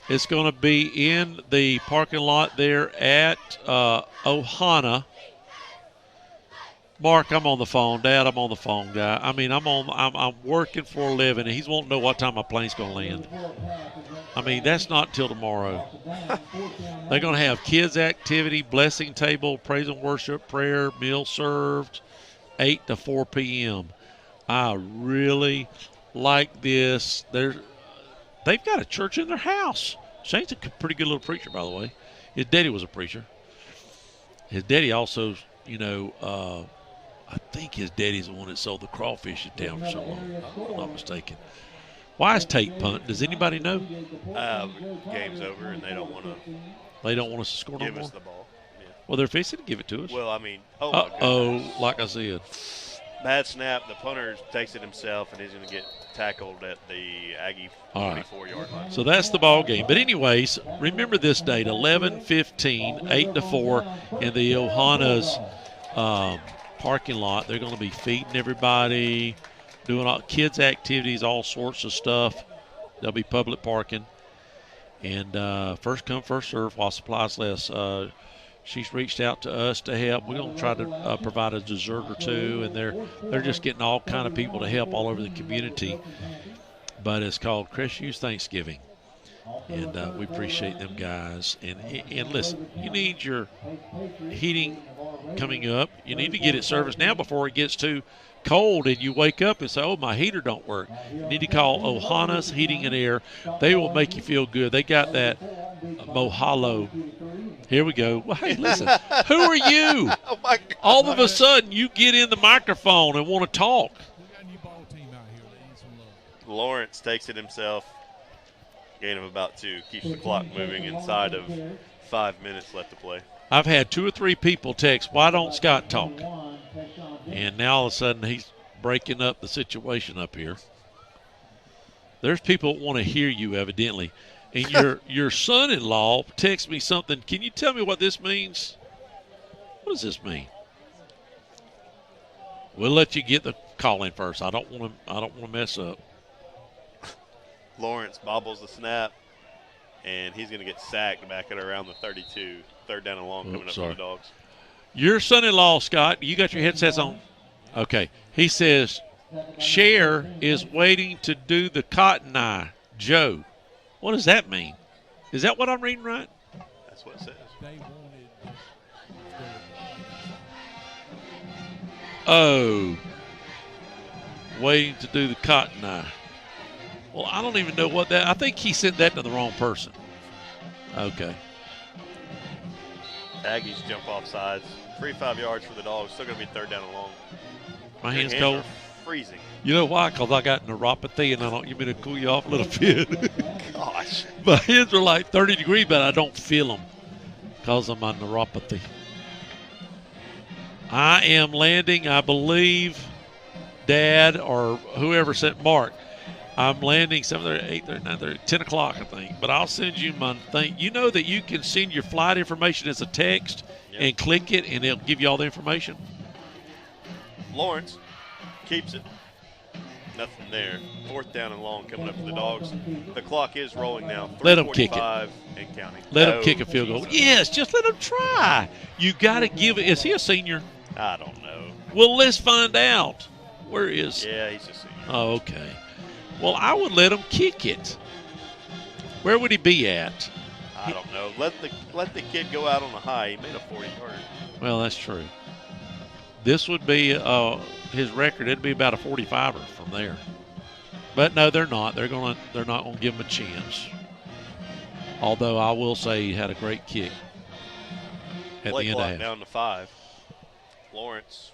It's going to be in the parking lot there at Ohana. Mark, I'm on the phone. Dad, I'm on the phone, guy. I mean, I'm working for a living, and he's wanting to know what time my plane's going to land. I mean, that's not till tomorrow. They're going to have kids activity, blessing table, praise and worship, prayer, meal served, 8 to 4 p.m. I really like this. They've got a church in their house. Shane's a pretty good little preacher, by the way. His daddy was a preacher. His daddy also, I think his daddy's the one that sold the crawfish in town for so long, if I'm not mistaken. Why is Tate punting? Does anybody know? Game's over, and they don't want to. They don't want us to score no more? Give us the ball. Yeah. Well, they're fixing to give it to us. Well, I mean, my goodness. Like I said. Bad snap. The punter takes it himself, and he's going to get tackled at the Aggie 24-yard line. So that's the ball game. But anyways, remember this date, 11-15, 8 to 4 in the Ohana's parking lot. They're going to be feeding everybody, doing all kids' activities, all sorts of stuff. There'll be public parking. And first come, first serve while supplies last. She's reached out to us to help. We're going to try to provide a dessert or two, and they're just getting all kind of people to help all over the community. But it's called CRESTVIEW Thanksgiving, and we appreciate them guys. And listen, you need your heating coming up. You need to get it serviced now before it gets too cold and you wake up and say, oh, my heater don't work. You need to call Ohana's Heating and Air. They will make you feel good. They got that Mohalo. Here we go. Well, hey, listen, who are you? Oh, my God. All of a sudden, you get in the microphone and want to talk. Lawrence takes it himself. Gain of about 2. Keeps the clock moving inside of 5 minutes left to play. I've had 2 or 3 people text, why don't Scott talk? And now all of a sudden he's breaking up the situation up here. There's people that want to hear you, evidently. And your son-in-law texts me something. Can you tell me what this means? What does this mean? We'll let you get the call in first. I don't want to mess up. Lawrence bobbles the snap, and he's going to get sacked back at around the 32. 3rd down and long coming up for the Dogs. Your son-in-law, Scott, you got your headsets on? Okay. He says, Cher is waiting to do the cotton eye. Joe. What does that mean? Is that what I'm reading right? That's what it says. Oh. Waiting to do the cotton eye. Well, I don't even know what that – I think he sent that to the wrong person. Okay. Aggies jump off sides. 5 yards for the Dogs. Still going to be 3rd down and long. My hands cold. Are freezing. You know why? Because I got neuropathy, and I don't. You mean to cool you off a little bit? Gosh. My hands are like 30 degrees, but I don't feel them because of my neuropathy. I am landing, I believe, Dad or whoever sent Mark. I'm landing 7:30, 8:30, 9:30, 10 o'clock, I think. But I'll send you my thing. You know that you can send your flight information as a text and click it, and it'll give you all the information. Lawrence keeps it. Nothing there. 4th down and long coming up for the Dogs. The clock is rolling now. Let them kick it. And counting. Let them kick a field goal. Yes, just let them try. You got to give it. Is he a senior? I don't know. Well, let's find out. Where is? Yeah, he's a senior. Oh, okay. Well, I would let him kick it. Where would he be at? I don't know. Let the kid go out on a high. He made a 40-yarder. Well, that's true. This would be his record. It'd be about a 45er from there. But no, they're not. They're not going to give him a chance. Although I will say he had a great kick at Play the end clock of half. down to 5. Lawrence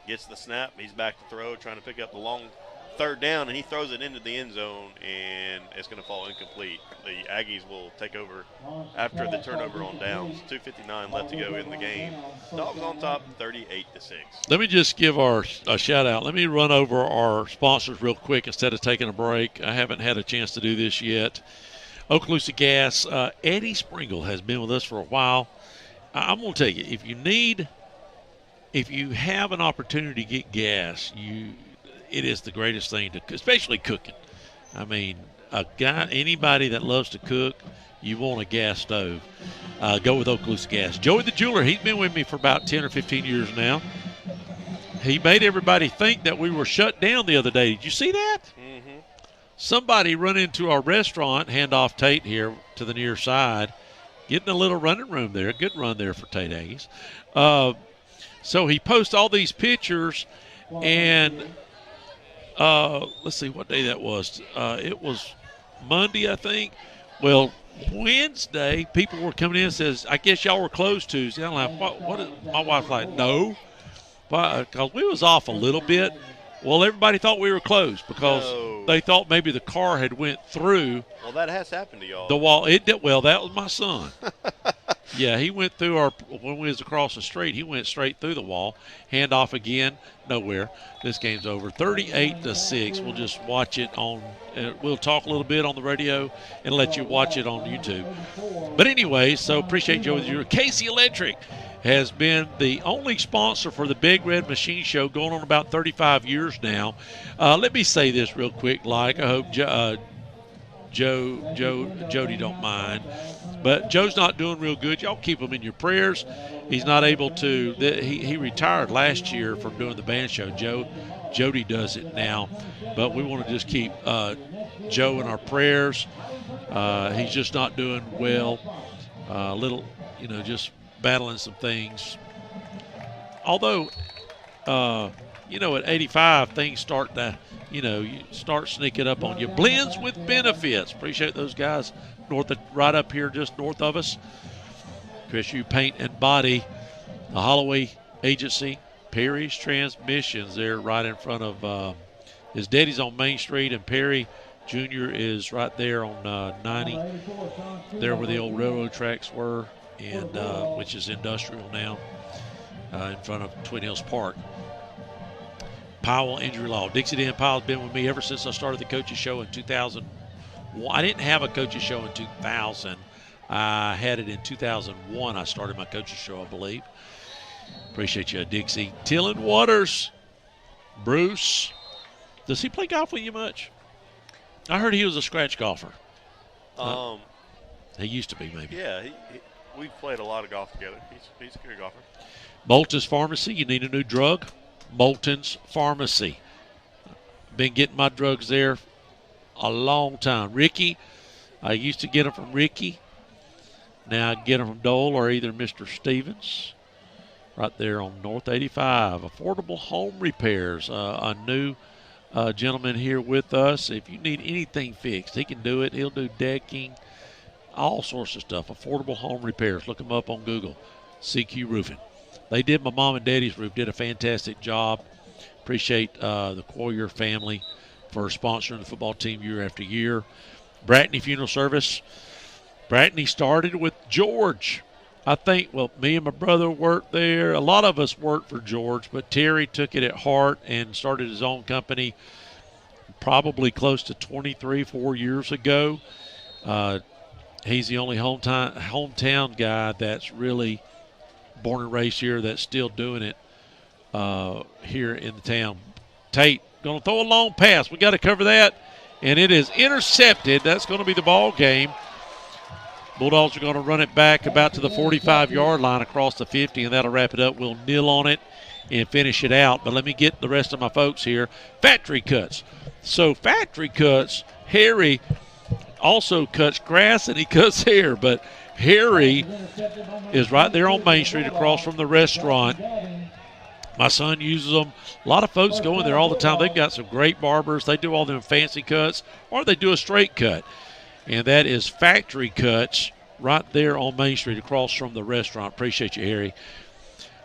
gets the snap. He's back to throw, trying to pick up the long third down, and he throws it into the end zone, and it's going to fall incomplete. The Aggies will take over after the turnover on downs. 2:59 left to go in the game. Dogs on top, 38-6. Let me just give a shout out. Let me run over our sponsors real quick instead of taking a break. I haven't had a chance to do this yet. Okaloosa Gas. Eddie Springle has been with us for a while. I'm going to tell you, if you have an opportunity to get gas, it is the greatest thing especially cooking. I mean, anybody that loves to cook, you want a gas stove. Go with Okaloosa Gas. Joey the Jeweler, he's been with me for about 10 or 15 years now. He made everybody think that we were shut down the other day. Did you see that? Mm-hmm. Somebody run into our restaurant, hand off Tate here to the near side, getting a little running room there. Good run there for Tate Aggies. So he posts all these pictures, and let's see what day that was. It was Monday, I think. Well, Wednesday, people were coming in and says, I guess y'all were closed Tuesday. I'm like, what is, my wife's like, no. Because we was off a little bit. Well, everybody thought we were closed because they thought maybe the car had went through. Well, that has happened to y'all. The wall. It did. Well, that was my son. Yeah, he went through when we was across the street, he went straight through the wall. Hand off again, nowhere. This game's over. 38-6. We'll just watch it on, we'll talk a little bit on the radio and let you watch it on YouTube. But anyway, so appreciate Joey. Casey Electric has been the only sponsor for the Big Red Machine Show going on about 35 years now. Let me say this real quick, I hope Jody don't mind. But Joe's not doing real good. Y'all keep him in your prayers. He's not able to. He retired last year from doing the band show. Jody does it now. But we want to just keep Joe in our prayers. He's just not doing well. Just battling some things. Although, at 85, things start to, you start sneaking up on you. Blends with benefits. Appreciate those guys right up here just north of us. CRESTVIEW Paint and Body, the Holloway Agency, Perry's Transmissions there right in front of his daddy's on Main Street, and Perry Jr. is right there on 90, there where the old railroad tracks were, and which is industrial now, in front of Twin Hills Park. Powell Injury Law. Dixie Dan Powell's been with me ever since I started the Coaches Show in 2000. I didn't have a Coaches Show in 2000. I had it in 2001. I started my Coaches Show, I believe. Appreciate you, Dixie. Tillin Waters. Bruce. Does he play golf with you much? I heard he was a scratch golfer. He used to be, maybe. Yeah, we've played a lot of golf together. He's a good golfer. Moulton's Pharmacy. You need a new drug? Moulton's Pharmacy. Been getting my drugs there a long time. Ricky, I used to get them from Ricky. Now I get them from Dole or either Mr. Stevens. Right there on North 85. Affordable Home Repairs. A new gentleman here with us. If you need anything fixed, he can do it. He'll do decking, all sorts of stuff. Affordable Home Repairs. Look him up on Google. CQ Roofing. They did my mom and daddy's roof. Did a fantastic job. Appreciate the Quarrier family for sponsoring the football team year after year. Bratney Funeral Service. Bratney started with George. I think, me and my brother worked there. A lot of us worked for George, but Terry took it at heart and started his own company probably close to 4 years ago. He's the only hometown guy that's really born and raised here that's still doing it here in the town. Tate going to throw a long pass. We got to cover that, and it is intercepted. That's going to be the ball game. Bulldogs are going to run it back about to the 45-yard line across the 50, and that'll wrap it up. We'll kneel on it and finish it out. But let me get the rest of my folks here. Factory cuts. So factory cuts, Harry also cuts grass and he cuts hair, but Harry is right there on Main Street across from the restaurant. My son uses them. A lot of folks go in there all the time. They've got some great barbers. They do all them fancy cuts, or they do a straight cut. And that is Factory Cuts right there on Main Street across from the restaurant. Appreciate you, Harry.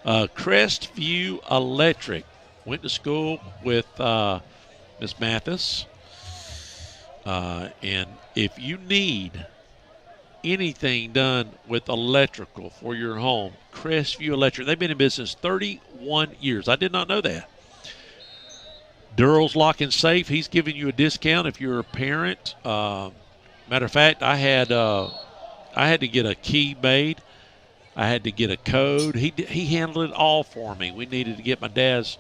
CRESTVIEW Electric. Went to school with Miss Mathis. And if you need anything done with electrical for your home, CRESTVIEW Electric. They've been in business 31 years. I did not know that. Durrell's Lock and Safe. He's giving you a discount if you're a parent. Matter of fact, I had to get a key made. I had to get a code. He handled it all for me. We needed to get my dad's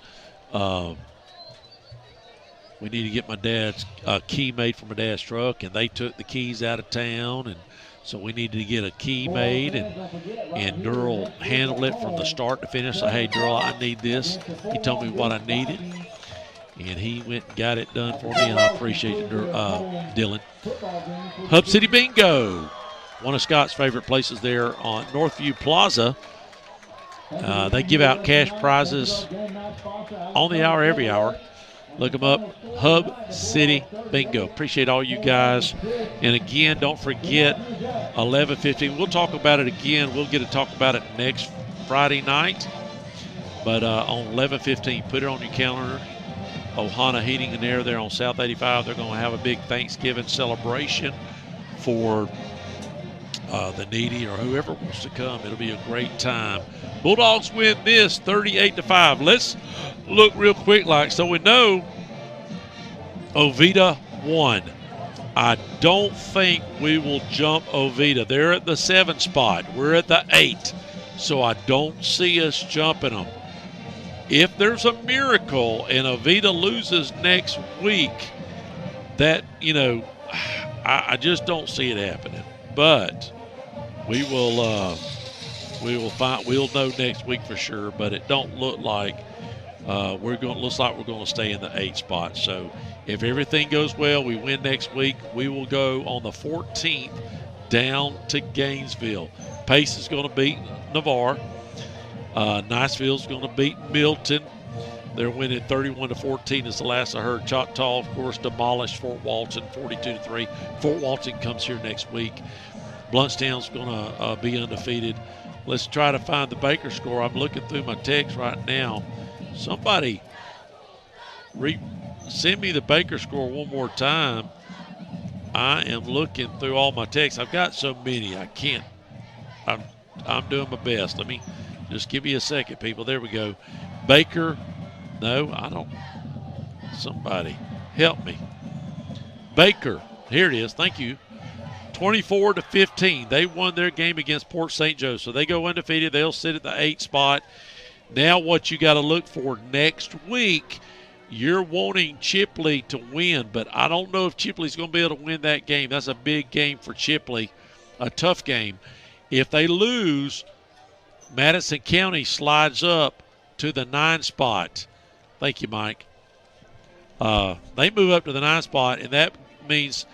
key made for my dad's truck, and they took the keys out of town, and so we needed to get a key made, and Durrell handled it from the start to finish. I said, hey, Durrell, I need this. He told me what I needed, and he went and got it done for me, and I appreciate it, Dylan. Hub City Bingo, one of Scott's favorite places there on Northview Plaza. They give out cash prizes on the hour, every hour. Look them up, Hub City Bingo. Appreciate all you guys. And again, don't forget, 11:15. We'll talk about it again. We'll get to talk about it next Friday night. But on 11:15, put it on your calendar. Ohana Heating and Air there on South 85. They're going to have a big Thanksgiving celebration for the needy or whoever wants to come. It'll be a great time. Bulldogs win this 38-5. Let's look real quick so we know Oviedo won. I don't think we will jump Oviedo. They're at the 7 spot. We're at the 8. So I don't see us jumping them. If there's a miracle and Oviedo loses next week, that, I just don't see it happening. But we will find. We'll know next week for sure. But it don't look like looks like we're going to stay in the 8 spot. So if everything goes well, we win next week. We will go on the 14th down to Gainesville. Pace is going to beat Navarre. Niceville's going to beat Milton. They're winning 31-14 is the last I heard. Choctaw, of course, demolished Fort Walton 42-3. Fort Walton comes here next week. Bluntstown's going to be undefeated. Let's try to find the Baker score. I'm looking through my text right now. Somebody send me the Baker score one more time. I am looking through all my texts. I've got so many. I can't. I'm doing my best. Let me just give me a second, people. There we go. Baker. No, I don't. Somebody help me. Baker. Here it is. Thank you. 24-15. They won their game against Port St. Joe. So they go undefeated. They'll sit at the 8 spot. Now what you got to look for next week, you're wanting Chipley to win, but I don't know if Chipley's going to be able to win that game. That's a big game for Chipley, a tough game. If they lose, Madison County slides up to the 9 spot. Thank you, Mike. They move up to the 9 spot, and that means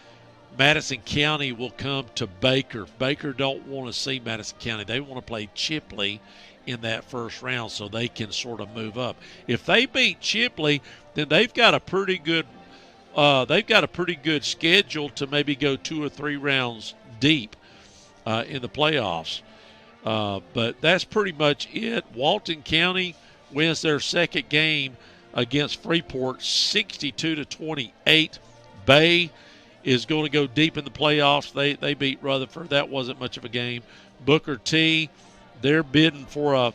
Madison County will come to Baker. Baker don't want to see Madison County. They want to play Chipley in that first round so they can sort of move up. If they beat Chipley, then they've got a pretty good schedule to maybe go 2 or 3 rounds deep in the playoffs. But that's pretty much it. Walton County wins their second game against Freeport 62-28. Bay is going to go deep in the playoffs. They beat Rutherford. That wasn't much of a game. Booker T, they're bidding for I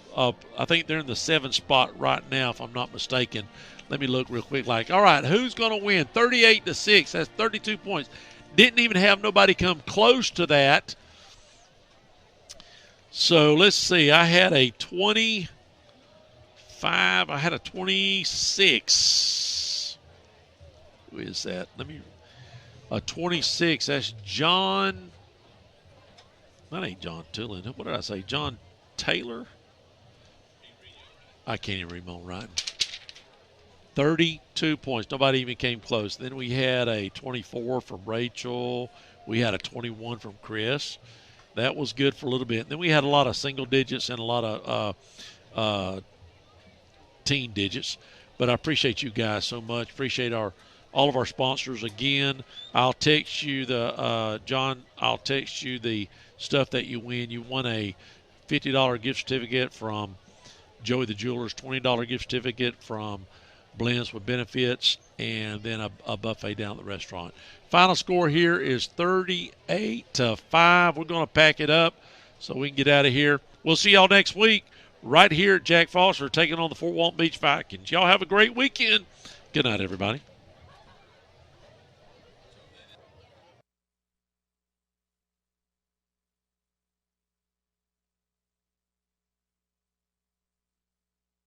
think they're in the 7 spot right now, if I'm not mistaken. Let me look real quick. All right, who's going to win? 38-6. That's 32 points. Didn't even have nobody come close to that. So let's see. I had a 25. I had a 26. Who is that? A 26. That's John. That ain't John Tulin. What did I say? John Taylor? I can't even read my own writing. 32 points. Nobody even came close. Then we had a 24 from Rachel. We had a 21 from Chris. That was good for a little bit. And then we had a lot of single digits and a lot of teen digits. But I appreciate you guys so much. Appreciate all of our sponsors. Again, I'll text you John, I'll text you the stuff that you win. You won a $50 gift certificate from Joey the Jewelers, $20 gift certificate from Blends with Benefits, and then a buffet down at the restaurant. Final score here is 38-5. We're going to pack it up so we can get out of here. We'll see y'all next week right here at Jack Foster taking on the Fort Walton Beach Vikings. Y'all have a great weekend. Good night, everybody.